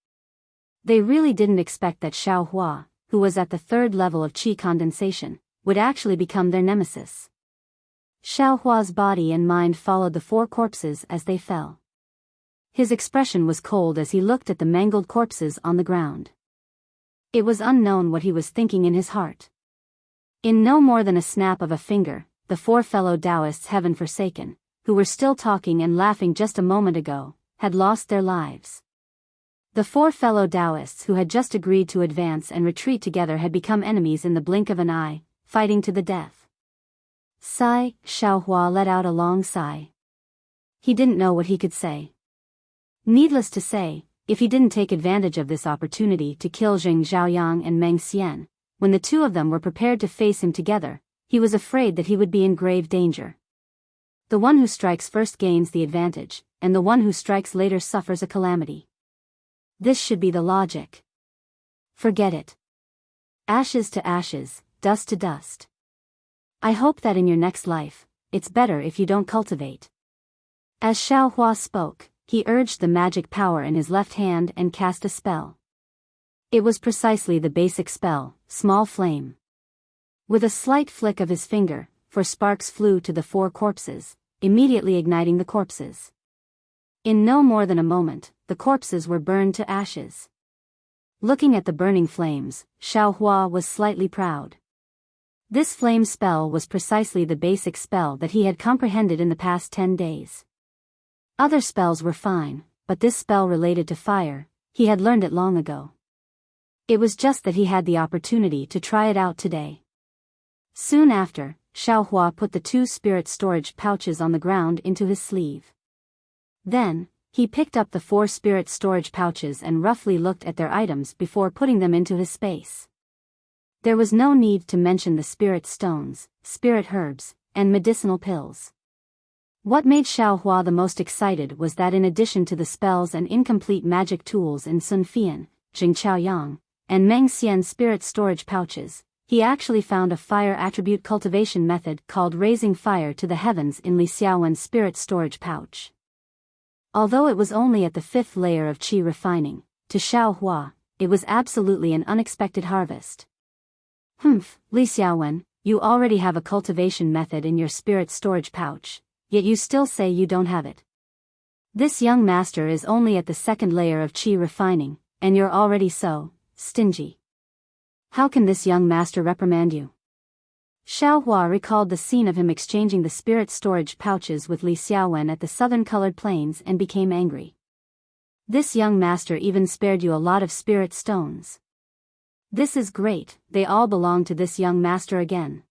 They really didn't expect that Xiaohua, who was at the third level of qi condensation, would actually become their nemesis. Xiaohua's body and mind followed the four corpses as they fell. His expression was cold as he looked at the mangled corpses on the ground. It was unknown what he was thinking in his heart. In no more than a snap of a finger, the four fellow Taoists heaven-forsaken, who were still talking and laughing just a moment ago, had lost their lives. The four fellow Taoists who had just agreed to advance and retreat together had become enemies in the blink of an eye, fighting to the death. Sigh, Xiaohua let out a long sigh. He didn't know what he could say. Needless to say, if he didn't take advantage of this opportunity to kill Zheng Zhaoyang and Meng Xian, when the two of them were prepared to face him together, he was afraid that he would be in grave danger. The one who strikes first gains the advantage, and the one who strikes later suffers a calamity. This should be the logic. Forget it. Ashes to ashes, dust to dust. I hope that in your next life, it's better if you don't cultivate. As Xiaohua spoke, he urged the magic power in his left hand and cast a spell. It was precisely the basic spell, Small Flame. With a slight flick of his finger, four sparks flew to the four corpses, immediately igniting the corpses. In no more than a moment, the corpses were burned to ashes. Looking at the burning flames, Xiaohua was slightly proud. This flame spell was precisely the basic spell that he had comprehended in the past 10 days. Other spells were fine, but this spell related to fire, he had learned it long ago. It was just that he had the opportunity to try it out today. Soon after, Xiaohua put the 2 spirit storage pouches on the ground into his sleeve. Then, he picked up the 4 spirit storage pouches and roughly looked at their items before putting them into his space. There was no need to mention the spirit stones, spirit herbs, and medicinal pills. What made Xiaohua the most excited was that in addition to the spells and incomplete magic tools in Sun Fian, Zheng Chaoyang, and Meng Xian's spirit storage pouches, he actually found a fire attribute cultivation method called raising fire to the heavens in Li Xiaowen's spirit storage pouch. Although it was only at the 5th layer of qi refining, to Xiaohua, it was absolutely an unexpected harvest. Li Xiaowen, you already have a cultivation method in your spirit storage pouch, yet you still say you don't have it. This young master is only at the 2nd layer of qi refining, and you're already so stingy. How can this young master reprimand you? Xiaohua recalled the scene of him exchanging the spirit storage pouches with Li Xiaowen at the southern-colored plains and became angry. This young master even spared you a lot of spirit stones. This is great, they all belong to this young master again.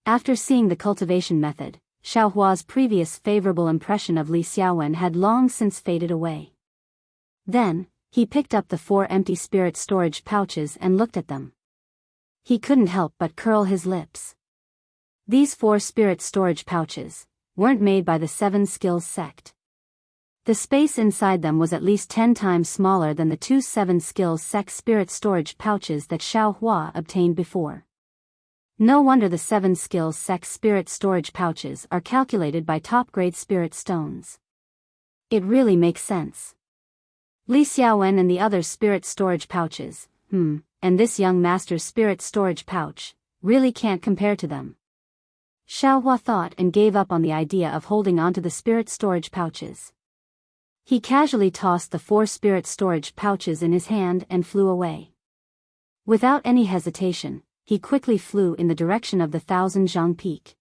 After seeing the cultivation method, Xiaohua's previous favorable impression of Li Xiaowen had long since faded away. Then, he picked up the 4 empty spirit storage pouches and looked at them. He couldn't help but curl his lips. These 4 spirit storage pouches weren't made by the 7 Skills sect. The space inside them was at least 10 times smaller than the 2 7 Skills sect spirit storage pouches that Xiaohua obtained before. No wonder the 7 Skills sect spirit storage pouches are calculated by top-grade spirit stones. It really makes sense. Li Xiaowen and the other spirit storage pouches, and this young master's spirit storage pouch, really can't compare to them. Xiaohua thought and gave up on the idea of holding onto the spirit storage pouches. He casually tossed the 4 spirit storage pouches in his hand and flew away. Without any hesitation, he quickly flew in the direction of the 1000 Zhang Peak.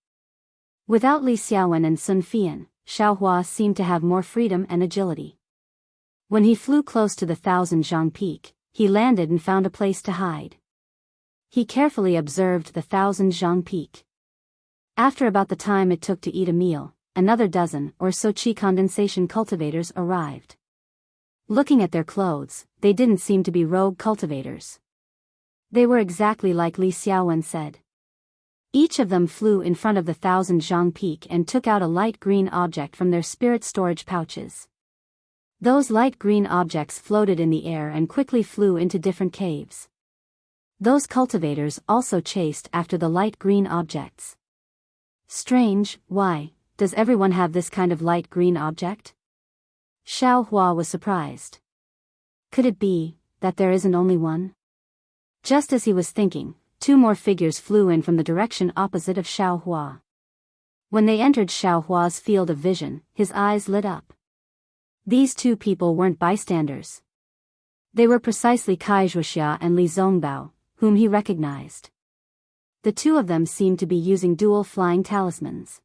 Without Li Xiaowen and Sun Fian, Xiaohua seemed to have more freedom and agility. When he flew close to the 1000 Zhang Peak, he landed and found a place to hide. He carefully observed the 1000 Zhang Peak. After about the time it took to eat a meal, another dozen or so qi condensation cultivators arrived. Looking at their clothes, they didn't seem to be rogue cultivators. They were exactly like Li Xiaowen said. Each of them flew in front of the 1000 peak and took out a light green object from their spirit storage pouches. Those light green objects floated in the air and quickly flew into different caves. Those cultivators also chased after the light green objects. Strange, why does everyone have this kind of light green object? Xiao Hua was surprised. Could it be that there isn't only one? Just as he was thinking, two more figures flew in from the direction opposite of Xiao Hua. When they entered Xiao Hua's field of vision, his eyes lit up. These two people weren't bystanders. They were precisely Kai Wuxia and Li Zongbao, whom he recognized. The two of them seemed to be using dual flying talismans.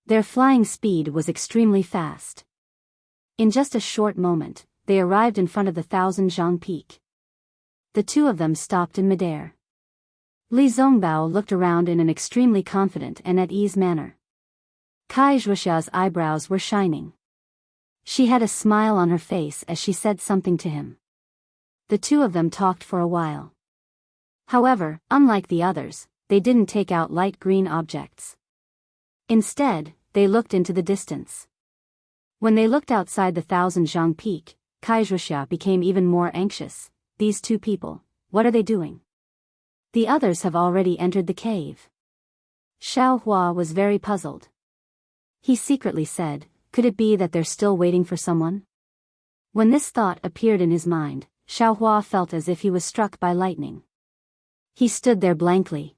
Their flying speed was extremely fast. In just a short moment, they arrived in front of the 1000 peak. The two of them stopped in midair. Li Zongbao looked around in an extremely confident and at ease manner. Kai Wuxia's eyebrows were shining. She had a smile on her face as she said something to him. The two of them talked for a while. However, unlike the others, they didn't take out light green objects. Instead, they looked into the distance. When they looked outside the 1000 peak, Kai Wuxia became even more anxious. These two people, what are they doing? The others have already entered the cave. Xiao Hua was very puzzled. He secretly said, could it be that they're still waiting for someone? When this thought appeared in his mind, Xiao Hua felt as if he was struck by lightning. He stood there blankly.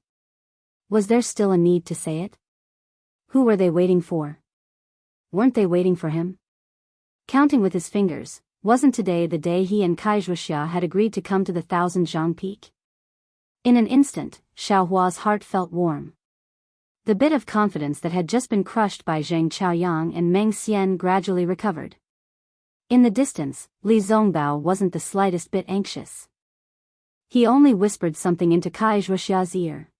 Was there still a need to say it? Who were they waiting for? Weren't they waiting for him? Counting with his fingers, wasn't today the day he and Kai Wuxia had agreed to come to the 1000 peak? In an instant, Xiao Hua's heart felt warm. The bit of confidence that had just been crushed by Zhang Chaoyang and Meng Xian gradually recovered. In the distance, Li Zongbao wasn't the slightest bit anxious. He only whispered something into Kai Wuxia's ear.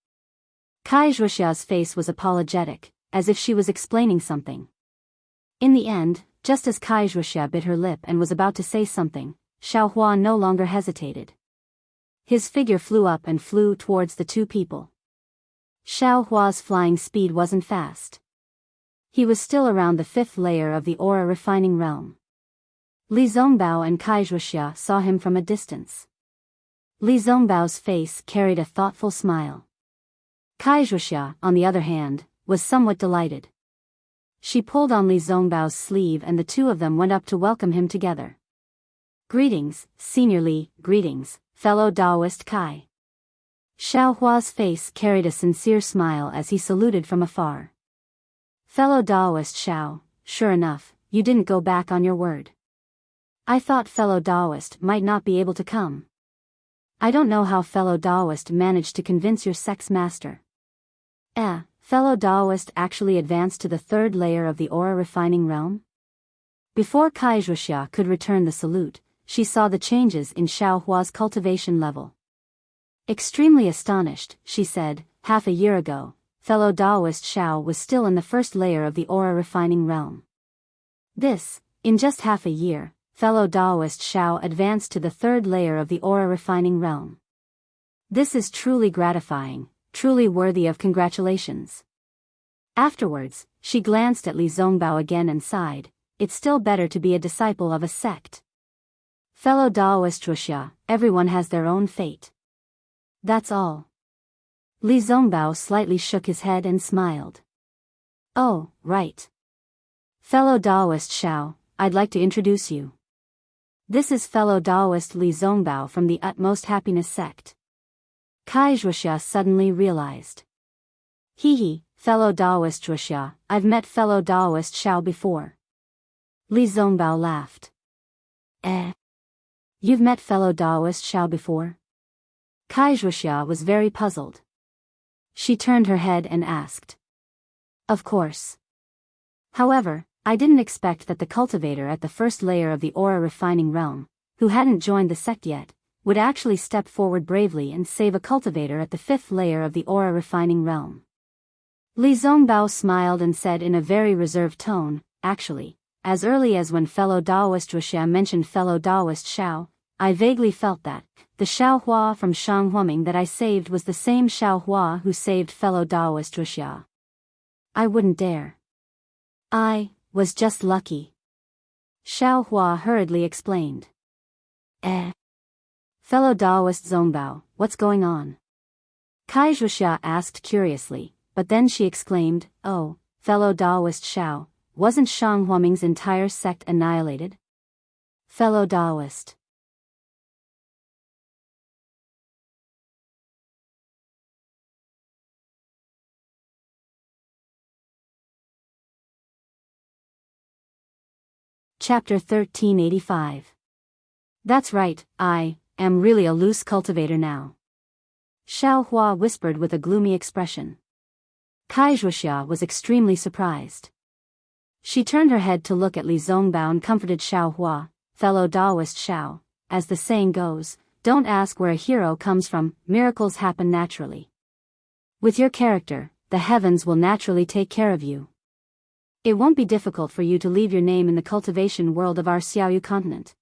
Kai Wuxia's face was apologetic, as if she was explaining something. In the end, just as Kai Wuxia bit her lip and was about to say something, Xiao Hua no longer hesitated. His figure flew up and flew towards the two people. Xiao Hua's flying speed wasn't fast. He was still around the 5th layer of the aura refining realm. Li Zongbao and Kai Wuxia saw him from a distance. Li Zongbao's face carried a thoughtful smile. Kai Wuxia, on the other hand, was somewhat delighted. She pulled on Li Zongbao's sleeve and the two of them went up to welcome him together. Greetings, Senior Li, greetings, fellow Taoist Kai. Xiao Hua's face carried a sincere smile as he saluted from afar. Fellow Taoist Xiao, sure enough, you didn't go back on your word. I thought fellow Taoist might not be able to come. I don't know how fellow Taoist managed to convince your sex master. Fellow Taoist actually advanced to the 3rd layer of the aura refining realm? Before Kai Wuxia could return the salute, she saw the changes in Xiao Hua's cultivation level. Extremely astonished, she said, half a year ago, fellow Taoist Xiao was still in the 1st layer of the aura refining realm. In just half a year, fellow Taoist Xiao advanced to the 3rd layer of the aura refining realm. This is truly gratifying, truly worthy of congratulations. Afterwards, she glanced at Li Zongbao again and sighed, it's still better to be a disciple of a sect. Fellow Taoist Wuxia, everyone has their own fate. That's all. Li Zongbao slightly shook his head and smiled. Oh, right. Fellow Taoist Xiao, I'd like to introduce you. This is fellow Taoist Li Zongbao from the Utmost Happiness sect. Kai Wuxia suddenly realized. Fellow Taoist Wuxia, I've met fellow Taoist Xiao before. Li Zongbao laughed. You've met fellow Taoist Xiao before? Kai Wuxia was very puzzled. She turned her head and asked. Of course. However, I didn't expect that the cultivator at the 1st layer of the aura refining realm, who hadn't joined the sect yet, would actually step forward bravely and save a cultivator at the 5th layer of the aura refining realm. Li Zongbao smiled and said in a very reserved tone, actually, as early as when fellow Taoist Wuxia mentioned fellow Taoist Xiao, I vaguely felt that the Xiaohua from Shanghuaming that I saved was the same Xiaohua who saved fellow Taoist Wuxia. I wouldn't dare. I was just lucky. Xiaohua hurriedly explained. Fellow Taoist Zongbao, what's going on? Wuxia asked curiously, but then she exclaimed, oh, fellow Taoist Xiao, wasn't Shanghuaming's entire sect annihilated? Fellow Taoist. Chapter 1385. That's right, I am really a loose cultivator now. Xiaohua whispered with a gloomy expression. Wuxia was extremely surprised. She turned her head to look at Li Zongbao and comforted Xiaohua, fellow Taoist Xiao, as the saying goes, don't ask where a hero comes from, miracles happen naturally. With your character, the heavens will naturally take care of you. It won't be difficult for you to leave your name in the cultivation world of our Xiaoyu continent.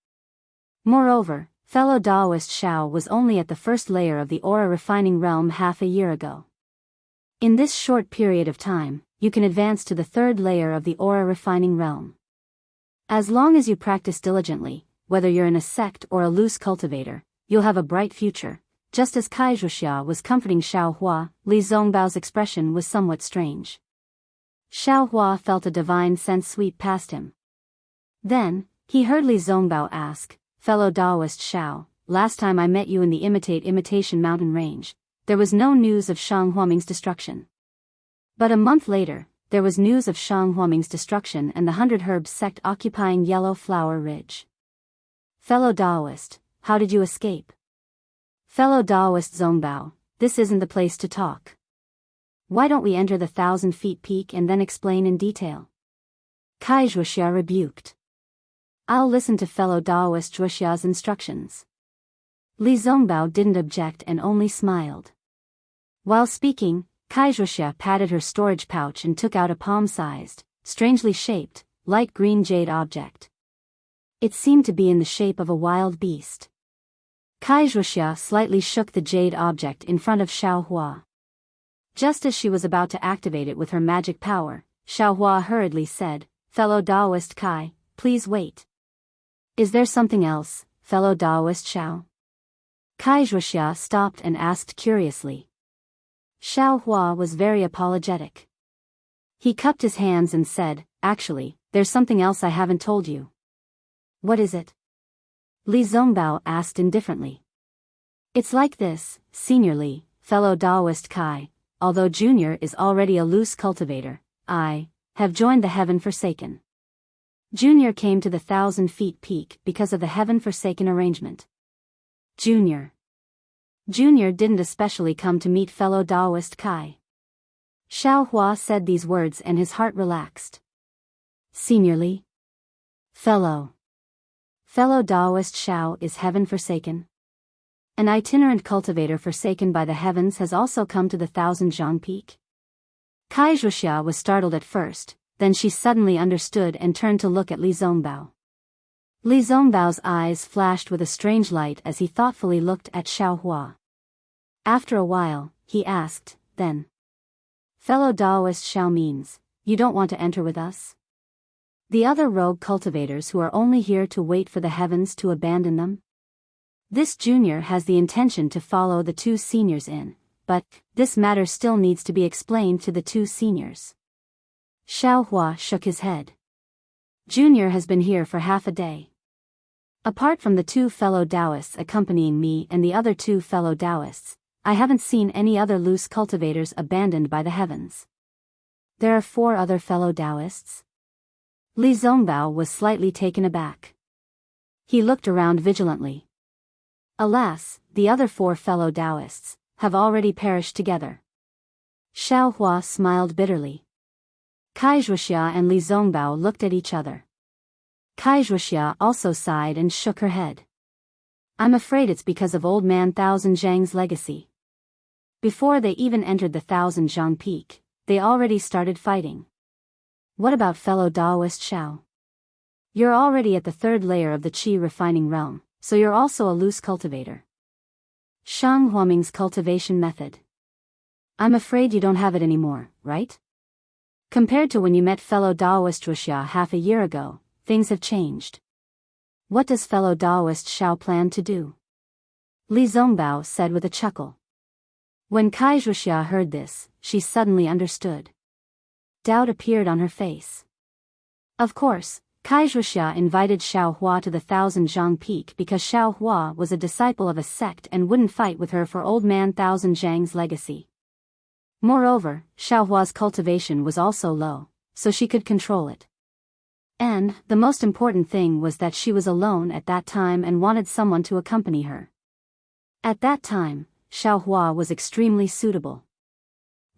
Moreover, fellow Taoist Xiao was only at the first layer of the aura refining realm half a year ago. In this short period of time, you can advance to the third layer of the aura refining realm. As long as you practice diligently, whether you're in a sect or a loose cultivator, you'll have a bright future. Just as Wuxia was comforting Xiaohua, Li Zongbao's expression was somewhat strange. Xiaohua felt a divine sense sweep past him. Then, he heard Li Zongbao ask, fellow Taoist Xiao, last time I met you in the Imitation mountain range, there was no news of Shanghuaming's destruction. But a month later, there was news of Shanghuaming's destruction and the 100 Herbs sect occupying Yellow Flower Ridge. Fellow Taoist, how did you escape? Fellow Taoist Zongbao, this isn't the place to talk. Why don't we enter the 1,000 feet peak and then explain in detail? Wuxia rebuked. I'll listen to fellow Taoist Wuxia's instructions. Li Zongbao didn't object and only smiled. While speaking, Wuxia patted her storage pouch and took out a palm-sized, strangely shaped, light green jade object. It seemed to be in the shape of a wild beast. Wuxia slightly shook the jade object in front of Xiaohua. Just as she was about to activate it with her magic power, Xiaohua hurriedly said, fellow Taoist Kai, please wait. Is there something else, fellow Taoist Xiao? Wuxia stopped and asked curiously. Xiaohua was very apologetic. He cupped his hands and said, actually, there's something else I haven't told you. What is it? Li Zongbao asked indifferently. It's like this, Senior Li, fellow Taoist Kai, although Junior is already a loose cultivator, I have joined the Heaven Forsaken. Junior came to the 1,000 feet peak because of the Heaven Forsaken arrangement. Junior didn't especially come to meet fellow Taoist Kai. Xiaohua said these words and his heart relaxed. Senior Li, fellow Taoist Xiao is Heaven Forsaken. An itinerant cultivator forsaken by the heavens has also come to the 1,000 Zhang Peak. Wuxia was startled at first, then she suddenly understood and turned to look at Li Zongbao. Li Zongbao's eyes flashed with a strange light as he thoughtfully looked at Xiaohua. After a while, he asked, then. Fellow Taoist Xiao means, you don't want to enter with us? The other rogue cultivators who are only here to wait for the heavens to abandon them? This junior has the intention to follow the two seniors in, but this matter still needs to be explained to the two seniors. Xiaohua shook his head. Junior has been here for half a day. Apart from the two fellow Taoists accompanying me and the other two fellow Taoists, I haven't seen any other loose cultivators abandoned by the heavens. There are 4 other fellow Taoists? Li Zongbao was slightly taken aback. He looked around vigilantly. Alas, the other 4 fellow Taoists have already perished together. Xiaohua smiled bitterly. Wuxia and Li Zongbao looked at each other. Wuxia also sighed and shook her head. I'm afraid it's because of old man 1,000 Zhang's legacy. Before they even entered the 1,000 Zhang Peak, they already started fighting. What about fellow Taoist Xiao? You're already at the 3rd layer of the Qi refining realm, so you're also a loose cultivator. Shang Huaming's cultivation method. I'm afraid you don't have it anymore, right? Compared to when you met fellow Daoist Wuxia half a year ago, things have changed. What does fellow Daoist Xiao plan to do? Li Zongbao said with a chuckle. When Kai Wuxia heard this, she suddenly understood. Doubt appeared on her face. Of course, Kai Wuxia invited Xiao Hua to the Thousand Zhang Peak because Xiao Hua was a disciple of a sect and wouldn't fight with her for old man Thousand Zhang's legacy. Moreover, Xiao Hua's cultivation was also low, so she could control it. And, the most important thing was that she was alone at that time and wanted someone to accompany her. At that time, Xiao Hua was extremely suitable.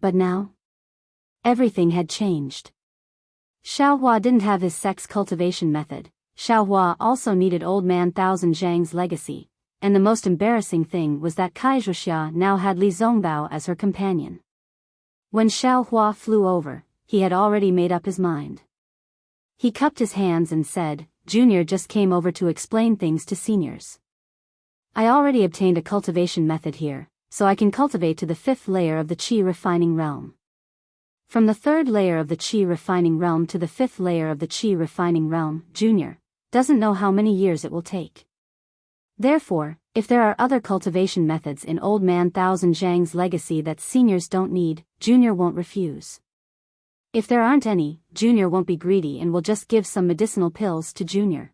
But now? Everything had changed. Xiao Hua didn't have his sect's cultivation method, Xiao Hua also needed old man Thousand Zhang's legacy, and the most embarrassing thing was that Kai Wuxia now had Li Zongbao as her companion. When Xiao Hua flew over, he had already made up his mind. He cupped his hands and said, Junior just came over to explain things to seniors. I already obtained a cultivation method here, so I can cultivate to the 5th layer of the Qi refining realm. From the 3rd layer of the Qi refining realm to the 5th layer of the Qi refining realm, Junior doesn't know how many years it will take. Therefore, if there are other cultivation methods in old man Thousand Zhang's legacy that seniors don't need, Junior won't refuse. If there aren't any, Junior won't be greedy and will just give some medicinal pills to Junior.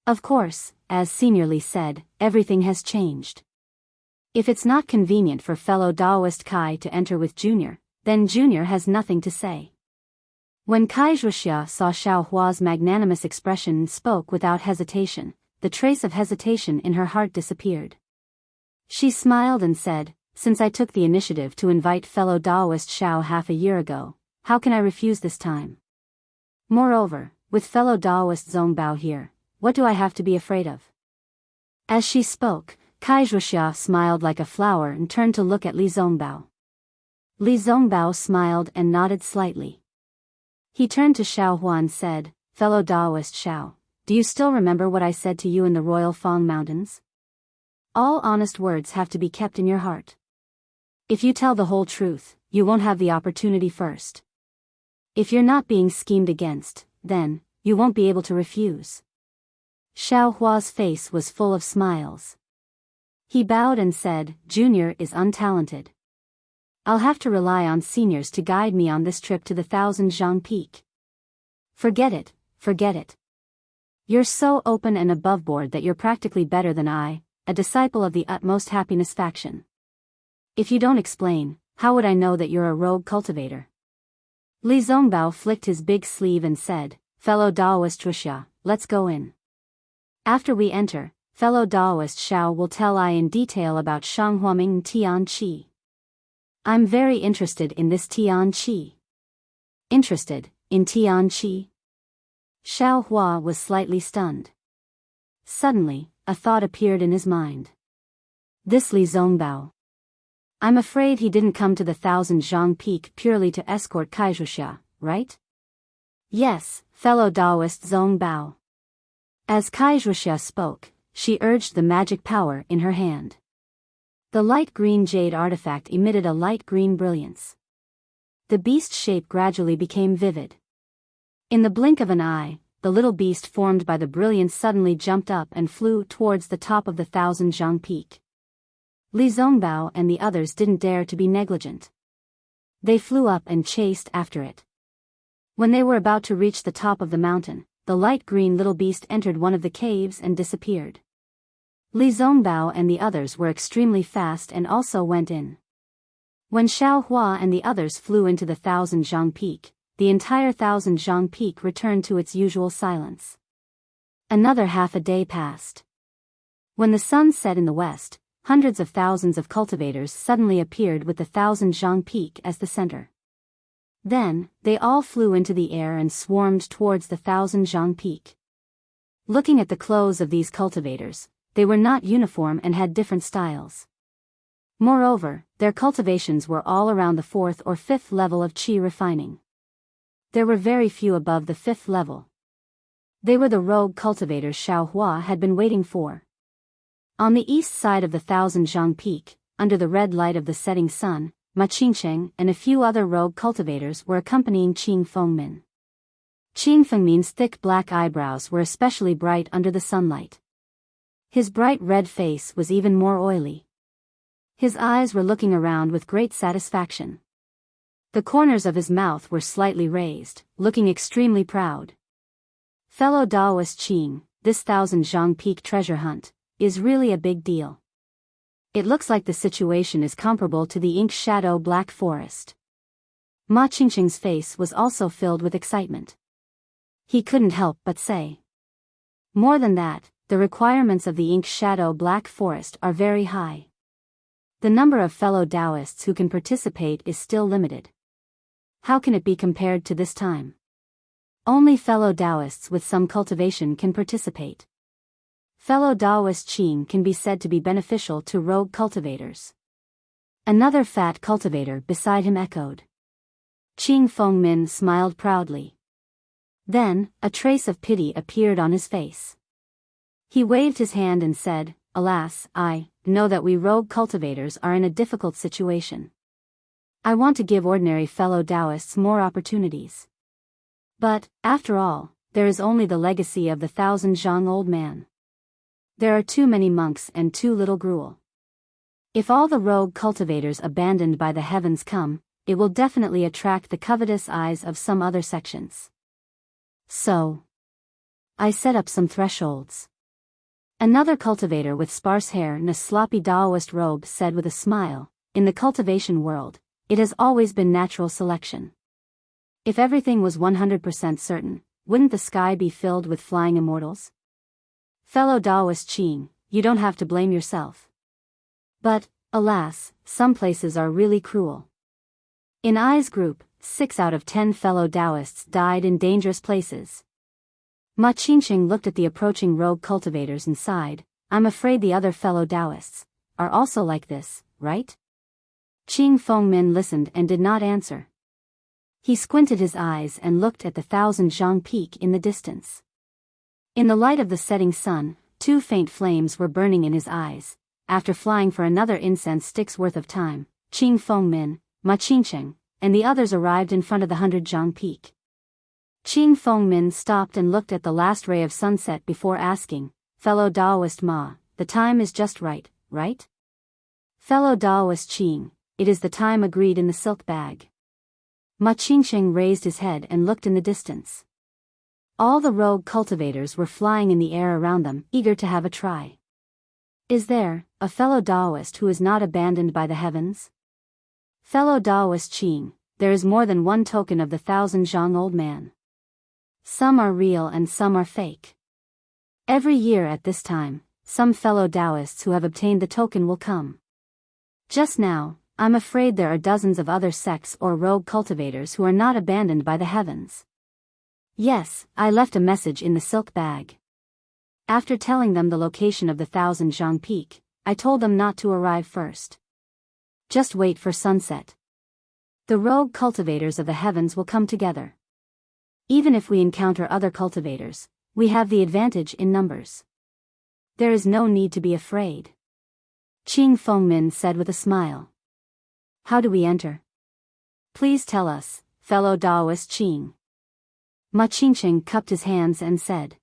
Of course, as Senior Li said, everything has changed. If it's not convenient for fellow Daoist Kai to enter with Junior, then Junior has nothing to say. When Kai Wuxia saw Xiao Hua's magnanimous expression and spoke without hesitation, the trace of hesitation in her heart disappeared. She smiled and said, since I took the initiative to invite fellow Daoist Xiao half a year ago, how can I refuse this time? Moreover, with fellow Daoist Zongbao here, what do I have to be afraid of? As she spoke, Kai Wuxia smiled like a flower and turned to look at Li Zongbao. Li Zongbao smiled and nodded slightly. He turned to Xiao Hua and said, fellow Daoist Xiao, do you still remember what I said to you in the Royal Fang Mountains? All honest words have to be kept in your heart. If you tell the whole truth, you won't have the opportunity first. If you're not being schemed against, then, you won't be able to refuse. Xiao Hua's face was full of smiles. He bowed and said, Junior is untalented. I'll have to rely on seniors to guide me on this trip to the Thousand Zhang Peak. Forget it, forget it. You're so open and aboveboard that you're practically better than I, a disciple of the utmost happiness faction. If you don't explain, how would I know that you're a rogue cultivator? Li Zongbao flicked his big sleeve and said, fellow Daoist Wuxia, let's go in. After we enter, fellow Daoist Xiao will tell I in detail about Shang Huaming and Tian Qi. I'm very interested in this Tian Qi. Interested in Tian Qi? Xiao Hua was slightly stunned. Suddenly, a thought appeared in his mind. This Li Zongbao. I'm afraid he didn't come to the Thousand Zhang Peak purely to escort Kai Wuxia, right? Yes, fellow Daoist Zongbao. As Kai Wuxia spoke, she urged the magic power in her hand. The light green jade artifact emitted a light green brilliance. The beast shape gradually became vivid. In the blink of an eye, the little beast formed by the brilliance suddenly jumped up and flew towards the top of the Thousand Zhang Peak. Li Zongbao and the others didn't dare to be negligent. They flew up and chased after it. When they were about to reach the top of the mountain, the light green little beast entered one of the caves and disappeared. Li Zongbao and the others were extremely fast and also went in. When Xiao Hua and the others flew into the Thousand Zhang Peak, the entire Thousand Zhang Peak returned to its usual silence. Another half a day passed. When the sun set in the west, hundreds of thousands of cultivators suddenly appeared with the Thousand Zhang Peak as the center. Then, they all flew into the air and swarmed towards the Thousand Zhang Peak. Looking at the clothes of these cultivators, they were not uniform and had different styles. Moreover, their cultivations were all around the 4th or 5th level of Qi refining. There were very few above the 5th level. They were the rogue cultivators Xiao Hua had been waiting for. On the east side of the Thousand Zhang Peak, under the red light of the setting sun, Ma Qingqing and a few other rogue cultivators were accompanying Qing Fengmin. Qing Fengmin's thick black eyebrows were especially bright under the sunlight. His bright red face was even more oily. His eyes were looking around with great satisfaction. The corners of his mouth were slightly raised, looking extremely proud. Fellow Daoist Qing, this Thousand Zhang Peak treasure hunt is really a big deal. It looks like the situation is comparable to the ink shadow Black Forest. Ma Qingqing's face was also filled with excitement. He couldn't help but say. More than that, the requirements of the ink shadow Black Forest are very high. The number of fellow Taoists who can participate is still limited. How can it be compared to this time? Only fellow Taoists with some cultivation can participate. Fellow Daoist Qing can be said to be beneficial to rogue cultivators. Another fat cultivator beside him echoed. Qing Fengmin smiled proudly. Then, a trace of pity appeared on his face. He waved his hand and said, "Alas, I know that we rogue cultivators are in a difficult situation. I want to give ordinary fellow Taoists more opportunities. But, after all, there is only the legacy of the Thousand Zhang old man. There are too many monks and too little gruel. If all the rogue cultivators abandoned by the heavens come, it will definitely attract the covetous eyes of some other sections. So, I set up some thresholds." Another cultivator with sparse hair and a sloppy Daoist robe said with a smile, "In the cultivation world, it has always been natural selection. If everything was 100% certain, wouldn't the sky be filled with flying immortals? Fellow Daoist Qing, you don't have to blame yourself. But, alas, some places are really cruel. In I's group, 6 out of 10 fellow Taoists died in dangerous places." Ma Qingqing looked at the approaching rogue cultivators and sighed. "I'm afraid the other fellow Taoists are also like this, right?" Qing Fengmin listened and did not answer. He squinted his eyes and looked at the Thousand Zhang Peak in the distance. In the light of the setting sun, 2 faint flames were burning in his eyes. After flying for another incense stick's worth of time, Qing Fengmin, Ma Qingqing, and the others arrived in front of the 100 Zhang Peak. Qing Fengmin stopped and looked at the last ray of sunset before asking, "Fellow Daoist Ma, the time is just right, right?" "Fellow Daoist Qing, it is the time agreed in the silk bag." Ma Qingqing raised his head and looked in the distance. All the rogue cultivators were flying in the air around them, eager to have a try. "Is there a fellow Daoist who is not abandoned by the heavens?" "Fellow Daoist Qing, there is more than one token of the Thousand Zhang old man. Some are real and some are fake. Every year at this time, some fellow Taoists who have obtained the token will come. Just now, I'm afraid there are dozens of other sects or rogue cultivators who are not abandoned by the heavens. Yes, I left a message in the silk bag. After telling them the location of the Thousand Zhang Peak, I told them not to arrive first. Just wait for sunset. The rogue cultivators of the heavens will come together. Even if we encounter other cultivators, we have the advantage in numbers. There is no need to be afraid." Qing Fengmin said with a smile. "How do we enter? Please tell us, fellow Daoist Qing." Ma Qingqing cupped his hands and said.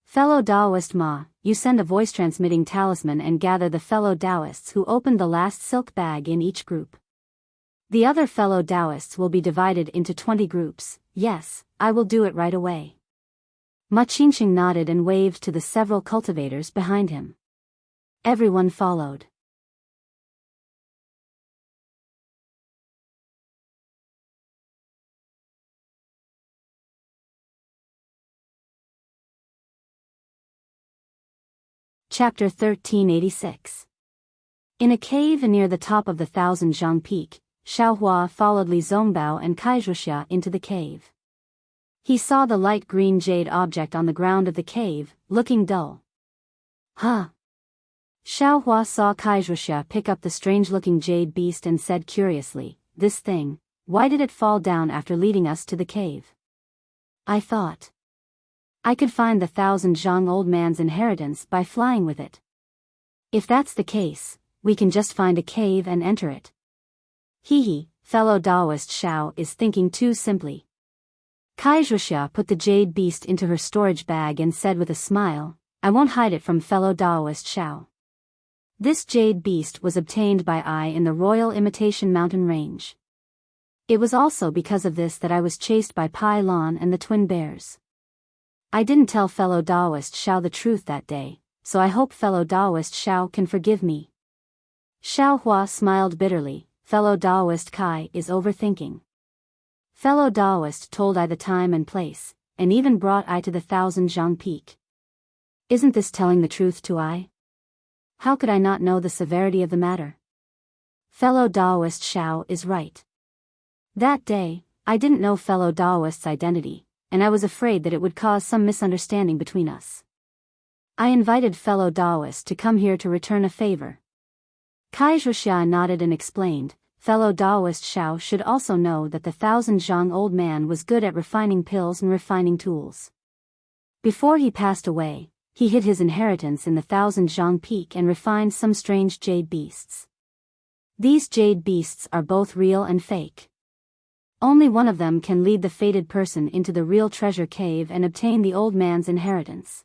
"Fellow Daoist Ma, you send a voice-transmitting talisman and gather the fellow Taoists who opened the last silk bag in each group. The other fellow Taoists will be divided into 20 groups. Yes, I will do it right away." Ma Qingqing nodded and waved to the several cultivators behind him. Everyone followed. Chapter 1386. In a cave near the top of the Thousand Zhang Peak, Xiaohua followed Li Zongbao and Kaizhuxia into the cave. He saw the light green jade object on the ground of the cave, looking dull. "Huh?" Xiaohua saw Kaizhuxia pick up the strange-looking jade beast and said curiously, "This thing, why did it fall down after leading us to the cave?" "I thought I could find the Thousand Zhang old man's inheritance by flying with it." If that's the case, we can just find a cave and enter it. Hee, fellow Taoist Xiao is thinking too simply. Kai Wuxia put the jade beast into her storage bag and said with a smile, I won't hide it from fellow Taoist Xiao. This jade beast was obtained by I in the Royal Imitation Mountain Range. It was also because of this that I was chased by Pai Lon and the twin bears. I didn't tell fellow Taoist Xiao the truth that day, so I hope fellow Taoist Xiao can forgive me. Xiao Hua smiled bitterly, fellow Taoist Kai is overthinking. Fellow Taoist told I the time and place, and even brought I to the 1000 Zhang Peak. Isn't this telling the truth to I? How could I not know the severity of the matter? Fellow Taoist Xiao is right. That day, I didn't know fellow Taoist's identity, and I was afraid that it would cause some misunderstanding between us. I invited fellow Taoist to come here to return a favor. Kai Wuxia nodded and explained, fellow Taoist Xiao should also know that the 1000 Zhang old man was good at refining pills and refining tools. Before he passed away, he hid his inheritance in the 1000 Zhang Peak and refined some strange jade beasts. These jade beasts are both real and fake. Only one of them can lead the fated person into the real treasure cave and obtain the old man's inheritance.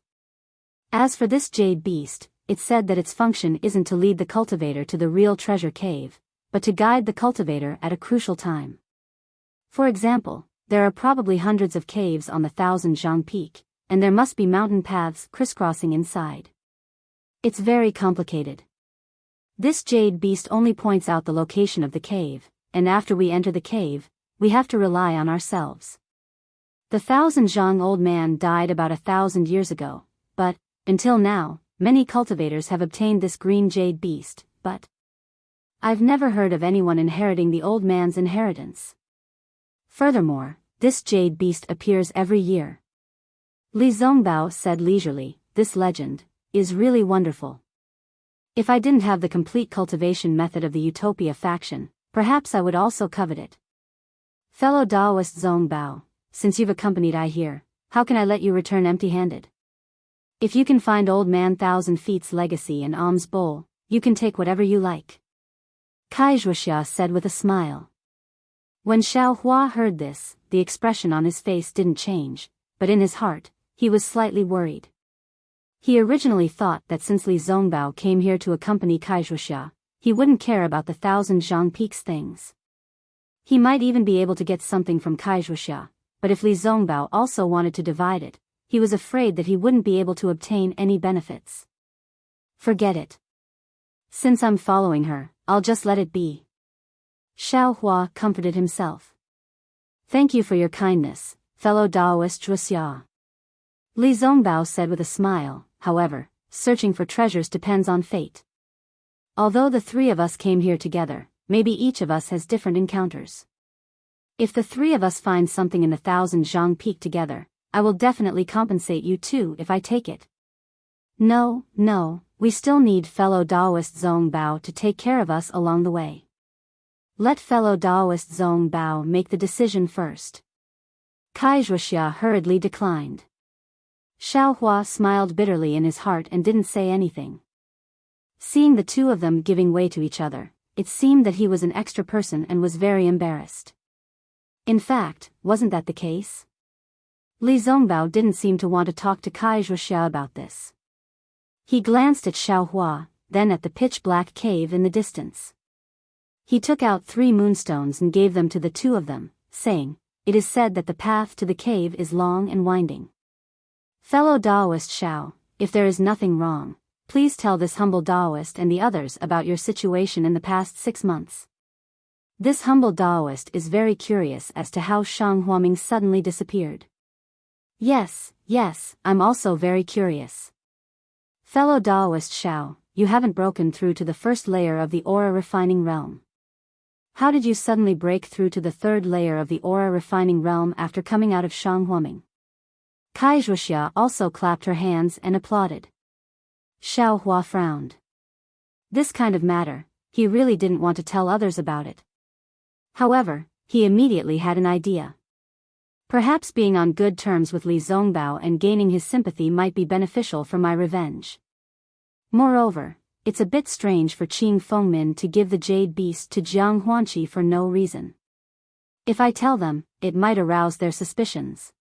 As for this jade beast, it's said that its function isn't to lead the cultivator to the real treasure cave, but to guide the cultivator at a crucial time. For example, there are probably hundreds of caves on the 1000 Zhang Peak, and there must be mountain paths crisscrossing inside. It's very complicated. This jade beast only points out the location of the cave, and after we enter the cave, we have to rely on ourselves. The 1000 Zhang old man died about 1,000 years ago, but, until now, many cultivators have obtained this green jade beast, but I've never heard of anyone inheriting the old man's inheritance. Furthermore, this jade beast appears every year. Li Zongbao said leisurely, this legend is really wonderful. If I didn't have the complete cultivation method of the Utopia faction, perhaps I would also covet it. Fellow Taoist Zongbao, since you've accompanied I here, how can I let you return empty-handed? If you can find old man 1000 Feet's legacy and alms bowl, you can take whatever you like. Kai Wuxia said with a smile. When Xiao Hua heard this, the expression on his face didn't change, but in his heart, he was slightly worried. He originally thought that since Li Zongbao came here to accompany Kai Wuxia, he wouldn't care about the 1000 Zhang Peaks things. He might even be able to get something from Kai Wuxia, but if Li Zongbao also wanted to divide it, he was afraid that he wouldn't be able to obtain any benefits. Forget it. Since I'm following her, I'll just let it be. Xiao Hua comforted himself. Thank you for your kindness, fellow Taoist Wuxia. Li Zongbao said with a smile, however, searching for treasures depends on fate. Although the three of us came here together, maybe each of us has different encounters. If the three of us find something in the 1000 Zhang Peak together, I will definitely compensate you too if I take it. No, we still need fellow Taoist Zongbao to take care of us along the way. Let fellow Taoist Zongbao make the decision first. Kai Wuxia hurriedly declined. Xiao Hua smiled bitterly in his heart and didn't say anything. Seeing the two of them giving way to each other, it seemed that he was an extra person and was very embarrassed. In fact, wasn't that the case? Li Zongbao didn't seem to want to talk to Kai Wuxia about this. He glanced at Xiao Hua, then at the pitch-black cave in the distance. He took out 3 moonstones and gave them to the two of them, saying, "It is said that the path to the cave is long and winding. Fellow Taoist Xiao, if there is nothing wrong, please tell this humble Taoist and the others about your situation in the past 6 months." This humble Taoist is very curious as to how Shang Huaming suddenly disappeared. Yes, I'm also very curious. Fellow Taoist Xiao, you haven't broken through to the first layer of the aura refining realm. How did you suddenly break through to the 3rd layer of the aura refining realm after coming out of Shang Huaming? Kai Wuxia also clapped her hands and applauded. Xiao Hua frowned. This kind of matter, he really didn't want to tell others about it. However, he immediately had an idea. Perhaps being on good terms with Li Zongbao and gaining his sympathy might be beneficial for my revenge. Moreover, it's a bit strange for Qing Fengmin to give the jade beast to Jiang Huanqi for no reason. If I tell them, it might arouse their suspicions.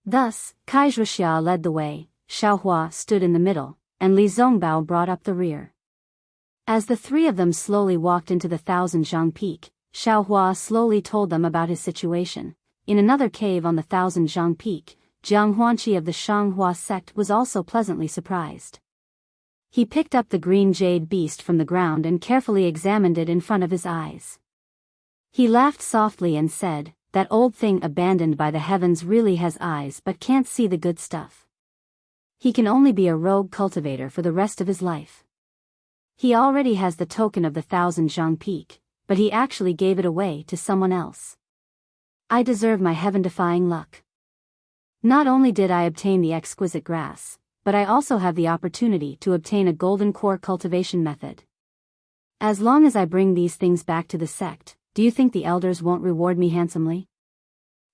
Thus, Kai Zhuxia led the way, Xiaohua stood in the middle, and Li Zongbao brought up the rear. As the three of them slowly walked into the Thousand Zhang Peak, Xiaohua slowly told them about his situation. In another cave on the Thousand Zhang Peak, Jiang Huanqi of the Shanghua sect was also pleasantly surprised. He picked up the green jade beast from the ground and carefully examined it in front of his eyes. He laughed softly and said, "That old thing abandoned by the heavens really has eyes but can't see the good stuff. He can only be a rogue cultivator for the rest of his life. He already has the token of the Thousand Zhang Peak, but he actually gave it away to someone else. I deserve my heaven-defying luck. Not only did I obtain the exquisite grass, but I also have the opportunity to obtain a golden core cultivation method. As long as I bring these things back to the sect, do you think the elders won't reward me handsomely?"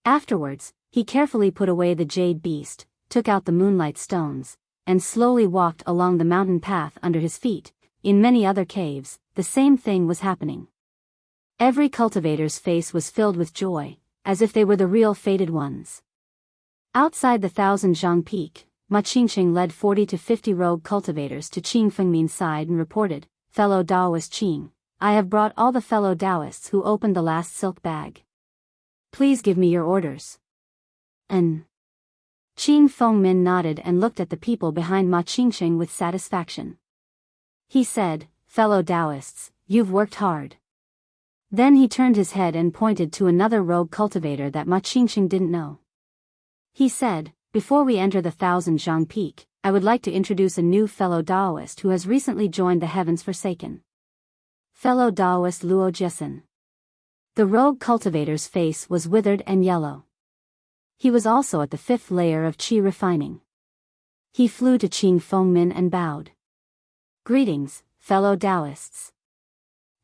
Afterwards, he carefully put away the jade beast, took out the moonlight stones, and slowly walked along the mountain path under his feet. In many other caves, the same thing was happening. Every cultivator's face was filled with joy, as if they were the real fated ones. Outside the Thousand Zhang Peak, Ma Qingqing led 40 to 50 rogue cultivators to Qing Fengmin's side and reported, "Fellow Taoist Qing, I have brought all the fellow Taoists who opened the last silk bag. Please give me your orders." Qing Fengmin nodded and looked at the people behind Ma Qingqing with satisfaction. He said, "Fellow Taoists, you've worked hard." Then he turned his head and pointed to another rogue cultivator that Ma Qingqing didn't know. He said, "Before we enter the Thousand Zhang Peak, I would like to introduce a new fellow Taoist who has recently joined the Heavens Forsaken. Fellow Taoist Luo Jiesin." The rogue cultivator's face was withered and yellow. He was also at the 5th layer of qi refining. He flew to Qing Fengmin and bowed. "Greetings, fellow Taoists."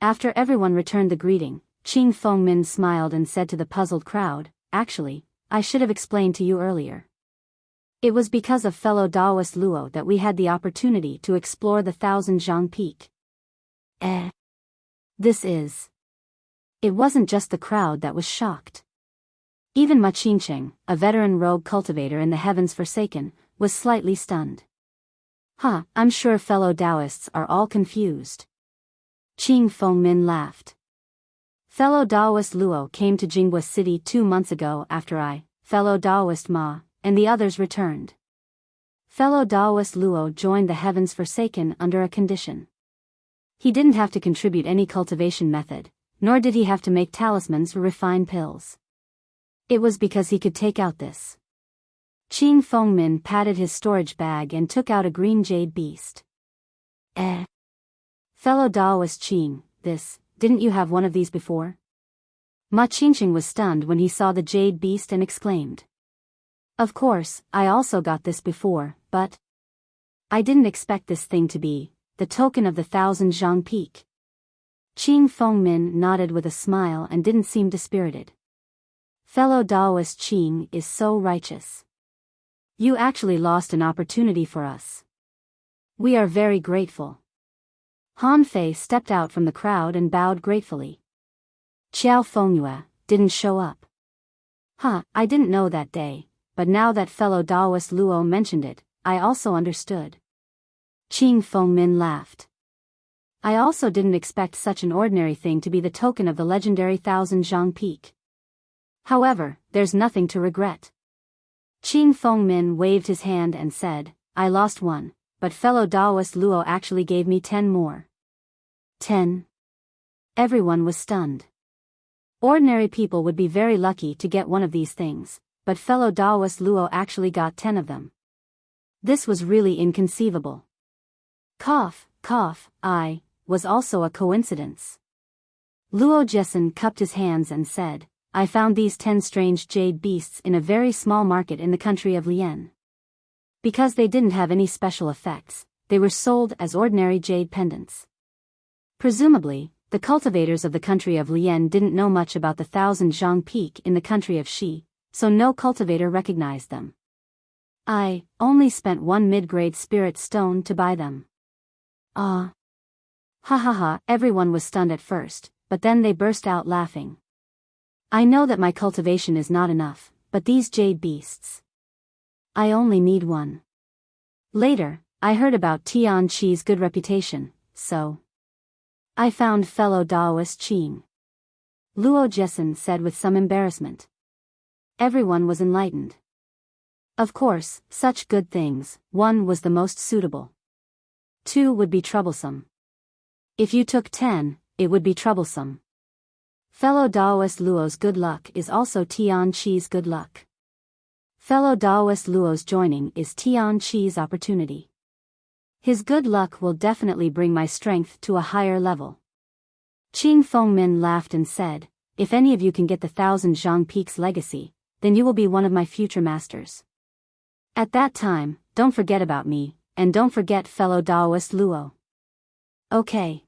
After everyone returned the greeting, Qing Fengmin smiled and said to the puzzled crowd, "Actually, I should have explained to you earlier. It was because of fellow Taoist Luo that we had the opportunity to explore the Thousand Zhang Peak." This is. It wasn't just the crowd that was shocked. Even Ma Qingqing, a veteran rogue cultivator in the Heavens Forsaken, was slightly stunned. I'm sure fellow Taoists are all confused." Qing Fengmin laughed. "Fellow Taoist Luo came to Jinghua City 2 months ago after I, fellow Taoist Ma, and the others returned. Fellow Taoist Luo joined the Heavens Forsaken under a condition. He didn't have to contribute any cultivation method, nor did he have to make talismans or refine pills. It was because he could take out this." Qing Fengmin patted his storage bag and took out a green jade beast. "Fellow Taoist Qing, didn't you have one of these before?" Ma Qingqing was stunned when he saw the jade beast and exclaimed. "Of course, I also got this before, but I didn't expect this thing to be the token of the Thousand Zhang Peak." Qing Fengmin nodded with a smile and didn't seem dispirited. "Fellow Taoist Qing is so righteous. You actually lost an opportunity for us. We are very grateful." Han Fei stepped out from the crowd and bowed gratefully. "Qiao Fengyue didn't show up. I didn't know that day, but now that fellow Taoist Luo mentioned it, I also understood." Qing Fengmin laughed. "I also didn't expect such an ordinary thing to be the token of the legendary Thousand Zhang Peak. However, there's nothing to regret." Qing Fengmin waved his hand and said, "I lost one, but fellow Taoist Luo actually gave me 10 more. 10. Everyone was stunned. Ordinary people would be very lucky to get one of these things, but fellow Taoist Luo actually got 10 of them. This was really inconceivable. Was also a coincidence. Luo Jiesin cupped his hands and said, "I found these 10 strange jade beasts in a very small market in the country of Lian. Because they didn't have any special effects, they were sold as ordinary jade pendants. Presumably, the cultivators of the country of Lian didn't know much about the Thousand Zhang Peak in the country of Shi, so no cultivator recognized them. I only spent 1 mid-grade spirit stone to buy them." Ha ha ha, everyone was stunned at first, but then they burst out laughing. I know that my cultivation is not enough, but these jade beasts. I only need one. Later, I heard about Tian Chi's good reputation, so I found fellow Daoist Qing. Luo Jessen said with some embarrassment. Everyone was enlightened. Of course, such good things, 1 was the most suitable. 2 would be troublesome. If you took 10, it would be troublesome. Fellow Daoist Luo's good luck is also Tian Chi's good luck. Fellow Daoist Luo's joining is Tian Chi's opportunity. His good luck will definitely bring my strength to a higher level. Qing Fengmin laughed and said, if any of you can get the 1,000 Zhang Peaks legacy, then you will be one of my future masters. At that time, don't forget about me, and don't forget fellow Daoist Luo. Okay.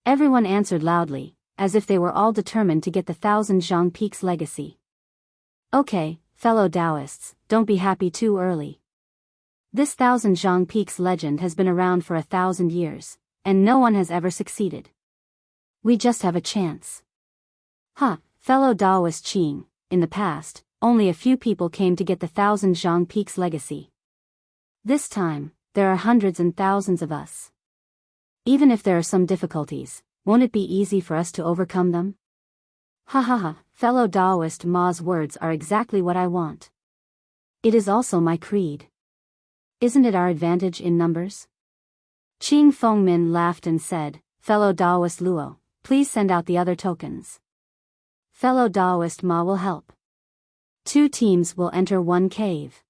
Everyone answered loudly, as if they were all determined to get the 1,000 Zhang Peaks legacy. Okay, fellow Daoists, don't be happy too early. This 1,000 Zhang Peaks legend has been around for 1,000 years, and no one has ever succeeded. We just have a chance. Fellow Daoist Qing, in the past, only a few people came to get the 1,000 Zhang Peaks legacy. This time, there are hundreds and thousands of us. Even if there are some difficulties, won't it be easy for us to overcome them? Fellow Daoist Ma's words are exactly what I want. It is also my creed. Isn't it our advantage in numbers? Qing Fengmin laughed and said, fellow Daoist Luo, please send out the other tokens. Fellow Daoist Ma will help. 2 teams will enter 1 cave.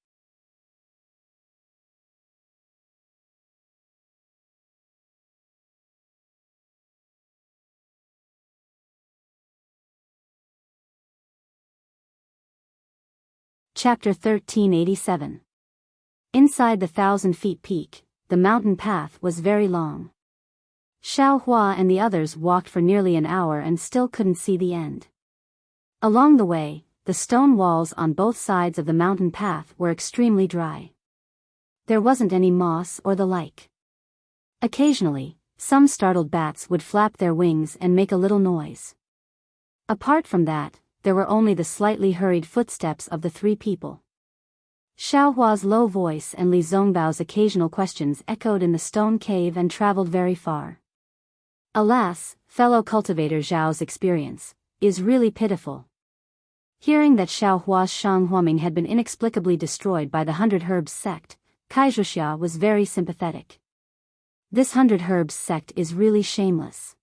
Chapter 1387. Inside the 1,000 feet peak, the mountain path was very long. Xiao Hua and the others walked for nearly an hour and still couldn't see the end. Along the way, the stone walls on both sides of the mountain path were extremely dry. There wasn't any moss or the like. Occasionally, some startled bats would flap their wings and make a little noise. Apart from that, there were only the slightly hurried footsteps of the 3 people. Xiao Hua's low voice and Li Zongbao's occasional questions echoed in the stone cave and traveled very far. Alas, fellow cultivator Zhao's experience is really pitiful. Hearing that Xiao Hua's Shang Huaming had been inexplicably destroyed by the 100 Herbs sect, Kai Zhuxia was very sympathetic. This 100 Herbs sect is really shameless.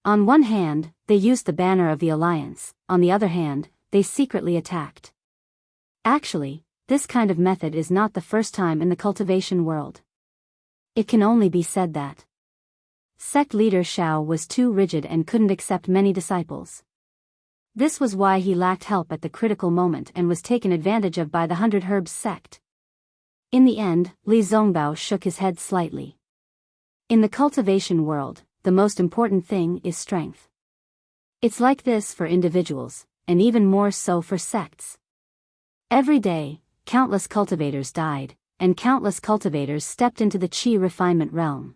On one hand, they used the banner of the Alliance, on the other hand, they secretly attacked. Actually, this kind of method is not the first time in the cultivation world. It can only be said that sect leader Xiao was too rigid and couldn't accept many disciples. This was why he lacked help at the critical moment and was taken advantage of by the 100 Herbs sect. In the end, Li Zongbao shook his head slightly. In the cultivation world, the most important thing is strength. It's like this for individuals, and even more so for sects. Every day, countless cultivators died, and countless cultivators stepped into the qi refinement realm.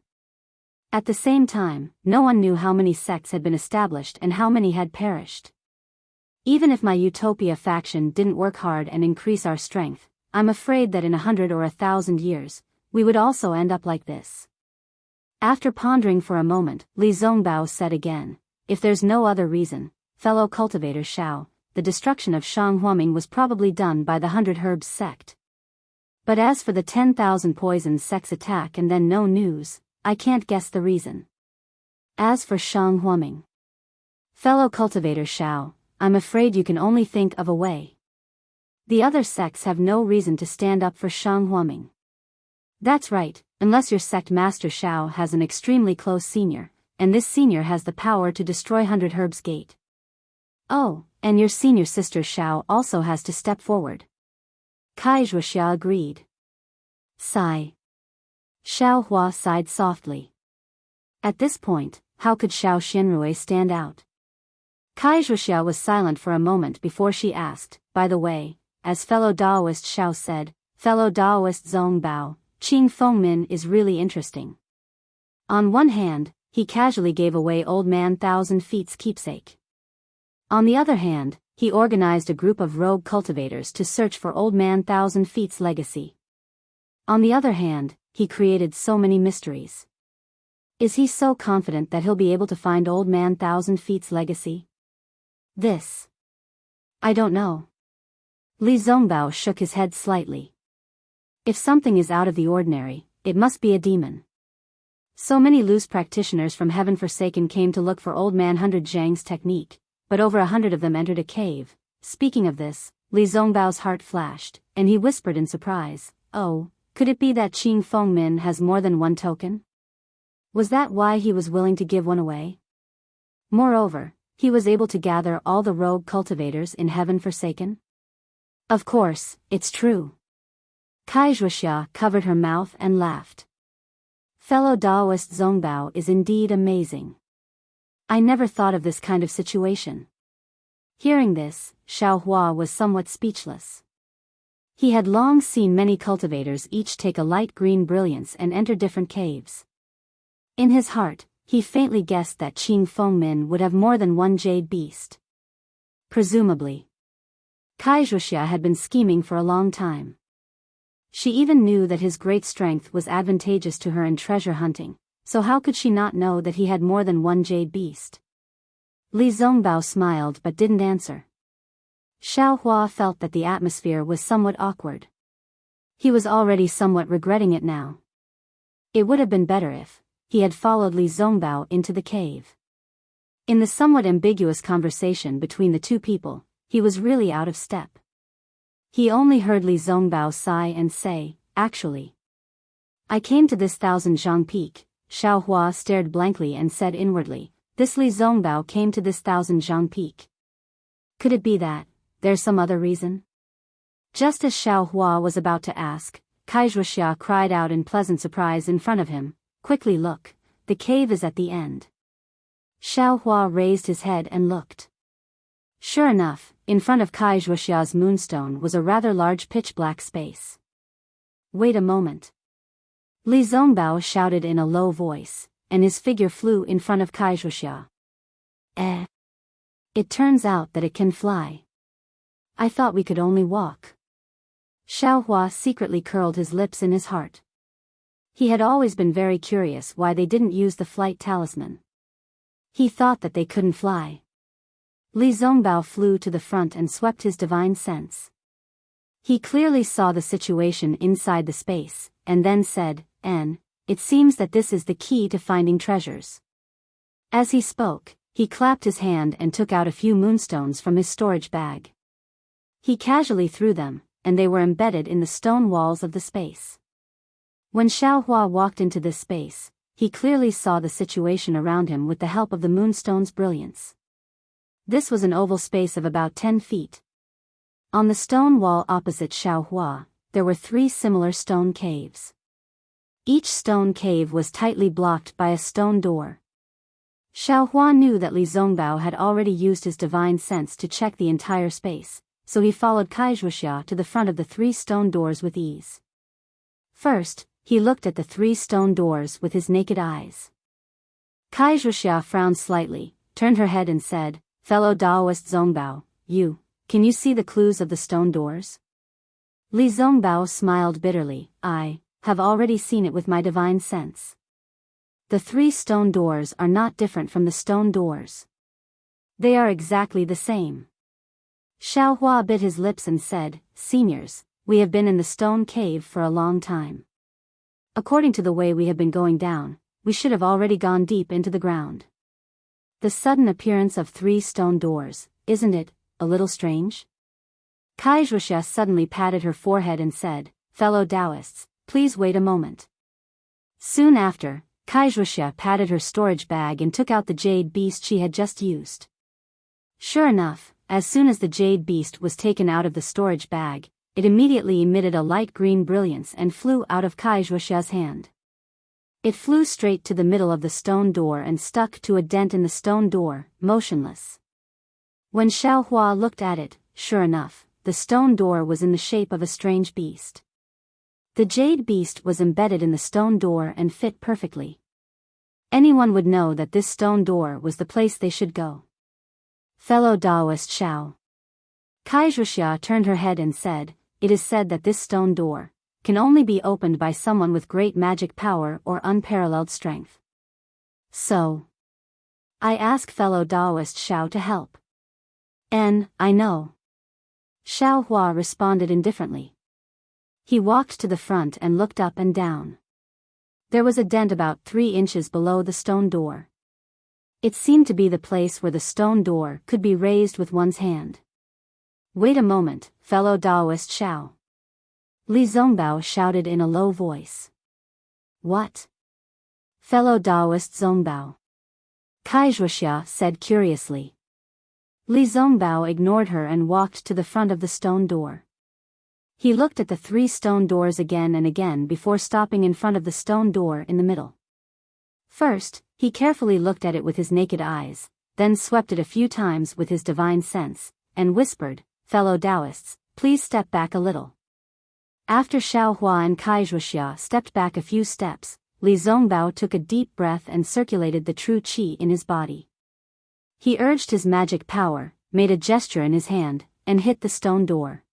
At the same time, no one knew how many sects had been established and how many had perished. Even if my Utopia faction didn't work hard and increase our strength, I'm afraid that in 100 or 1,000 years, we would also end up like this. After pondering for a moment, Li Zongbao said again, if there's no other reason, fellow cultivator Xiao, the destruction of Shang Huaming was probably done by the 100 Herbs sect. But as for the 10,000 poison sects attack and then no news, I can't guess the reason. As for Shang Huaming, fellow cultivator Xiao, I'm afraid you can only think of a way. The other sects have no reason to stand up for Shang Huaming. That's right, unless your sect master Xiao has an extremely close senior, and this senior has the power to destroy 100 Herbs Gate. Oh, and your senior sister Xiao also has to step forward. Kai Zhuxia agreed. Sigh. Xiao Hua sighed softly. At this point, how could Xiao Xinrui stand out? Kai Zhuxia was silent for a moment before she asked, by the way, as fellow Daoist Xiao said, fellow Daoist Zongbao, Qing Fengmin is really interesting. On one hand, he casually gave away Old Man Thousand Feet's keepsake. On the other hand, he organized a group of rogue cultivators to search for Old Man Thousand Feet's legacy. On the other hand, he created so many mysteries. Is he so confident that he'll be able to find Old Man Thousand Feet's legacy? This. I don't know. Li Zongbao shook his head slightly. If something is out of the ordinary, it must be a demon. So many loose practitioners from Heaven Forsaken came to look for Old Man Hundred Zhang's technique, but over 100 of them entered a cave. Speaking of this, Li Zongbao's heart flashed, and he whispered in surprise, "Oh, could it be that Qing Fengmin has more than one token? Was that why he was willing to give one away?" Moreover, he was able to gather all the rogue cultivators in Heaven Forsaken? Of course, it's true. Kai Wuxia covered her mouth and laughed. Fellow Daoist Zongbao is indeed amazing. I never thought of this kind of situation. Hearing this, Xiao Hua was somewhat speechless. He had long seen many cultivators each take a light green brilliance and enter different caves. In his heart, he faintly guessed that Qing Fengmin would have more than one jade beast. Presumably, Kai Wuxia had been scheming for a long time. She even knew that his great strength was advantageous to her in treasure hunting, so how could she not know that he had more than one jade beast? Li Zongbao smiled but didn't answer. Xiao Hua felt that the atmosphere was somewhat awkward. He was already somewhat regretting it now. It would have been better if he had followed Li Zongbao into the cave. In the somewhat ambiguous conversation between the two people, he was really out of step. He only heard Li Zongbao sigh and say, "Actually, I came to this 1,000 peak." Xiao Hua stared blankly and said inwardly, "This Li Zongbao came to this 1,000 peak. Could it be that there's some other reason?" Just as Xiao Hua was about to ask, Kai Wuxia cried out in pleasant surprise in front of him, "Quickly look, the cave is at the end." Xiao Hua raised his head and looked. Sure enough, in front of Kai Wuxia's moonstone was a rather large pitch-black space. "Wait a moment." Li Zongbao shouted in a low voice, and his figure flew in front of Kai Wuxia. It turns out that it can fly. I thought we could only walk." Xiao Hua secretly curled his lips in his heart. He had always been very curious why they didn't use the flight talisman. He thought that they couldn't fly. Li Zongbao flew to the front and swept his divine sense. He clearly saw the situation inside the space, and then said, "It seems that this is the key to finding treasures." As he spoke, he clapped his hand and took out a few moonstones from his storage bag. He casually threw them, and they were embedded in the stone walls of the space. When Xiao Hua walked into this space, he clearly saw the situation around him with the help of the moonstone's brilliance. This was an oval space of about 10 feet. On the stone wall opposite Xiao Hua, there were 3 similar stone caves. Each stone cave was tightly blocked by a stone door. Xiao Hua knew that Li Zongbao had already used his divine sense to check the entire space, so he followed Kai Wuxia to the front of the 3 stone doors with ease. First, he looked at the 3 stone doors with his naked eyes. Kai Wuxia frowned slightly, turned her head and said, "Fellow Daoist Zongbao, can you see the clues of the stone doors?" Li Zongbao smiled bitterly, "I have already seen it with my divine sense. The 3 stone doors are not different from the stone doors. They are exactly the same." Xiao Hua bit his lips and said, "Seniors, we have been in the stone cave for a long time. According to the way we have been going down, we should have already gone deep into the ground. The sudden appearance of 3 stone doors, isn't it a little strange?" Kai Wuxia suddenly patted her forehead and said, "Fellow Taoists, please wait a moment." Soon after, Kai Wuxia patted her storage bag and took out the jade beast she had just used. Sure enough, as soon as the jade beast was taken out of the storage bag, it immediately emitted a light green brilliance and flew out of Kai Wuxia's hand. It flew straight to the middle of the stone door and stuck to a dent in the stone door, motionless. When Xiao Hua looked at it, sure enough, the stone door was in the shape of a strange beast. The jade beast was embedded in the stone door and fit perfectly. Anyone would know that this stone door was the place they should go. Fellow Taoist Xiao. Wuxia turned her head and said, "It is said that this stone door can only be opened by someone with great magic power or unparalleled strength. So, I ask fellow Taoist Xiao to help." I know." Xiao Hua responded indifferently. He walked to the front and looked up and down. There was a dent about 3 inches below the stone door. It seemed to be the place where the stone door could be raised with one's hand. "Wait a moment, fellow Taoist Xiao." Li Zongbao shouted in a low voice. "What?" "Fellow Taoist Zongbao." Wuxia said curiously. Li Zongbao ignored her and walked to the front of the stone door. He looked at the 3 stone doors again and again before stopping in front of the stone door in the middle. First, he carefully looked at it with his naked eyes, then swept it a few times with his divine sense, and whispered, "Fellow Taoists, please step back a little." After Xiao Hua and Wuxia stepped back a few steps, Li Zongbao took a deep breath and circulated the true qi in his body. He urged his magic power, made a gesture in his hand, and hit the stone door.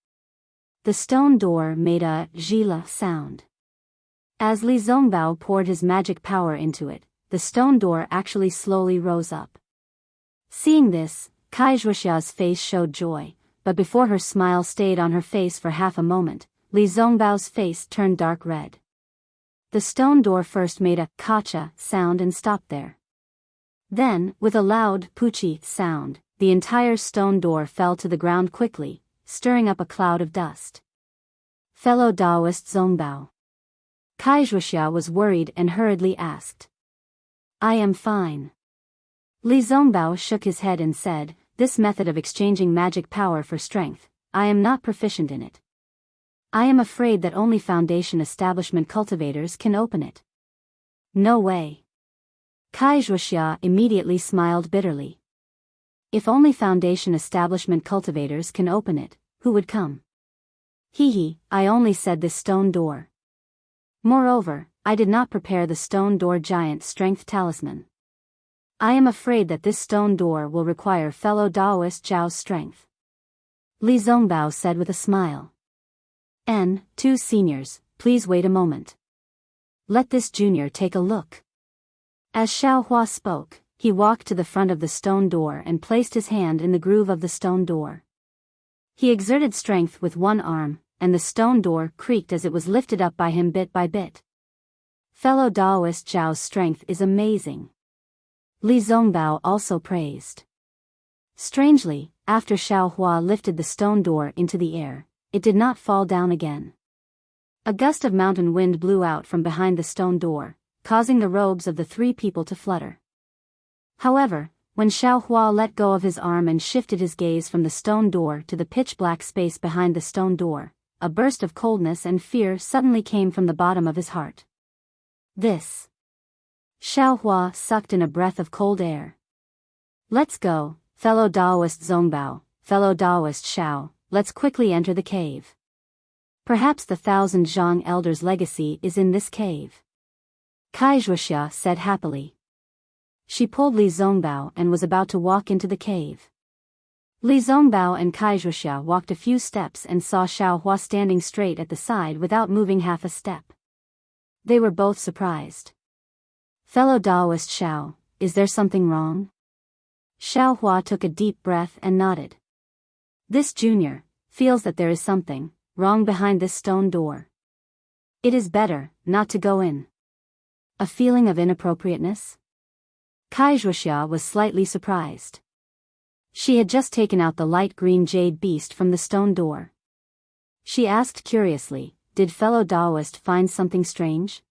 The stone door made a zhila sound. As Li Zongbao poured his magic power into it, the stone door actually slowly rose up. Seeing this, Wuxia's face showed joy, but before her smile stayed on her face for half a moment, Li Zongbao's face turned dark red. The stone door first made a kacha sound and stopped there. Then, with a loud puchi sound, the entire stone door fell to the ground quickly, stirring up a cloud of dust. Fellow Taoist Zongbao. Wuxia was worried and hurriedly asked. "I am fine." Li Zongbao shook his head and said, "This method of exchanging magic power for strength, I am not proficient in it. I am afraid that only Foundation Establishment cultivators can open it." "No way." Wuxia immediately smiled bitterly. "If only Foundation Establishment cultivators can open it, who would come?" "Hee, I only said this stone door. Moreover, I did not prepare the stone door giant strength talisman. I am afraid that this stone door will require fellow Taoist Zhao's strength." Li Zongbao said with a smile. "2 seniors, please wait a moment. Let this junior take a look." As Xiao Hua spoke, he walked to the front of the stone door and placed his hand in the groove of the stone door. He exerted strength with one arm, and the stone door creaked as it was lifted up by him bit by bit. Fellow Taoist Zhao's strength is amazing. Li Zongbao also praised. Strangely, after Xiao Hua lifted the stone door into the air, it did not fall down again. A gust of mountain wind blew out from behind the stone door, causing the robes of the 3 people to flutter. However, when Xiao Hua let go of his arm and shifted his gaze from the stone door to the pitch-black space behind the stone door, a burst of coldness and fear suddenly came from the bottom of his heart. "This." Xiao Hua sucked in a breath of cold air. "Let's go, fellow Taoist Zongbao, fellow Taoist Xiao, let's quickly enter the cave. Perhaps the 1,000 Zhang elders' legacy is in this cave." Wuxia said happily. She pulled Li Zongbao and was about to walk into the cave. Li Zongbao and Wuxia walked a few steps and saw Xiao Hua standing straight at the side without moving half a step. They were both surprised. "Fellow Taoist Xiao, is there something wrong?" Xiao Hua took a deep breath and nodded. "This junior feels that there is something wrong behind this stone door. It is better not to go in." "A feeling of inappropriateness?" Wuxia was slightly surprised. She had just taken out the light green jade beast from the stone door. She asked curiously, "Did fellow Taoist find something strange?"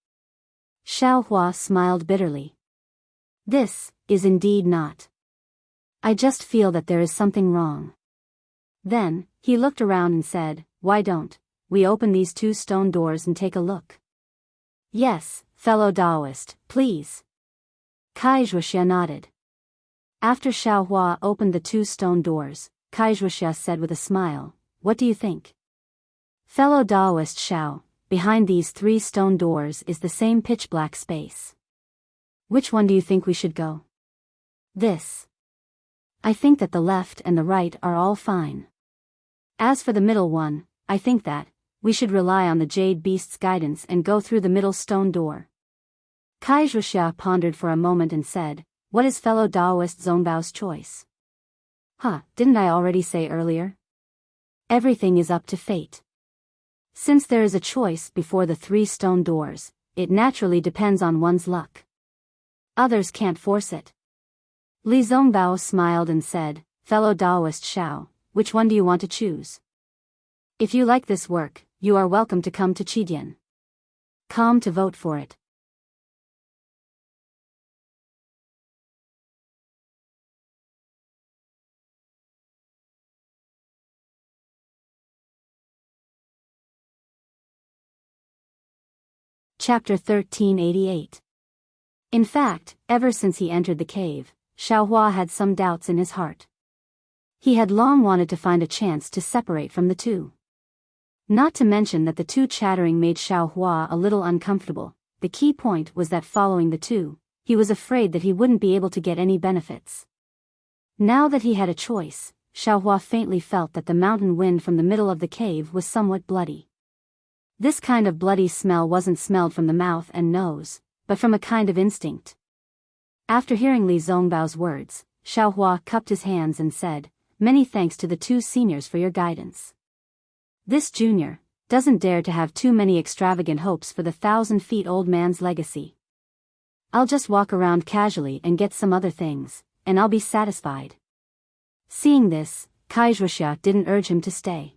Xiao Hua smiled bitterly. "This is indeed not. I just feel that there is something wrong." Then, he looked around and said, "Why don't we open these 2 stone doors and take a look?" "Yes, fellow Taoist, please." Wuxia nodded. After Xiao Hua opened the 2 stone doors, Wuxia said with a smile, "What do you think?" "Fellow Taoist Xiao, behind these 3 stone doors is the same pitch-black space. Which one do you think we should go? This. I think that the left and the right are all fine. As for the middle one, I think that we should rely on the Jade Beast's guidance and go through the middle stone door. Wuxia pondered for a moment and said, what is fellow Taoist Zongbao's choice? Didn't I already say earlier? Everything is up to fate. Since there is a choice before the 3 stone doors, it naturally depends on one's luck. Others can't force it. Li Zongbao smiled and said, fellow Taoist Xiao, which one do you want to choose? If you like this work, you are welcome to come to Qidian. Come to vote for it. Chapter 1388. In fact, ever since he entered the cave, Xiaohua had some doubts in his heart. He had long wanted to find a chance to separate from the two. Not to mention that the two chattering made Xiaohua a little uncomfortable. The key point was that following the two, he was afraid that he wouldn't be able to get any benefits. Now that he had a choice, Xiaohua faintly felt that the mountain wind from the middle of the cave was somewhat bloody. This kind of bloody smell wasn't smelled from the mouth and nose, but from a kind of instinct. After hearing Li Zongbao's words, Xiaohua cupped his hands and said, many thanks to the 2 seniors for your guidance. This junior doesn't dare to have too many extravagant hopes for the 1,000-feet-old man's legacy. I'll just walk around casually and get some other things, and I'll be satisfied. Seeing this, Wuxia didn't urge him to stay.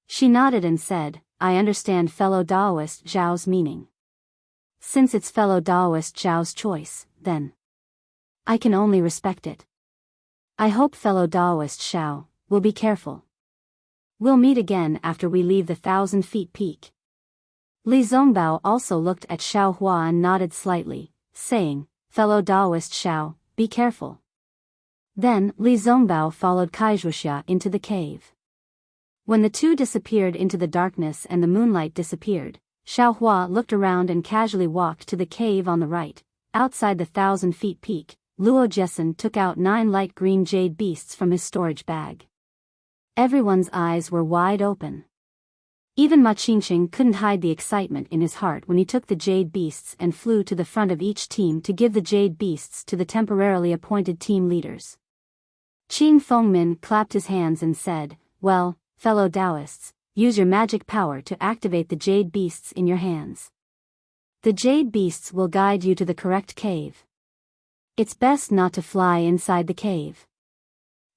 She nodded and said, I understand fellow Taoist Zhao's meaning. Since it's fellow Taoist Zhao's choice, then I can only respect it. I hope fellow Taoist Xiao will be careful. We'll meet again after we leave the 1,000-feet peak. Li Zongbao also looked at Xiaohua and nodded slightly, saying, fellow Taoist Xiao, be careful. Then Li Zongbao followed Wuxia into the cave. When the two disappeared into the darkness and the moonlight disappeared, Xiaohua looked around and casually walked to the cave on the right. Outside the 1,000-feet peak, Luo Jessen took out 9 light green jade beasts from his storage bag. Everyone's eyes were wide open. Even Ma Qingqing couldn't hide the excitement in his heart when he took the jade beasts and flew to the front of each team to give the jade beasts to the temporarily appointed team leaders. Qing Fengmin clapped his hands and said, well, fellow Taoists, use your magic power to activate the jade beasts in your hands. The jade beasts will guide you to the correct cave. It's best not to fly inside the cave.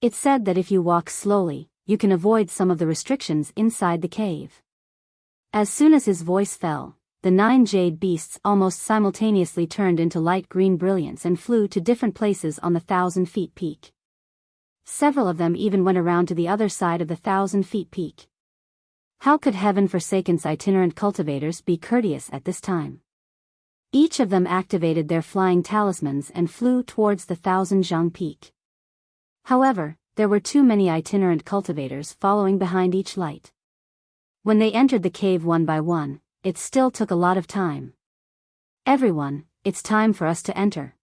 It's said that if you walk slowly, you can avoid some of the restrictions inside the cave. As soon as his voice fell, the 9 jade beasts almost simultaneously turned into light green brilliance and flew to different places on the 1,000-feet peak. Several of them even went around to the other side of the 1,000-feet peak. How could heaven-forsaken's itinerant cultivators be courteous at this time? Each of them activated their flying talismans and flew towards the 1,000-zhang peak. However, there were too many itinerant cultivators following behind each light. When they entered the cave one by one, it still took a lot of time. Everyone, it's time for us to enter.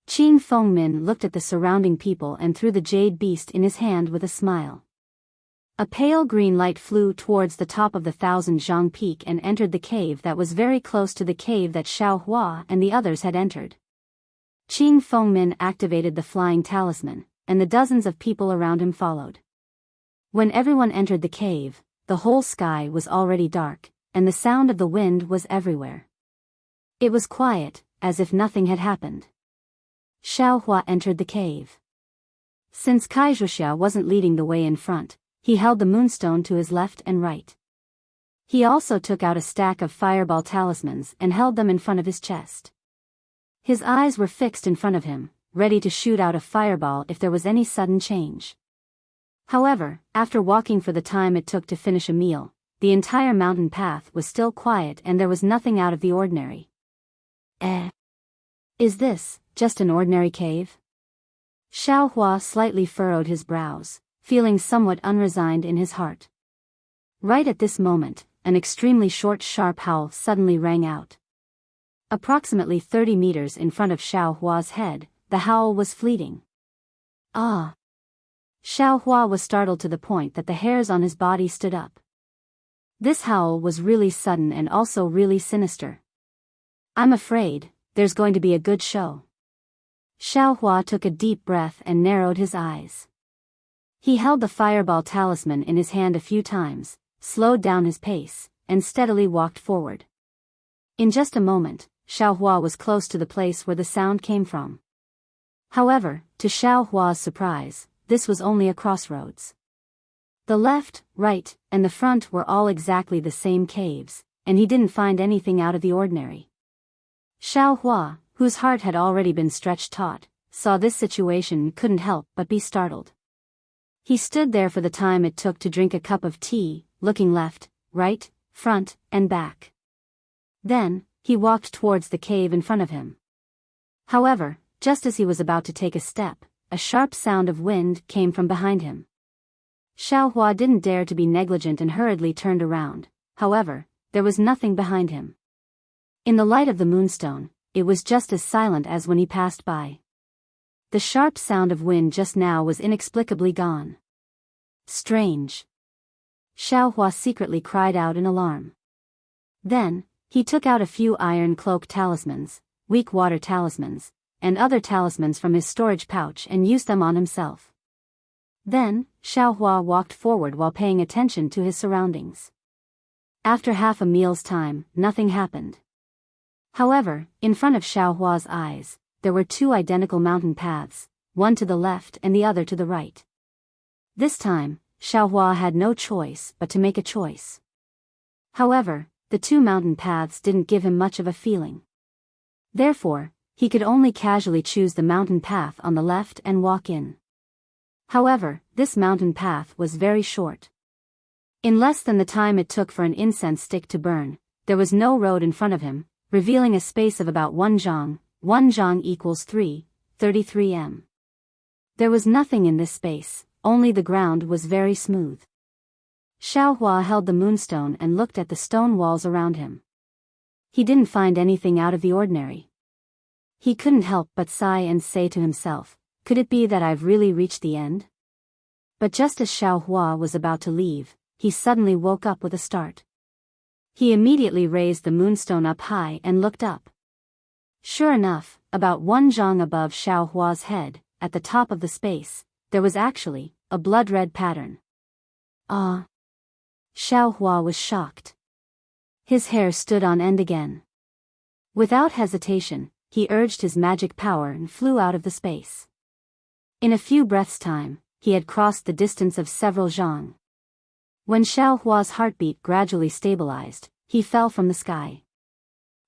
Qing Fengmin looked at the surrounding people and threw the jade beast in his hand with a smile. A pale green light flew towards the top of the 1,000-zhang peak and entered the cave that was very close to the cave that Xiaohua and the others had entered. Qing Fengmin activated the flying talisman, and the dozens of people around him followed. When everyone entered the cave, the whole sky was already dark, and the sound of the wind was everywhere. It was quiet, as if nothing had happened. Xiaohua entered the cave. Since Wuxia wasn't leading the way in front, he held the moonstone to his left and right. He also took out a stack of fireball talismans and held them in front of his chest. His eyes were fixed in front of him, ready to shoot out a fireball if there was any sudden change. However, after walking for the time it took to finish a meal, the entire mountain path was still quiet and there was nothing out of the ordinary. Is this just an ordinary cave? Xiaohua slightly furrowed his brows, feeling somewhat unresigned in his heart. Right at this moment, an extremely short sharp howl suddenly rang out. Approximately 30 meters in front of Xiao Hua's head, the howl was fleeting. Ah! Xiao Hua was startled to the point that the hairs on his body stood up. This howl was really sudden and also really sinister. I'm afraid, there's going to be a good show. Xiao Hua took a deep breath and narrowed his eyes. He held the fireball talisman in his hand a few times, slowed down his pace, and steadily walked forward. In just a moment, Xiao Hua was close to the place where the sound came from. However, to Xiao Hua's surprise, this was only a crossroads. The left, right, and the front were all exactly the same caves, and he didn't find anything out of the ordinary. Xiao Hua, whose heart had already been stretched taut, saw this situation and couldn't help but be startled. He stood there for the time it took to drink a cup of tea, looking left, right, front, and back. Then, he walked towards the cave in front of him. However, just as he was about to take a step, a sharp sound of wind came from behind him. Xiao Hua didn't dare to be negligent and hurriedly turned around. However, there was nothing behind him. In the light of the moonstone, it was just as silent as when he passed by. The sharp sound of wind just now was inexplicably gone. Strange. Xiao Hua secretly cried out in alarm. Then, he took out a few iron cloak talismans, weak water talismans, and other talismans from his storage pouch and used them on himself. Then, Xiao Hua walked forward while paying attention to his surroundings. After half a meal's time, nothing happened. However, in front of Xiao Hua's eyes, there were two identical mountain paths, one to the left and the other to the right. This time, Xiao Hua had no choice but to make a choice. However, the two mountain paths didn't give him much of a feeling. Therefore, he could only casually choose the mountain path on the left and walk in. However, this mountain path was very short. In less than the time it took for an incense stick to burn, there was no road in front of him, revealing a space of about 1 zhang. 1 zhang equals 33 m. There was nothing in this space, only the ground was very smooth. Xiao Hua held the moonstone and looked at the stone walls around him. He didn't find anything out of the ordinary. He couldn't help but sigh and say to himself, could it be that I've really reached the end? But just as Xiao Hua was about to leave, he suddenly woke up with a start. He immediately raised the moonstone up high and looked up. Sure enough, about 1 zhang above Xiao Hua's head, at the top of the space, there was actually a blood-red pattern. Ah! Xiao Hua was shocked. His hair stood on end again. Without hesitation, he urged his magic power and flew out of the space. In a few breaths' time, he had crossed the distance of several zhang. When Xiao Hua's heartbeat gradually stabilized, he fell from the sky.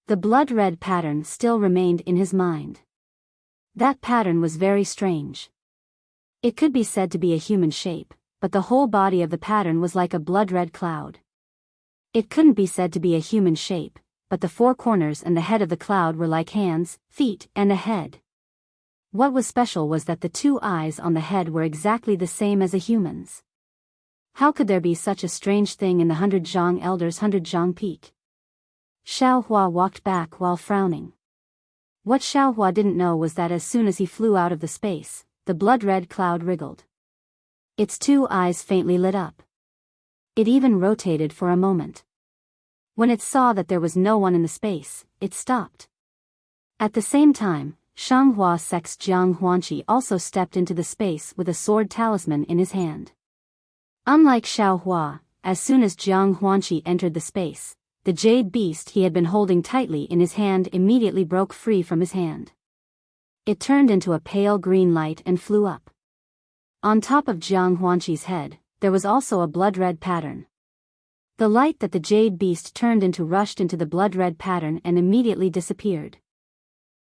The blood-red pattern still remained in his mind. That pattern was very strange. It could be said to be a human shape, but the whole body of the pattern was like a blood-red cloud. It couldn't be said to be a human shape, but the four corners and the head of the cloud were like hands, feet, and a head. What was special was that the two eyes on the head were exactly the same as a human's. How could there be such a strange thing in the 100 zhang Elder's 100 zhang peak? Xiao Hua walked back while frowning. What Xiao Hua didn't know was that as soon as he flew out of the space, the blood-red cloud wriggled. Its two eyes faintly lit up. It even rotated for a moment. When it saw that there was no one in the space, it stopped. At the same time, Shanghua Sec's Jiang Huanqi also stepped into the space with a sword talisman in his hand. Unlike Xiao Hua, as soon as Jiang Huanqi entered the space, the jade beast he had been holding tightly in his hand immediately broke free from his hand. It turned into a pale green light and flew up. On top of Jiang Huanqi's head, there was also a blood-red pattern. The light that the jade beast turned into rushed into the blood-red pattern and immediately disappeared.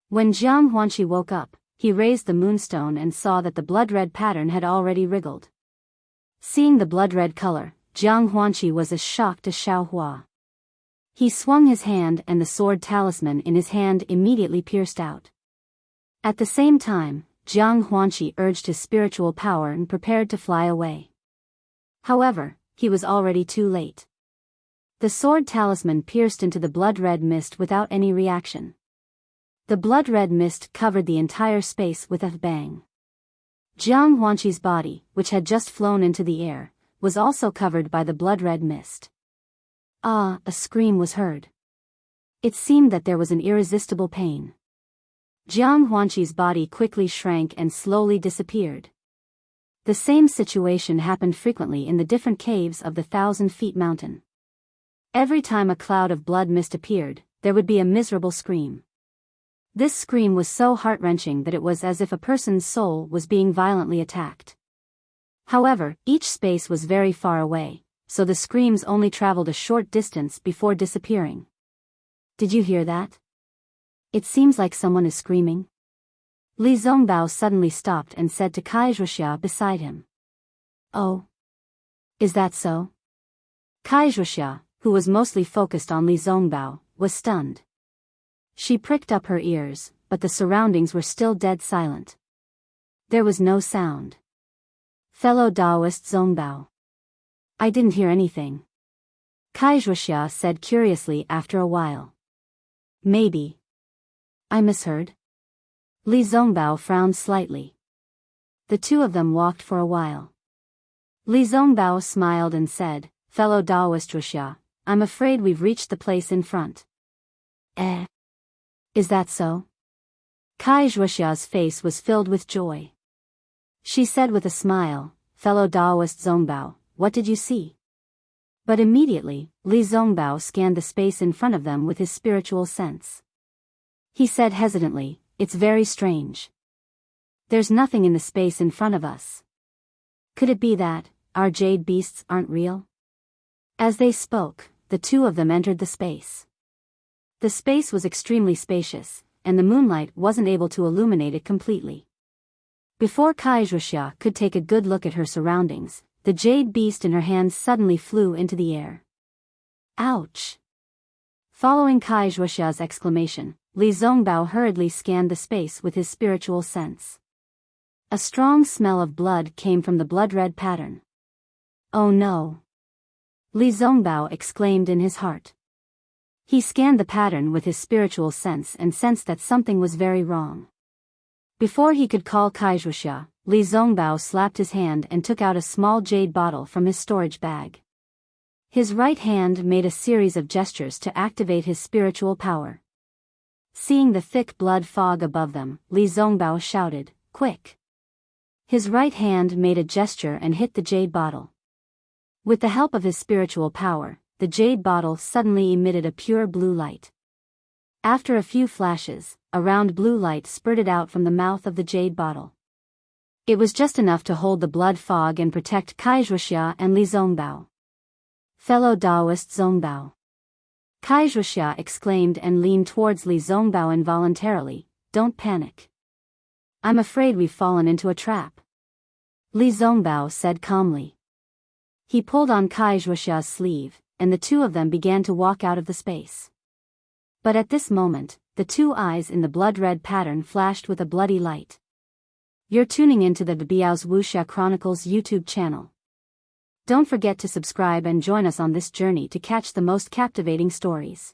When Jiang Huanqi woke up, he raised the moonstone and saw that the blood-red pattern had already wriggled. Seeing the blood-red color, Jiang Huanqi was as shocked as Xiao Hua. He swung his hand and the sword talisman in his hand immediately pierced out. At the same time, Jiang Huanqi urged his spiritual power and prepared to fly away. However, he was already too late. The sword talisman pierced into the blood-red mist without any reaction. The blood-red mist covered the entire space with a bang. Jiang Huanqi's body, which had just flown into the air, was also covered by the blood-red mist. Ah, a scream was heard. It seemed that there was an irresistible pain. Jiang Huanqi's body quickly shrank and slowly disappeared. The same situation happened frequently in the different caves of the 1,000-feet mountain. Every time a cloud of blood mist appeared, there would be a miserable scream. This scream was so heart-wrenching that it was as if a person's soul was being violently attacked. However, each space was very far away, so the screams only traveled a short distance before disappearing. Did you hear that? It seems like someone is screaming. Li Zongbao suddenly stopped and said to Kai Wuxia beside him. Oh. Is that so? Kai Wuxia, who was mostly focused on Li Zongbao, was stunned. She pricked up her ears, but the surroundings were still dead silent. There was no sound. Fellow Taoist Zongbao. I didn't hear anything. Kai Wuxia said curiously after a while. Maybe I misheard? Li Zongbao frowned slightly. The two of them walked for a while. Li Zongbao smiled and said, Fellow Taoist Wuxia, I'm afraid we've reached the place in front. Is that so? Kai Wuxia's face was filled with joy. She said with a smile, Fellow Taoist Zongbao, what did you see? But immediately, Li Zongbao scanned the space in front of them with his spiritual sense. He said hesitantly, it's very strange. There's nothing in the space in front of us. Could it be that our jade beasts aren't real? As they spoke, the two of them entered the space. The space was extremely spacious, and the moonlight wasn't able to illuminate it completely. Before Kai Wuxia could take a good look at her surroundings, the jade beast in her hands suddenly flew into the air. Ouch! Following Kai Wuxia's exclamation, Li Zongbao hurriedly scanned the space with his spiritual sense. A strong smell of blood came from the blood-red pattern. Oh no! Li Zongbao exclaimed in his heart. He scanned the pattern with his spiritual sense and sensed that something was very wrong. Before he could call Kai Wuxia, Li Zongbao slapped his hand and took out a small jade bottle from his storage bag. His right hand made a series of gestures to activate his spiritual power. Seeing the thick blood fog above them, Li Zongbao shouted, Quick! His right hand made a gesture and hit the jade bottle. With the help of his spiritual power, the jade bottle suddenly emitted a pure blue light. After a few flashes, a round blue light spurted out from the mouth of the jade bottle. It was just enough to hold the blood fog and protect Kai Wuxia and Li Zongbao. Fellow Taoist Zongbao. Kai Wuxia exclaimed and leaned towards Li Zongbao involuntarily, Don't panic. I'm afraid we've fallen into a trap. Li Zongbao said calmly. He pulled on Kai Wuxia's sleeve, and the two of them began to walk out of the space. But at this moment, the two eyes in the blood-red pattern flashed with a bloody light. You're tuning into the Biyao's Wuxia Chronicles YouTube channel. Don't forget to subscribe and join us on this journey to catch the most captivating stories.